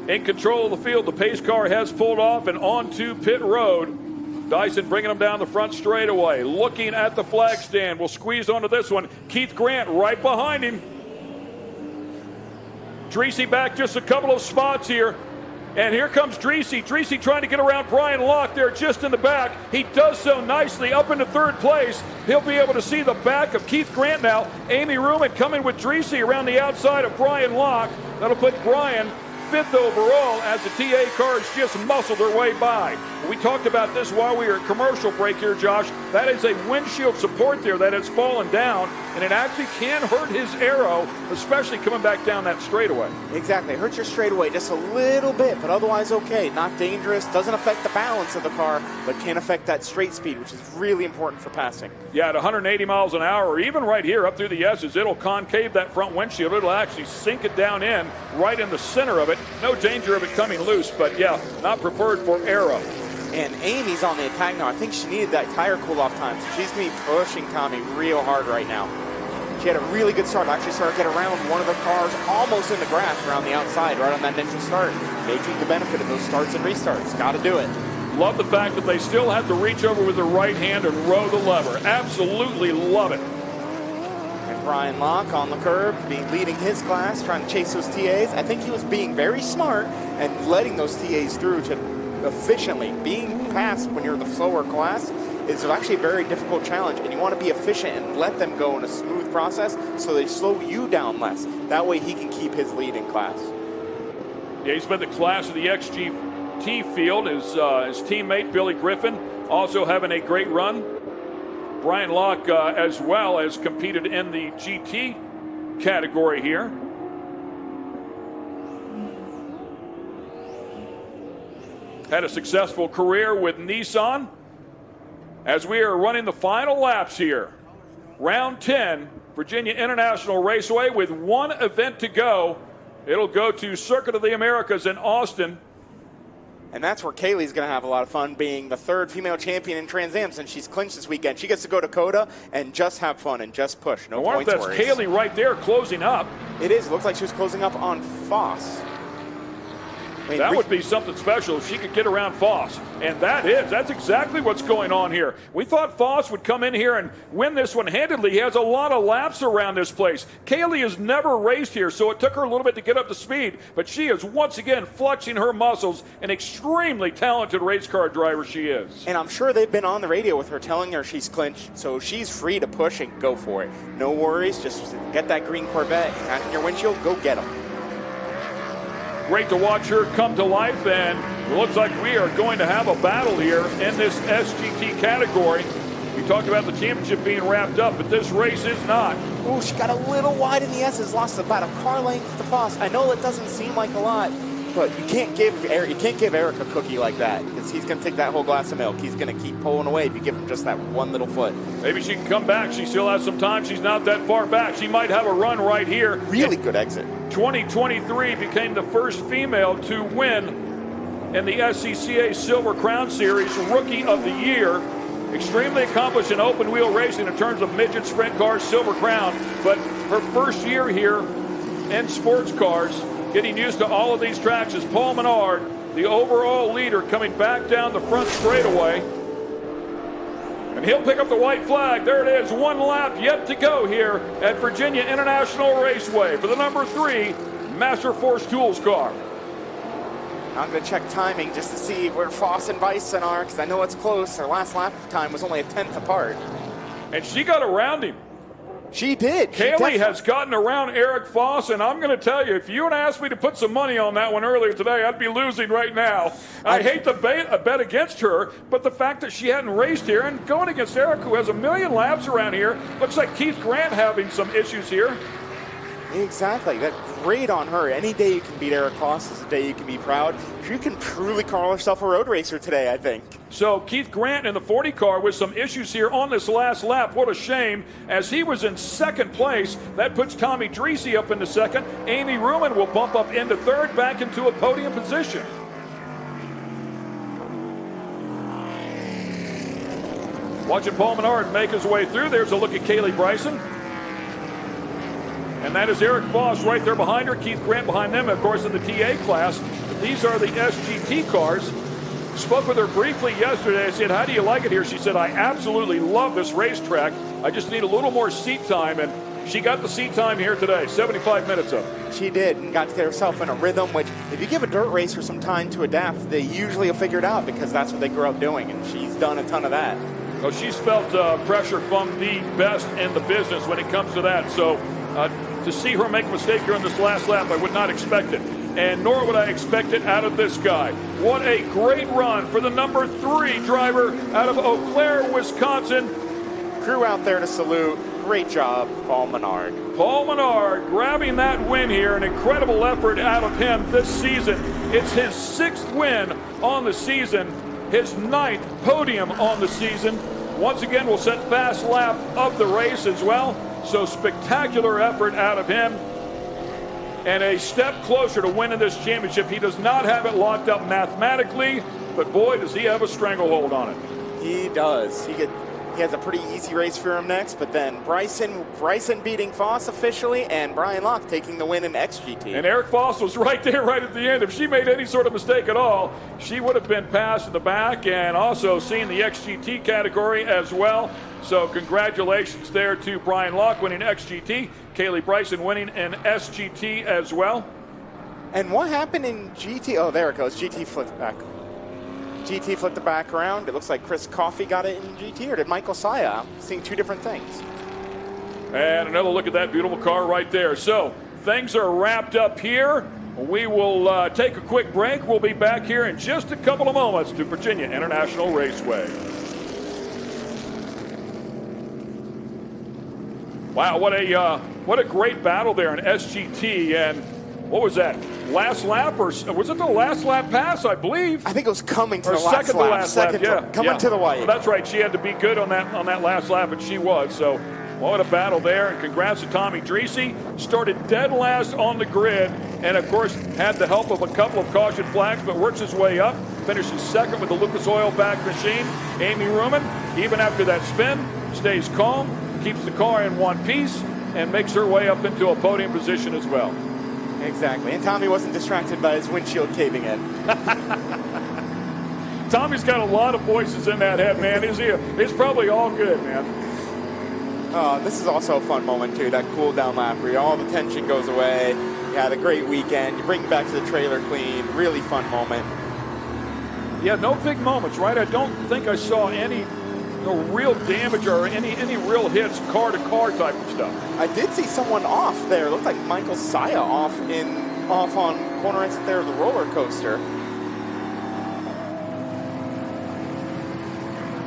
In control of the field, the pace car has pulled off and onto pit road. Dyson bringing him down the front straightaway. Looking at the flag stand. We'll squeeze onto this one. Keith Grant right behind him. Dreesy back just a couple of spots here. And here comes Dreesy. Dreesy trying to get around Brian Locke there just in the back. He does so nicely up into 3rd place. He'll be able to see the back of Keith Grant now. Amy Ruman coming with Dreesy around the outside of Brian Locke. That'll put Brian 5th overall as the TA cars just muscled their way by. We talked about this while we were at commercial break here, Josh. That is a windshield support there that has fallen down, and it actually can hurt his aero, especially coming back down that straightaway. Exactly. It hurts your straightaway just a little bit, but otherwise okay. Not dangerous. Doesn't affect the balance of the car, but can affect that straight speed, which is really important for passing. Yeah, at 180 miles an hour, or even right here up through the S's, it'll concave that front windshield. It'll actually sink it down in, right in the center of it. No danger of it coming loose, but yeah, not preferred for aero. And Amy's on the attack now. I think she needed that tire cool-off time, so she's going to be pushing Tommy real hard right now. She had a really good start. Actually started to get around one of the cars almost in the grass around the outside, right on that initial start, making the benefit of those starts and restarts. Got to do it. Love the fact that they still have to reach over with their right hand and row the lever. Absolutely love it. And Brian Locke on the curb, leading his class, trying to chase those TAs. I think he was being very smart and letting those TAs through to efficiently. Being passed when you're in the slower class is actually a very difficult challenge, and you want to be efficient and let them go in a smooth process so they slow you down less. That way he can keep his lead in class. Yeah, he's been the class of the XGT field. His teammate Billy Griffin also having a great run. Brian Locke as well has competed in the GT category here. Had a successful career with Nissan. As we are running the final laps here, round 10, Virginia International Raceway with 1 event to go. It'll go to Circuit of the Americas in Austin. And that's where Kaylee's going to have a lot of fun, being the 3rd female champion in Trans Am since she's clinched this weekend. She gets to go to COTA and just have fun and just push. No points worries. That's Kaylee right there closing up. It is. It looks like she was closing up on Foss. That would be something special if she could get around Foss. And that's exactly what's going on here. We thought Foss would come in here and win this one handedly. He has a lot of laps around this place. Kaylee has never raced here, so it took her a little bit to get up to speed. But she is once again flexing her muscles. An extremely talented race car driver she is. And I'm sure they've been on the radio with her telling her she's clinched, so she's free to push and go for it. No worries. Just get that green Corvette, in your windshield, go get them. Great to watch her come to life, and it looks like we are going to have a battle here in this SGT category. We talked about the championship being wrapped up, but this race is not. Ooh, she got a little wide in the S's, lost about a car length to Foss. I know that doesn't seem like a lot, but you can't give Eric a cookie like that, because he's going to take that whole glass of milk. He's going to keep pulling away if you give him just that one little foot. Maybe she can come back. She still has some time. She's not that far back. She might have a run right here. Really good exit. 2023 became the first female to win in the SCCA Silver Crown Series Rookie of the Year. Extremely accomplished in open wheel racing in terms of midget sprint cars, Silver Crown. But her first year here in sports cars, getting used to all of these tracks, is Paul Menard, the overall leader, coming back down the front straightaway. And he'll pick up the white flag. There it is, 1 lap yet to go here at VIRginia International Raceway for the number 3 Master Force Tools car. I'm going to check timing just to see where Foss and Bison are, because I know it's close. Their last lap time was only a 10th apart. And she got around him. She did. Kaylee has gotten around Eric Foss, and I'm going to tell you, if you had asked me to put some money on that one earlier today, I'd be losing right now. I hate to bet against her, but the fact that she hadn't raced here and going against Eric, who has a million laps around here, looks like Keith Grant having some issues here. Exactly. That's great on her. Any day you can beat Eric Foss is a day you can be proud. She can truly call herself a road racer today, I think. So Keith Grant in the 40 car with some issues here on this last lap. What a shame, as he was in second place. That puts Tommy Dreese up into second. Amy Ruman will bump up into third, back into a podium position. Watching Paul Menard make his way through. There's a look at Kaylee Bryson. And that is Eric Foss right there behind her. Keith Grant behind them, of course, in the TA class. But these are the SGT cars. Spoke with her briefly yesterday. I said, how do you like it here? She said, I absolutely love this racetrack. I just need a little more seat time. And she got the seat time here today, 75 minutes of it. She did, and got to get herself in a rhythm, which if you give a dirt racer some time to adapt, they usually will figure it out, because that's what they grew up doing, and she's done a ton of that. Well, she's felt pressure from the best in the business when it comes to that. So to see her make a mistake here in this last lap, I would not expect it. And nor would I expect it out of this guy. What a great run for the number 3 driver out of Eau Claire, Wisconsin. Crew out there to salute. Great job, Paul Menard. Paul Menard grabbing that win here. An incredible effort out of him this season. It's his 6th win on the season. His 9th podium on the season. Once again, we'll set fast lap of the race as well. So spectacular effort out of him. And a step closer to winning this championship. He does not have it locked up mathematically, but boy, does he have a stranglehold on it. He does. He has a pretty easy race for him next, but then Bryson beating Foss officially, and Brian Locke taking the win in XGT. And Eric Foss was right there right at the end. If she made any sort of mistake at all, she would have been passed in the back, and also seen the XGT category as well. So congratulations there to Brian Locke winning XGT, Kaylee Bryson winning in SGT as well. And what happened in GT? Oh, there it goes. GT flipped back. GT flipped the back around. It looks like Chris Coffey got it in GT, or did Michael Saya? I'm seeing two different things. And another look at that beautiful car right there. So things are wrapped up here. We will take a quick break. We'll be back here in just a couple of moments to VIRginia International Raceway. Wow, what a great battle there in SGT. And what was that? Last lap, or was it the last lap pass, I believe? I think it was coming to or the last second lap. To last lap, yeah. Coming to the white. Well, that's right. She had to be good on that last lap, and she was. So what a battle there. And congrats to Tommy Dreese. Started dead last on the grid, and of course had the help of a couple of caution flags, but works his way up. Finishes second with the Lucas Oil back machine. Amy Ruman, even after that spin, stays calm, keeps the car in one piece, and makes her way up into a podium position as well. Exactly, and Tommy wasn't distracted by his windshield caving in. Tommy's got a lot of voices in that head, man. It's probably all good, man. This is also a fun moment, too, that cool down lap where all the tension goes away. You had a great weekend. You bring it back to the trailer clean. Really fun moment. Yeah, no big moments, right? I don't think I saw any real damage or any real hits, car-to-car type of stuff. I did see someone off there. It looked like Michael Saya off on corner exit there of the roller coaster,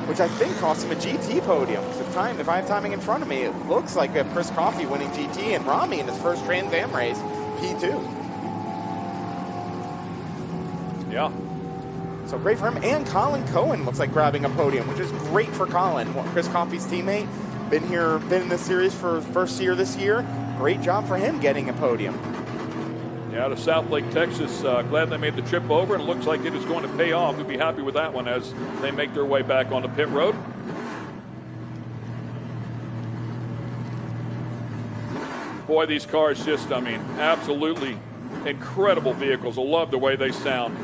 which I think cost him a GT podium. If I have timing in front of me, it looks like we have Chris Coffey winning GT and Rami in his first Trans Am race, P2. Yeah. So great for him. And Colin Cohen looks like grabbing a podium, which is great for Colin. Chris Coffey's teammate, been in this series for first year this year. Great job for him getting a podium. Yeah, out of Southlake, Texas. Glad they made the trip over, and it looks like it is going to pay off. We'll be happy with that one as they make their way back on the pit road. Boy, these cars just, I mean, absolutely incredible vehicles. I love the way they sound.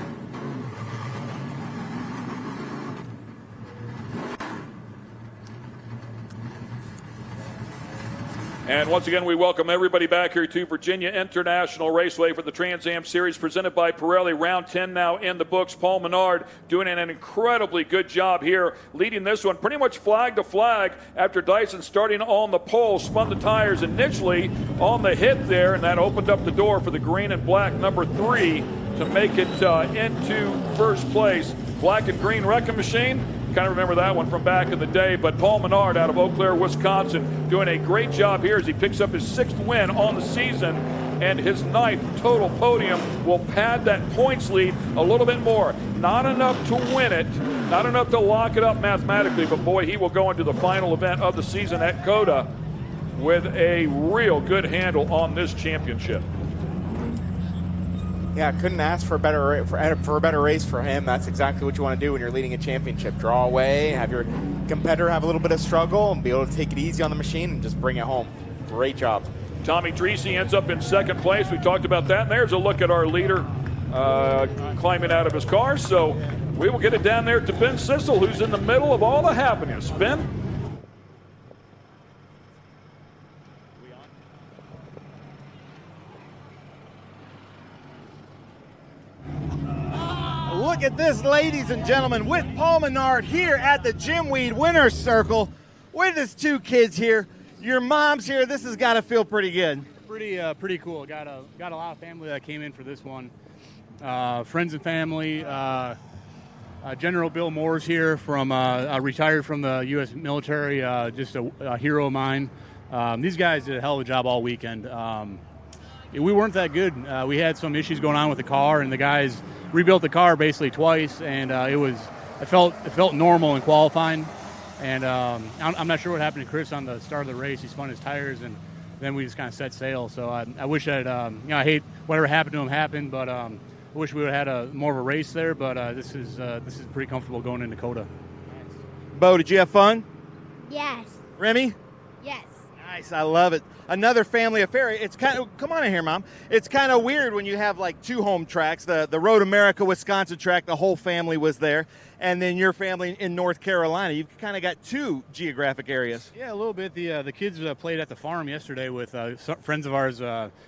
And once again, we welcome everybody back here to VIRginia International Raceway for the Trans Am Series presented by Pirelli. Round 10 now in the books. Paul Menard doing an incredibly good job here, leading this one pretty much flag to flag after Dyson starting on the pole, spun the tires initially on the hit there, and that opened up the door for the green and black number 3 to make it into first place. Black and green wrecking machine. Kind of remember that one from back in the day, but Paul Menard out of Eau Claire, Wisconsin, doing a great job here as he picks up his 6th win on the season and his 9th total podium. Will pad that points lead a little bit more. Not enough to win it, not enough to lock it up mathematically, but boy, he will go into the final event of the season at COTA with a real good handle on this championship. Yeah, couldn't ask for a better race for him. That's exactly what you want to do when you're leading a championship. Draw away, have your competitor have a little bit of struggle, and be able to take it easy on the machine and just bring it home. Great job. Tommy Dreese ends up in 2nd place. We talked about that. And there's a look at our leader climbing out of his car. So we will get it down there to Ben Sissel, who's in the middle of all the happenings. Ben? Look at this, ladies and gentlemen, with Paul Menard here at the Jim Weed Winner's Circle with his 2 kids here. Your mom's here. This has got to feel pretty good. Pretty cool. Got a lot of family that came in for this one. Friends and family. General Bill Moore's here from retired from the U.S. military. Just a hero of mine. These guys did a hell of a job all weekend. We weren't that good. We had some issues going on with the car, and the guys rebuilt the car basically twice, and it felt normal in qualifying. And I'm not sure what happened to Chris on the start of the race. He spun his tires, and then we just kind of set sail. So I wish I hate whatever happened to him happened, but I wish we would have had more of a race there. But this is pretty comfortable going into COTA. Bo, did you have fun? Yes. Remy? Yes. Nice, I love it. Another family affair. It's kind of, come on in here, Mom. It's kind of weird when you have like 2 home tracks. The Road America Wisconsin track, the whole family was there, and then your family in North Carolina. You've kind of got 2 geographic areas. Yeah, a little bit. The kids played at the farm yesterday with friends of ours.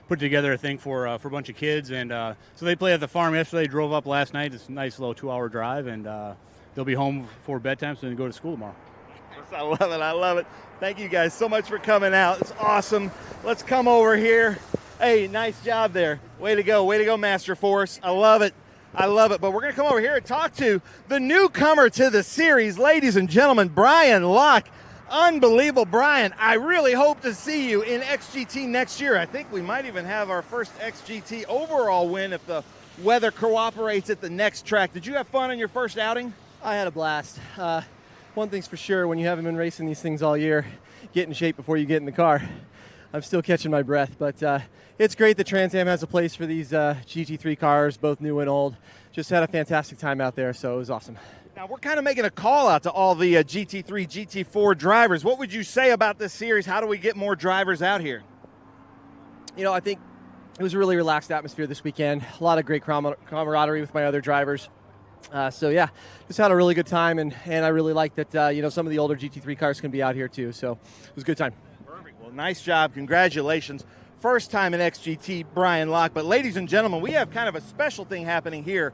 Put together a thing for a bunch of kids, and so they played at the farm yesterday. Drove up last night. It's a nice little 2-hour drive, and they'll be home for bedtime, so they can go to school tomorrow. I love it. I love it. Thank you guys so much for coming out. It's awesome. Let's come over here. Hey, nice job there. Way to go. Way to go, Master Force. I love it. I love it. But we're going to come over here and talk to the newcomer to the series, ladies and gentlemen, Brian Locke. Unbelievable, Brian. I really hope to see you in XGT next year. I think we might even have our first XGT overall win if the weather cooperates at the next track. Did you have fun on your first outing? I had a blast. One thing's for sure, when you haven't been racing these things all year, get in shape before you get in the car. I'm still catching my breath, but it's great that Trans Am has a place for these GT3 cars, both new and old. Just had a fantastic time out there, so it was awesome. Now, we're kind of making a call out to all the GT3, GT4 drivers. What would you say about this series? How do we get more drivers out here? You know, I think it was a really relaxed atmosphere this weekend. A lot of great camaraderie with my other drivers. So yeah, just had a really good time, and I really like that, some of the older GT3 cars can be out here too. So it was a good time. Perfect. Well, nice job. Congratulations. First time in XGT, Brian Locke. But ladies and gentlemen, we have kind of a special thing happening here.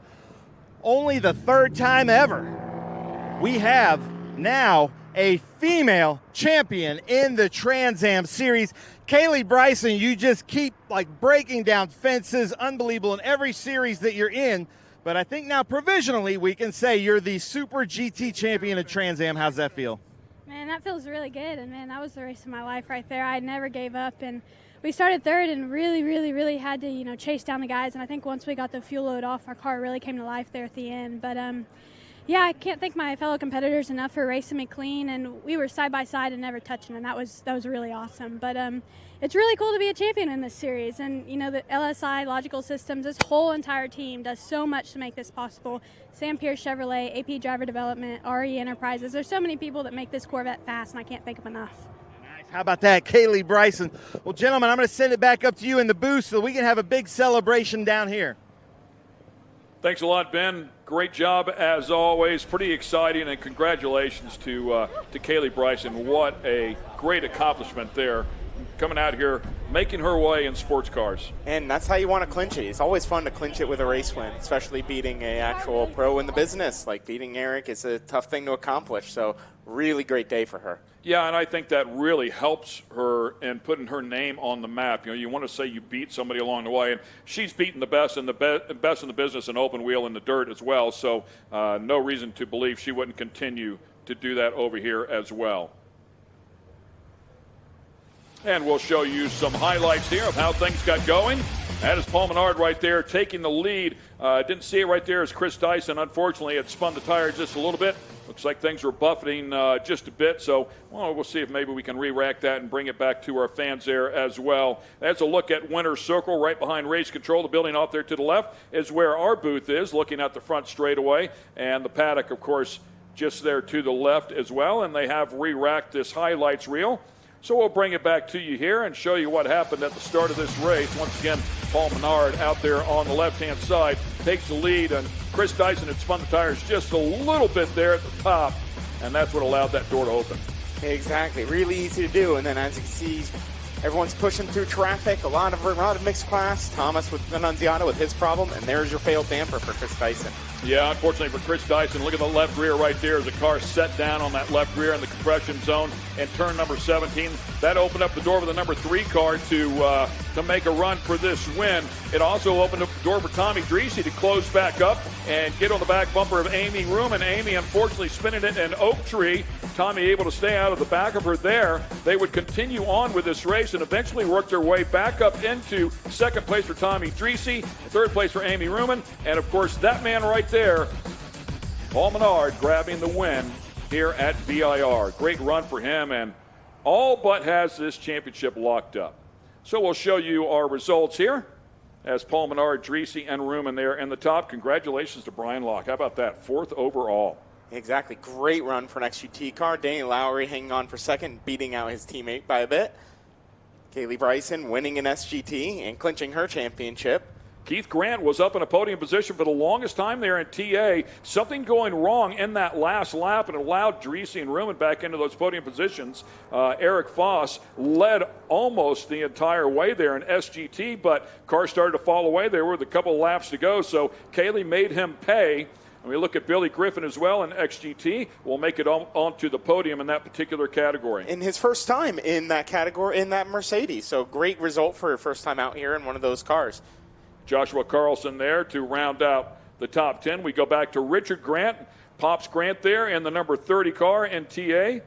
Only the 3rd time ever. We have now a female champion in the Trans Am Series. Kaylee Bryson, you just keep breaking down fences. Unbelievable in every series that you're in. But I think now provisionally we can say you're the Super GT champion of Trans Am. How's that feel? Man, that feels really good. And, man, that was the race of my life right there. I never gave up. And we started 3rd and really had to, chase down the guys. And I think once we got the fuel load off, our car really came to life there at the end. But, Yeah, I can't thank my fellow competitors enough for racing me clean, and we were side by side and never touching, and that was really awesome. But it's really cool to be a champion in this series, and you know, the LSI Logical Systems, this whole entire team does so much to make this possible. Sam Pierce Chevrolet, AP Driver Development, RE Enterprises. There's so many people that make this Corvette fast, and I can't thank them enough. How about that, Kaylee Bryson? Well, gentlemen, I'm going to send it back up to you in the booth so we can have a big celebration down here. Thanks a lot, Ben. Great job as always. Pretty exciting, and congratulations to Kaylee Bryson. What a great accomplishment there. Coming out here, making her way in sports cars. And that's how you want to clinch it. It's always fun to clinch it with a race win, especially beating an actual pro in the business. Like beating Eric is a tough thing to accomplish. So really great day for her. Yeah, and I think that really helps her in putting her name on the map. You know, you want to say you beat somebody along the way, and she's beaten the best in the best in the business in open wheel in the dirt as well. So no reason to believe she wouldn't continue to do that over here as well. And we'll show you some highlights here of how things got going. That is Paul Menard right there taking the lead. Didn't see it right there as Chris Dyson, unfortunately, had spun the tire just a little bit. Looks like things were buffeting just a bit. So we'll see if maybe we can re-rack that and bring it back to our fans there as well. That's a look at Winner's Circle right behind Race Control. The building off there to the left is where our booth is, looking at the front straightaway. And the paddock, of course, just there to the left as well. And they have re-racked this highlights reel. So we'll bring it back to you here and show you what happened at the start of this race. Once again, Paul Menard out there on the left-hand side takes the lead, and Chris Dyson had spun the tires just a little bit there at the top, and that's what allowed that door to open. Exactly. Really easy to do. And then as you can see, everyone's pushing through traffic. A lot of mixed class. Thomas with Annunziata with his problem, and there's your failed damper for Chris Dyson. Yeah, unfortunately for Chris Dyson, look at the left rear right there as the car set down on that left rear in the compression zone in turn number 17. That opened up the door for the number 3 car to make a run for this win. It also opened up the door for Tommy Dreesy to close back up and get on the back bumper of Amy Ruman. Amy, unfortunately, spinning it in Oak Tree. Tommy able to stay out of the back of her there. They would continue on with this race and eventually work their way back up into second place for Tommy Dreesy, third place for Amy Ruman, and, of course, that man right there, Paul Menard, grabbing the win here at VIR. Great run for him, and all but has this championship locked up. So we'll show you our results here as Paul Menard, Dreesy, and Ruman there in the top. Congratulations to Brian Locke. How about that? 4th overall. Exactly. Great run for an XGT car. Danny Lowry hanging on for second, beating out his teammate by a bit. Kaylee Bryson winning an SGT and clinching her championship. Keith Grant was up in a podium position for the longest time there in TA. Something going wrong in that last lap and allowed Dreesy and Ruman back into those podium positions. Eric Foss led almost the entire way there in SGT, but car started to fall away there with a couple of laps to go, so Kaylee made him pay. And we look at Billy Griffin as well in XGT. We'll make it onto the podium in that particular category. In his first time in that category, in that Mercedes. So great result for your first time out here in one of those cars. Joshua Carlson there to round out the top 10. We go back to Richard Grant, Pops Grant there in the number 30 car in TA.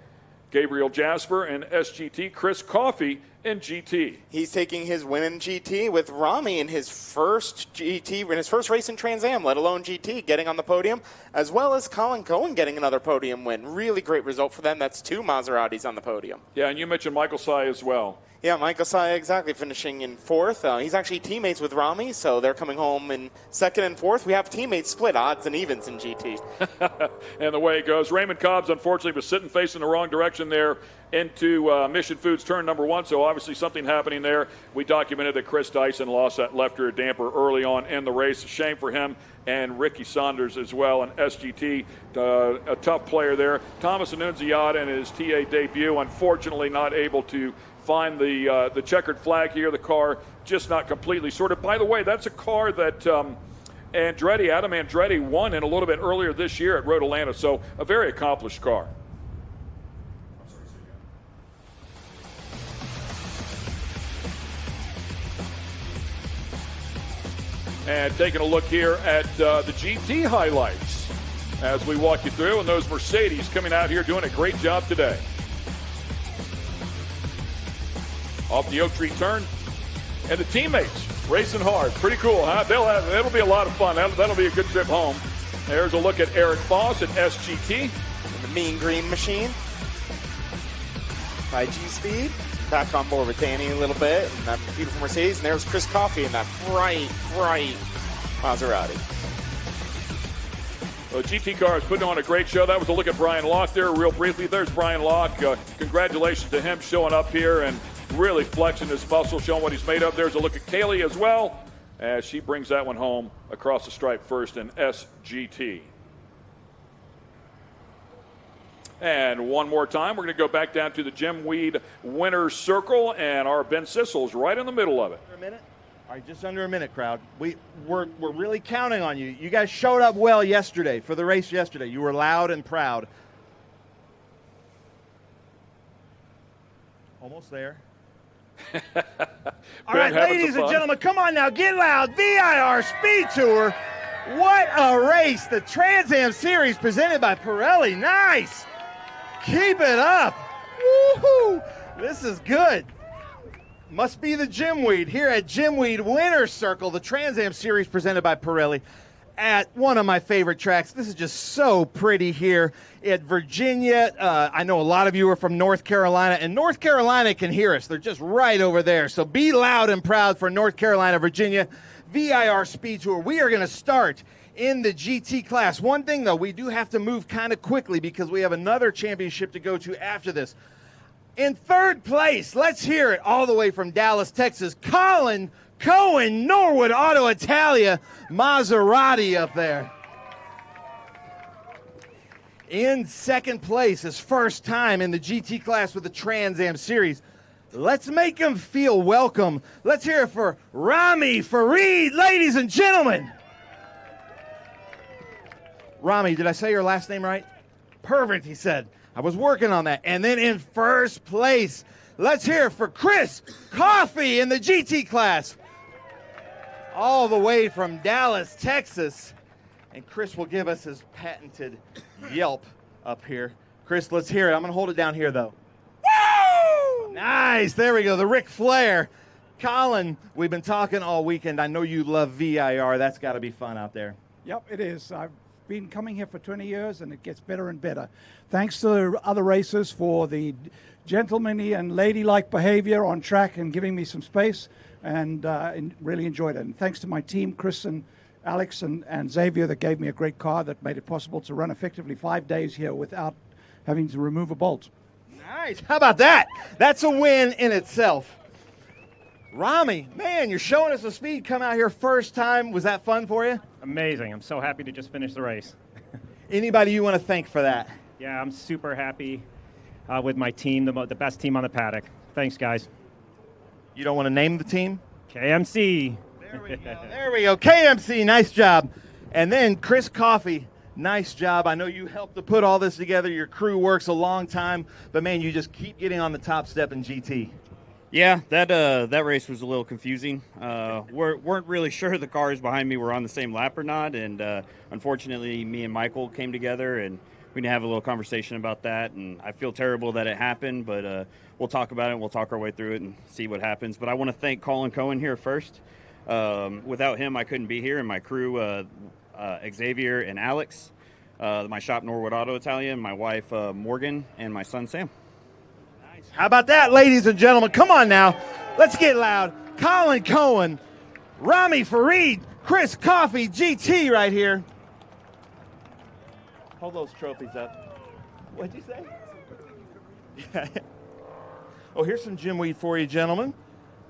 Gabriel Jasper in SGT. Chris Coffey in GT. He's taking his win in GT with Rami in his first GT, in his first race in Trans Am, let alone GT, getting on the podium, as well as Colin Cohen getting another podium win. Really great result for them. That's 2 Maseratis on the podium. Yeah, and you mentioned Michael Sy as well. Yeah, Michael Sy, exactly, finishing in 4th. He's actually teammates with Rami, so they're coming home in 2nd and 4th. We have teammates split, odds and evens in GT. And the way it goes, Raymond Cobbs, unfortunately, was sitting facing the wrong direction there into Mission Foods turn number 1, so obviously something happening there. We documented that Chris Dyson lost that left rear damper early on in the race. A shame for him and Ricky Saunders as well in SGT. A tough player there. Thomas Annunziata in his TA debut, unfortunately not able to find the checkered flag here. The car just not completely sorted. By the way, that's a car that Adam Andretti won in a little bit earlier this year at Road Atlanta, so a very accomplished car. And taking a look here at the GT highlights as we walk you through, and those Mercedes coming out here doing a great job today. Off the Oak Tree turn, and the teammates racing hard. Pretty cool, huh? It'll be a lot of fun. That'll be a good trip home. There's a look at Eric Foss at SGT. And the Mean Green Machine by G-Speed. Back on board with Danny a little bit. And that beautiful Mercedes. And there's Chris Coffey in that bright Maserati. Well, GT Cars putting on a great show. That was a look at Brian Locke there real briefly. There's Brian Locke. Congratulations to him showing up here and really flexing his muscle, showing what he's made of. There's a look at Kaylee as well, as she brings that one home across the stripe first in SGT. And one more time, we're going to go back down to the Jim Weed winner's circle, and our Ben Sissel's right in the middle of it. A minute? All right, just under a minute, crowd. We're really counting on you. You guys showed up well yesterday for the race yesterday. You were loud and proud. Almost there. All right, ladies and gentlemen, come on now, get loud. VIR SpeedTour. What a race. The Trans Am Series presented by Pirelli. Nice. Keep it up. Woohoo. This is good. Must be the Jim Weed here at Jim Weed Winner's Circle, the Trans Am Series presented by Pirelli at one of my favorite tracks. This is just so pretty here at Virginia. I know a lot of you are from North Carolina, and North Carolina can hear us. They're just right over there. So be loud and proud for North Carolina, Virginia. VIR SpeedTour. We are going to start in the GT class. One thing, though, we do have to move kind of quickly because we have another championship to go to after this. In third place, let's hear it all the way from Dallas, Texas, Colin Cohen, Norwood Auto Italia, Maserati up there. In second place, his first time in the GT class with the Trans Am Series. Let's make him feel welcome. Let's hear it for Rami Farid, ladies and gentlemen. Rami, did I say your last name right? Perfect, he said. I was working on that. And then in first place, let's hear it for Chris Coffey in the GT class. All the way from Dallas, Texas. And Chris will give us his patented yelp up here. Chris, let's hear it. I'm going to hold it down here, though. Woo! Nice. There we go. The Ric Flair. Colin, we've been talking all weekend. I know you love VIR. That's got to be fun out there. Yep, it is. I've been coming here for 20 years, and it gets better and better. Thanks to the other racers for the gentlemanly and ladylike behavior on track and giving me some space, and really enjoyed it. And thanks to my team, Chris and Alex and Xavier, that gave me a great car that made it possible to run effectively 5 days here without having to remove a bolt. Nice. How about that? That's a win in itself. Rami, man, you're showing us the speed. Come out here first time. Was that fun for you? Amazing. I'm so happy to just finish the race. Anybody you want to thank for that? Yeah, I'm super happy with my team, the best team on the paddock. Thanks, guys. You don't want to name the team? KMC. There we go. There we go. KMC, nice job. And then Chris Coffey, nice job. I know you helped to put all this together. Your crew works a long time, but man, you just keep getting on the top step in GT. Yeah, that race was a little confusing. Weren't really sure the cars behind me were on the same lap or not, and unfortunately, me and Michael came together, and we didn't have a little conversation about that, and I feel terrible that it happened, but we'll talk about it, and we'll talk our way through it and see what happens. But I want to thank Colin Cohen here first. Without him, I couldn't be here, and my crew, Xavier and Alex, my shop, Norwood Auto Italia, my wife, Morgan, and my son, Sam. How about that, ladies and gentlemen? Come on now. Let's get loud. Colin Cohen, Rami Farid, Chris Coffey, GT right here. Hold those trophies up. What'd you say? Oh, here's some Jim Weed for you, gentlemen.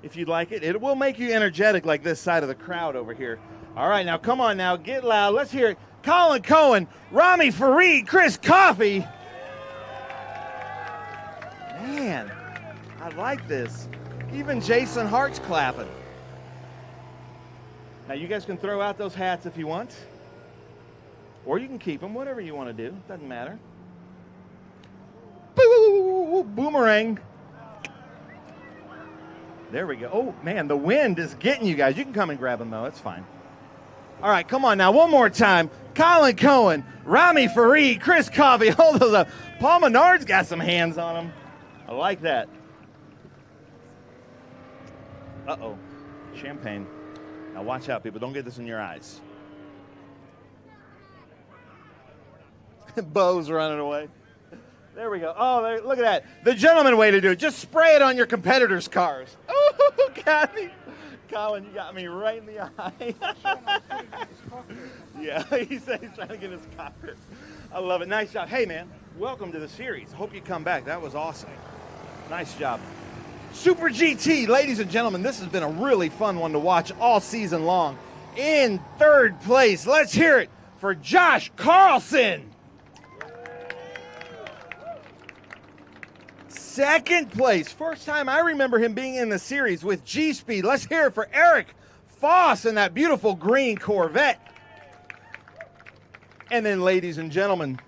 If you'd like it. It will make you energetic like this side of the crowd over here. All right, now come on now. Get loud. Let's hear it. Colin Cohen, Rami Farid, Chris Coffey. Man, I like this. Even Jason Hart's clapping. Now, you guys can throw out those hats if you want. Or you can keep them, whatever you want to do. Doesn't matter. Boo! Boomerang. There we go. Oh, man, the wind is getting you guys. You can come and grab them, though. It's fine. All right, come on now. One more time. Colin Cohen, Rami Farid, Chris Coffey. Hold those up. Paul Menard's got some hands on them. I like that. Uh-oh. Champagne. Now watch out, people. Don't get this in your eyes. Bo's running away. There we go. Oh, look at that. The gentleman way to do it. Just spray it on your competitors' cars. Oh, got me. Colin, you got me right in the eye. Yeah, he said he's trying to get his cockpit. I love it. Nice job. Hey, man, welcome to the series. Hope you come back. That was awesome. Nice job. Super GT, ladies and gentlemen, this has been a really fun one to watch all season long. In third place, let's hear it for Josh Carlson. Second place, first time I remember him being in the series with G-Speed. Let's hear it for Eric Foss in that beautiful green Corvette. And then, ladies and gentlemen,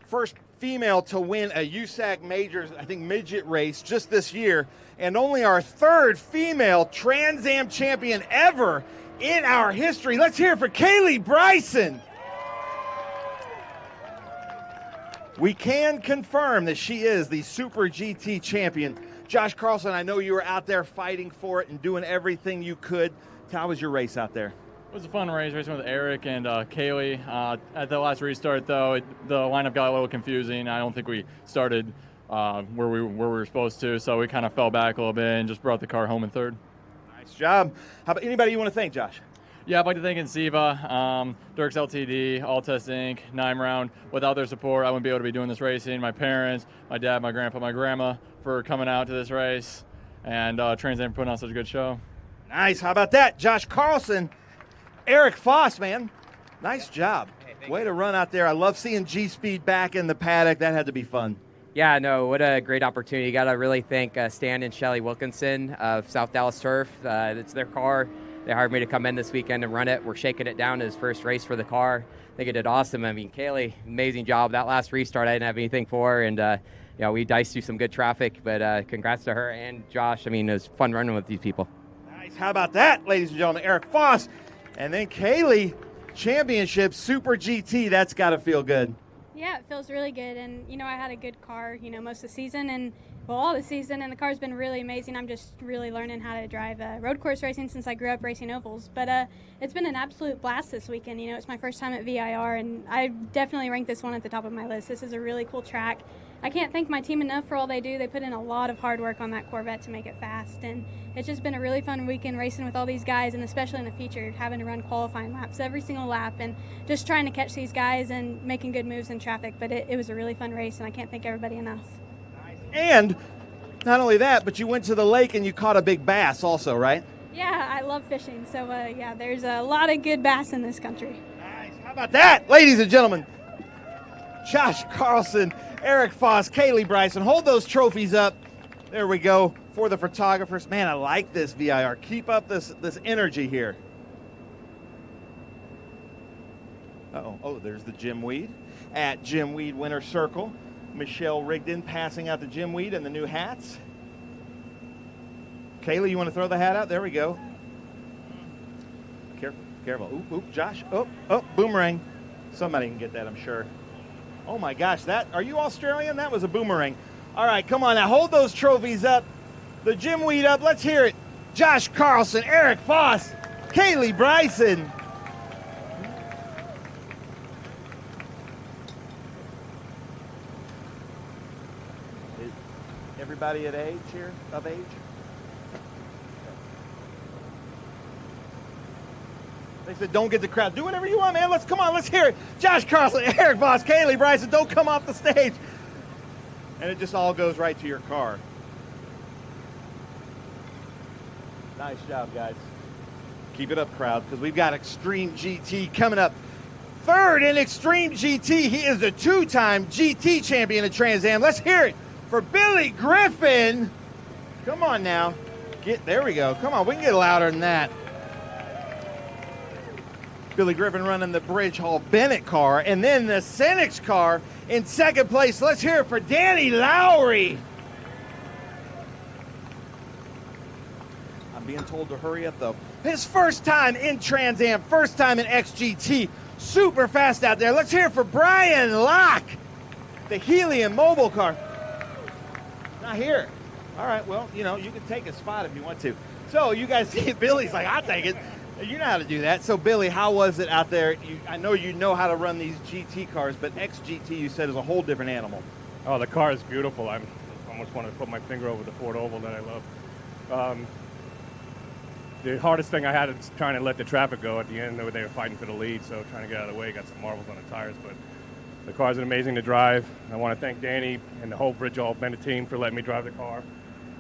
first female to win a USAC Majors, I think, midget race just this year, and only our third female Trans Am champion ever in our history. Let's hear it for Kaylee Bryson. We can confirm that she is the Super GT champion. Josh Carlson, I know you were out there fighting for it and doing everything you could. How was your race out there? It was a fun race, racing with Eric and Kaylee. At the last restart, though, the lineup got a little confusing. I don't think we started where we were supposed to, so we kind of fell back a little bit and just brought the car home in third. Nice job. How about anybody you want to thank, Josh? Yeah, I'd like to thank Insiva, Dirks LTD, All Test Inc., 9 Round. Without their support, I wouldn't be able to be doing this racing. My parents, my dad, my grandpa, my grandma for coming out to this race, and Trans Am for putting on such a good show. Nice. How about that? Josh Carlson, Eric Foss, man. Nice job. Way to run out there. I love seeing G-Speed back in the paddock. That had to be fun. Yeah, no, what a great opportunity. Got to really thank Stan and Shelly Wilkinson of South Dallas Turf. It's their car. They hired me to come in this weekend and run it. We're shaking it down as first race for the car. I think it did awesome. I mean, Kaylee, amazing job. That last restart, I didn't have anything for her, and we diced through some good traffic, but congrats to her and Josh. I mean, it was fun running with these people. Nice. How about that, ladies and gentlemen? Eric Foss. And then Kaylee, championship, Super GT. That's got to feel good. Yeah, it feels really good. And, I had a good car, most of the season and, all the season. And the car's been really amazing. I'm just really learning how to drive road course racing since I grew up racing ovals. But it's been an absolute blast this weekend. It's my first time at VIR, and I definitely rank this one at the top of my list. This is a really cool track. I can't thank my team enough for all they do. They put in a lot of hard work on that Corvette to make it fast. And it's just been a really fun weekend racing with all these guys, and especially in the feature, having to run qualifying laps every single lap and just trying to catch these guys and making good moves in traffic. But it was a really fun race, and I can't thank everybody enough. And not only that, but you went to the lake and you caught a big bass also, right? Yeah, I love fishing. So, there's a lot of good bass in this country. Nice. How about that, ladies and gentlemen? Josh Carlson, Eric Foss, Kaylee Bryson. Hold those trophies up. There we go for the photographers. Man, I like this, VIR. Keep up this energy here. Uh-oh. Oh, there's the Jim Weed at Jim Weed Winter Circle. Michelle Rigdon passing out the Jim Weed and the new hats. Kaylee, you want to throw the hat out? There we go. Careful, careful. Oop, oop, Josh. Oh, boomerang. Somebody can get that, I'm sure. Oh my gosh, are you Australian? That was a boomerang. All right, come on now, hold those trophies up. The Jim Weed up, let's hear it. Josh Carlson, Eric Foss, Kaylee Bryson. Is everybody of age? They said, don't get the crowd. Do whatever you want, man. Let's hear it. Josh Carlson, Eric Voss, Kaylee Bryson, don't come off the stage. And it just all goes right to your car. Nice job, guys. Keep it up, crowd, because we've got Extreme GT coming up. Third in Extreme GT, he is a 2-time GT champion at Trans Am. Let's hear it for Billy Griffin. Come on now. There we go. Come on, we can get louder than that. Billy Griffin running the Bridge Hall Bennett car, and then the Cenex car in second place. Let's hear it for Danny Lowry. I'm being told to hurry up, though. His first time in Trans Am, first time in XGT. Super fast out there. Let's hear it for Brian Locke, the Helium mobile car. Not here. All right, well, you can take a spot if you want to. So you guys see Billy's like, I'll take it. You know how to do that. So, Billy, how was it out there? I know you know how to run these GT cars, but XGT, you said, is a whole different animal. Oh, the car is beautiful. I almost wanted to put my finger over the Ford Oval that I love. The hardest thing I had is trying to let the traffic go at the end. They were fighting for the lead, so trying to get out of the way, got some marbles on the tires. But the car's amazing to drive. I want to thank Danny and the whole Bridgehall Bennett team for letting me drive the car.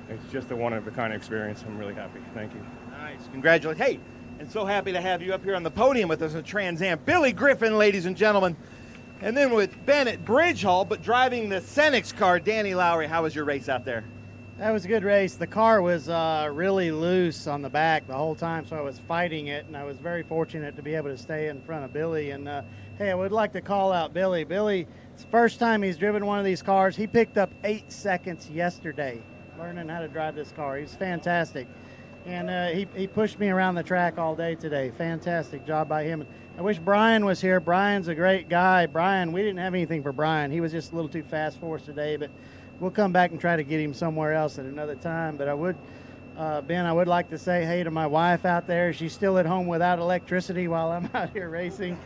It's just a one-of-a-kind experience. I'm really happy. Thank you. Nice. Congratulations. Hey, and so happy to have you up here on the podium with us in Trans Am. Billy Griffin, ladies and gentlemen. And then with Bennett Bridgehall, but driving the Cenix car, Danny Lowry. How was your race out there? That was a good race. The car was really loose on the back the whole time, so I was fighting it, and I was very fortunate to be able to stay in front of Billy. And, hey, I would like to call out Billy. Billy, it's the first time he's driven one of these cars. He picked up 8 seconds yesterday learning how to drive this car. He's fantastic. And he pushed me around the track all day today. Fantastic job by him. I wish Brian was here. Brian's a great guy. Brian, we didn't have anything for Brian. He was just a little too fast for us today, but we'll come back and try to get him somewhere else at another time. But I would, Ben, I would like to say hey to my wife out there. She's still at home without electricity while I'm out here racing.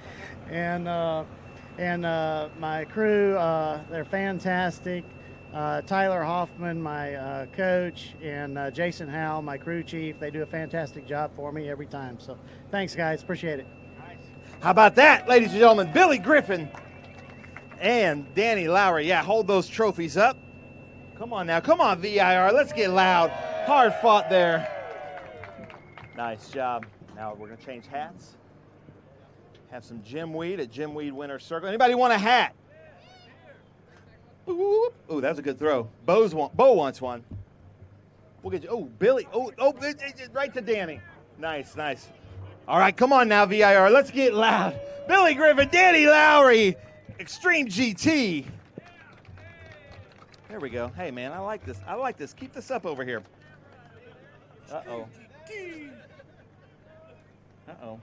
And my crew, they're fantastic. Tyler Hoffman, my coach, and Jason Howell, my crew chief. They do a fantastic job for me every time. So thanks, guys. Appreciate it. How about that, ladies and gentlemen? Billy Griffin and Danny Lowry. Yeah, hold those trophies up. Come on now. Come on, VIR. Let's get loud. Hard fought there. Nice job. Now we're going to change hats. Have some Jim Weed at Jim Weed Winner's Circle. Anybody want a hat? Ooh, that was a good throw. Bo wants one. We'll get you. Oh, Billy. Right to Danny. Nice, nice. All right, come on now, VIR. Let's get loud. Billy Griffin, Danny Lowry, Extreme GT. There we go. Hey, man, I like this. I like this. Keep this up over here. Uh-oh. Uh-oh.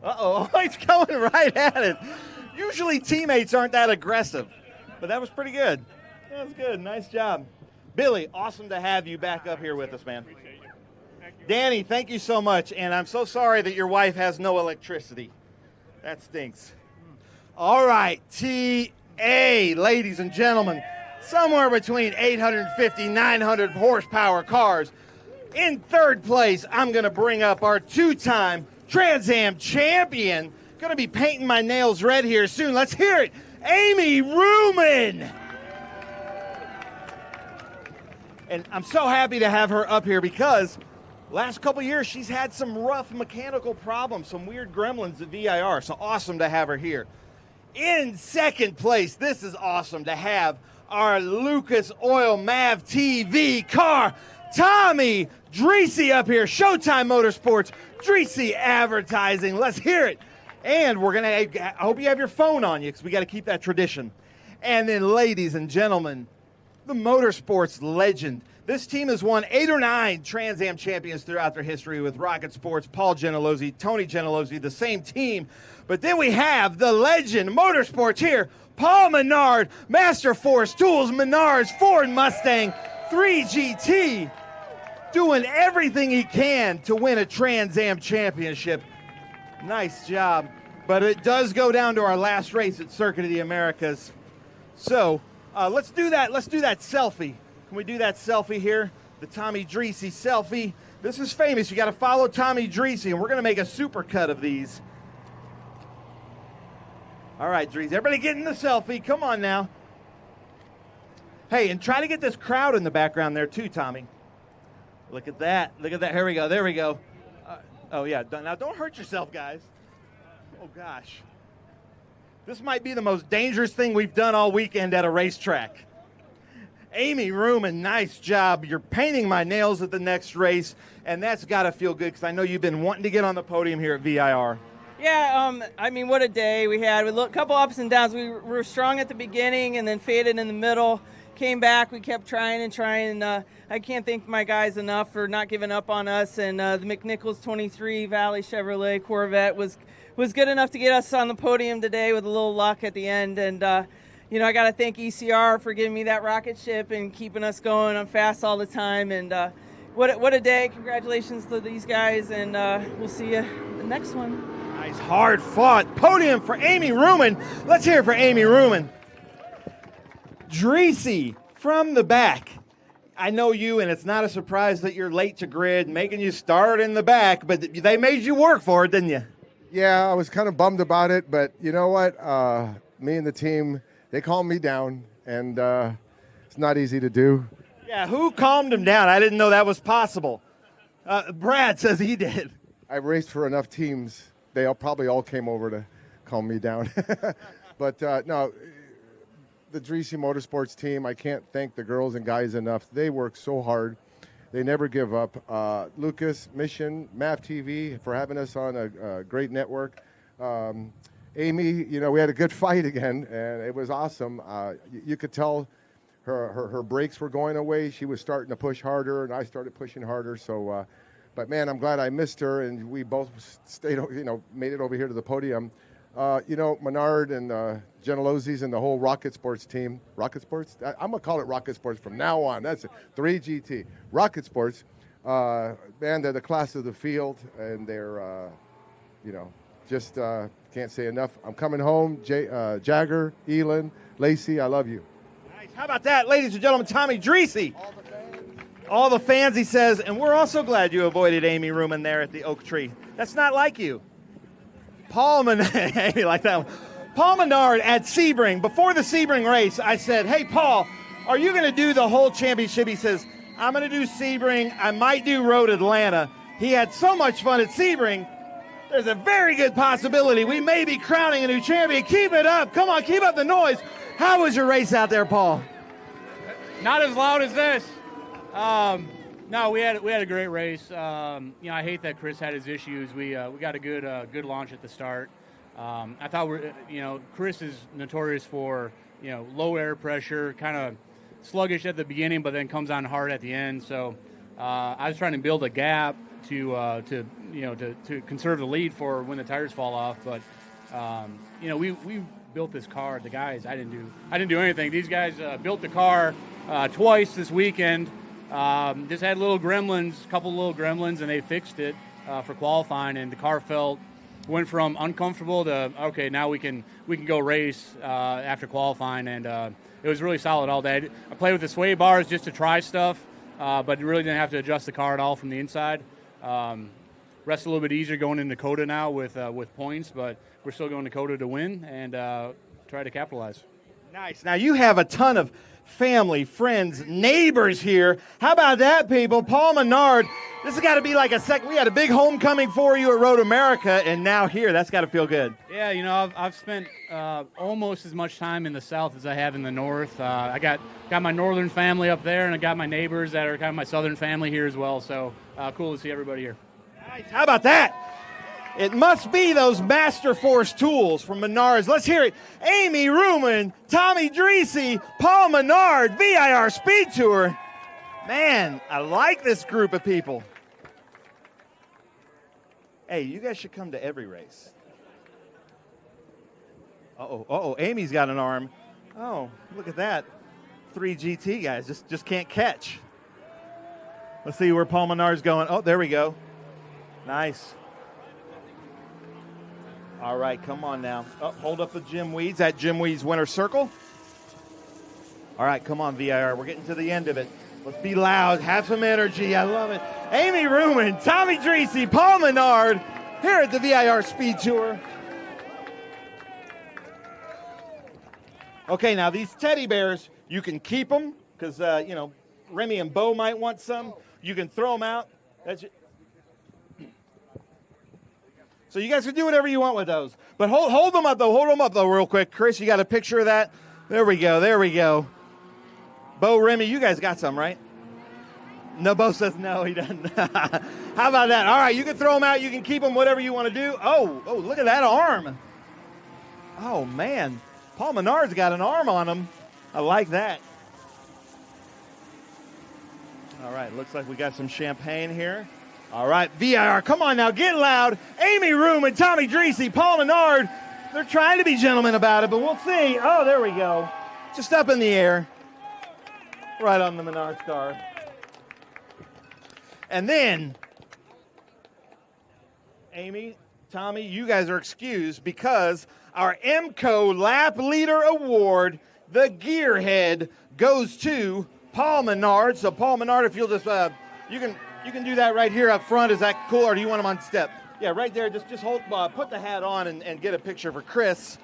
Uh-oh. He's going right at it. Usually teammates aren't that aggressive, but that was pretty good. That was good. Nice job. Billy, awesome to have you back up here with us, man. Danny, thank you so much, and I'm so sorry that your wife has no electricity. That stinks. All right, TA, ladies and gentlemen, somewhere between 850, 900 horsepower cars. In third place, I'm going to bring up our two-time Trans Am champion. Going to be painting my nails red here soon. Let's hear it, Amy Ruman. And I'm so happy to have her up here because last couple years, she's had some rough mechanical problems, some weird gremlins at VIR, so awesome to have her here. In second place, this is awesome to have our Lucas Oil Mav TV car, Tommy Dreesy up here, Showtime Motorsports, Dreesy Advertising. Let's hear it. And I hope you have your phone on you because we got to keep that tradition. And then, ladies and gentlemen, the motorsports legend. This team has won 8 or 9 Trans Am champions throughout their history with Rocket Sports, Paul Gentilozzi, Tony Gentilozzi, the same team. But then we have the legend motorsports here, Paul Menard, Master Force Tools, Menard's Ford Mustang 3GT, doing everything he can to win a Trans Am championship. Nice job. But it does go down to our last race at Circuit of the Americas. So let's do that. Let's do that selfie. Can we do that selfie here? The Tommy Dreesy selfie. This is famous. You got to follow Tommy Dreesy, and we're going to make a super cut of these. All right, Dreesy. Everybody get in the selfie. Come on now. Hey, and try to get this crowd in the background there too, Tommy. Look at that. Look at that. Here we go. There we go. Oh, yeah. Now, don't hurt yourself, guys. Oh, gosh. This might be the most dangerous thing we've done all weekend at a racetrack. Amy Ruman, nice job. You're painting my nails at the next race, and that's got to feel good because I know you've been wanting to get on the podium here at VIR. Yeah, I mean, what a day we had. We a couple ups and downs. We were strong at the beginning and then faded in the middle. Came back. We kept trying and trying. I can't thank my guys enough for not giving up on us. And the McNichols 23 Valley Chevrolet Corvette was good enough to get us on the podium today with a little luck at the end. And you know, I got to thank ECR for giving me that rocket ship and keeping us going. I'm fast all the time, and what a day. Congratulations to these guys, and we'll see you the next one. Nice, hard fought podium for Amy Ruman. Let's hear it for Amy Ruman. Dreesy from the back. I know you, and it's not a surprise that you're late to grid, making you start in the back, but they made you work for it, didn't you? Yeah, I was kind of bummed about it, but you know what? Me and the team, they calmed me down, and it's not easy to do. Yeah, who calmed him down? I didn't know that was possible. Brad says he did. I raced for enough teams. They probably all came over to calm me down. But no, the Dreesy Motorsports team, I can't thank the girls and guys enough. They work so hard. They never give up. Lucas, Mission, MAP TV for having us on a great network. Amy, you know, we had a good fight again, and it was awesome. You could tell her brakes were going away. She was starting to push harder, and I started pushing harder. So, but man, I'm glad I missed her, and we both stayed, you know, made it over here to the podium. You know, Menard and Genelozzi's and the whole Rocket Sports team. Rocket Sports? I'm going to call it Rocket Sports from now on. That's it. 3GT. Rocket Sports. Man, they're the class of the field, and they're, you know, just can't say enough. I'm coming home. Jagger, Elin, Lacey, I love you. Nice. How about that, ladies and gentlemen, Tommy Dreesy. All the fans, he says, and we're also glad you avoided Amy Ruman there at the oak tree. That's not like you. Paul Menard, like that one. Paul Menard at Sebring. Before the Sebring race, I said, hey, Paul, are you going to do the whole championship? He says, I'm going to do Sebring. I might do Road Atlanta. He had so much fun at Sebring. There's a very good possibility we may be crowning a new champion. Keep it up. Come on, keep up the noise. How was your race out there, Paul? Not as loud as this. No, we had a great race. You know, I hate that Chris had his issues. We got a good launch at the start. I thought you know, Chris is notorious for, you know, low air pressure, kind of sluggish at the beginning, but then comes on hard at the end. So I was trying to build a gap to conserve the lead for when the tires fall off. But you know, we built this car. The guys, I didn't do anything. These guys built the car twice this weekend. Just had couple little gremlins, and they fixed it for qualifying, and the car went from uncomfortable to okay, now we can go race after qualifying, and it was really solid all day. I played with the sway bars just to try stuff, but really didn't have to adjust the car at all from the inside. Rest a little bit easier going into Dakota now with points, but we're still going to Dakota to win and try to capitalize. Nice. Now you have a ton of family, friends, neighbors here. How about that, people? Paul Menard, this has got to be like we had a big homecoming for you at Road America, and now here, that's got to feel good. Yeah, you know, I've spent almost as much time in the south as I have in the north. I got my northern family up there, and I got my neighbors that are kind of my southern family here as well, so cool to see everybody here. Nice. How about that? It must be those Master Force tools from Menards. Let's hear it. Amy Ruman, Tommy Dreesy, Paul Menard, VIR SpeedTour. Man, I like this group of people. Hey, you guys should come to every race. Uh-oh, Amy's got an arm. Oh, look at that. 3GT guys just can't catch. Let's see where Paul Menard's going. Oh, there we go. Nice. All right, come on now. Oh, hold up the Jim Weeds, that Jim Weeds winner circle. All right, come on, VIR. We're getting to the end of it. Let's be loud. Have some energy. I love it. Amy Ruman, Tommy Dreesy, Paul Menard here at the VIR SpeedTour. Okay, now these teddy bears, you can keep them because, you know, Remy and Bo might want some. You can throw them out. So you guys can do whatever you want with those. But hold them up, though. Hold them up, though, real quick. Chris, you got a picture of that? There we go. Bo, Remy, you guys got some, right? No, Bo says no, he doesn't. How about that? All right, you can throw them out. You can keep them, whatever you want to do. Oh, look at that arm. Oh, man. Paul Menard's got an arm on him. I like that. All right, looks like we got some champagne here. All right, VIR, come on now, get loud. Amy Ruman, Tommy Dreesy, Paul Menard. They're trying to be gentlemen about it, but we'll see. Oh, there we go. Just up in the air. Right on the Menard car. And then, Amy, Tommy, you guys are excused because our MCO Lap Leader Award, the Gearhead, goes to Paul Menard. So Paul Menard, if you'll just, you can do that right here up front. Is that cool, or do you want him on step? Yeah, right there. Just hold, put the hat on and get a picture for Chris.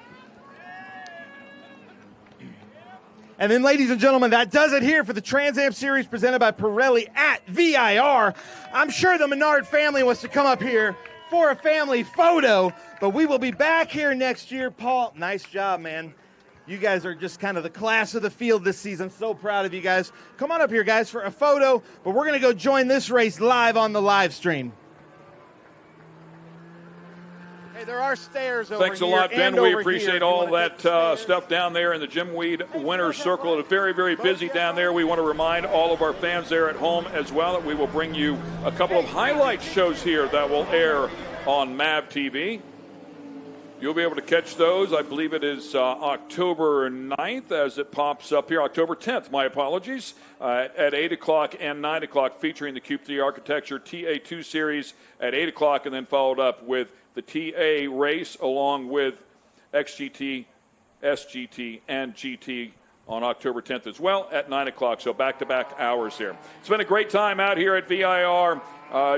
And then, ladies and gentlemen, that does it here for the Trans Am Series presented by Pirelli at VIR. I'm sure the Menard family wants to come up here for a family photo, but we will be back here next year. Paul, nice job, man. You guys are just kind of the class of the field this season. So proud of you guys. Come on up here, guys, for a photo, but we're going to go join this race live on the live stream. Hey, there are stairs over here. Thanks a lot, Ben. We appreciate all that stuff down there in the Jim Weed Winner's Circle. It's very, very busy down there. We want to remind all of our fans there at home as well that we will bring you a couple of highlight shows here that will air on MAV TV. You'll be able to catch those. I believe it is October 9th as it pops up here. October 10th, my apologies, at 8 o'clock and 9 o'clock, featuring the Cube 3 Architecture TA2 series at 8 o'clock, and then followed up with the TA race along with XGT, SGT, and GT on October 10th as well at 9 o'clock. So back-to-back hours here. It's been a great time out here at VIR.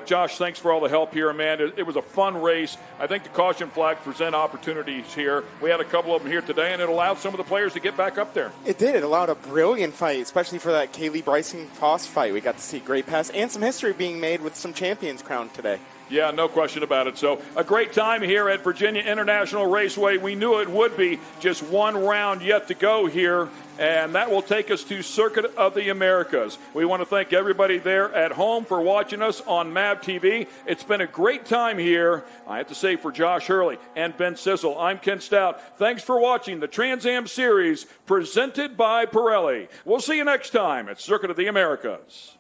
Josh, thanks for all the help here, man. It was a fun race. I think the caution flags present opportunities here. We had a couple of them here today, and it allowed some of the players to get back up there. It did. It allowed a brilliant fight, especially for that Kaylee Bryson-Foss fight. We got to see great pass and some history being made with some champions crowned today. Yeah, no question about it. So a great time here at Virginia International Raceway. We knew it would be. Just one round yet to go here, and that will take us to Circuit of the Americas. We want to thank everybody there at home for watching us on MAV TV. It's been a great time here, I have to say, for Josh Hurley and Ben Sissel. I'm Ken Stout. Thanks for watching the Trans Am Series presented by Pirelli. We'll see you next time at Circuit of the Americas.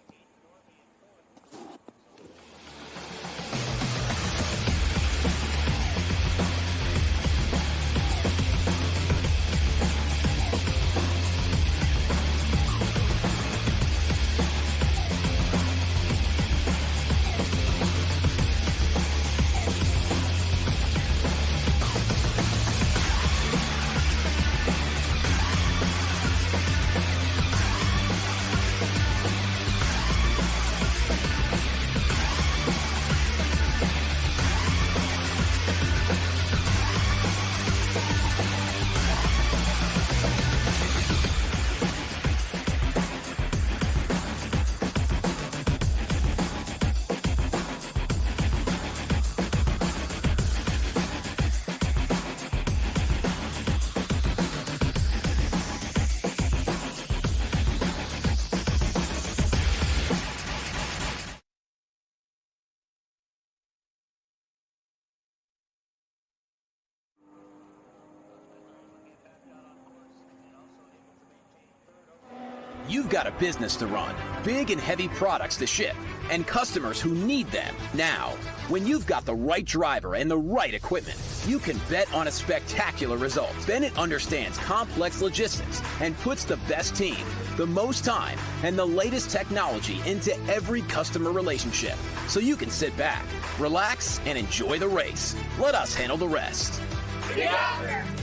You've got a business to run, big and heavy products to ship, and customers who need them now. When you've got the right driver and the right equipment, you can bet on a spectacular result. Bennett understands complex logistics and puts the best team, the most time, and the latest technology into every customer relationship. So you can sit back, relax, and enjoy the race. Let us handle the rest.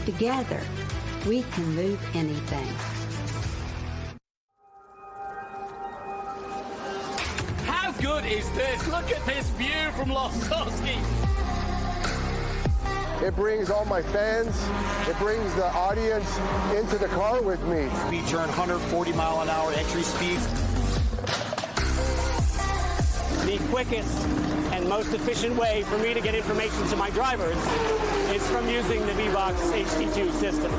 Together, we can move anything. How good is this? Look at this view from Losowski. It brings all my fans, it brings the audience into the car with me. Speed turn 140 mile an hour entry speed. The quickest and most efficient way for me to get information to my drivers is from using the VBox HD2 system.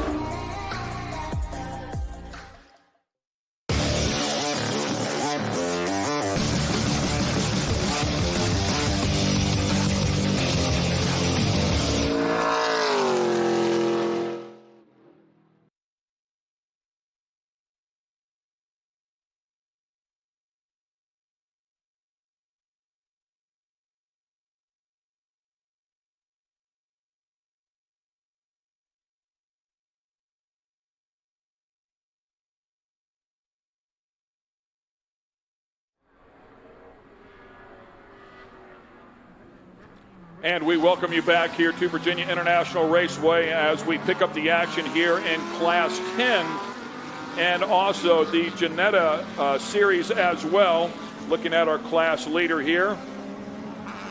And we welcome you back here to Virginia International Raceway as we pick up the action here in Class 10 and also the Janetta series as well. Looking at our class leader here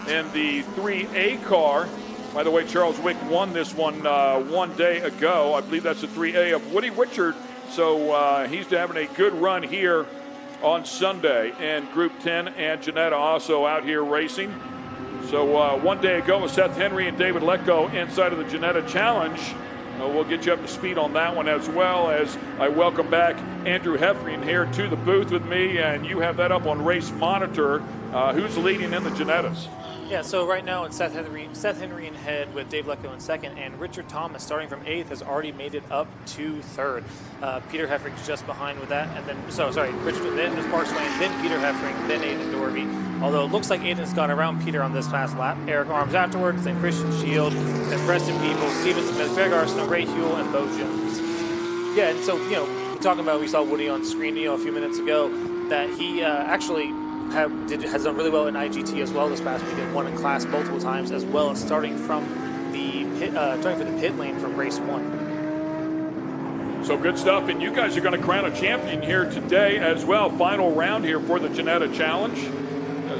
in the 3A car. By the way, Charles Wick won this one 1 day ago. I believe that's the 3A of Woody Richard. So he's having a good run here on Sunday in Group 10, and Janetta also out here racing. So 1 day ago with Seth Henry and David Lecko inside of the Ginetta Challenge. We'll get you up to speed on that one, as well as I welcome back Andrew Heffrey here to the booth with me, and you have that up on Race Monitor. Who's leading in the Ginettas? Yeah, so right now it's Seth Henry in head with Dave Lecko in second, and Richard Thomas, starting from 8th, has already made it up to 3rd. Peter Heffring's just behind with that, and then, Richard, then Mark Swain, then Peter Heffring, then Aiden Dorby. Although it looks like Aiden's got around Peter on this past lap. Eric Arms afterwards, then Christian Shield, then Preston Peebles, Steven Smith, Greg Arsenault, Ray Hewell, and Bo Jones. Yeah, and so, we saw Woody on screen, a few minutes ago, that he actually has done really well in IGT as well this past weekend, won in class multiple times, as well as starting from the pit lane from race 1. So good stuff, and you guys are going to crown a champion here today as well. Final round here for the Ginetta Challenge.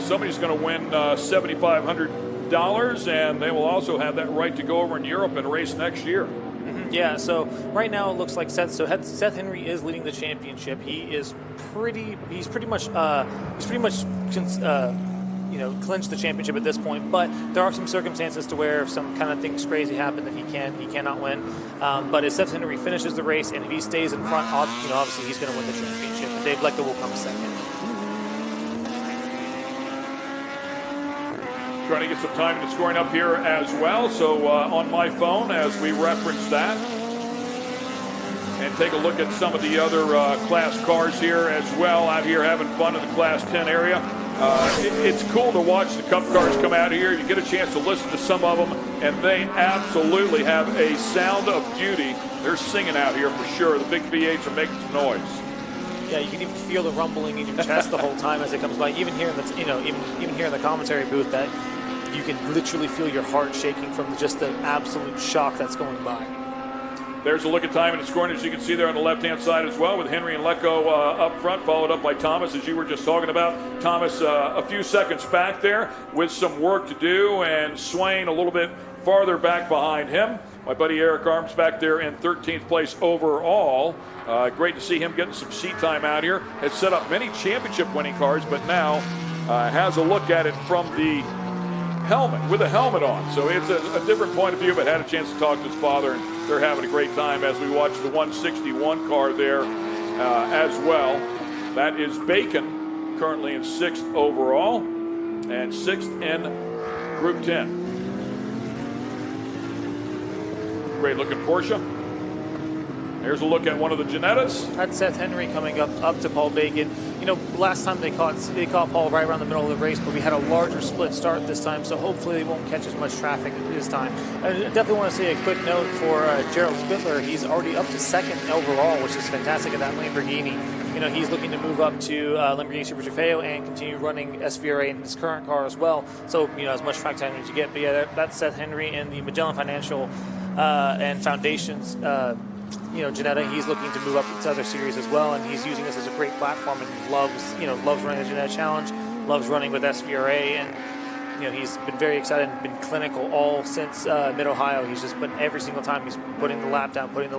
Somebody's going to win $7,500, and they will also have that right to go over in Europe and race next year. Yeah, so right now it looks like Seth Henry is leading the championship. He's pretty much clinched the championship at this point. But there are some circumstances to where if some kind of things crazy happen that he cannot win. But if Seth Henry finishes the race and if he stays in front, obviously he's going to win the championship. And Dave Lecko will come second. Trying to get some time in the scoring up here as well. So on my phone, as we reference that, and take a look at some of the other class cars here as well, out here having fun in the Class 10 area. It's cool to watch the Cup cars come out here. You get a chance to listen to some of them, and they absolutely have a sound of beauty. They're singing out here for sure. The big V8s are making some noise. Yeah, you can even feel the rumbling in your chest the whole time as it comes by. Even here in the even here in the commentary booth, that you can literally feel your heart shaking from just the absolute shock that's going by. There's a look at time and scoring, as you can see there on the left-hand side as well, with Henry and Lecko up front, followed up by Thomas, as you were just talking about. Thomas a few seconds back there with some work to do, and Swain a little bit farther back behind him. My buddy Eric Arms back there in 13th place overall. Great to see him getting some seat time out here. Has set up many championship-winning cars, but now has a look at it from the helmet, with a helmet on. So it's a different point of view, but had a chance to talk to his father, and they're having a great time as we watch the 161 car there as well. That is Bacon, currently in 6th overall, and 6th in Group 10. Great looking Porsche. There's a look at one of the Ginettas. That's Seth Henry coming up to Paul Bacon. Last time they caught Paul right around the middle of the race, but we had a larger split start this time, so hopefully they won't catch as much traffic this time. I definitely want to say a quick note for Gerald Spittler. He's already up to 2nd overall, which is fantastic at that Lamborghini. He's looking to move up to Lamborghini Super Trofeo and continue running SVRA in his current car as well. So, as much track time as you get. But yeah, that's Seth Henry in the Magellan Financial and Foundations Janetta. He's looking to move up to other series as well, and he's using this as a great platform, and loves running the Janetta Challenge, loves running with SVRA, and he's been very excited and been clinical all since Mid-Ohio. He's just been every single time he's putting the lap down, putting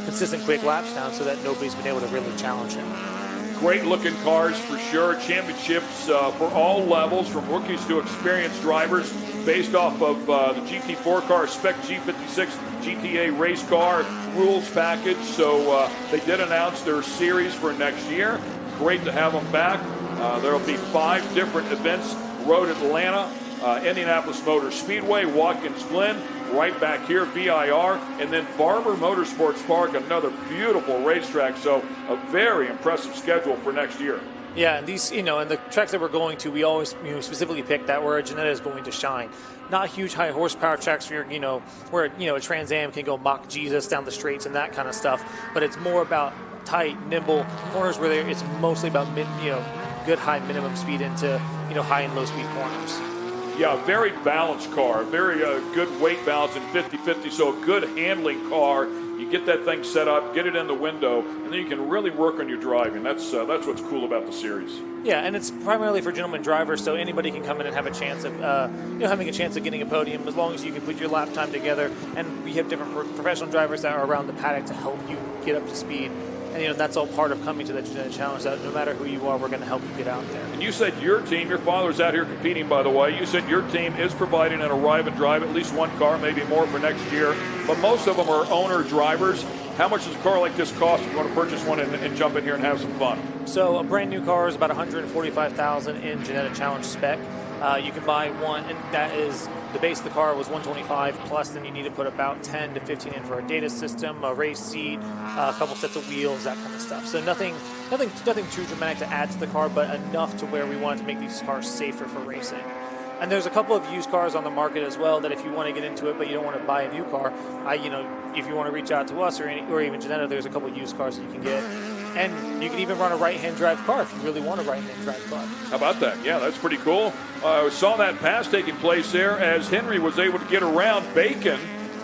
consistent quick laps down so that nobody's been able to really challenge him. Great looking cars for sure. Championships for all levels, from rookies to experienced drivers, based off of the GT4 car, Spec G56 GTA race car rules package. So they did announce their series for next year. Great to have them back. There will be 5 different events: Road Atlanta, Indianapolis Motor Speedway, Watkins Glen, right back here, VIR, and then Barber Motorsports Park, another beautiful racetrack. So a very impressive schedule for next year. Yeah, and these, and the tracks that we're going to, we always, specifically pick that where a Janetta is going to shine. Not huge high horsepower tracks where, where, a Trans Am can go mock Jesus down the straights and that kind of stuff. But it's more about tight, nimble corners where it's mostly about good high minimum speed into, high and low speed corners. Yeah, very balanced car, very good weight balance and 50-50, so a good handling car. You get that thing set up, get it in the window, and then you can really work on your driving. That's what's cool about the series. Yeah, and it's primarily for gentlemen drivers, so anybody can come in and have a chance of having a chance of getting a podium as long as you can put your lap time together. And we have different professional drivers that are around the paddock to help you get up to speed. And that's all part of coming to the Ginetta Challenge, that no matter who you are, we're going to help you get out there. And you said your team, your father's out here competing, by the way. You said your team is providing an arrive and drive, at least one car, maybe more for next year. But most of them are owner drivers. How much does a car like this cost if you want to purchase one and jump in here and have some fun? So a brand new car is about $145,000 in Janetta Challenge spec. You can buy one, and that is the base of the car was $125,000 plus. Then you need to put about 10 to 15 in for a data system, a race seat, a couple sets of wheels, that kind of stuff. So nothing too dramatic to add to the car, but enough to where we wanted to make these cars safer for racing. And there's a couple of used cars on the market as well that if you want to get into it but you don't want to buy a new car, if you want to reach out to us or even Janetta, there's a couple of used cars that you can get. And you can even run a right-hand drive car if you really want a right-hand drive car. How about that? Yeah, that's pretty cool. I saw that pass taking place there as Henry was able to get around Bacon.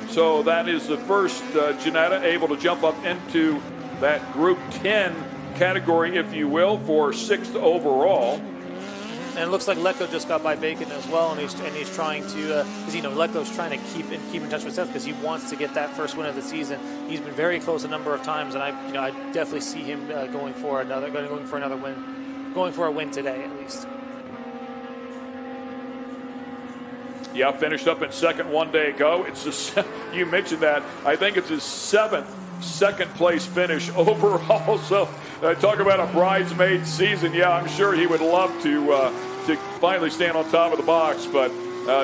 So that is the first Janetta able to jump up into that Group 10 category, if you will, for 6th overall. And it looks like Lecco just got by Bacon as well, and he's trying to, because Lecco's trying to keep in touch with Seth because he wants to get that first win of the season. He's been very close a number of times, and I definitely see him going for another win, going for a win today at least. Yeah, finished up in second one day ago. You mentioned that. I think it's his 7th second place finish overall. So talk about a bridesmaid season. Yeah, I'm sure he would love to finally stand on top of the box, but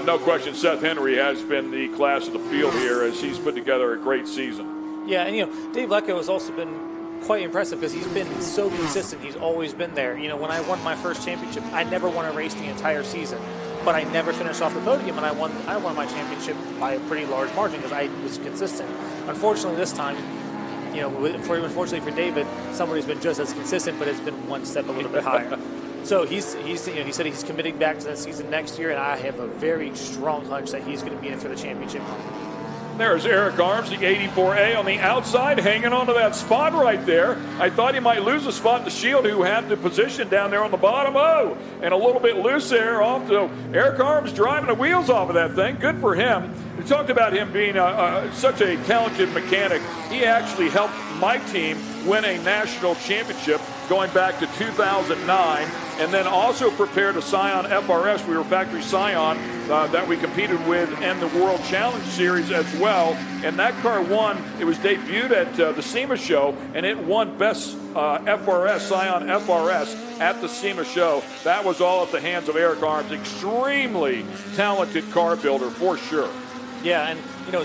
no question Seth Henry has been the class of the field here as he's put together a great season. Yeah, and Dave Lecco has also been quite impressive because he's been so consistent. He's always been there. When I won my first championship, I never won a race the entire season, but I never finished off the podium, and I won my championship by a pretty large margin because I was consistent. Unfortunately, this time, unfortunately for David, somebody's been just as consistent, but it's been one step a little bit higher. So he said he's committing back to the season next year, and I have a very strong hunch that he's going to be in for the championship. There's Eric Arms, the 84A on the outside, hanging on to that spot right there. I thought he might lose a spot in the Shield, who had the position down there on the bottom. Oh, and a little bit loose there off to Eric Arms driving the wheels off of that thing. Good for him. We talked about him being such a talented mechanic. He actually helped my team win a national championship going back to 2009, and then also prepared a Scion FRS. We were Factory Scion that we competed with in the World Challenge Series as well. And that car won. It was debuted at the SEMA show, and it won Best FRS, Scion FRS at the SEMA show. That was all at the hands of Eric Arms. Extremely talented car builder for sure. Yeah, and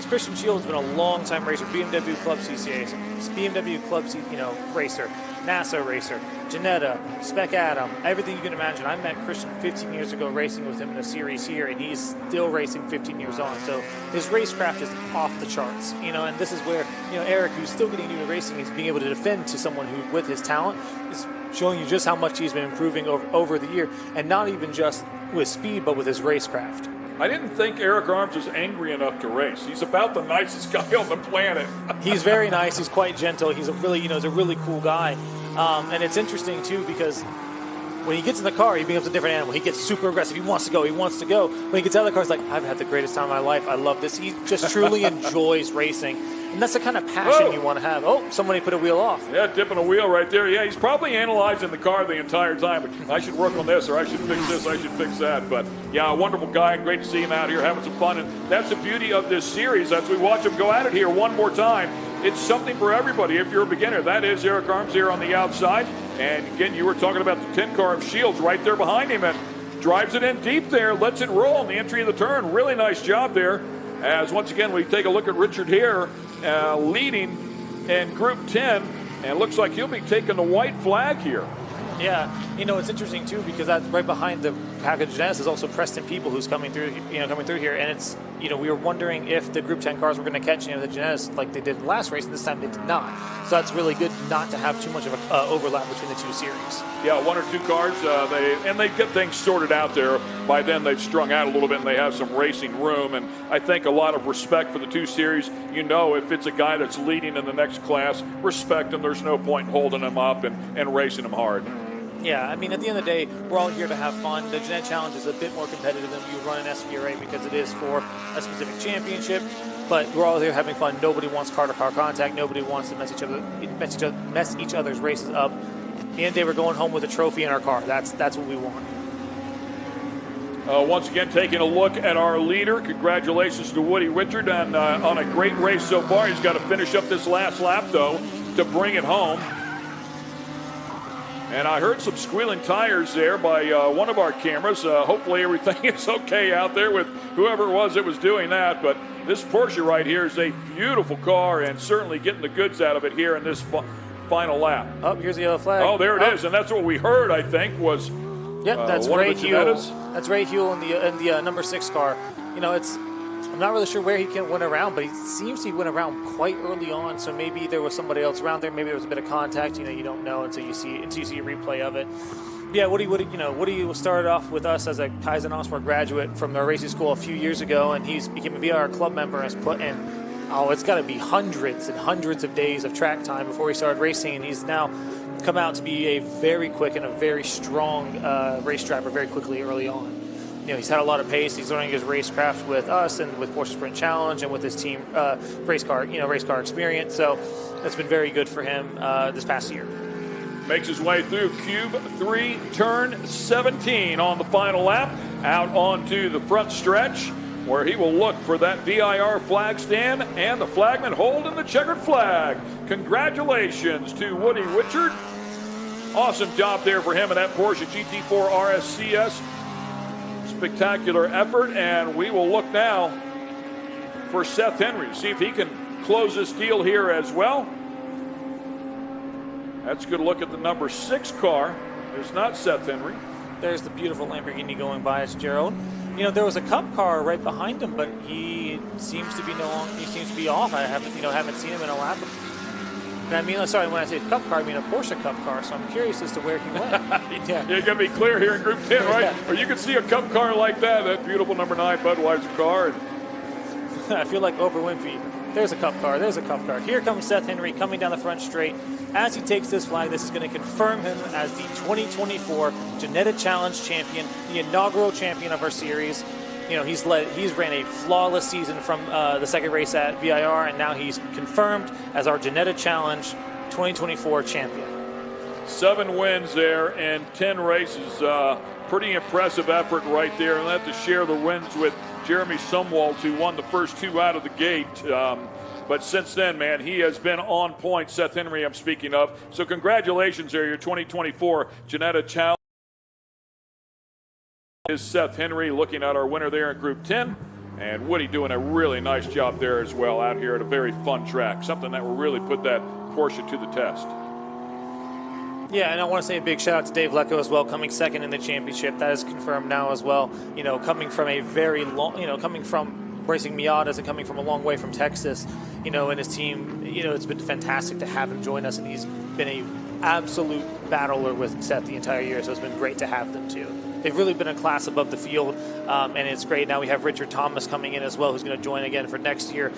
Christian Shields has been a long-time racer, BMW Club CCA, BMW Club racer, NASA racer, Ginetta, Spec Adam, everything you can imagine. I met Christian 15 years ago racing with him in a series here, and he's still racing 15 years on. So his racecraft is off the charts, and this is where, Eric, who's still getting new to racing, is being able to defend to someone who, with his talent, is showing you just how much he's been improving over the year, and not even just with speed, but with his racecraft. I didn't think Eric Arms was angry enough to race. He's about the nicest guy on the planet. He's very nice. He's quite gentle. He's a really cool guy. And it's interesting too because when he gets in the car, he becomes a different animal. He gets super aggressive. He wants to go. When he gets out of the car, he's like, I've had the greatest time of my life. I love this. He just truly enjoys racing. And that's the kind of passion you want to have. Oh, somebody put a wheel off. Yeah, tipping a wheel right there. Yeah, he's probably analyzing the car the entire time. I should work on this, or I should fix this, I should fix that. But, yeah, a wonderful guy, and great to see him out here having some fun. And that's the beauty of this series. As we watch him go at it here one more time, it's something for everybody if you're a beginner. That is Eric Arms here on the outside. And, again, you were talking about the 10-car of Shields right there behind him. And drives it in deep there, lets it roll on the entry of the turn. Really nice job there. As, once again, we take a look at Richard here, leading in Group 10, and looks like he'll be taking the white flag here. Yeah, it's interesting too because that's right behind the package. Janetta is also Preston People who's coming through here, and we were wondering if the Group 10 cars were going to catch the Janettas like they did in the last race, and this time they did not. So that's really good not to have too much of an overlap between the two series. Yeah, 1 or 2 cars, they get things sorted out there. By then they've strung out a little bit and they have some racing room, and I think a lot of respect for the 2 series. If it's a guy that's leading in the next class, respect him. There's no point in holding him up and racing him hard. Yeah, I mean, at the end of the day, we're all here to have fun. The Ginetta Challenge is a bit more competitive than you run in SVRA because it is for a specific championship, but we're all here having fun. Nobody wants car-to-car contact. Nobody wants to mess each other's races up. At the end of the day, we're going home with a trophy in our car. That's what we want. Once again, taking a look at our leader. Congratulations to Woody Richard on a great race so far. He's got to finish up this last lap, though, to bring it home. And I heard some squealing tires there by one of our cameras. Hopefully everything is okay out there with whoever it was that was doing that. But this Porsche right here is a beautiful car and certainly getting the goods out of it here in this final lap. Oh, here's the yellow flag. Oh, there it is. And that's what we heard, I think, was yep, that's Ray Huell. That's Ray Huell in the number 6 car. I'm not really sure where he went around, but he seems he went around quite early on. So maybe there was somebody else around there. Maybe there was a bit of contact. You don't know until you see a replay of it. Yeah, Woody started off with us as a Kaizen Osborne graduate from the racing school a few years ago, and he's became a VIR club member and has put in. It's got to be hundreds and hundreds of days of track time before he started racing, and he's now come out to be a very quick and a very strong race driver very quickly early on. He's had a lot of pace. He's learning his racecraft with us and with Porsche Sprint Challenge and with his team race car experience. So that's been very good for him this past year. Makes his way through Cube 3, turn 17 on the final lap, out onto the front stretch, where he will look for that VIR flag stand and the flagman holding the checkered flag. Congratulations to Woody Richard. Awesome job there for him in that Porsche GT4 RSCS. Spectacular effort, and we will look now for Seth Henry, see if he can close this deal here as well. That's a good look at the number 6 car. There's not Seth Henry. There's the beautiful Lamborghini going by. It's Gerald. There was a Cup car right behind him, but he seems to be He seems to be off. I haven't seen him in a lap. And sorry, when I say Cup car, I mean a Porsche Cup car. So I'm curious as to where he went. Yeah, you got to be clear here in Group 10, right? Yeah. Or you can see a Cup car like that beautiful number 9 Budweiser car. I feel like Oprah Winfrey. There's a Cup car. There's a Cup car. Here comes Seth Henry coming down the front straight. As he takes this flag, this is going to confirm him as the 2024 Janetta Challenge champion, the inaugural champion of our series. He's ran a flawless season from the second race at VIR, and now he's confirmed as our Janetta Challenge 2024 champion. 7 wins there and 10 races. Pretty impressive effort right there. And have to share the wins with Jeremy Sumwalt, who won the first 2 out of the gate. But since then, man, he has been on point. Seth Henry, I'm speaking of. So congratulations there, your 2024 Janetta Challenge. Is Seth Henry looking at our winner there in Group 10, and Woody doing a really nice job there as well out here at a very fun track, something that will really put that Porsche to the test. Yeah, and I want to say a big shout out to Dave Lecco as well, coming second in the championship. That is confirmed now as well. Coming from a very long, coming from racing Miatas and coming from a long way from Texas, and his team, it's been fantastic to have him join us, and he's been a absolute battler with Seth the entire year, so it's been great to have them too. They've really been a class above the field, and it's great. Now we have Richard Thomas coming in as well, who's going to join again for next year.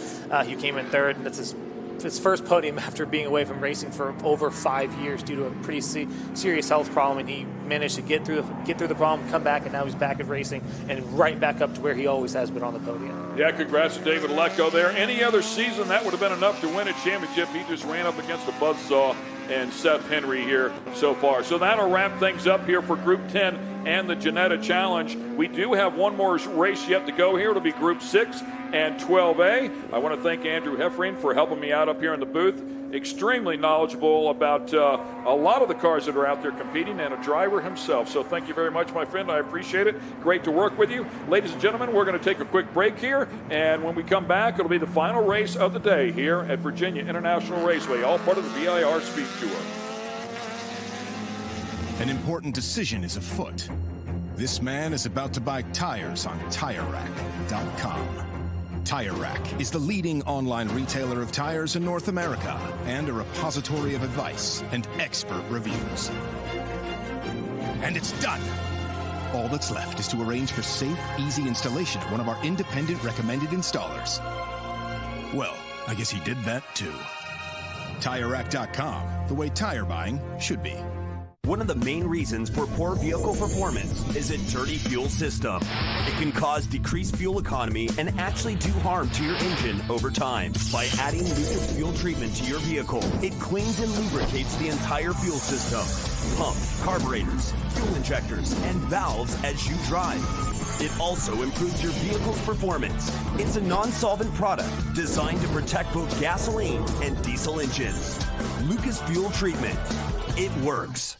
He came in 3rd, and that's his first podium after being away from racing for over 5 years due to a pretty serious health problem, and he managed to get through the problem, come back, and now he's back at racing and right back up to where he always has been on the podium. Yeah, congrats to David Lecco there. Any other season, that would have been enough to win a championship. He just ran up against a buzzsaw and Seth Henry here so far. So that'll wrap things up here for Group 10 and the Janetta Challenge. We do have one more race yet to go here. It'll be Group 6 and 12A. I want to thank Andrew Heffring for helping me out up here in the booth. Extremely knowledgeable about a lot of the cars that are out there competing, and a driver himself. So thank you very much, my friend. I appreciate it. Great to work with you. Ladies and gentlemen, we're going to take a quick break here, and when we come back, it'll be the final race of the day here at VIRginia International Raceway, all part of the VIR SpeedTour. An important decision is afoot. This man is about to buy tires on TireRack.com. Tire Rack is the leading online retailer of tires in North America and a repository of advice and expert reviews. And it's done! All that's left is to arrange for safe, easy installation at one of our independent recommended installers. Well, I guess he did that too. TireRack.com, the way tire buying should be. One of the main reasons for poor vehicle performance is a dirty fuel system. It can cause decreased fuel economy and actually do harm to your engine over time. By adding Lucas Fuel Treatment to your vehicle, it cleans and lubricates the entire fuel system. Pump, carburetors, fuel injectors, and valves as you drive. It also improves your vehicle's performance. It's a non-solvent product designed to protect both gasoline and diesel engines. Lucas Fuel Treatment. It works.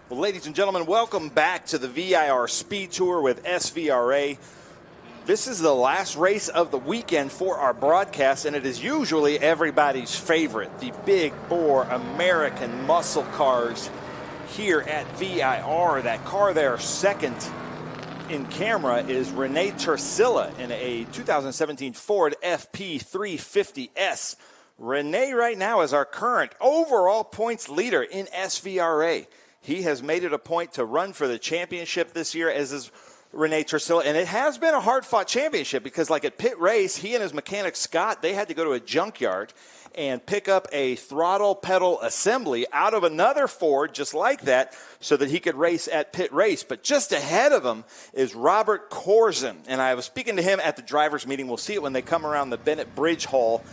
Well, ladies and gentlemen, welcome back to the VIR SpeedTour with SVRA. This is the last race of the weekend for our broadcast, and it is usually everybody's favorite, the big bore American muscle cars here at VIR. That car there, second in camera, is Renee Tursilla in a 2017 Ford FP350S. Renee right now is our current overall points leader in SVRA. He has made it a point to run for the championship this year, as is Renee Tursilla, and it has been a hard-fought championship because, like at pit race, he and his mechanic Scott, they had to go to a junkyard and pick up a throttle pedal assembly out of another Ford just like that so that he could race at pit race. But just ahead of him is Robert Corzin, and I was speaking to him at the drivers' meeting. We'll see it when they come around the Bennett Bridge Hall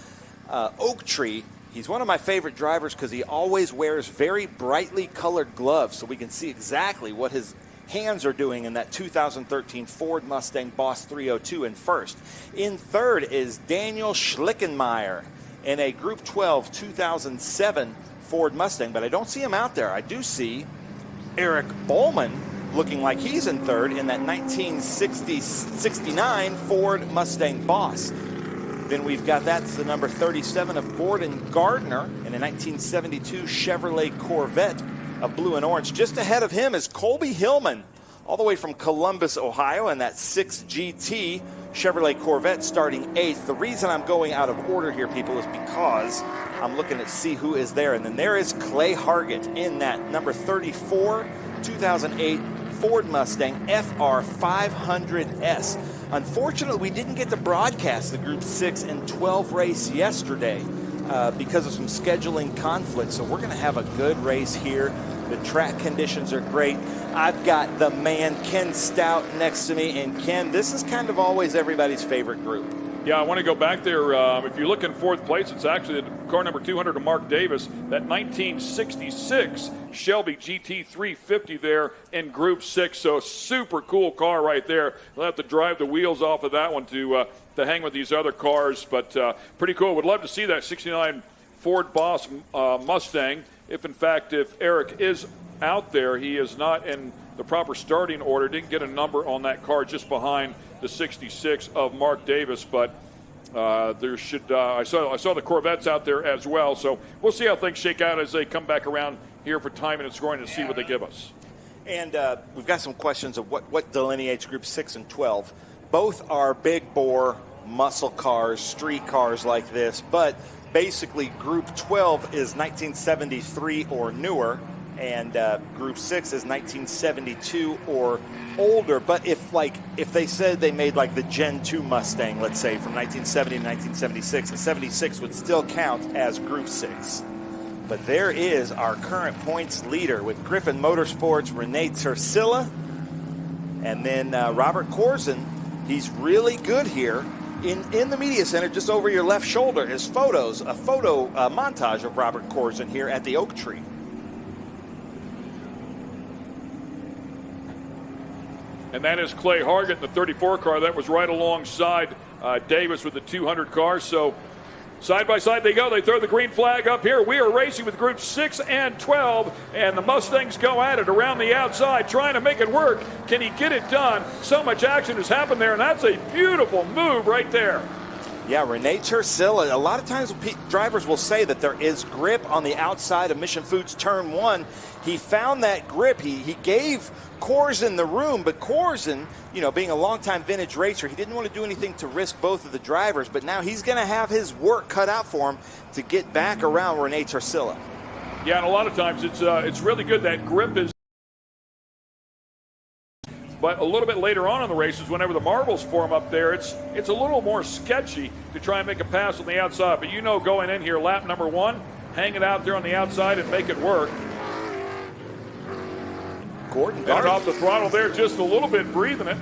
oak tree. He's one of my favorite drivers because he always wears very brightly colored gloves so we can see exactly what his hands are doing in that 2013 Ford Mustang Boss 302 in first. In third is Daniel Schlickenmeyer in a Group 12 2007 Ford Mustang, but I don't see him out there. I do see Eric Bowman looking like he's in third in that 1969 Ford Mustang Boss. Then we've got, that's the number 37 of Gordon Gardner in a 1972 Chevrolet Corvette of blue and orange. Just ahead of him is Colby Hillman, all the way from Columbus, Ohio, in that 6GT Chevrolet Corvette starting 8th. The reason I'm going out of order here, people, is because I'm looking to see who is there. And then there is Clay Hargett in that number 34 2008 Ford Mustang FR 500S. Unfortunately, we didn't get to broadcast the Group 6 and 12 race yesterday because of some scheduling conflicts. So we're going to have a good race here. The track conditions are great. I've got the man, Ken Stout, next to me. And Ken, this is kind of always everybody's favorite group. Yeah, I want to go back there. If you look in fourth place, it's actually car number 200 of Mark Davis, that 1966 Shelby GT350 there in Group 6. So super cool car right there. They'll have to drive the wheels off of that one to hang with these other cars. But pretty cool. Would love to see that 69 Ford Boss Mustang. If Eric is out there, he is not in the proper starting order. Didn't get a number on that car, just behind the 66 of Mark Davis, but there should I saw the Corvettes out there as well, so we'll see how things shake out as they come back around here for timing and scoring to see what they give us. And we've got some questions of what delineates Group 6 and 12. Both are big bore muscle cars, street cars like this, but basically Group 12 is 1973 or newer, and Group 6 is 1972 or older. But if they said they made like the Gen 2 Mustang, let's say, from 1970 to 1976, the 76 would still count as Group 6. But there is our current points leader with Griffin Motorsports, Renee Tursilla, and then Robert Corzin. He's really good here. In the media center, just over your left shoulder, is a photo montage of Robert Corzin here at the oak tree. And that is Clay Hargett in the 34 car. That was right alongside Davis with the 200 car. So side by side they go. They throw the green flag up here. We are racing with Group 6 and 12, and the Mustangs go at it around the outside, trying to make it work. Can he get it done? So much action has happened there, and that's a beautiful move right there. Yeah, Renee Tursilla. A lot of times drivers will say that there is grip on the outside of Mission Foods Turn 1. He found that grip. He gave Corzin the room, but Corzin, being a longtime vintage racer, he didn't want to do anything to risk both of the drivers, but now he's going to have his work cut out for him to get back around Renee Tursilla. Yeah, and a lot of times it's really good. That grip is. But a little bit later on in the races, whenever the marbles form up there, it's a little more sketchy to try and make a pass on the outside. But going in here, lap number 1, hang it out there on the outside and make it work. Gordon Gardner off the throttle there just a little bit, breathing it.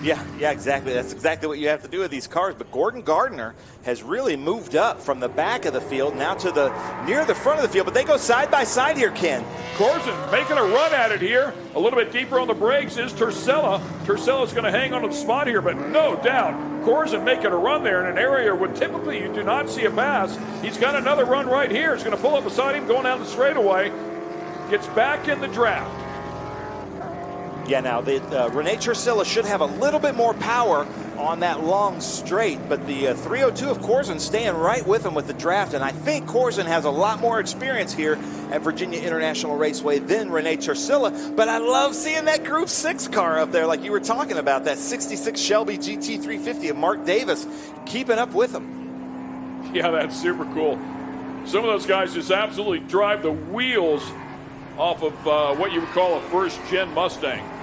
Yeah, exactly. That's exactly what you have to do with these cars. But Gordon Gardner has really moved up from the back of the field now to near the front of the field. But they go side by side here, Ken. Corzin making a run at it here. A little bit deeper on the brakes is Tursilla. Tursilla's going to hang on to the spot here, but no doubt Corzin making a run there in an area where typically you do not see a pass. He's got another run right here. He's going to pull up beside him, going down the straightaway. Gets back in the draft. Yeah, now Renee Trursilla should have a little bit more power on that long straight, but the 302 of Corzine staying right with him with the draft, and I think Corzine has a lot more experience here at Virginia International Raceway than Renee Trursilla, but I love seeing that Group 6 car up there like you were talking about, that 66 Shelby GT350 of Mark Davis keeping up with him. Yeah, that's super cool. Some of those guys just absolutely drive the wheels off of what you would call a first-gen Mustang.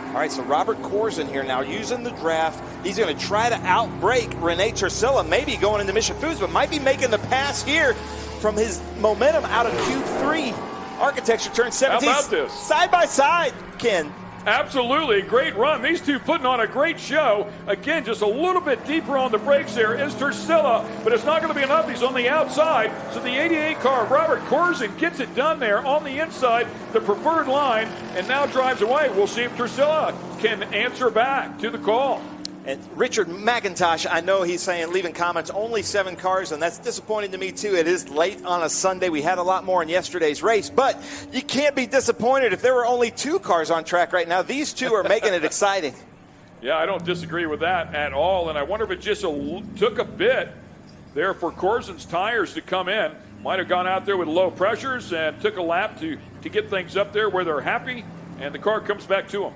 All right, so Robert Corzine here now using the draft. He's going to try to outbrake Renee Trursilla, maybe going into Mission Foods, but might be making the pass here from his momentum out of Q3 Architecture turn 17. How about this? Side by side, Ken. Absolutely, great run. These two putting on a great show. Again, just a little bit deeper on the brakes there is Trursilla, but it's not going to be enough. He's on the outside, so the 88 car of Robert Corzine gets it done there on the inside, the preferred line, and now drives away. We'll see if Trursilla can answer back to the call. And Richard McIntosh, I know he's saying, leaving comments, only 7 cars, and that's disappointing to me too. It is late on a Sunday. We had a lot more in yesterday's race, but you can't be disappointed if there were only 2 cars on track right now. These 2 are making it exciting. Yeah, I don't disagree with that at all, and I wonder if it just took a bit there for Corzine's tires to come in. Might have gone out there with low pressures and took a lap to get things up there where they're happy, and the car comes back to them.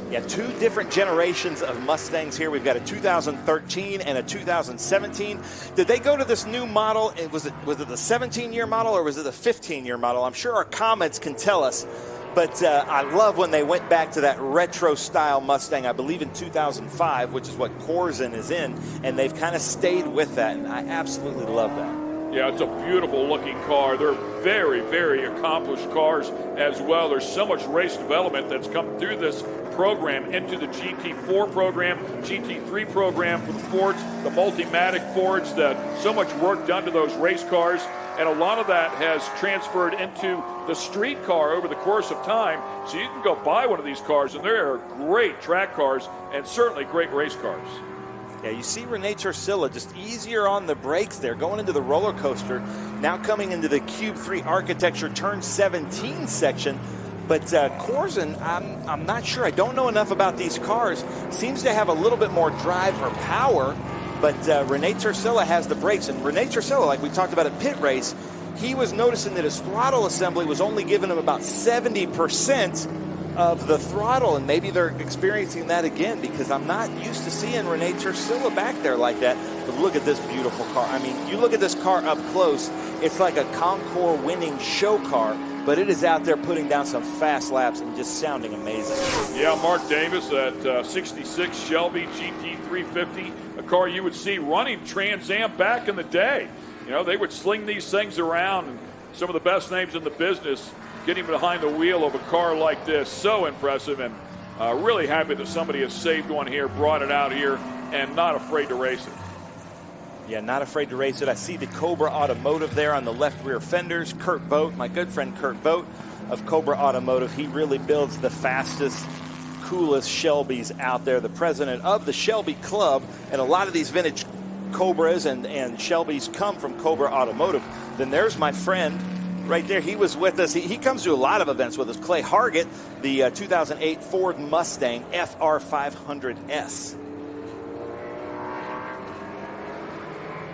Yeah, 2 different generations of Mustangs here. We've got a 2013 and a 2017. Did they go to this new model? Was it the 17-year model or was it the 15-year model? I'm sure our comments can tell us. But I love when they went back to that retro-style Mustang, I believe in 2005, which is what Corzine is in, and they've kind of stayed with that, and I absolutely love that. Yeah, it's a beautiful-looking car. They're very, very accomplished cars as well. There's so much race development that's come through this program into the GT4 program, GT3 program for the Fords, the Multimatic Fords, so much work done to those race cars, and a lot of that has transferred into the street car over the course of time. So you can go buy one of these cars, and they are great track cars and certainly great race cars. Yeah, you see Renee Trursilla just easier on the brakes there, going into the roller coaster, now coming into the Cube 3 Architecture Turn 17 section. But Corzine, I'm not sure. I don't know enough about these cars. Seems to have a little bit more drive or power, but Renee Trursilla has the brakes. And Renee Trursilla, like we talked about at pit race, he was noticing that his throttle assembly was only giving him about 70% of the throttle, and maybe they're experiencing that again because I'm not used to seeing Renee Trursilla back there like that. But look at this beautiful car. I mean, you look at this car up close, it's like a Concours winning show car, but it is out there putting down some fast laps and just sounding amazing. Yeah, Mark Davis at 66 Shelby GT350, a car you would see running Trans Am back in the day. You know, they would sling these things around, and some of the best names in the business getting behind the wheel of a car like this. So impressive, and really happy that somebody has saved one here, brought it out here, and not afraid to race it. Yeah, not afraid to race it. I see the Cobra Automotive there on the left rear fenders. Kurt Vogt, my good friend Kurt Vogt of Cobra Automotive, he really builds the fastest, coolest Shelbys out there. The president of the Shelby Club, and a lot of these vintage Cobras and Shelbys come from Cobra Automotive. Then there's my friend right there. He was with us. He comes to a lot of events with us. Clay Hargett, the 2008 Ford Mustang FR500S.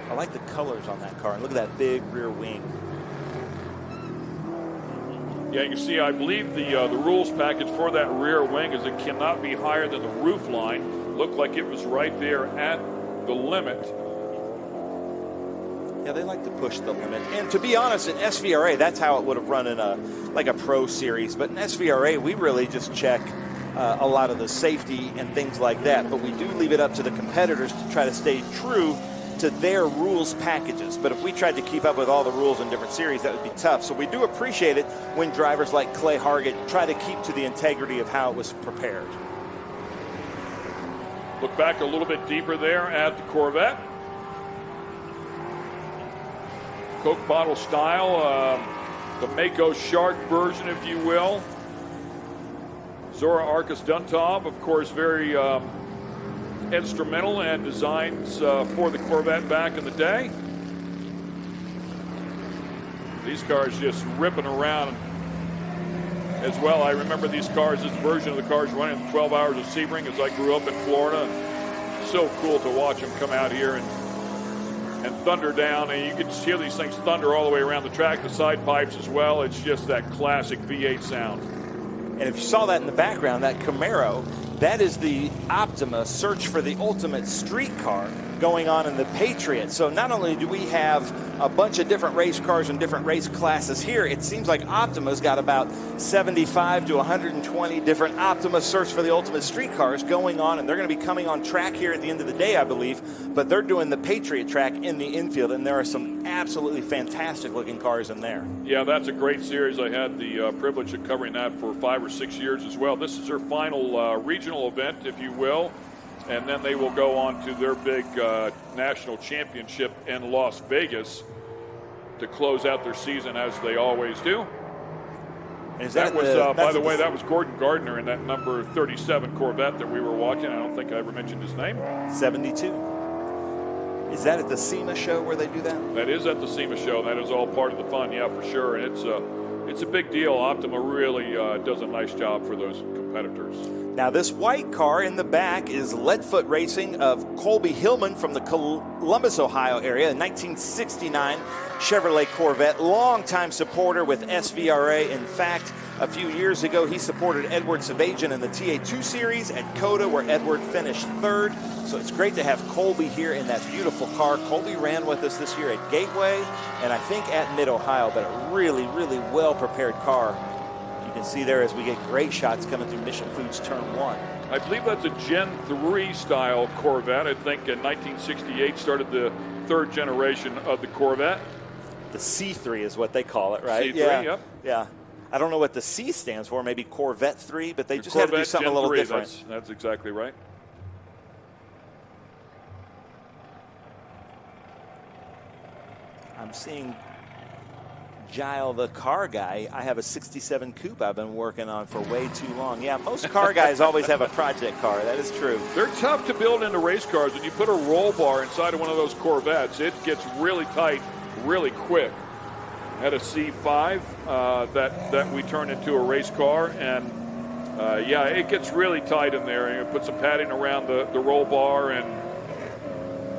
I like the colors on that car. And look at that big rear wing. Yeah, you can see, I believe the rules package for that rear wing is it cannot be higher than the roof line. Looked like it was right there at the limit. Yeah, they like to push the limit. And to be honest, in SVRA, that's how it would have run in like a pro series. But in SVRA, we really just check a lot of the safety and things like that. But we do leave it up to the competitors to try to stay true to their rules packages. But if we tried to keep up with all the rules in different series, that would be tough. So we do appreciate it when drivers like Clay Hargett try to keep to the integrity of how it was prepared. Look back a little bit deeper there at the Corvette. Coke bottle style, the Mako Shark version, if you will. Zora Arcus Duntov, of course, very instrumental in designs for the Corvette back in the day. These cars just ripping around as well. I remember these cars, this version of the cars running 12 hours of Sebring as I grew up in Florida. So cool to watch them come out here and thunder down, and you can just hear these things thunder all the way around the track, the side pipes as well. It's just that classic V8 sound. And if you saw that in the background, that Camaro, that is the Optima search for the ultimate street car going on in the Patriot. So not only do we have a bunch of different race cars and different race classes here, it seems like Optima's got about 75 to 120 different Optima search for the ultimate street cars going on, and they're going to be coming on track here at the end of the day, I believe, but they're doing the Patriot track in the infield, and there are some absolutely fantastic looking cars in there. Yeah, that's a great series. I had the privilege of covering that for 5 or 6 years as well. This is their final regional event, if you will, and then they will go on to their big national championship in Las Vegas to close out their season as they always do. That was, by the way, that was Gordon Gardner in that number 37 Corvette that we were watching. I don't think I ever mentioned his name. 72. Is that at the SEMA show where they do that? That is at the SEMA show. That is all part of the fun, yeah, for sure. And it's a big deal. Optima really does a nice job for those competitors. Now, this white car in the back is Leadfoot Racing of Colby Hillman from the Columbus, Ohio area, a 1969 Chevrolet Corvette, longtime supporter with SVRA. In fact, a few years ago, he supported Edward Savagian in the TA2 series at COTA, where Edward finished third. So it's great to have Colby here in that beautiful car. Colby ran with us this year at Gateway and I think at Mid-Ohio, but a really, really well-prepared car. You can see there as we get great shots coming through Mission Foods Turn 1. I believe that's a Gen 3 style Corvette. I think in 1968 started the third generation of the Corvette. The C3 is what they call it, right? C3, yeah. Yep. Yeah. I don't know what the C stands for, maybe Corvette 3, but they just had to do something Gen a little 3, different. That's exactly right. I'm seeing Gile, the car guy. I have a 67 coupe I've been working on for way too long. Yeah, most car guys always have a project car. That is true. They're tough to build into race cars. When you put a roll bar inside of one of those Corvettes, it gets really tight really quick. Had a C5 that we turned into a race car, and yeah, it gets really tight in there. And you put some padding around the roll bar, and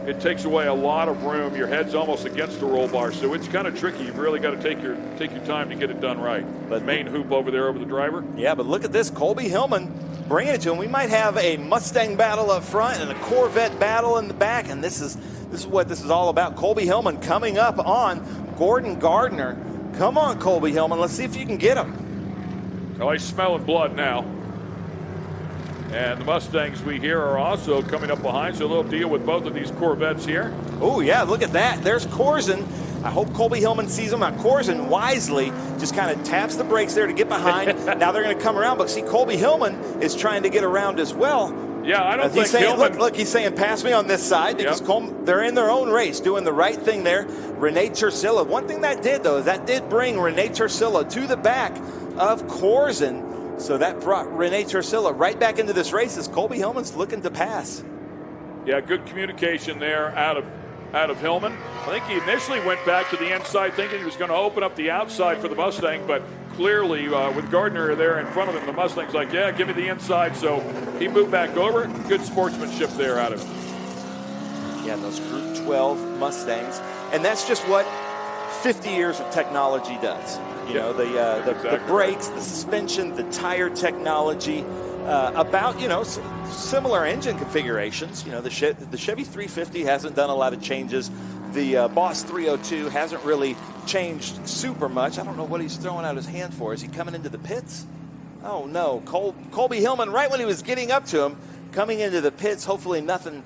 it takes away a lot of room. Your head's almost against the roll bar, so it's kind of tricky. You've really got to take your time to get it done right. But main hoop over there over the driver. Yeah, but look at this, Colby Hillman bringing it to him. We might have a Mustang battle up front and a Corvette battle in the back, and this is what this is all about. Colby Hillman coming up on Gordon Gardner. Come on, Colby Hillman. Let's see if you can get him. Oh, he's smelling blood now. And the Mustangs we hear are also coming up behind, so a little deal with both of these Corvettes here. Oh, yeah, look at that. There's Corzin. I hope Colby Hillman sees him. Now, Corzin wisely just kind of taps the brakes there to get behind. Now they're going to come around, but see, Colby Hillman is trying to get around as well. Yeah, I don't think saying, Hillman... Look, he's saying, pass me on this side, because they're in their own race, doing the right thing there. Renee Tursilla. One thing that did, though, is that did bring Renee Tursilla to the back of Corzin. So that brought Renee Tursilla right back into this race as Colby Hillman's looking to pass. Yeah, good communication there out of Hillman. I think he initially went back to the inside thinking he was going to open up the outside for the Mustang, but clearly with Gardner there in front of him, the Mustang's like, yeah, give me the inside. So he moved back over. Good sportsmanship there out of him. Yeah, those Group 12 Mustangs. And that's just what 50 years of technology does. You know, the brakes, the suspension, the tire technology, about, you know, similar engine configurations. You know, the Chevy 350 hasn't done a lot of changes. The Boss 302 hasn't really changed super much. I don't know what he's throwing out his hand for. Is he coming into the pits? Oh, no. Colby Hillman, right when he was getting up to him, coming into the pits. Hopefully nothing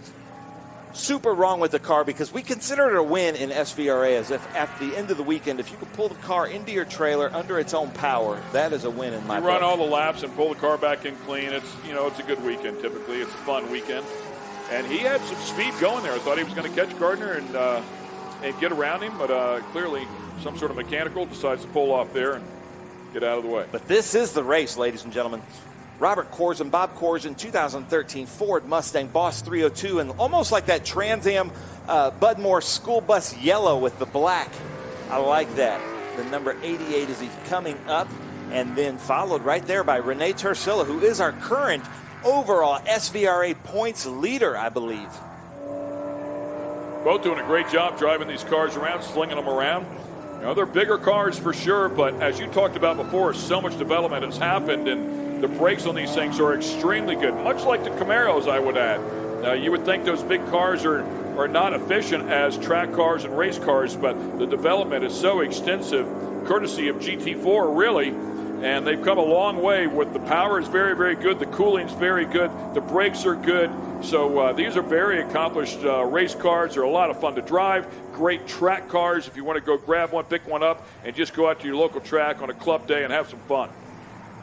super wrong with the car, because we consider it a win in SVRA, as if at the end of the weekend, if you could pull the car into your trailer under its own power, that is a win in my book. You run all the laps and pull the car back in clean. It's, you know, it's a good weekend typically. It's a fun weekend. And he had some speed going there. I thought he was going to catch Gardner and get around him, but clearly some sort of mechanical decides to pull off there and get out of the way. But this is the race, ladies and gentlemen. Robert Corzin, Bob Corzin, 2013 Ford Mustang Boss 302, and almost like that Trans Am Bud Moore school bus yellow with the black. I like that. The number 88 as he's coming up, and then followed right there by Renee Tursilla, who is our current overall SVRA points leader, I believe. Both doing a great job driving these cars around, slinging them around. You know, they're bigger cars for sure, but as you talked about before, so much development has happened, and the brakes on these things are extremely good, much like the Camaros, I would add. You would think those big cars are not efficient as track cars and race cars, but the development is so extensive, courtesy of GT4, really. And they've come a long way. With the power is very, very good. The cooling's very good. The brakes are good. So these are very accomplished race cars. They're a lot of fun to drive. Great track cars if you want to go grab one, pick one up, and just go out to your local track on a club day and have some fun.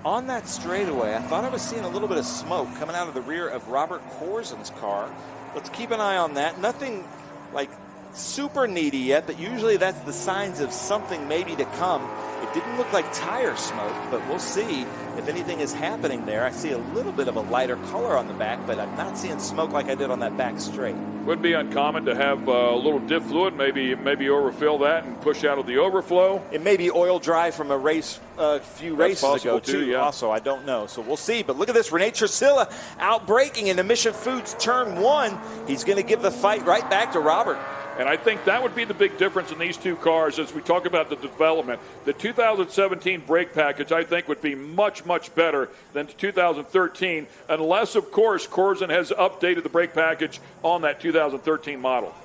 On that straightaway, I thought I was seeing a little bit of smoke coming out of the rear of Robert Corzen's car. Let's keep an eye on that. Nothing like super needy yet, but usually that's the signs of something maybe to come. It didn't look like tire smoke, but we'll see if anything is happening there. I see a little bit of a lighter color on the back, but I'm not seeing smoke like I did on that back straight. Would be uncommon to have a little diff fluid, maybe overfill that and push out of the overflow. It may be oil dry from a few races ago too. Yeah. Also, I don't know, so we'll see. But look at this, Renee Tursilla out braking in Mission Foods turn 1. He's going to give the fight right back to Robert. And I think that would be the big difference in these two cars as we talk about the development. The 2017 brake package, I think, would be much, much better than the 2013, unless, of course, Corzen has updated the brake package on that 2013 model.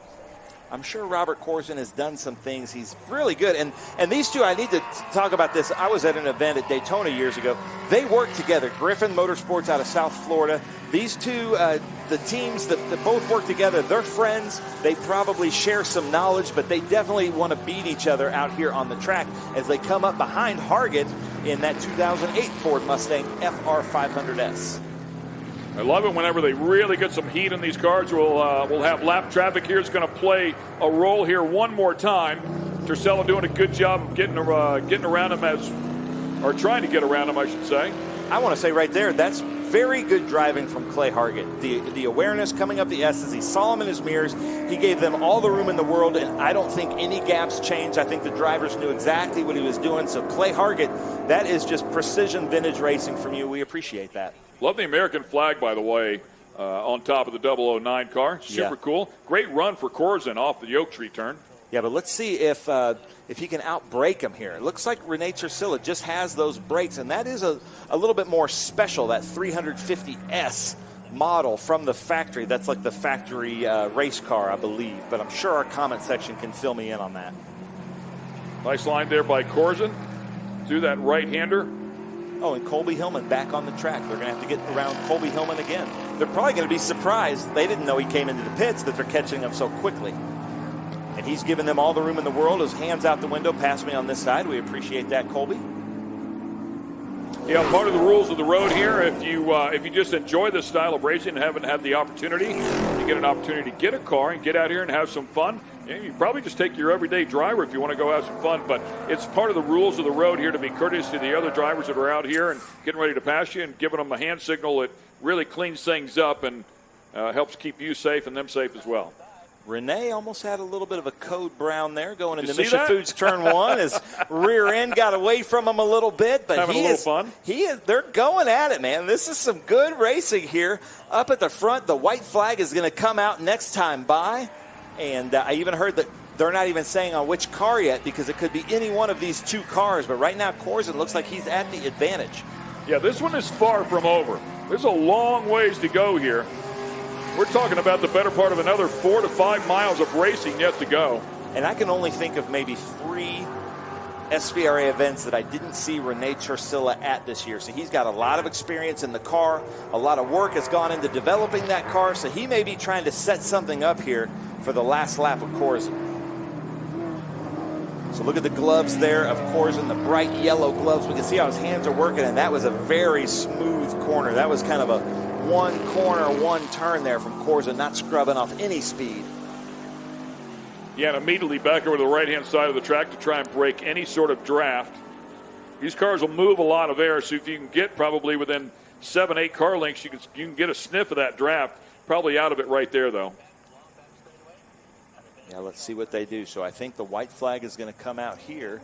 I'm sure Robert Corzen has done some things. He's really good. And these two, I need to talk about this. I was at an event at Daytona years ago. They work together. Griffin Motorsports out of South Florida. These two, the teams that both work together, they're friends. They probably share some knowledge, but they definitely want to beat each other out here on the track as they come up behind Hargett in that 2008 Ford Mustang FR500S. I love it whenever they really get some heat in these cars. We'll have lap traffic here. It's going to play a role here one more time. Tursilla doing a good job of getting around him or trying to get around him, I should say. I want to say right there, that's very good driving from Clay Hargett. The awareness coming up the S's, he saw him in his mirrors. He gave them all the room in the world, and I don't think any gaps changed. I think the drivers knew exactly what he was doing. So Clay Hargett, that is just precision vintage racing from you. We appreciate that. Love the American flag, by the way, on top of the 009 car. Super cool. Great run for Corzen off the Oak Tree turn. Yeah, but let's see if he can outbrake him here. It looks like Renee Tursilla just has those brakes, and that is a little bit more special, that 350S model from the factory. That's like the factory race car, I believe, but I'm sure our comment section can fill me in on that. Nice line there by Corzen through that right-hander. Oh, and Colby Hillman back on the track. They're going to have to get around Colby Hillman again. They're probably going to be surprised. They didn't know he came into the pits that they're catching him so quickly. And he's given them all the room in the world. His hands out the window. Pass me on this side. We appreciate that, Colby. Yeah, part of the rules of the road here, if you just enjoy this style of racing and haven't had the opportunity, you get an opportunity to get a car and get out here and have some fun. You probably just take your everyday driver if you want to go have some fun, but it's part of the rules of the road here to be courteous to the other drivers that are out here and getting ready to pass you and giving them a hand signal that really cleans things up and helps keep you safe and them safe as well. Renee almost had a little bit of a code brown there going into Mission Foods turn 1. His rear end got away from him a little bit, but having a little fun. They're going at it, man. This is some good racing here. Up at the front, the white flag is going to come out next time by. And I even heard that they're not even saying on which car yet because it could be any one of these two cars. But right now, Corzen looks like he's at the advantage. Yeah, this one is far from over. There's a long ways to go here. We're talking about the better part of another 4 to 5 miles of racing yet to go. And I can only think of maybe 3 SVRA events that I didn't see Renee Tursilla at this year. So he's got a lot of experience in the car. A lot of work has gone into developing that car. So he may be trying to set something up here for the last lap of Corzen. So look at the gloves there of Corzen, the bright yellow gloves. We can see how his hands are working, and that was a very smooth corner. That was kind of a one corner, one turn there from Corzen, not scrubbing off any speed. Yeah, and immediately back over to the right-hand side of the track to try and break any sort of draft. These cars will move a lot of air, so if you can get probably within 7-8 car lengths, you can get a sniff of that draft. Probably out of it right there, though. Yeah, let's see what they do. So I think the white flag is going to come out here.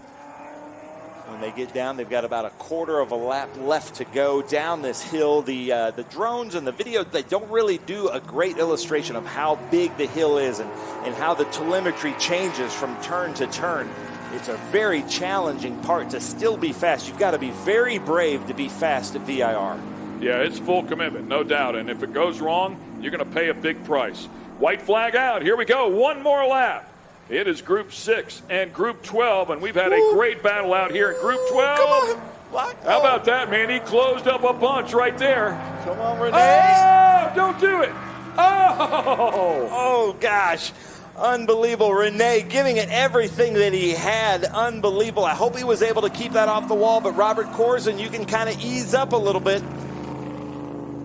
When they get down, they've got about a quarter of a lap left to go down this hill. The drones and the video, they don't really do a great illustration of how big the hill is and how the telemetry changes from turn to turn. It's a very challenging part to still be fast. You've got to be very brave to be fast at VIR. Yeah, it's full commitment, no doubt. And if it goes wrong, you're going to pay a big price. White flag out. Here we go. One more lap. It is Group 6 and Group 12, and we've had a great battle out here in Group 12. Come on. What? How about that, man? He closed up a bunch right there. Come on, Renee. Oh, don't do it. Oh. Oh, gosh. Unbelievable. Renee giving it everything that he had. Unbelievable. I hope he was able to keep that off the wall, but Robert Corzin, you can kind of ease up a little bit.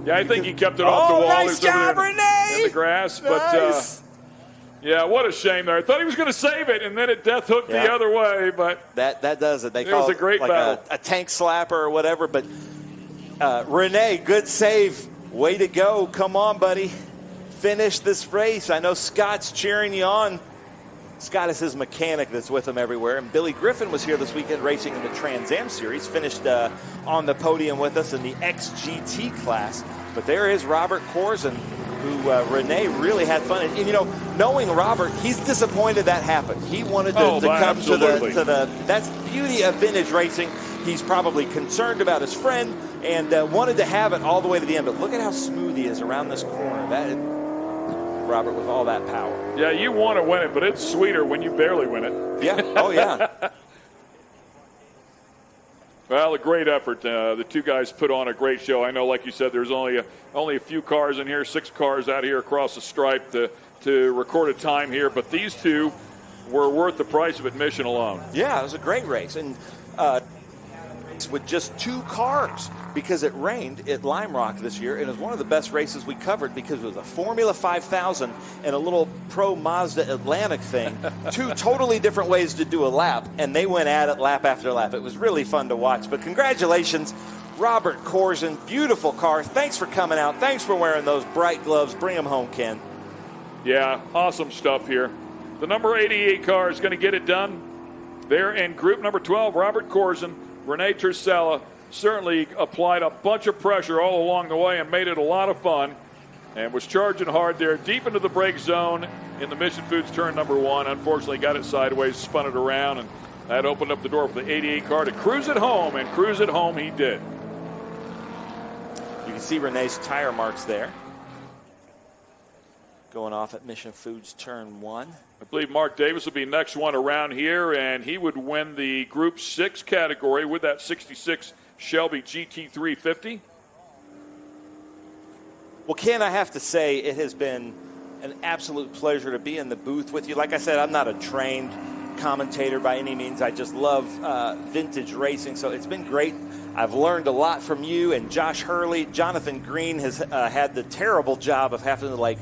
Yeah, I think he kept it off the wall. Nice job, Renee. In the grass, nice. But yeah, what a shame there. I thought he was going to save it, and then it death hooked the other way. But that does it. They it call was a it great like battle. a tank slapper or whatever. But Renee, good save. Way to go. Come on, buddy. Finish this race. I know Scott's cheering you on. Scott is his mechanic that's with him everywhere. And Billy Griffin was here this weekend racing in the Trans Am Series. Finished on the podium with us in the XGT class. But there is Robert Corzin, who Renee really had fun. And, you know, knowing Robert, he's disappointed that happened. He wanted to come to the that's the beauty of vintage racing. He's probably concerned about his friend and wanted to have it all the way to the end. But look at how smooth he is around this corner. That Robert with all that power. Yeah, you want to win it, but it's sweeter when you barely win it. Yeah. Oh, yeah. Well, a great effort. The two guys put on a great show. I know, like you said, there's only a few cars in here, 6 cars out here across the stripe to record a time here. But these two were worth the price of admission alone. Yeah, it was a great race. And with just 2 cars because it rained at Lime Rock this year. It was one of the best races we covered because it was a Formula 5000 and a little Pro Mazda Atlantic thing. 2 totally different ways to do a lap, and they went at it lap after lap. It was really fun to watch. But congratulations, Robert Corzin. Beautiful car. Thanks for coming out. Thanks for wearing those bright gloves. Bring them home, Ken. Yeah, awesome stuff here. The number 88 car is going to get it done. There in group number 12, Robert Corzin. Renee Tercella certainly applied a bunch of pressure all along the way and made it a lot of fun and was charging hard there deep into the brake zone in the Mission Foods turn number 1. Unfortunately, got it sideways, spun it around, and that opened up the door for the 88 car to cruise it home, and cruise it home he did. You can see Renee's tire marks there. Going off at Mission Foods turn 1. I believe Mark Davis will be next one around here, and he would win the Group 6 category with that 66 Shelby GT350. Well, Ken, I have to say it has been an absolute pleasure to be in the booth with you. Like I said, I'm not a trained commentator by any means. I just love vintage racing, so it's been great. I've learned a lot from you and Josh Hurley. Jonathan Green has had the terrible job of having to,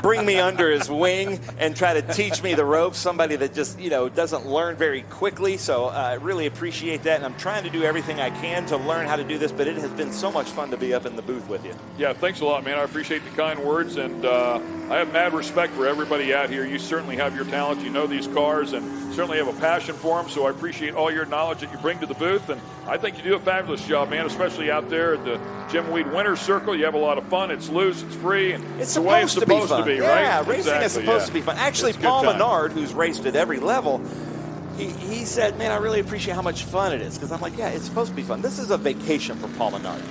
bring me under his wing and try to teach me the ropes. Somebody that just, doesn't learn very quickly. So I really appreciate that. And I'm trying to do everything I can to learn how to do this, but it has been so much fun to be up in the booth with you. Yeah, thanks a lot, man. I appreciate the kind words. And I have mad respect for everybody out here. You certainly have your talent. You know these cars and certainly have a passion for them. So I appreciate all your knowledge that you bring to the booth. And I think you do a fabulous job, man, especially out there at the Jim Weed Winner's Circle. You have a lot of fun. It's loose. It's free. And it's the way it's supposed to be, right? Yeah, racing is supposed to be fun. Actually, Paul Menard, who's raced at every level, he said, man, I really appreciate how much fun it is. Because I'm like, yeah, it's supposed to be fun. This is a vacation for Paul Menard.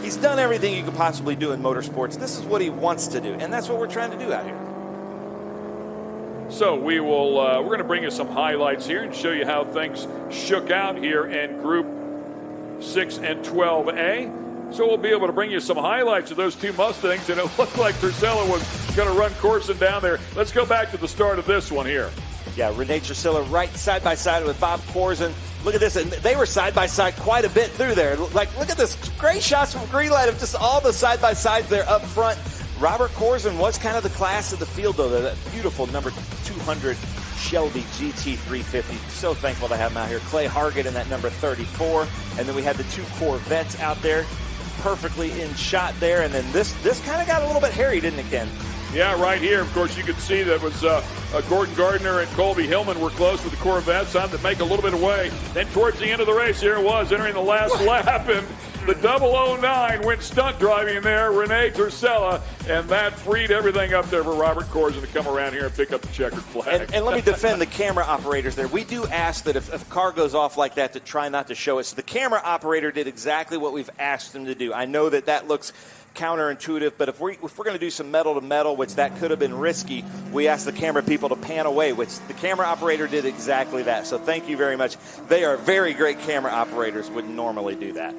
He's done everything you could possibly do in motorsports. This is what he wants to do. And that's what we're trying to do out here. So we're going to bring you some highlights here and show you how things shook out here in Group 6 and 12A. So we'll be able to bring you some highlights of those 2 Mustangs, and it looked like Tercella was going to run Corzin down there. Let's go back to the start of this one here. Yeah, Renee Tercella right side by side with Bob Corzin. Look at this, and they were side by side quite a bit through there. Look at this, great shots from green light of just all the side by sides there up front. Robert Corzin was kind of the class of the field, though. That beautiful number 200 Shelby GT350. So thankful to have him out here. Clay Hargett in that number 34. And then we had the 2 Corvettes out there perfectly in shot there. And then this kind of got a little bit hairy, didn't it, Ken? Yeah, right here. Of course, you could see that was Gordon Gardner and Colby Hillman were close with the Corvette. Time to make a little bit of way. Then towards the end of the race, here it was, entering the last lap, and the 009 went stunt driving there, Renee Torsella, and that freed everything up there for Robert Corson to come around here and pick up the checkered flag. And let me defend the camera operators there. We do ask that if a car goes off like that to try not to show it. So the camera operator did exactly what we've asked him to do. I know that looks counterintuitive, but if we're going to do some metal to metal, which that could have been risky, we asked the camera people to pan away, which the camera operator did exactly that. So thank you very much. They are very great camera operators, would normally do that.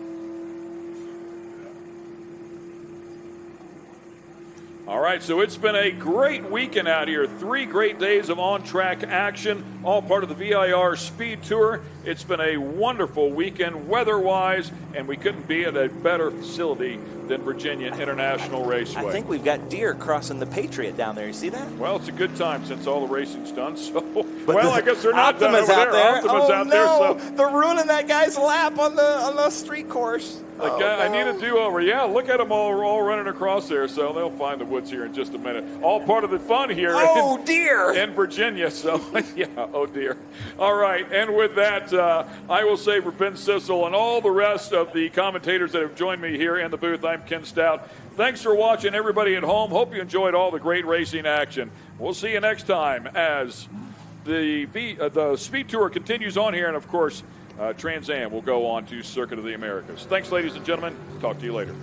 All right, so it's been a great weekend out here. 3 great days of on-track action, all part of the VIR SpeedTour. It's been a wonderful weekend weather-wise, and we couldn't be at a better facility than VIRginia International Raceway. I think we've got deer crossing the Patriot down there. You see that? Well, it's a good time since all the racing's done. So, well, I guess they're not Optima's done over out there. Optima's out there. So They're ruining that guy's lap on the street course. I need a do-over. Yeah, look at them all running across there. So they'll find the woods here in just a minute. All part of the fun here. Oh, dear. In VIRginia. So, yeah, oh, dear. All right, and with that, I will say for Ben Sissel and all the rest of the commentators that have joined me here in the booth, I'm Ken Stout. Thanks for watching, everybody at home. Hope you enjoyed all the great racing action. We'll see you next time as the Speed Tour continues on here, and, of course, Trans Am will go on to Circuit of the Americas. Thanks, ladies and gentlemen. Talk to you later.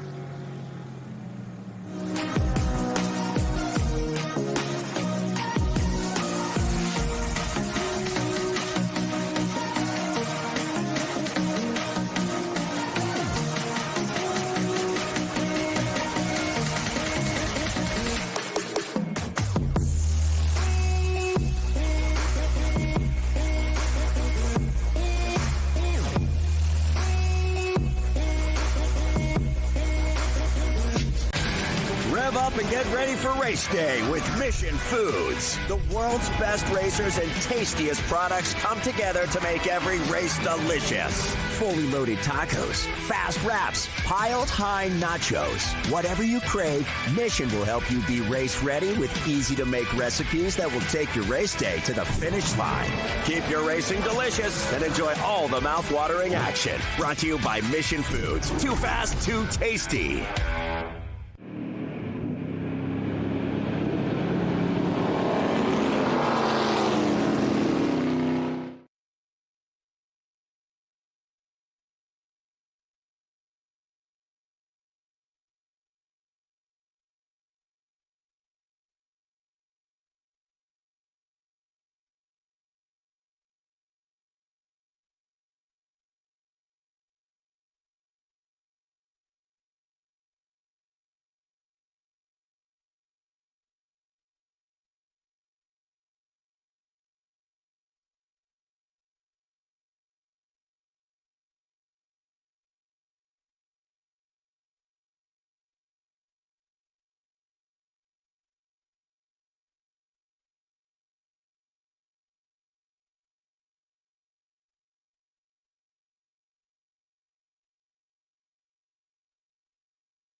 Up and get ready for race day with Mission Foods. The world's best racers and tastiest products come together to make every race delicious. Fully loaded tacos, fast wraps, piled high nachos. Whatever you crave, Mission will help you be race ready with easy to make recipes that will take your race day to the finish line. Keep your racing delicious and enjoy all the mouth-watering action. Brought to you by Mission Foods. Too fast, too tasty.